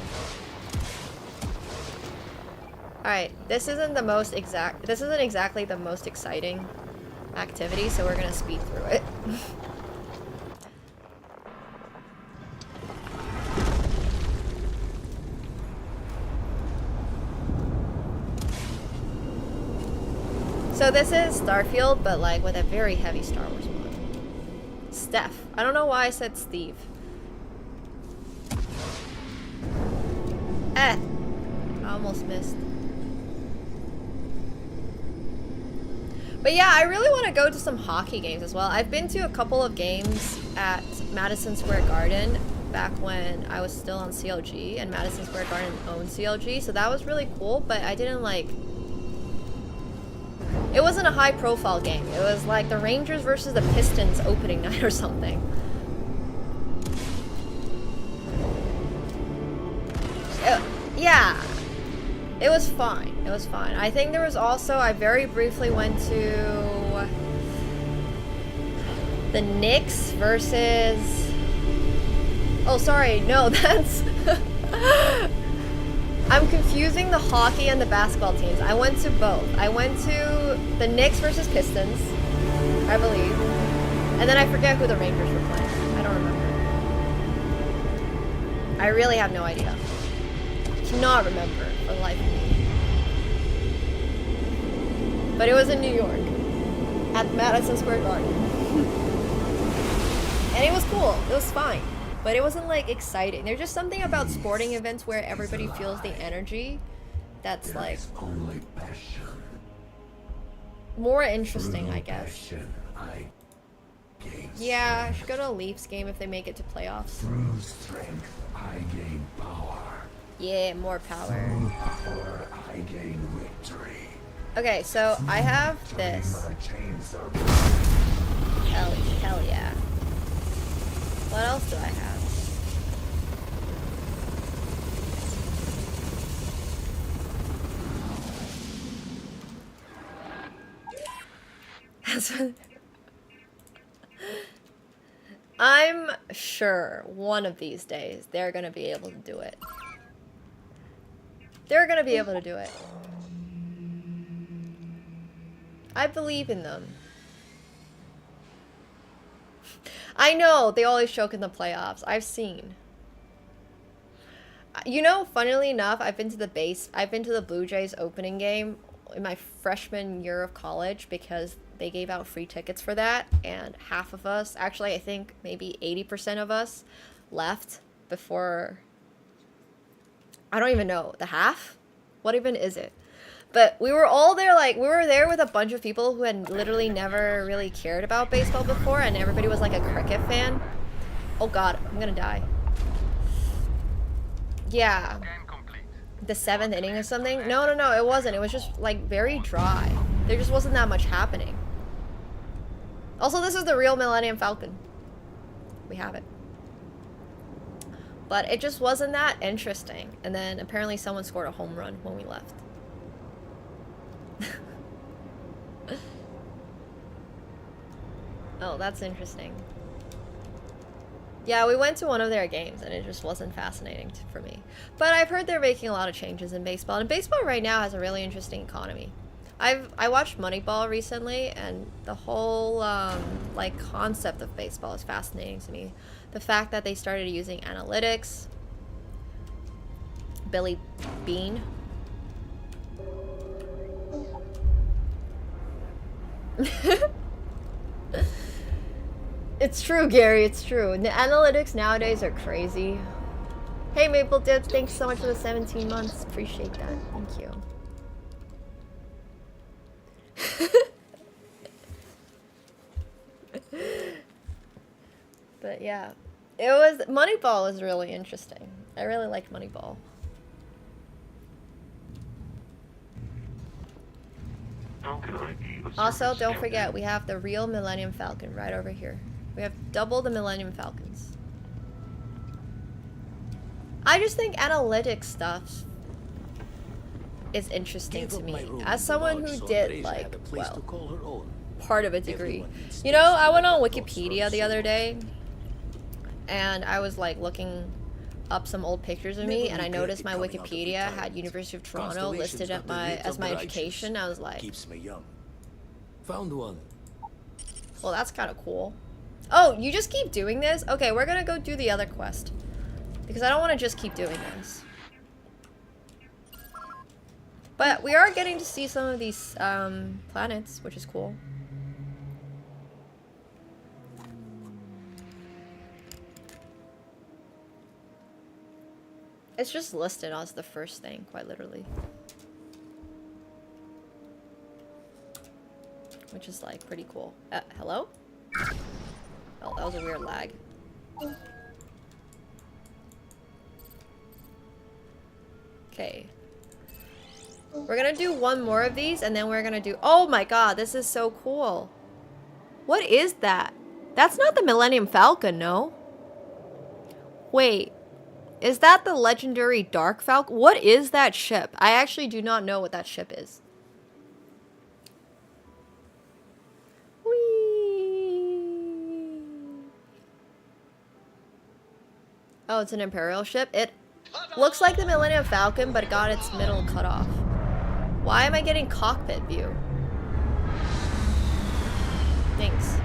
J: Alright, this isn't exactly the most exciting activity, so we're gonna speed through it. So this is Starfield, but like with a very heavy Star Wars mod. Steph. I don't know why I said Steve. I almost missed. But yeah, I really want to go to some hockey games as well. I've been to a couple of games at Madison Square Garden back when I was still on CLG, and Madison Square Garden owned CLG, so that was really cool, but I didn't like... It wasn't a high-profile game. It was like the Rangers versus the Pistons opening night or something. Yeah. It was fine. It was fine. I think there was also, I very briefly went to the Knicks versus... Oh, sorry. No, that's... I'm confusing the hockey and the basketball teams. I went to both. I went to the Knicks versus Pistons, I believe. And then I forget who the Rangers were playing. I don't remember. I really have no idea. cannot remember for the life of me. But it was in New York at Madison Square Garden. And it was cool. It was fine. But it wasn't like exciting. There's just something about sporting events where everybody feels the energy that's like more interesting, I guess. Yeah, I should go to a Leafs game if they make it to playoffs.
L: Through strength, I gain power.
J: Yeah, more power.
L: Through power, I gain victory.
J: Okay, so I have this. Hell yeah. What else do I have? I'm sure one of these days they're gonna be able to do it. They're gonna be able to do it. I believe in them. I know, they always choke in the playoffs. I've seen. You know, funnily enough, I've been to the Blue Jays opening game in my freshman year of college because they gave out free tickets for that, and half of us, actually I think maybe 80% of us left before, I don't even know, the half? What even is it? But we were all there, like, we were there with a bunch of people who had literally never really cared about baseball before, and everybody was like a cricket fan. Oh god, I'm gonna die. Yeah. The 7th inning or something? No, it wasn't. It was just, like, very dry. There just wasn't that much happening. Also, this is the real Millennium Falcon. We have it. But it just wasn't that interesting. And then apparently someone scored a home run when we left. Oh, that's interesting. Yeah, we went to one of their games and it just wasn't fascinating for me. But I've heard they're making a lot of changes in baseball. And baseball right now has a really interesting economy. I watched Moneyball recently, and the whole like concept of baseball is fascinating to me. The fact that they started using analytics. Billy Bean. It's true, Gary, it's true. The analytics nowadays are crazy. Hey, Maple Dips, thanks so much for the 17 months. Appreciate that. Thank you. But yeah, Moneyball was really interesting. I really liked Moneyball. Also, don't forget, we have the real Millennium Falcon right over here. We have double the Millennium Falcons. I just think analytics stuff is interesting to me. As someone who did, like, well, part of a degree. You know, I went on Wikipedia the other day, and I was, like, looking up some old pictures of me, and I noticed my Wikipedia had University of Toronto listed at as my education. I was like,
L: keeps me young. Found one.
J: Well, that's kind of cool. Oh, you just keep doing this? Okay, we're gonna go do the other quest. Because I don't want to just keep doing this. But we are getting to see some of these planets, which is cool. It's just listed as the first thing, quite literally. Which is, like, pretty cool. Hello? Oh, that was a weird lag. Okay. We're gonna do one more of these, and then we're gonna do... Oh my god, this is so cool. What is that? That's not the Millennium Falcon, no? Wait. Is that the legendary Dark Falcon? What is that ship? I actually do not know what that ship is. Whee! Oh, it's an Imperial ship? It looks like the Millennium Falcon, but it got its middle cut off. Why am I getting cockpit view? Thanks.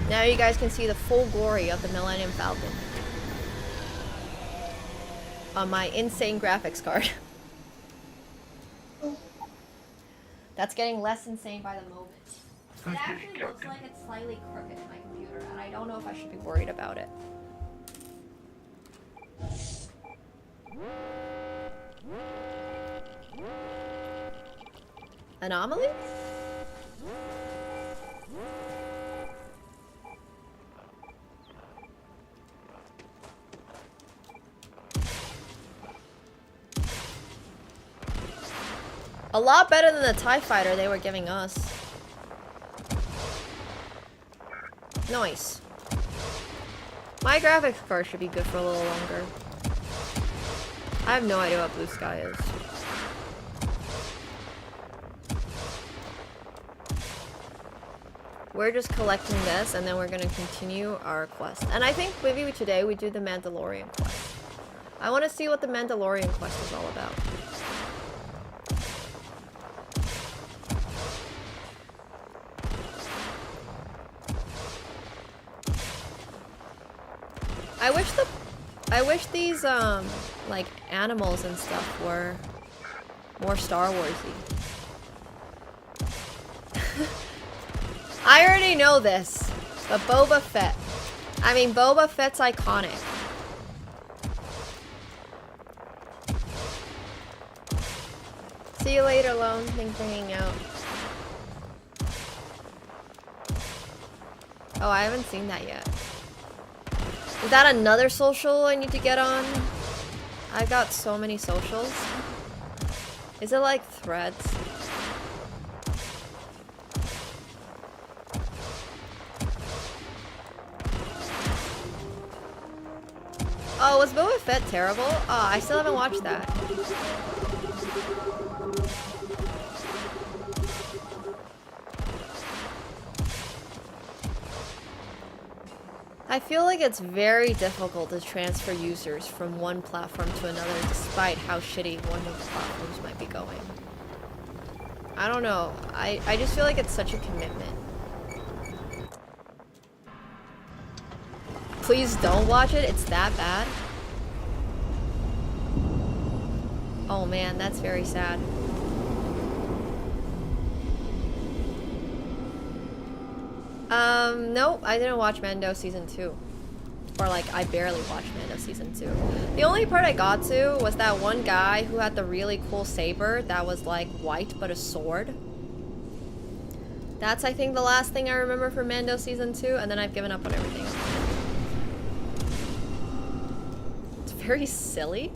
J: Now you guys can see the full glory of the Millennium Falcon. on my insane graphics card. That's getting less insane by the moment. It actually looks like it's slightly crooked in my computer, and I don't know if I should be worried about it. Anomaly? A lot better than the TIE fighter they were giving us. Nice. My graphics card should be good for a little longer. I have no idea what blue sky is. We're just collecting this, and then we're gonna continue our quest. And I think maybe today we do the Mandalorian quest. I want to see what the Mandalorian quest is all about. I wish these like animals and stuff were more Star Warsy. I already know this, but Boba Fett. I mean, Boba Fett's iconic. See you later, Lone. Thanks for hanging out. Oh, I haven't seen that yet. Is that another social I need to get on? I've got so many socials. Is it like Threads? Oh, was Boba Fett terrible? Oh, I still haven't watched that. I feel like it's very difficult to transfer users from one platform to another despite how shitty one of the platforms might be going. I don't know. I just feel like it's such a commitment. Please don't watch it. It's that bad. Oh man, that's very sad. Nope, I didn't watch Mando Season 2. Or like, I barely watched Mando Season 2. The only part I got to was that one guy who had the really cool saber that was like white but a sword. That's, I think, the last thing I remember from Mando Season 2, and then I've given up on everything else. It's very silly.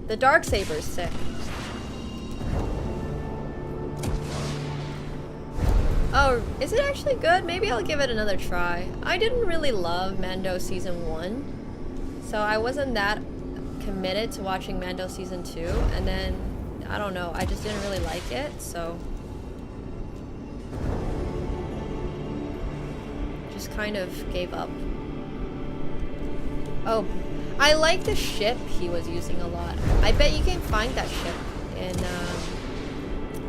J: The Darksaber's sick. Oh, is it actually good? Maybe I'll give it another try. I didn't really love Mando Season 1, so I wasn't that committed to watching Mando Season 2, and then, I don't know, I just didn't really like it, so... just kind of gave up. Oh, I like the ship he was using a lot. I bet you can find that ship in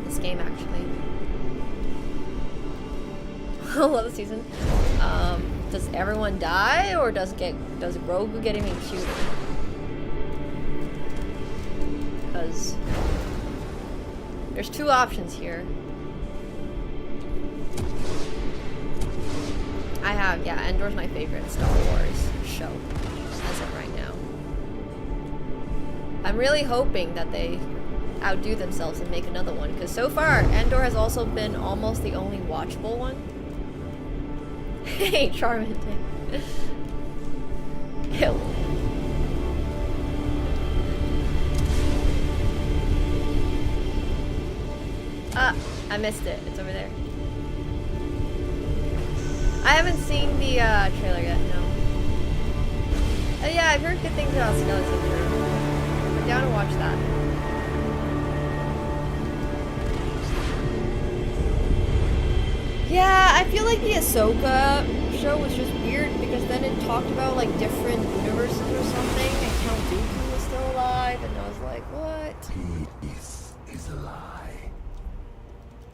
J: this game, actually. I love the season. Does everyone die, or does Grogu get even cuter? Because there's two options here. Yeah, Endor's my favorite Star Wars show as of right now. I'm really hoping that they outdo themselves and make another one, because so far Endor has also been almost the only watchable one. Hey, Charmin. Ew. I missed it. It's over there. I haven't seen the trailer yet, no. Yeah, I've heard good things about Skeleton Crew. I'm down to watch that. Yeah, I feel like the Ahsoka show was just weird because then it talked about like different universes or something, and Count Dooku was still alive, and I was like, what?
L: Peace is a lie.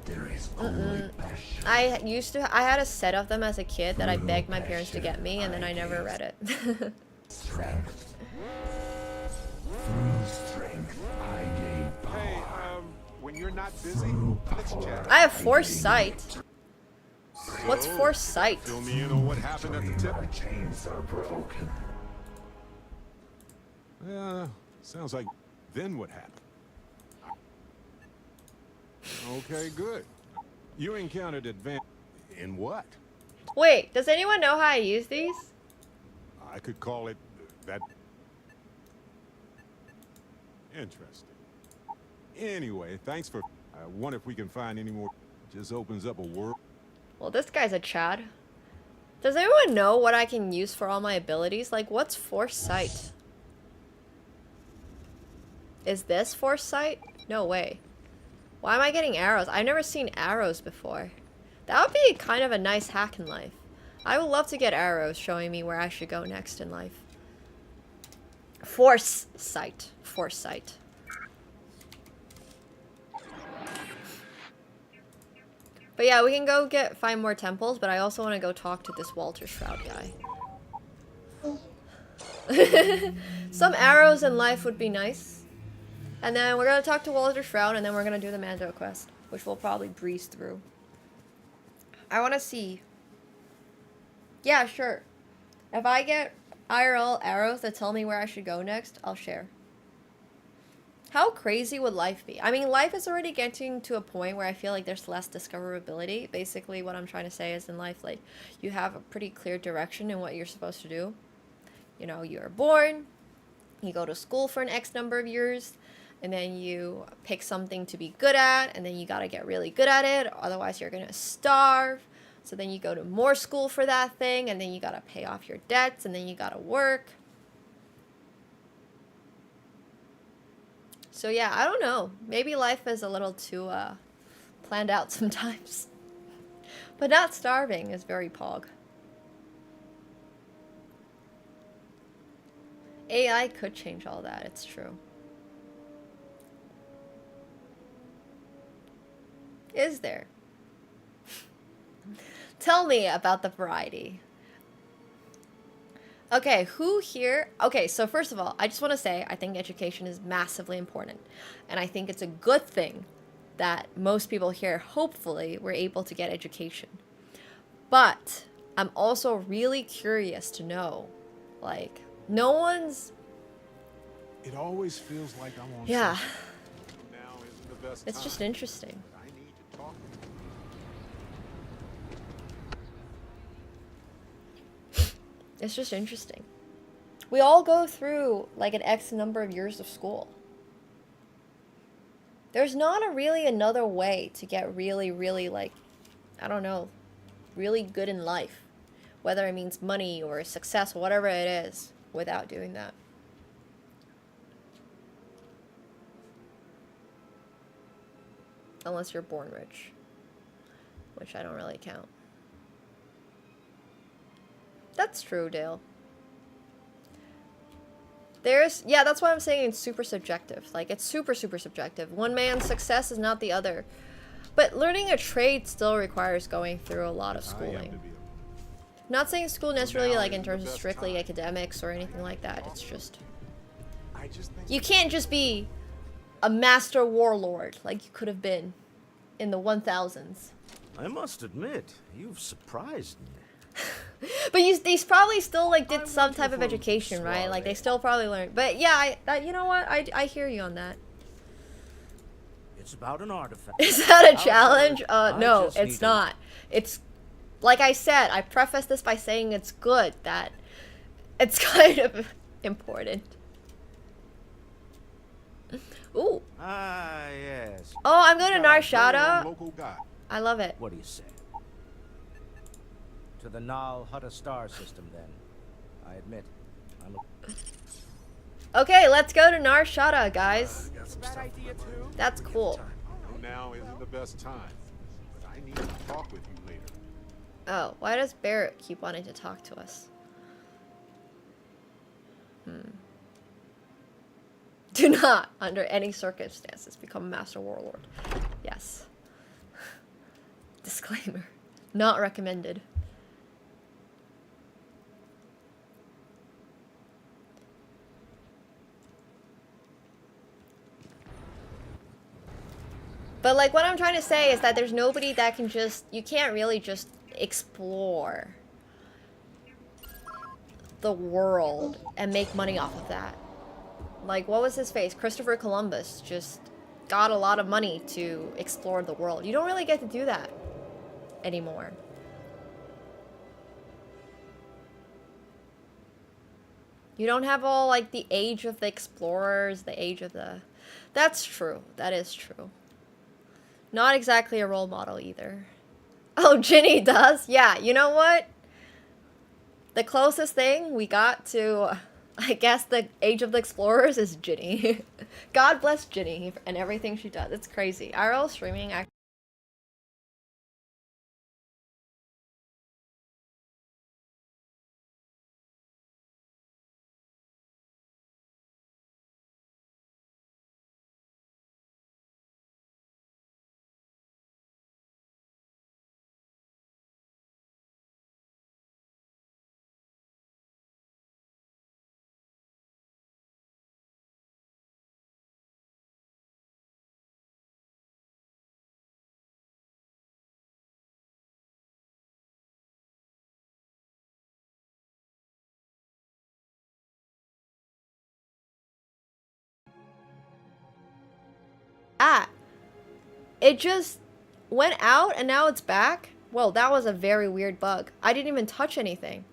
L: There is only passion.
J: I had a set of them as a kid that I begged my parents to get me, and then I never read it.
L: Strength. Through strength, I gain power.
M: Hey, when you're not busy, let's chat.
J: I have foresight. What's foresight?
M: Fill me in on what happened at the tip.
L: My chains are broken.
M: Sounds like then what happened? Okay, good. You encountered advance in what?
J: Wait, does anyone know how I use these?
M: I could call it that. Interesting. Anyway, thanks for. I wonder if we can find any more. Just opens up a world.
J: Well, this guy's a Chad. Does anyone know what I can use for all my abilities? Like, what's foresight? Is this foresight? No way. Why am I getting arrows? I've never seen arrows before. That would be kind of a nice hack in life. I would love to get arrows showing me where I should go next in life. Foresight. Foresight. But yeah, we can go find more temples, but I also want to go talk to this Walter Shroud guy. Some arrows in life would be nice. And then we're going to talk to Walter Shroud, and then we're going to do the Mando quest, which we'll probably breeze through. I want to see. Yeah, sure. If I get IRL arrows that tell me where I should go next, I'll share. How crazy would life be? I mean, life is already getting to a point where I feel like there's less discoverability. Basically, what I'm trying to say is in life, like, you have a pretty clear direction in what you're supposed to do. You know, you're born, you go to school for an X number of years, and then you pick something to be good at, and then you gotta get really good at it, otherwise you're gonna starve. So then you go to more school for that thing, and then you gotta pay off your debts, and then you gotta work. So yeah, I don't know. Maybe life is a little too planned out sometimes. But not starving is very pog. AI could change all that, it's true. Is there? Tell me about the variety. Okay, who here? Okay, so first of all, I just want to say I think education is massively important. And I think it's a good thing that most people here, hopefully, were able to get education. But I'm also really curious to know, like, no one's...
M: It always feels like I'm on.
J: Yeah.
M: Now isn't the best
J: It's
M: time.
J: just interesting.
M: I need to talk.
J: It's just interesting. We all go through like an X number of years of school. There's not really another way to get really, really like, I don't know, really good in life. Whether it means money or success, whatever it is, without doing that. Unless you're born rich. Which I don't really count. That's true, Dale. Yeah, that's why I'm saying it's super subjective. Like, it's super, super subjective. One man's success is not the other. But learning a trade still requires going through a lot of schooling. Not saying school necessarily, like, in terms of strictly academics or anything like that. It's just... You can't just be a master warlord like you could have been in the 1000s.
N: I must admit, you've surprised me.
J: But they probably still like did some type of education, right? Like they still probably learned. But yeah, you know what? I hear you on that.
N: It's about an artifact.
J: Is that a challenge? No, it's not. It's like I said. I preface this by saying it's good that it's kind of important. Ooh.
N: Ah, yes.
J: Oh, I'm going to Narshada. I love it.
N: What do you say? To the Nal Hutta star system, then. I admit, I'm a...
J: Okay, let's go to Narshada, guys. That's cool.
M: Now isn't the best time, but I need to talk with you later.
J: Oh, why does Barrett keep wanting to talk to us? Do not, under any circumstances, become a Master Warlord. Yes. Disclaimer. Not recommended. But like what I'm trying to say is that there's nobody that can just, you can't really just explore the world and make money off of that. Like, what was his face? Christopher Columbus just got a lot of money to explore the world. You don't really get to do that anymore. You don't have all, like, the age of the explorers, the age of the... That's true. That is true. Not exactly a role model either. Oh, Ginny does? Yeah, you know what? The closest thing we got to, I guess, the age of the explorers is Ginny. God bless Ginny and everything she does. It's crazy. IRL streaming actually. It just went out and now it's back. Well, that was a very weird bug. I didn't even touch anything.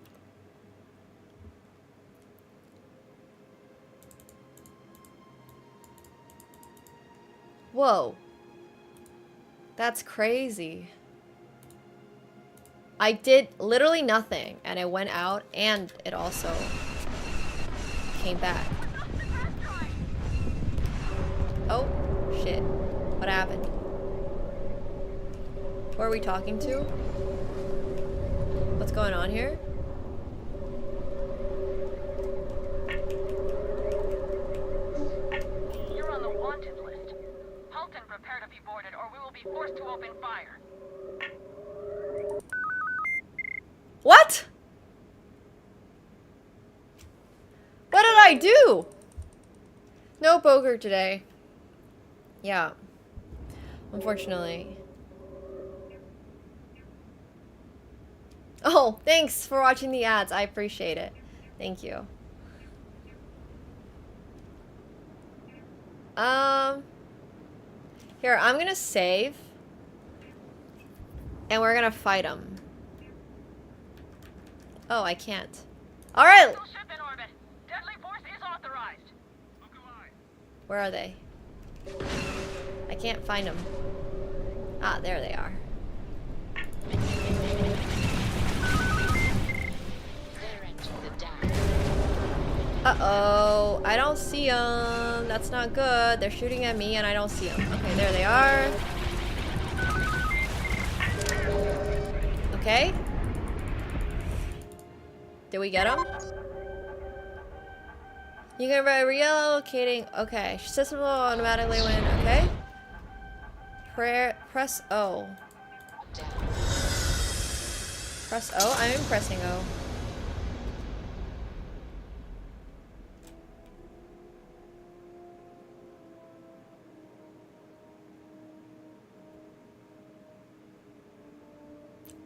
J: Whoa. That's crazy. I did literally nothing and it went out and it also came back. Oh, shit. What happened? Who are we talking to? What's going on here?
O: You're on the wanted list. Halt and prepare to be boarded, or we will be forced to open fire.
J: What? What did I do? No poker today. Yeah. Unfortunately. Oh, thanks for watching the ads. I appreciate it. Thank you. Here, I'm gonna save. And we're gonna fight them. Oh, I can't. Alright!
O: Ship in orbit. Deadly force is authorized.
J: Where are they? I can't find them. Ah, there they are. Uh-oh, I don't see them. That's not good. They're shooting at me and I don't see them. Okay, there they are. Okay. Did we get them? You can by reallocating. Okay, system will automatically win. Okay. Press O. Press O? I am pressing O.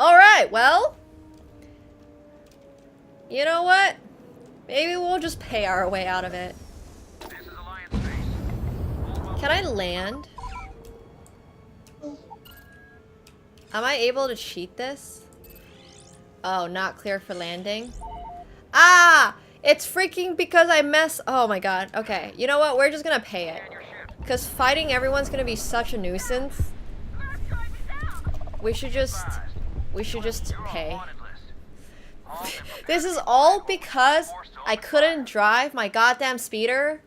J: Alright, well. You know what? Maybe we'll just pay our way out of it. Can I land? Am I able to cheat this? Oh, not clear for landing. Ah! It's freaking because I mess. Oh my god. Okay. You know what? We're just gonna pay it. Because fighting everyone's gonna be such a nuisance. We should just pay. This is all because I couldn't drive my goddamn speeder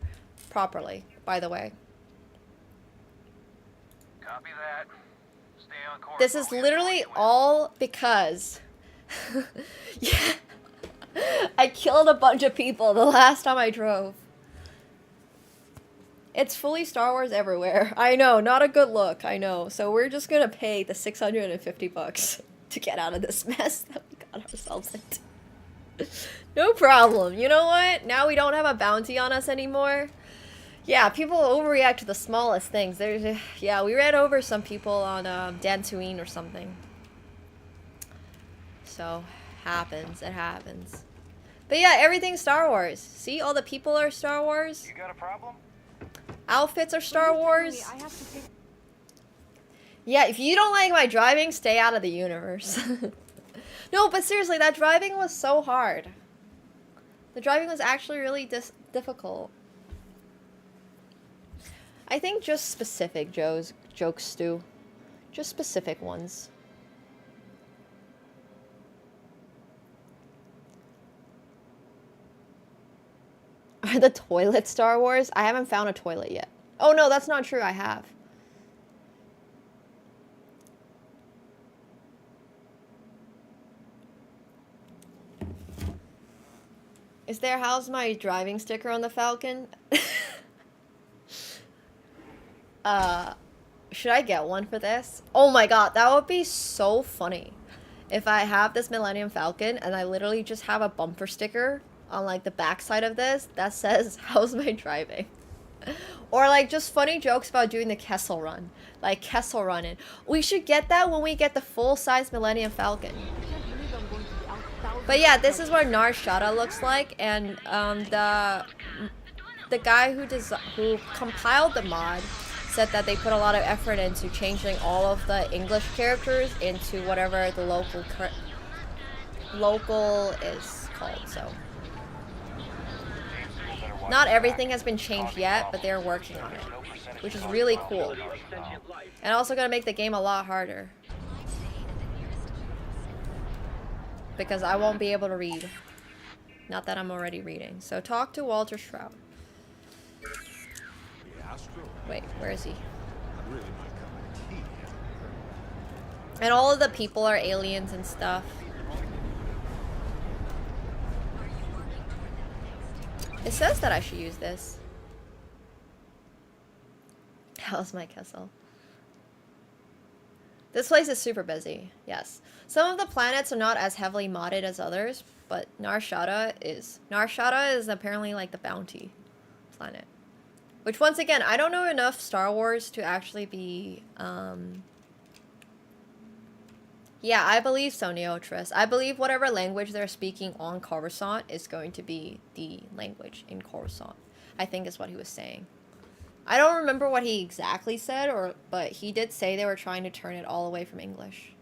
J: properly, by the way.
O: Copy that. Stay on course.
J: This is literally all because yeah, I killed a bunch of people the last time I drove. It's fully Star Wars everywhere. I know, not a good look, I know. So we're just gonna pay the 650 bucks to get out of this mess that we got ourselves into. No problem. You know what? Now we don't have a bounty on us anymore. Yeah, people overreact to the smallest things. There's, yeah, we ran over some people on Dantooine or something. So, happens. It happens. But yeah, everything's Star Wars. See, all the people are Star Wars.
N: You got a problem?
J: Outfits are Star Wars. Yeah, if you don't like my driving, stay out of the universe. No, but seriously, that driving was so hard. The driving was actually really difficult. I think just specific jokes, Stu. Just specific ones. Are the toilets Star Wars? I haven't found a toilet yet. Oh no, that's not true, I have. Is there how's my driving sticker on the Falcon? Should I get one for this? Oh my god, that would be so funny. If I have this Millennium Falcon and I literally just have a bumper sticker on like the backside of this that says, how's my driving? Or like just funny jokes about doing the Kessel Run. Like Kessel Running. We should get that when we get the full-size Millennium Falcon. But yeah, this is what Nar Shaddaa looks like, and the guy who compiled the mod said that they put a lot of effort into changing all of the English characters into whatever the local is called. So not everything has been changed yet, but they're working on it, which is really cool, and also gonna make the game a lot harder. Because I won't be able to read. Not that I'm already reading. So talk to Walter Shroud. Wait, where is he? And all of the people are aliens and stuff. It says that I should use this. How's my Kessel? This place is super busy, yes. Some of the planets are not as heavily modded as others, but Nar Shaddaa is. Nar Shaddaa is apparently like the bounty planet. Which, once again, I don't know enough Star Wars to actually be, Yeah, I believe so, Neotris. I believe whatever language they're speaking on Coruscant is going to be the language in Coruscant. I think is what he was saying. I don't remember what he exactly said, but he did say they were trying to turn it all away from English.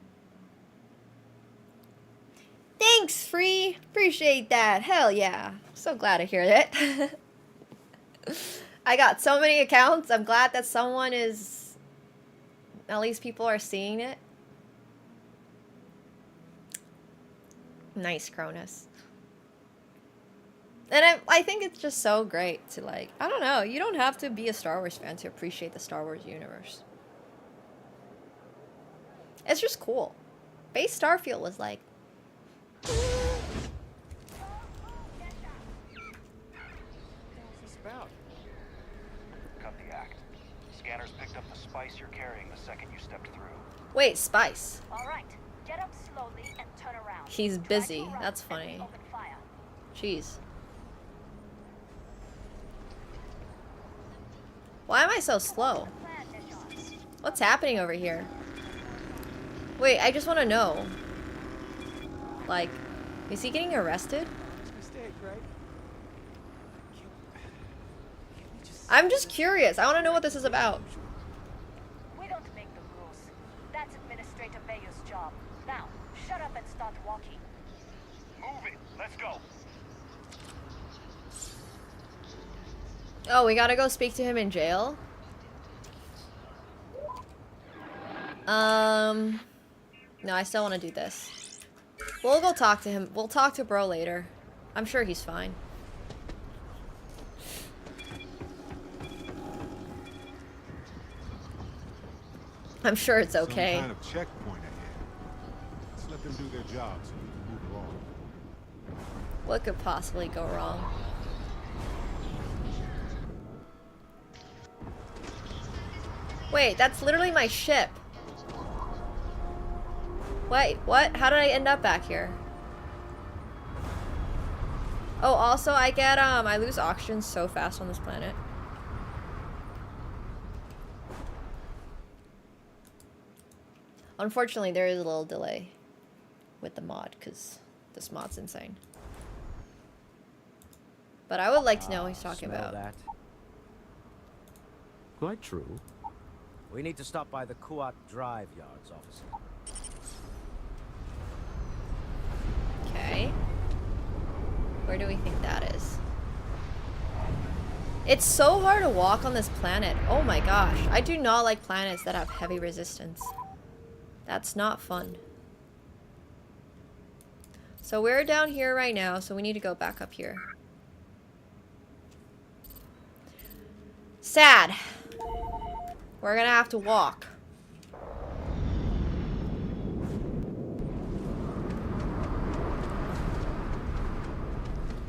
J: Thanks, Free! Appreciate that. Hell yeah. So glad to hear that. I got so many accounts. I'm glad that someone is... At least people are seeing it. Nice, Cronus. And I think it's just so great to, like... I don't know. You don't have to be a Star Wars fan to appreciate the Star Wars universe. It's just cool. Base Starfield was like...
N: Cut the act. Scanners picked up the spice you're carrying the second you stepped through.
J: Wait, spice.
O: All right, get up slowly and turn around.
J: He's busy. That's funny. Jeez. Why am I so slow? What's happening over here? Wait, I just want to know. Like, is he getting arrested? I'm just curious. I want to know what this is about.
O: We don't make the rules. That's Administrator Bayer's job. Now, shut up and start walking.
N: Move it. Let's go.
J: Oh, we gotta go speak to him in jail? No, I still want to do this. We'll go talk to him. We'll talk to bro later. I'm sure he's fine. I'm sure it's okay.
M: Some kind of checkpoint ahead. Let's let them do their jobs so we can move along.
J: What could possibly go wrong? Wait, that's literally my ship. Wait, what? How did I end up back here? Oh, also I get, I lose oxygen so fast on this planet. Unfortunately, there is a little delay with the mod because this mod's insane. But I would like to know what he's talking
N: Smell
J: about.
N: that?
L: Quite true.
N: We need to stop by the Kuat Drive yards, officer.
J: Okay. Where do we think that is? It's so hard to walk on this planet. Oh my gosh. I do not like planets that have heavy resistance. That's not fun. So we're down here right now, so we need to go back up here. Sad. We're gonna have to walk.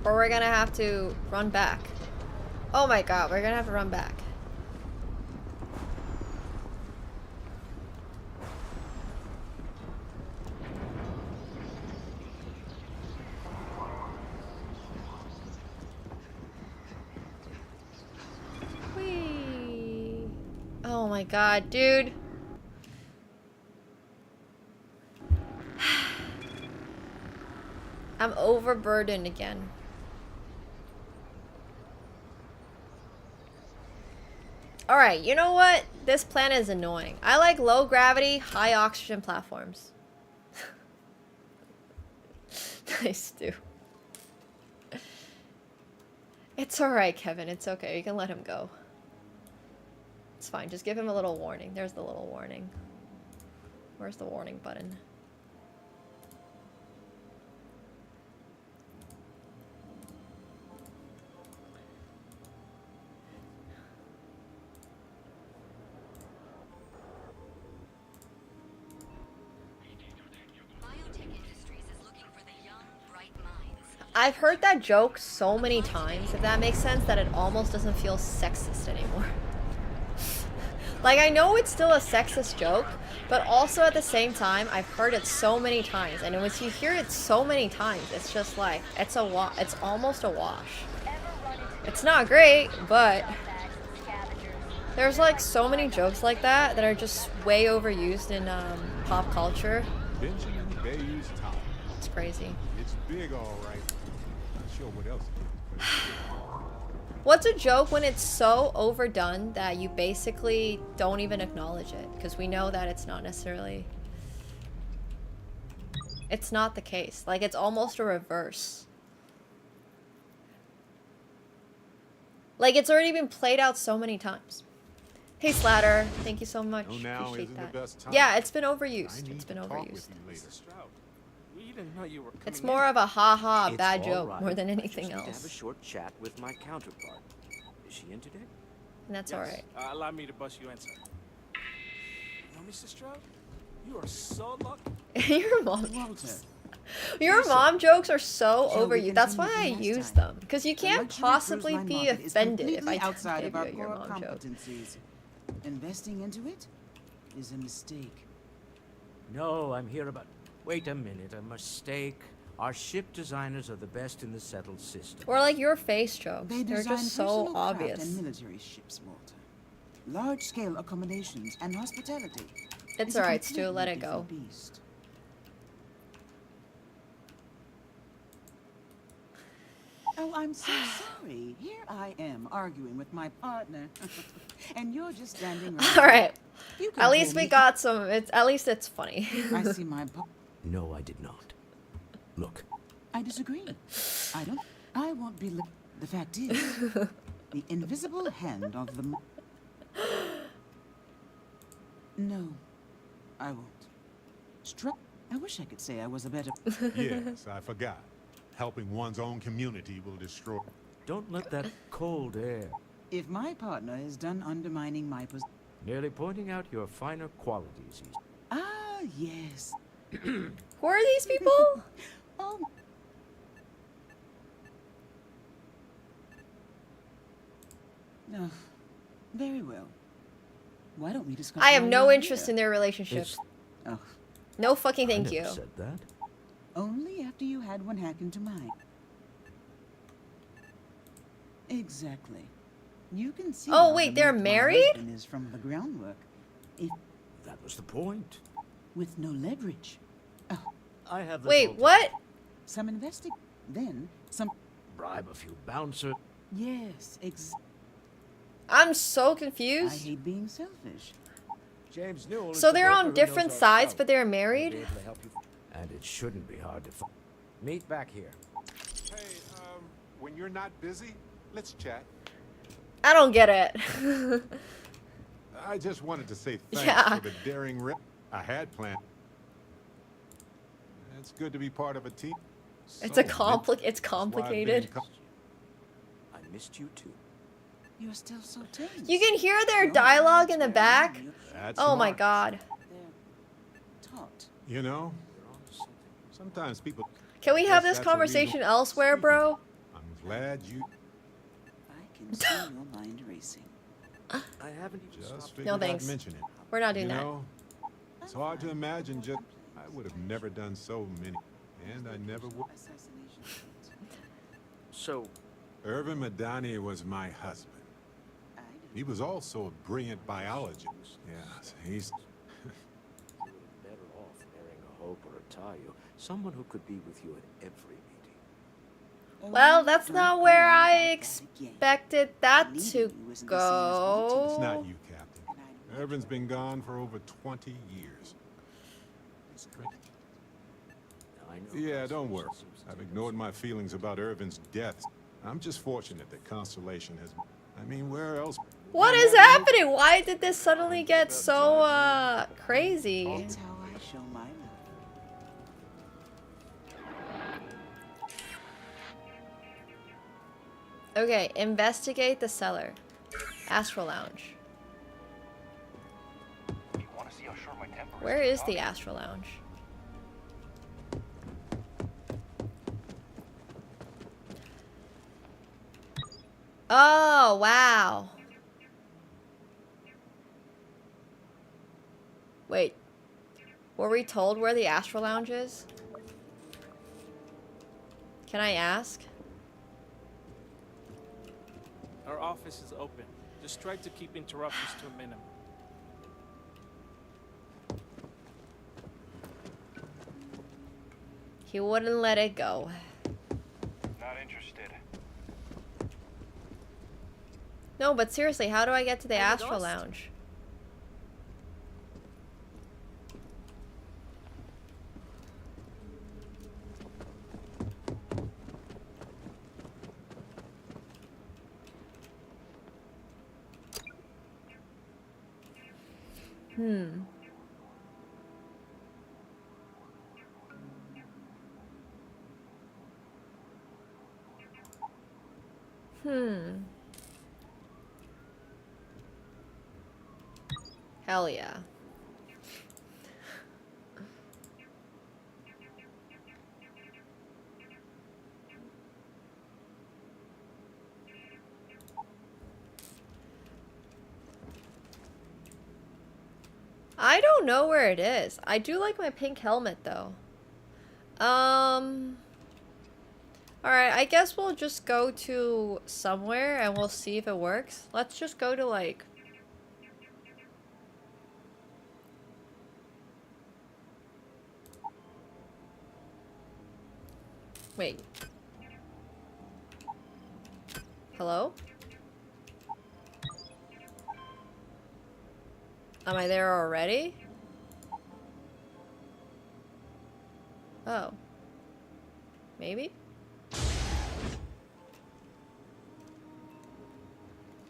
J: Or we're gonna have to run back. Oh my god, we're gonna have to run back. Whee! Oh my god, dude. I'm overburdened again. Alright, you know what? This planet is annoying. I like low gravity, high oxygen platforms. Nice, dude. It's alright, Kevin. It's okay. You can let him go. It's fine. Just give him a little warning. There's the little warning. Where's the warning button? I've heard that joke so many times, if that makes sense, that it almost doesn't feel sexist anymore. Like, I know it's still a sexist joke, but also at the same time, I've heard it so many times, and once you hear it so many times, it's just like, it's almost a wash. It's not great, but there's like so many jokes like that that are just way overused in pop culture.
M: Benjamin Bayou's top.
J: It's crazy.
M: It's big, all right. Not sure what else it is, but it's big.
J: What's a joke when it's so overdone that you basically don't even acknowledge it? Because we know that it's not necessarily... It's not the case. Like, it's almost a reverse. Like, it's already been played out so many times. Hey, Slatter. Thank you so much.
M: Oh, now
J: Appreciate
M: isn't
J: that.
M: the best time.
J: Yeah, it's been overused.
M: I need
J: It's been
M: to talk
J: overused.
M: with you later.
L: We didn't know you were coming
J: It's more of a ha-ha
N: It's
J: bad
N: all
J: joke
N: right.
J: more than
N: I
J: anything
N: just need to have a
J: else.
N: short chat with my counterpart. Is she in today?
J: And that's alright.
L: Allow me to bust you in, sir. You know, Mr. Stroud, you are so lucky.
J: Your mom jokes are so overused. That's why I use them. Because you can't possibly be offended if I
P: outside
J: give
P: of our
J: you your
P: core
J: mom joke.
P: competencies. Investing into it is a mistake.
N: No, I'm here about... Wait a minute, a mistake. Our ship designers are the best in the settled system.
J: Or like your face jokes.
P: They
J: They're
P: design
J: just so
P: personal craft
J: obvious.
P: and military ships, Walter. Large-scale accommodations and hospitality.
J: It's
P: is a
J: alright, Stu. Let it
P: completely
J: go.
P: different beast. Oh, I'm so sorry. Here I am arguing with my partner, and you're just standing right
J: All right.
P: You can
J: At least
P: pull
J: we
P: me
J: got some. At least it's funny.
P: I see my
N: No, I did not. Look,
P: I disagree. I won't be the fact is, the invisible hand of the No, I won't. I wish I could say I was a better...
M: Yes, I forgot. Helping one's own community will destroy...
N: don't let that cold air...
P: If my partner is done undermining my position...
N: Merely pointing out your finer qualities.
P: Ah, yes.
J: Who are these people?
P: Oh. No. Very well. Why don't we discuss...
J: I have
P: why
J: no
P: you're
J: interest
P: here?
J: in their relationship.
N: It's...
P: Oh.
J: No fucking thank
N: I
J: you.
N: never said that.
P: Only after you had one hack into mine. Exactly. You can see...
J: Oh,
P: how
J: wait,
P: the
J: they're
P: myth my
J: married?
P: husband is from the groundwork. If
N: That was the point.
P: with no leverage.
N: I have the
J: Wait, what?
P: Some then some
N: bribe a few bouncers.
P: Yes,
J: I'm so
P: I
J: confused.
P: hate being selfish.
N: James Newell.
J: So they're on different sides, but they're married?
N: And it shouldn't be hard to find. Meet back here.
M: Hey, when you're not busy, let's chat.
J: I don't get it.
M: I just wanted to say thanks
J: Yeah.
M: for the daring rip I had planned. It's good to be part of a team.
J: It's
M: So
J: it's complicated.
N: I missed you too.
P: You're still so tense.
J: You can hear their dialogue in the back.
M: That's
J: Oh my
M: smart.
J: god.
P: Taught.
M: You know, sometimes people.
J: Can we have
M: Yes,
J: this
M: that's a
J: conversation
M: reason-
J: elsewhere, bro?
M: I'm glad you
P: I can see your mind racing.
N: I haven't even
M: just
N: stopped.
M: figured
J: No
M: I'd
J: thanks.
M: mention it.
J: We're not doing
M: You
J: that.
M: know, it's hard to imagine just. I would have never done so many, and I never would.
N: So,
M: Irvin Madani was my husband. He was also a brilliant biologist. Yes, he's.
N: better off marrying a Hope or a Tayo, someone who could be with you at every meeting.
J: Well, that's not where I expected that to go.
M: It's not you, Captain. Irvin's been gone for over 20 years.
N: I know
M: Yeah, don't worry.
N: Constellation seems to
M: I've
N: take
M: ignored my feelings about Irvin's death. I'm just fortunate that Constellation has. I mean, where else?
J: What is happening? Why did this suddenly get so crazy?
P: That's how I show my love.
J: Okay, investigate the cellar. Astral Lounge. Where is the Astral Lounge? Oh, wow. Wait. Were we told where the Astral Lounge is? Can I ask?
Q: Our office is open. Just try to keep interruptions to a minimum.
J: He wouldn't let it go.
R: Not interested.
J: No, but seriously, how do I get to the
F: Are you
J: Astral
F: lost?
J: Lounge? Hell yeah. I don't know where it is. I do like my pink helmet though. Alright, I guess we'll just go to somewhere and we'll see if it works. Let's just go to like... Wait. Hello? Am I there already? Oh. Maybe?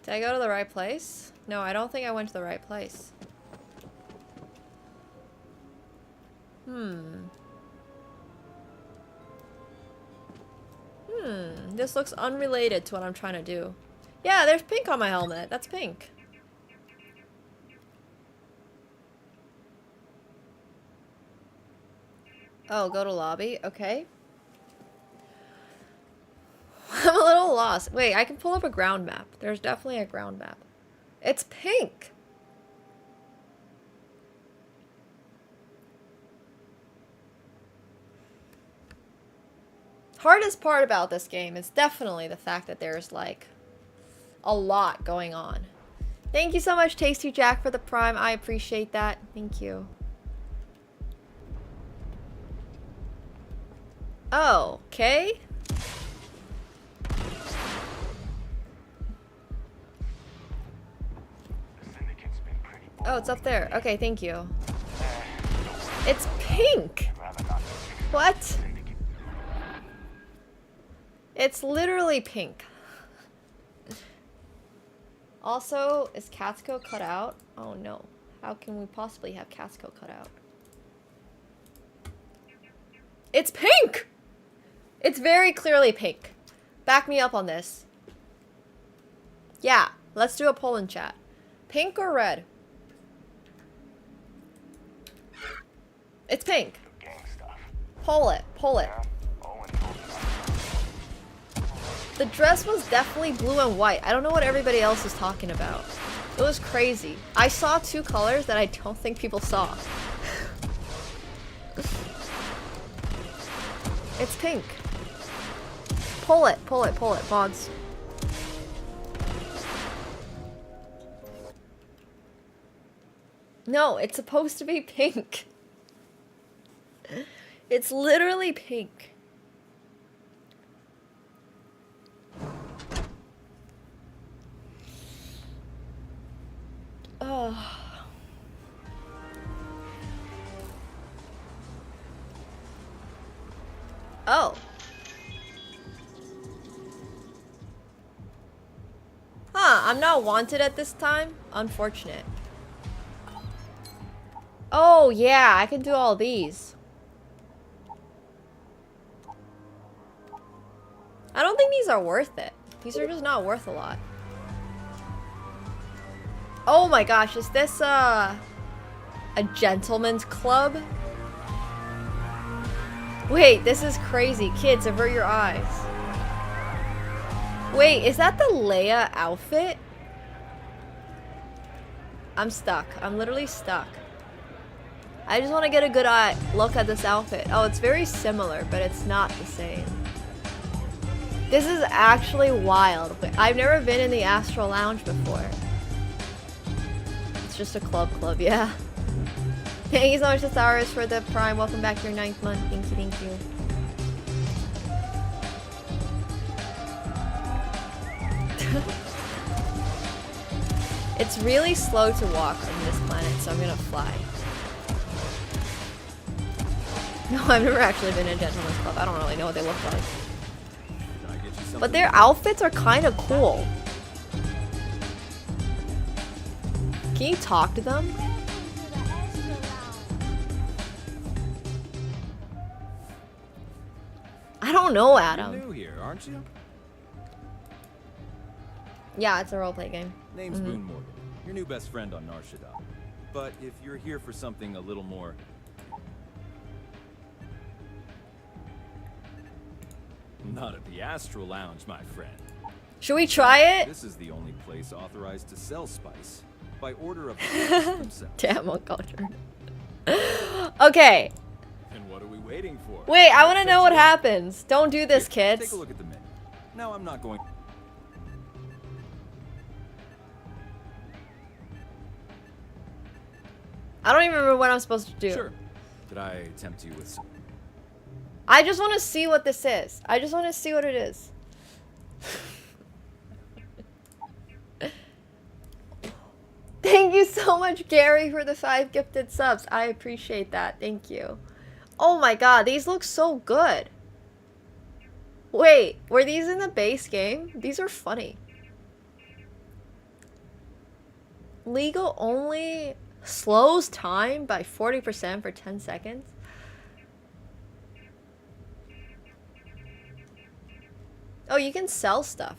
J: Did I go to the right place? No, I don't think I went to the right place. This looks unrelated to what I'm trying to do. Yeah, there's pink on my helmet. That's pink. Oh, go to lobby. Okay. I'm a little lost. Wait, I can pull up a ground map. There's definitely a ground map. It's pink. Hardest part about this game is definitely the fact that there's like a lot going on. Thank you so much, Tasty Jack, for the Prime. I appreciate that. Thank you. Oh, okay. Oh, it's up there. Okay, thank you. It's pink! What? It's literally pink. Also, is Catsko cut out? Oh no. How can we possibly have Catsko cut out? It's pink! It's very clearly pink. Back me up on this. Yeah, let's do a poll in chat. Pink or red? It's pink. Pull it, pull it. The dress was definitely blue and white. I don't know what everybody else is talking about. It was crazy. I saw two colors that I don't think people saw. It's pink. Pull it, pull it, pull it, mods. No, it's supposed to be pink. It's literally pink. Oh. Oh. Huh, I'm not wanted at this time? Unfortunate. Oh, yeah, I can do all these. I don't think these are worth it. These are just not worth a lot. Oh my gosh, is this a gentleman's club? Wait, this is crazy. Kids, avert your eyes. Wait, is that the Leia outfit? I'm stuck. I'm literally stuck. I just want to get a good look at this outfit. Oh, it's very similar, but it's not the same. This is actually wild. I've never been in the Astral Lounge before. It's just a club, yeah. Thank you so much to Cyrus for the Prime. Welcome back to your 9th month. Thank you, thank you. It's really slow to walk on this planet, so I'm gonna fly. No, I've never actually been in a gentleman's club. I don't really know what they look like. But their outfits are kind of cool. Can you talk to them? I don't know, Adam.
S: You're new here, aren't you?
J: Yeah, it's a roleplay game.
S: Name's Boone Morgan, your new best friend on Nar Shaddaa. But if you're here for something a little more... Not at the Astral Lounge, my friend.
J: Should we try it?
S: This is the only place authorized to sell spice by order of the hosts themselves.
J: Damn, what culture. Okay.
S: And what are we waiting for?
J: Wait, I want to know what happens. Don't do this, kids.
S: Take a look at the menu. Now I'm not going...
J: I don't even remember what I'm supposed to do.
S: Sure. Did I tempt you with some...
J: I just want to see what this is. I just want to see what it is. Thank you so much, Gary, for the 5 gifted subs. I appreciate that. Thank you. Oh my god, these look so good. Wait, were these in the base game? These are funny. Legal only slows time by 40% for 10 seconds. Oh, you can sell stuff.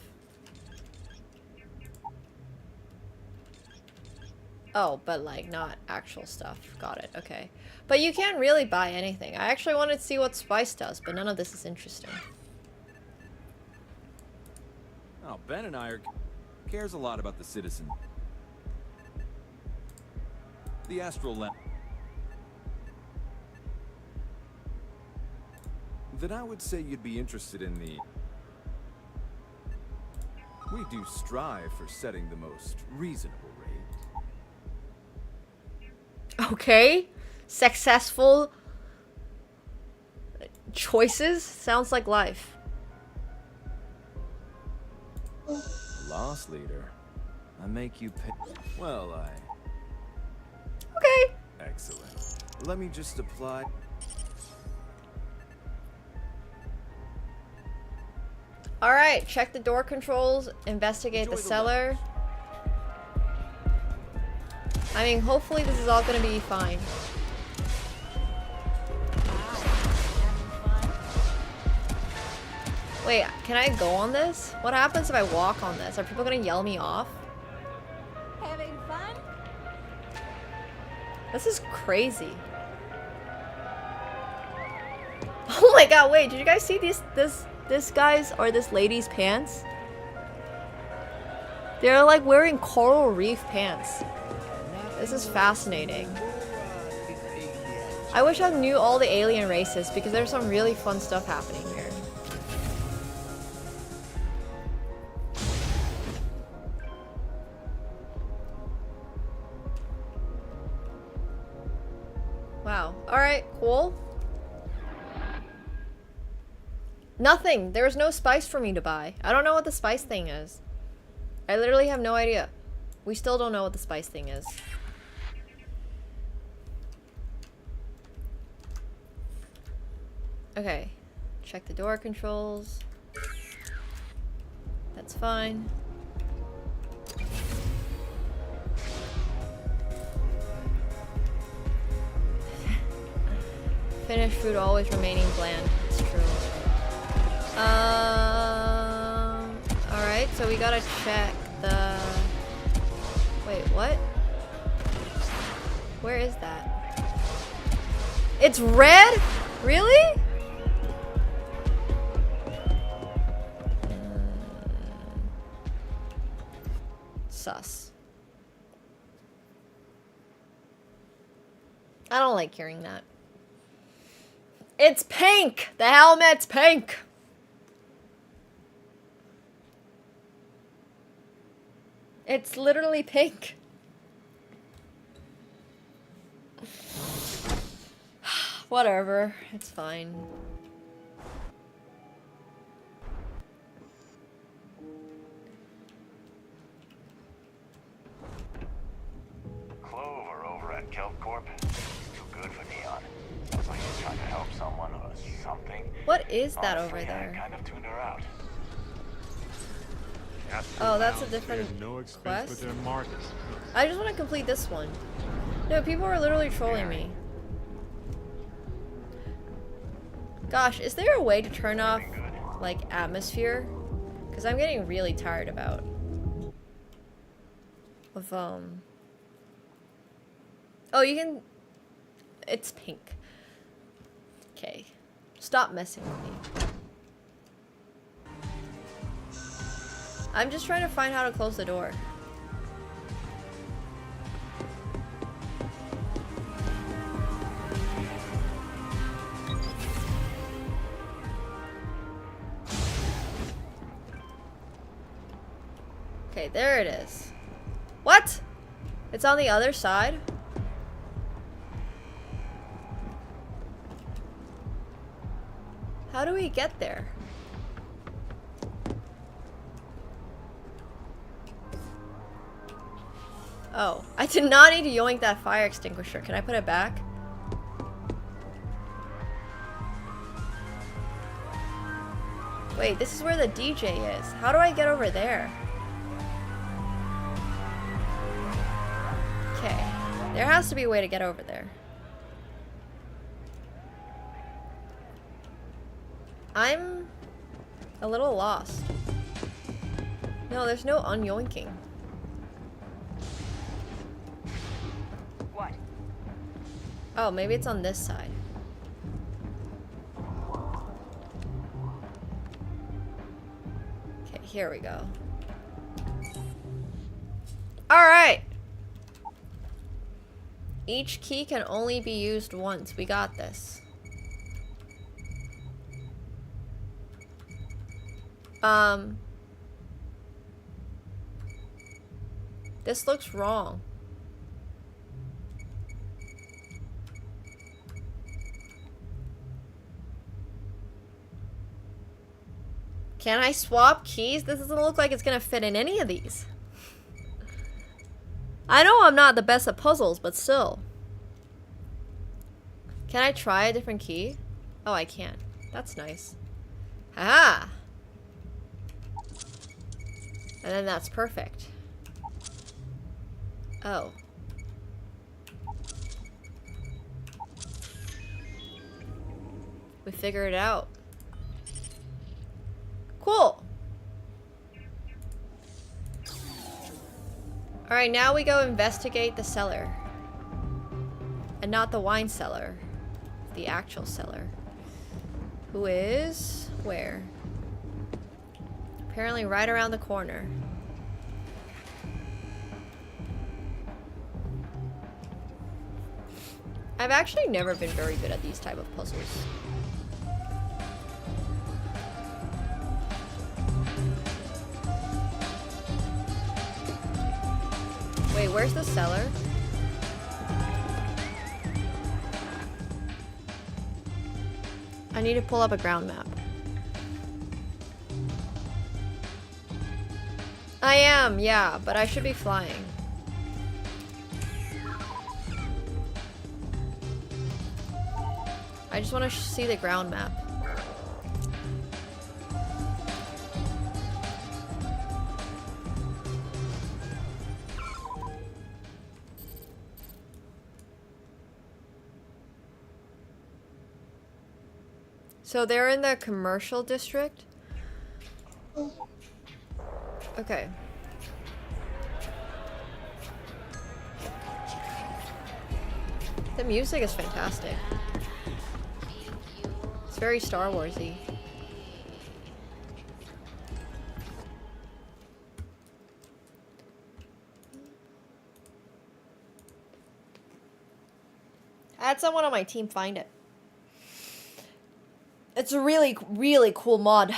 J: Oh, but like not actual stuff. Got it. Okay. But you can't really buy anything. I actually wanted to see what spice does, but none of this is interesting.
S: Oh, Ben and I cares a lot about the citizen. The Astral Lounge. Then I would say you'd be interested in the... We do strive for setting the most reasonable rate.
J: Okay. Successful Choices? Sounds like life.
S: Lost leader. I make you pay. Well,
J: Okay.
S: Excellent. Let me just apply.
J: Alright, check the door controls, investigate the cellar. I mean, hopefully this is all gonna be fine. Wait, can I go on this? What happens if I walk on this? Are people gonna yell me off?
B: Having fun?
J: This is crazy. Oh my god, wait, did you guys see this guy's or this lady's pants? They're like wearing coral reef pants. This is fascinating. I wish I knew all the alien races because there's some really fun stuff happening here. Wow. Alright, cool. Nothing. There was no spice for me to buy. I don't know what the spice thing is. I literally have no idea. We still don't know what the spice thing is. Okay. Check the door controls. That's fine. Finished food always remaining bland. It's true. Alright, so we gotta check the... Wait, what? Where is that? It's red? Really? Sus. I don't like hearing that. It's pink! The helmet's pink! It's literally pink. Whatever, it's fine.
R: Clover over at Kelp Corp. Too good for Neon. Sounds like he's trying to help someone or something.
J: What is that
R: Honestly,
J: over there?
R: I kind of tuned her out.
J: Oh, that's a different quest? I just want to complete this one. No, people are literally trolling me. Gosh, is there a way to turn off, like, atmosphere? Because I'm getting really tired of, Oh, you can... It's pink. Okay. Stop messing with me. I'm just trying to find how to close the door. Okay, there it is. What? It's on the other side? How do we get there? Oh, I did not need to yoink that fire extinguisher. Can I put it back? Wait, this is where the DJ is. How do I get over there? Okay, there has to be a way to get over there. I'm a little lost. No, there's no unyoinking.
O: What?
J: Oh, maybe it's on this side. Okay, here we go. Alright! Each key can only be used once. We got this. This looks wrong. Can I swap keys? This doesn't look like it's gonna fit in any of these. I know I'm not the best at puzzles, but still. Can I try a different key? Oh, I can. That's nice. Ah. And then that's perfect. Oh. We figured it out. Cool. Alright, now we go investigate the cellar. And not the wine cellar. The actual cellar. Who is... where? Apparently right around the corner. I've actually never been very good at these type of puzzles. Wait, where's the cellar? I need to pull up a ground map. I am, yeah, but I should be flying. I just want to see the ground map. So they're in the commercial district? Okay. The music is fantastic. It's very Star Wars-y. I had someone on my team find it. It's a really, really cool mod.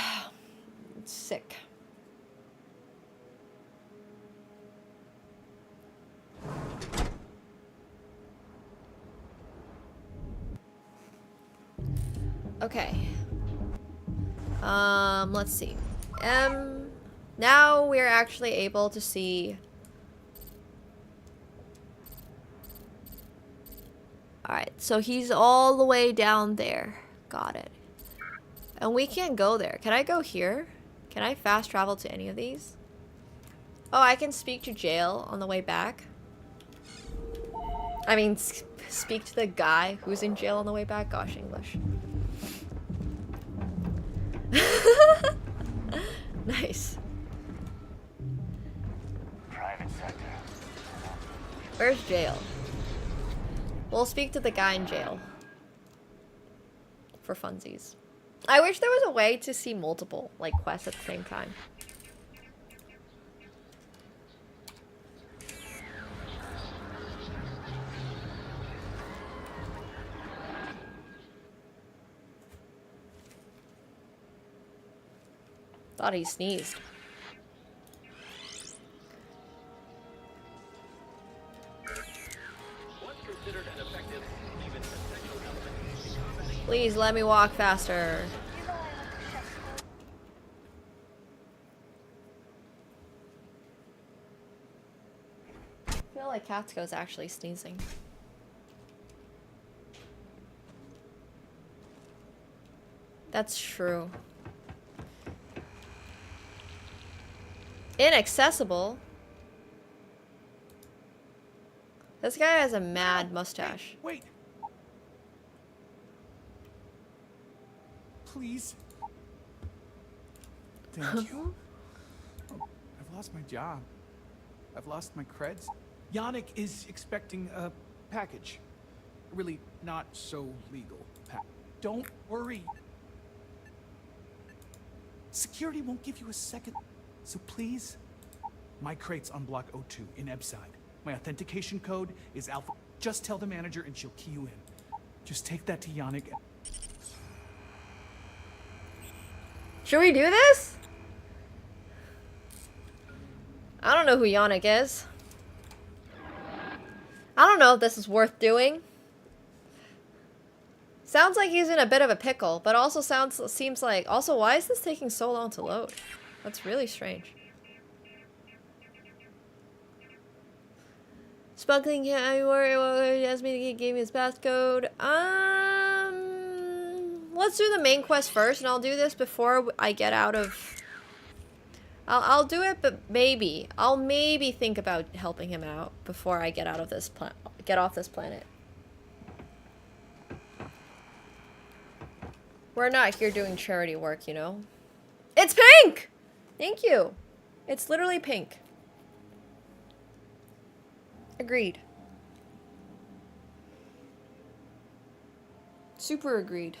J: It's sick. Okay. Let's see. Now we're actually able to see. Alright, so he's all the way down there. Got it. And we can't go there. Can I go here? Can I fast travel to any of these? Oh, I can speak to jail on the way back. I mean, speak to the guy who's in jail on the way back. Gosh, English. Nice.
R: Private sector.
J: Where's jail? We'll speak to the guy in jail. For funsies. I wish there was a way to see multiple, like, quests at the same time. Thought he sneezed. Please let me walk faster. I feel like Katsuko's actually sneezing. That's true. Inaccessible? This guy has a mad mustache.
Q: Wait. Please. Thank you. Oh, I've lost my job. I've lost my creds. Yannick is expecting a package. Really not so legal. Don't worry. Security won't give you a second. So please, my crate's on block 02 in Ebside. My authentication code is Alpha. Just tell the manager and she'll key you in. Just take that to Yannick.
J: Should we do this? I don't know who Yannick is. I don't know if this is worth doing. Sounds like he's in a bit of a pickle, but also seems like... Also, why is this taking so long to load? That's really strange. Smuggling he asked me to give me his passcode. Let's do the main quest first, and I'll do this before I get out of... I'll do it, but maybe. I'll maybe think about helping him out before I get out of this get off this planet. We're not here doing charity work, you know? It's pink! Thank you. It's literally pink. Agreed. Super agreed.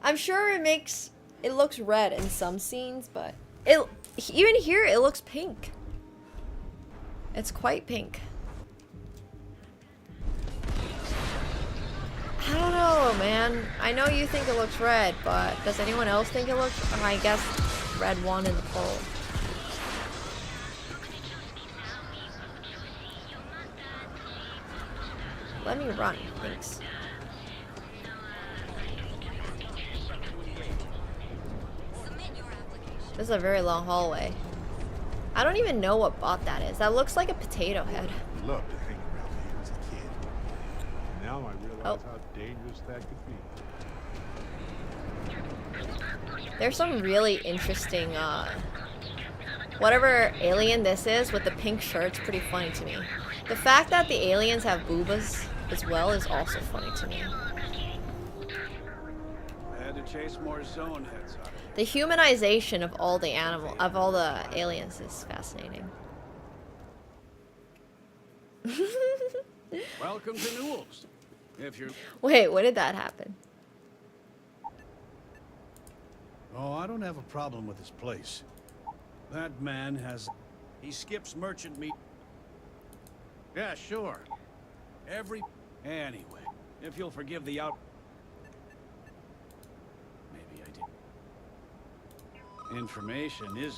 J: I'm sure it looks red in some scenes, but even here it looks pink. It's quite pink. I don't know, man. I know you think it looks red, but does anyone else think it looks... I guess red won in the poll. Let me run, thanks. This is a very long hallway. I don't even know what bot that is. That looks like a potato head.
M: Loved to hang around here as a kid. Now I realize how dangerous that could be.
J: There's some really interesting, whatever alien this is with the pink shirt's pretty funny to me. The fact that the aliens have boobas as well is also funny to me.
T: I had to chase more zone heads out.
J: The humanization of all the aliens is fascinating.
T: Welcome to Newell's. If you're...
J: Wait, when did that happen?
T: Oh, I don't have a problem with this place. That man has... He skips merchant meat. Yeah, sure. Anyway, if you'll forgive the out... Maybe I did. Information is...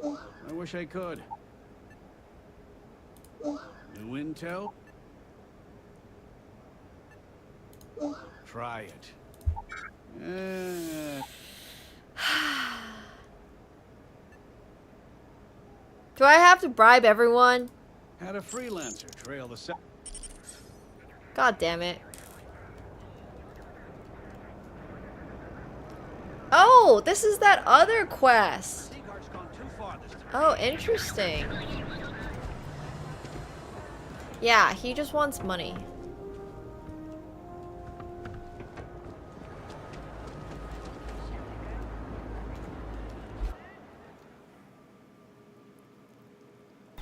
T: I wish I could. New intel? Try it.
J: Do I have to bribe everyone?
T: Had a freelancer trail the set.
J: God damn it. Oh, this is that other quest. Oh, interesting. Yeah, he just wants money.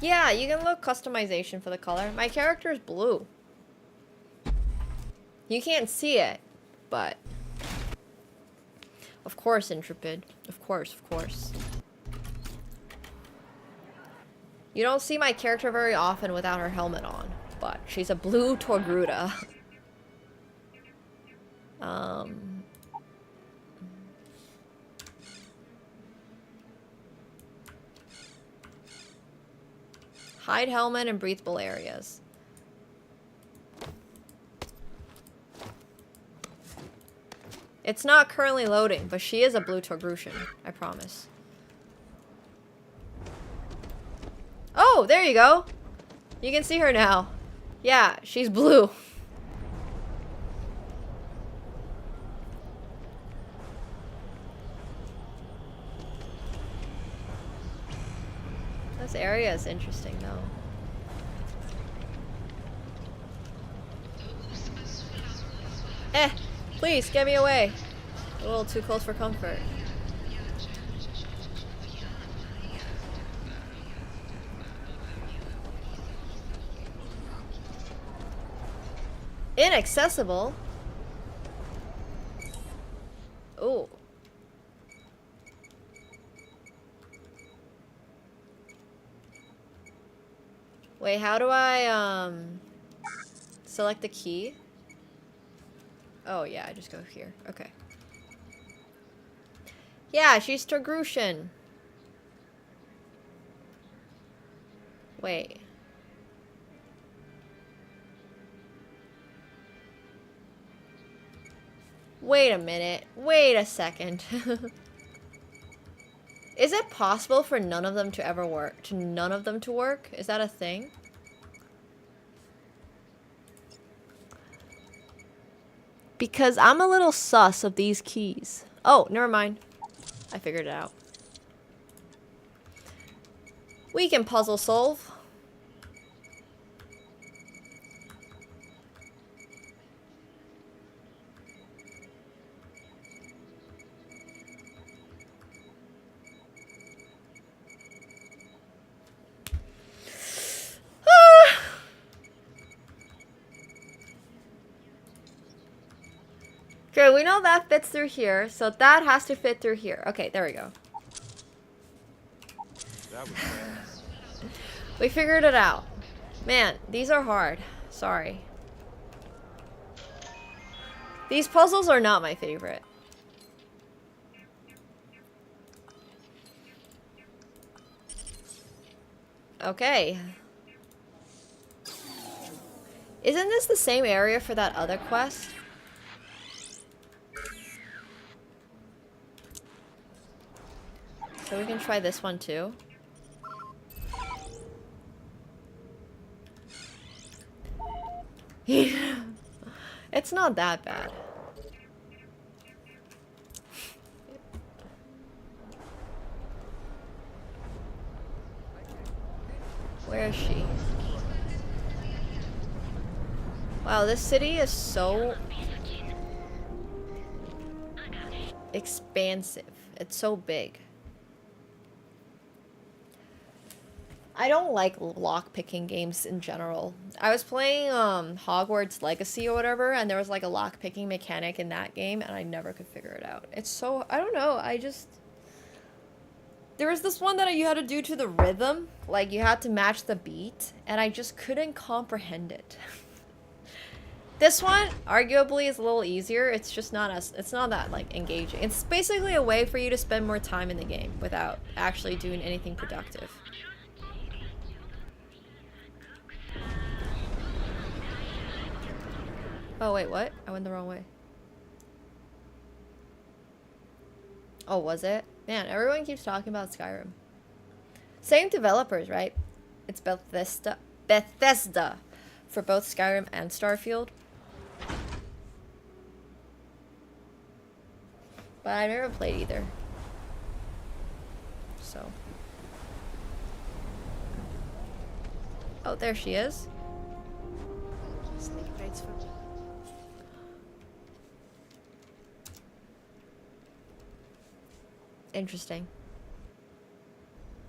J: Yeah, you can look customization for the color. My character is blue. You can't see it, but... Of course, Intrepid. Of course, of course. You don't see my character very often without her helmet on, but she's a blue Torgruda. Hide helmet and breathable areas. It's not currently loading, but she is a blue Torgrutian, I promise. Oh, there you go. You can see her now. Yeah, she's blue. This area is interesting, though. Please, get me away. A little too close for comfort. Inaccessible? Ooh. Wait, how do I, select the key? Oh, yeah, I just go here. Okay. Yeah, she's Torgrutian. Wait. Wait a minute. Wait a second. Is it possible for none of them to ever work? None of them to work? Is that a thing? Because I'm a little sus of these keys. Oh, never mind. I figured it out. We can puzzle solve. Okay, we know that fits through here, so that has to fit through here. Okay, there we go.
M: That was fast.
J: We figured it out. Man, these are hard. Sorry. These puzzles are not my favorite. Okay. Isn't this the same area for that other quest? So we can try this one too. It's not that bad. Where is she? Wow, this city is so expansive. It's so big. I don't like lock-picking games in general. I was playing Hogwarts Legacy or whatever, and there was like a lock-picking mechanic in that game, and I never could figure it out. It's so... I don't know, I just... There was this one that you had to do to the rhythm. Like, you had to match the beat, and I just couldn't comprehend it. This one, arguably, is a little easier. It's just not as... It's not that, like, engaging. It's basically a way for you to spend more time in the game without actually doing anything productive. Oh, wait, what? I went the wrong way. Oh, was it? Man, everyone keeps talking about Skyrim. Same developers, right? It's Bethesda for both Skyrim and Starfield. But I never played either. So. Oh, there she is.
F: Snake braids for me.
J: Interesting.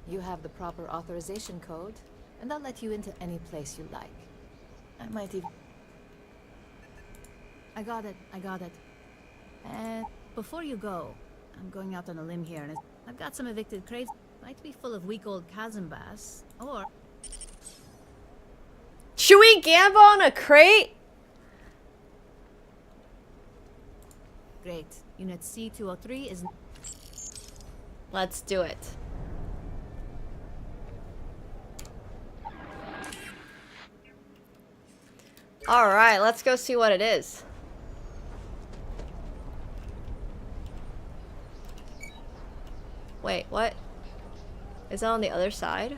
F: You have the proper authorization code, and I'll let you into any place you like. I might even... I got it. Before you go, I'm going out on a limb here, and I've got some evicted crates. Might be full of weak old chasm bass, or...
J: Should we gamble on a crate?
F: Great. Unit C-203 is...
J: Let's do it. Alright, let's go see what it is. Wait, what? Is that on the other side?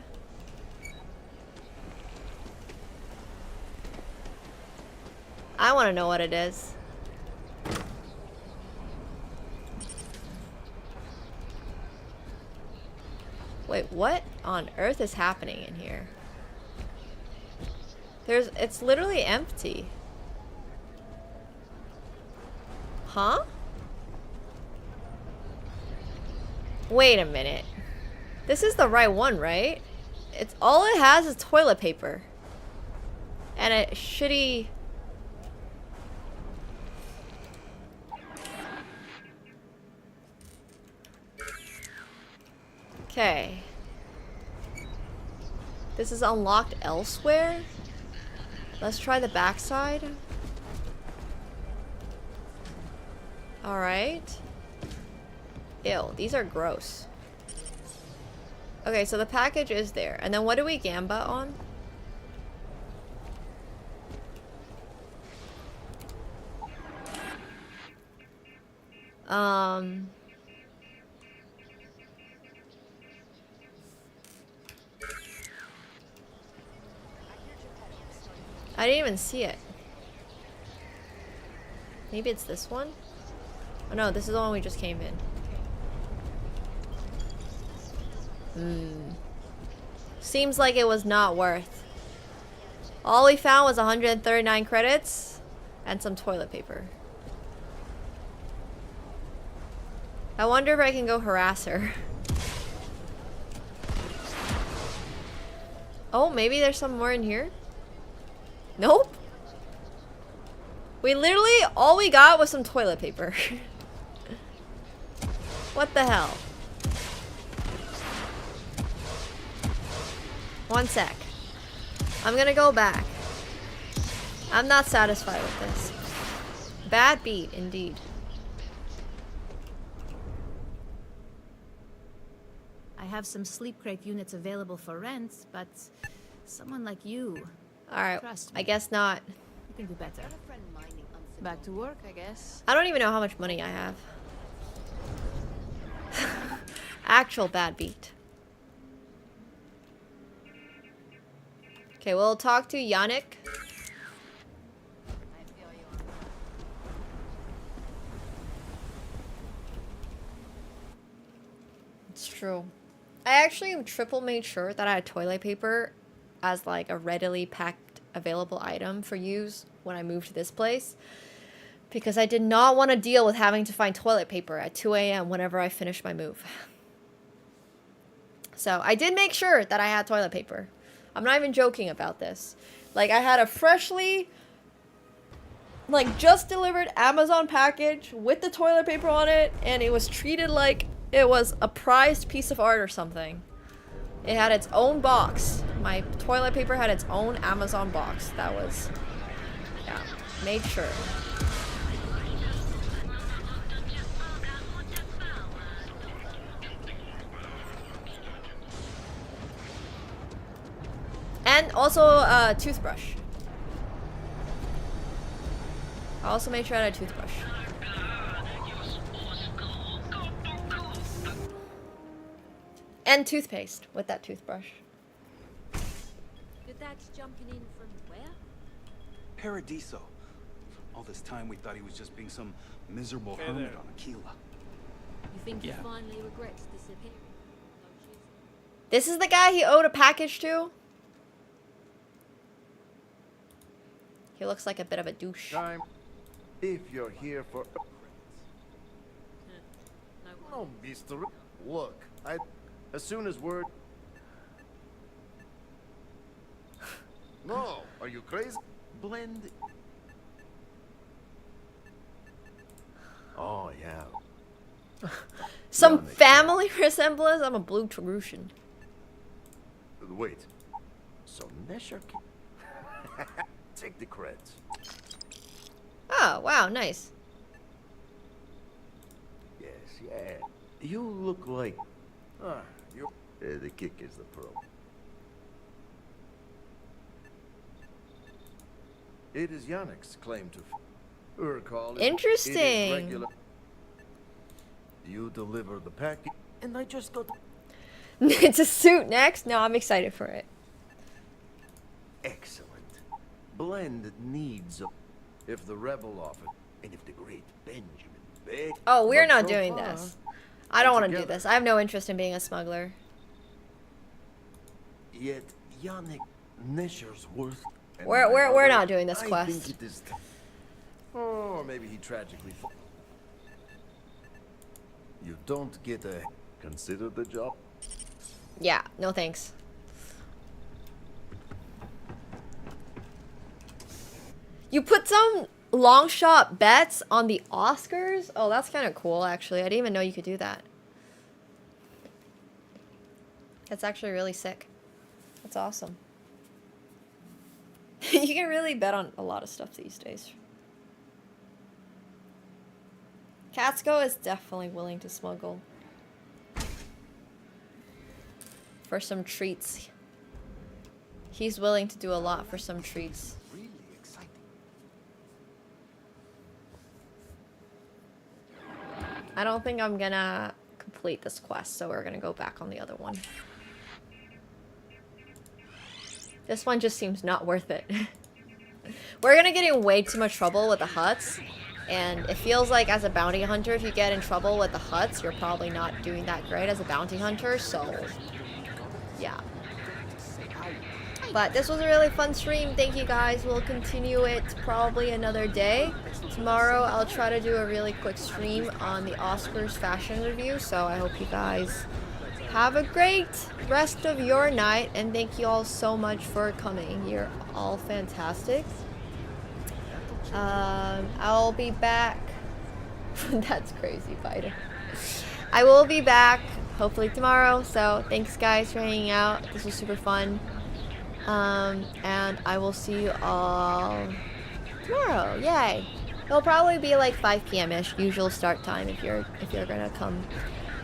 J: I want to know what it is. Wait, what on earth is happening in here? It's literally empty. Huh? Wait a minute. This is the right one, right? It's all it has is toilet paper. And a shitty... Okay. This is unlocked elsewhere? Let's try the backside. Alright. Ew, these are gross. Okay, so the package is there. And then what do we gamba on? I didn't even see it. Maybe it's this one? Oh no, this is the one we just came in. Seems like it was not worth. All we found was 139 credits and some toilet paper. I wonder if I can go harass her. Oh, maybe there's some more in here? Nope. We literally, all we got was some toilet paper. What the hell? One sec. I'm gonna go back. I'm not satisfied with this. Bad beat, indeed.
F: I have some sleep crate units available for rent, but someone like you.
J: Alright,
F: Trust me.
J: I guess not.
F: You can do better. Back to work, I guess.
J: I don't even know how much money I have. Actual bad beat. Okay, we'll talk to Yannick. It's true. I actually triple made sure that I had toilet paper as like a readily packed available item for use when I moved to this place. Because I did not want to deal with having to find toilet paper at 2 a.m. whenever I finished my move. So I did make sure that I had toilet paper. I'm not even joking about this. Like, I had a freshly, like, just delivered Amazon package with the toilet paper on it, and it was treated like it was a prized piece of art or something. It had its own box. My toilet paper had its own Amazon box. That was, yeah, made sure. And also a toothbrush. I also made sure I had a toothbrush. And toothpaste with that toothbrush.
U: Good that's jumping in from where?
V: Paradiso. All this time we thought he was just being some miserable
G: Hey
V: hermit
G: there.
V: on Aquila.
U: You think
G: Yeah.
U: he finally regrets disappearing?
J: This is the guy he owed a package to? He looks like a bit of a douche.
W: Time. If you're here for... No, mister. Look, as soon as word... No, are you crazy? Blend... Oh, yeah.
J: Some family resemblance? I'm a blue Tarushan.
W: Wait. So Nesher can... Take the creds.
J: Oh, wow, nice.
W: Yes, yeah. You look like... you... the kick is the pro. It is Yannick's claim to... Call
J: Interesting.
W: It is regular. You deliver the package, and I just got...
J: It's a suit next? No, I'm excited for it.
W: Excellent. Blend needs a... If the rebel offer, and if the great Benjamin begged...
J: Oh, we're
W: but
J: not
W: so
J: doing
W: far,
J: this. I don't want to do
W: together.
J: this. I have no interest in being a smuggler.
W: Yet Yannick Nesher's worth... and
J: We're
W: my
J: we're
W: other-
J: not doing this
W: I
J: quest.
W: think it is... Or maybe he tragically... You don't get a... Consider the job?
J: Yeah, no thanks. You put some long shot bets on the Oscars? Oh, that's kind of cool, actually. I didn't even know you could do that. That's actually really sick. That's awesome. You can really bet on a lot of stuff these days. Catsko is definitely willing to smuggle. for some treats. He's willing to do a lot for some treats. I don't think I'm gonna complete this quest, so we're gonna go back on the other one. This one just seems not worth it. We're gonna get in way too much trouble with the huts, and it feels like as a bounty hunter, if you get in trouble with the huts, you're probably not doing that great as a bounty hunter, so yeah. But this was a really fun stream. Thank you guys. We'll continue it probably another day. Tomorrow I'll try to do a really quick stream on the Oscars fashion review, so I hope you guys have a great rest of your night, and thank you all so much for coming. You're all fantastic. I'll be back. That's crazy, Biden. I will be back hopefully tomorrow, so thanks guys for hanging out. This was super fun. And I will see you all tomorrow. Yay! It'll probably be like 5 p.m.-ish, usual start time if you're gonna come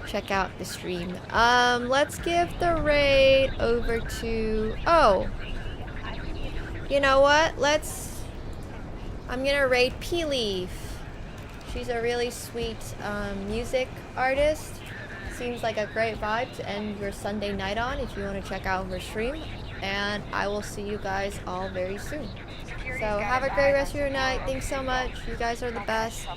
J: check out the stream. Let's give the raid over to... Oh! You know what? I'm gonna raid P-Leaf. She's a really sweet music artist. Seems like a great vibe to end your Sunday night on if you want to check out her stream. And I will see you guys all very soon. So have a great rest of your night. Thanks so much. You guys are the best.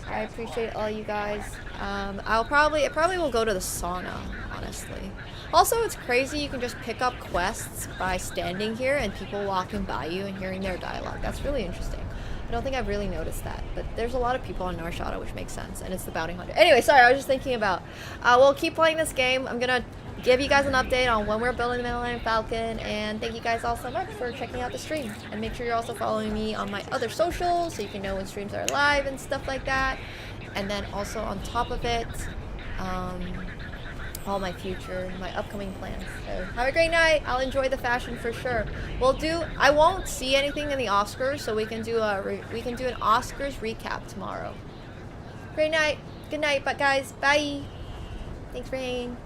J: I appreciate all you guys. It probably will go to the sauna, honestly. Also, it's crazy you can just pick up quests by standing here and people walking by you and hearing their dialogue. That's really interesting. I don't think I've really noticed that, but there's a lot of people on Nar Shaddaa, which makes sense, and it's the bounty hunter. Anyway, sorry, I was just thinking about, we'll keep playing this game. I'm gonna give you guys an update on when we're building the Millennium Falcon, and thank you guys all so much for checking out the stream. And make sure you're also following me on my other socials so you can know when streams are live and stuff like that. And then also on top of it, all my upcoming plans. So have a great night. I'll enjoy the fashion for sure. I won't see anything in the Oscars, so we can do an Oscars recap tomorrow. Great night. Good night, but guys, bye. Thanks for hanging.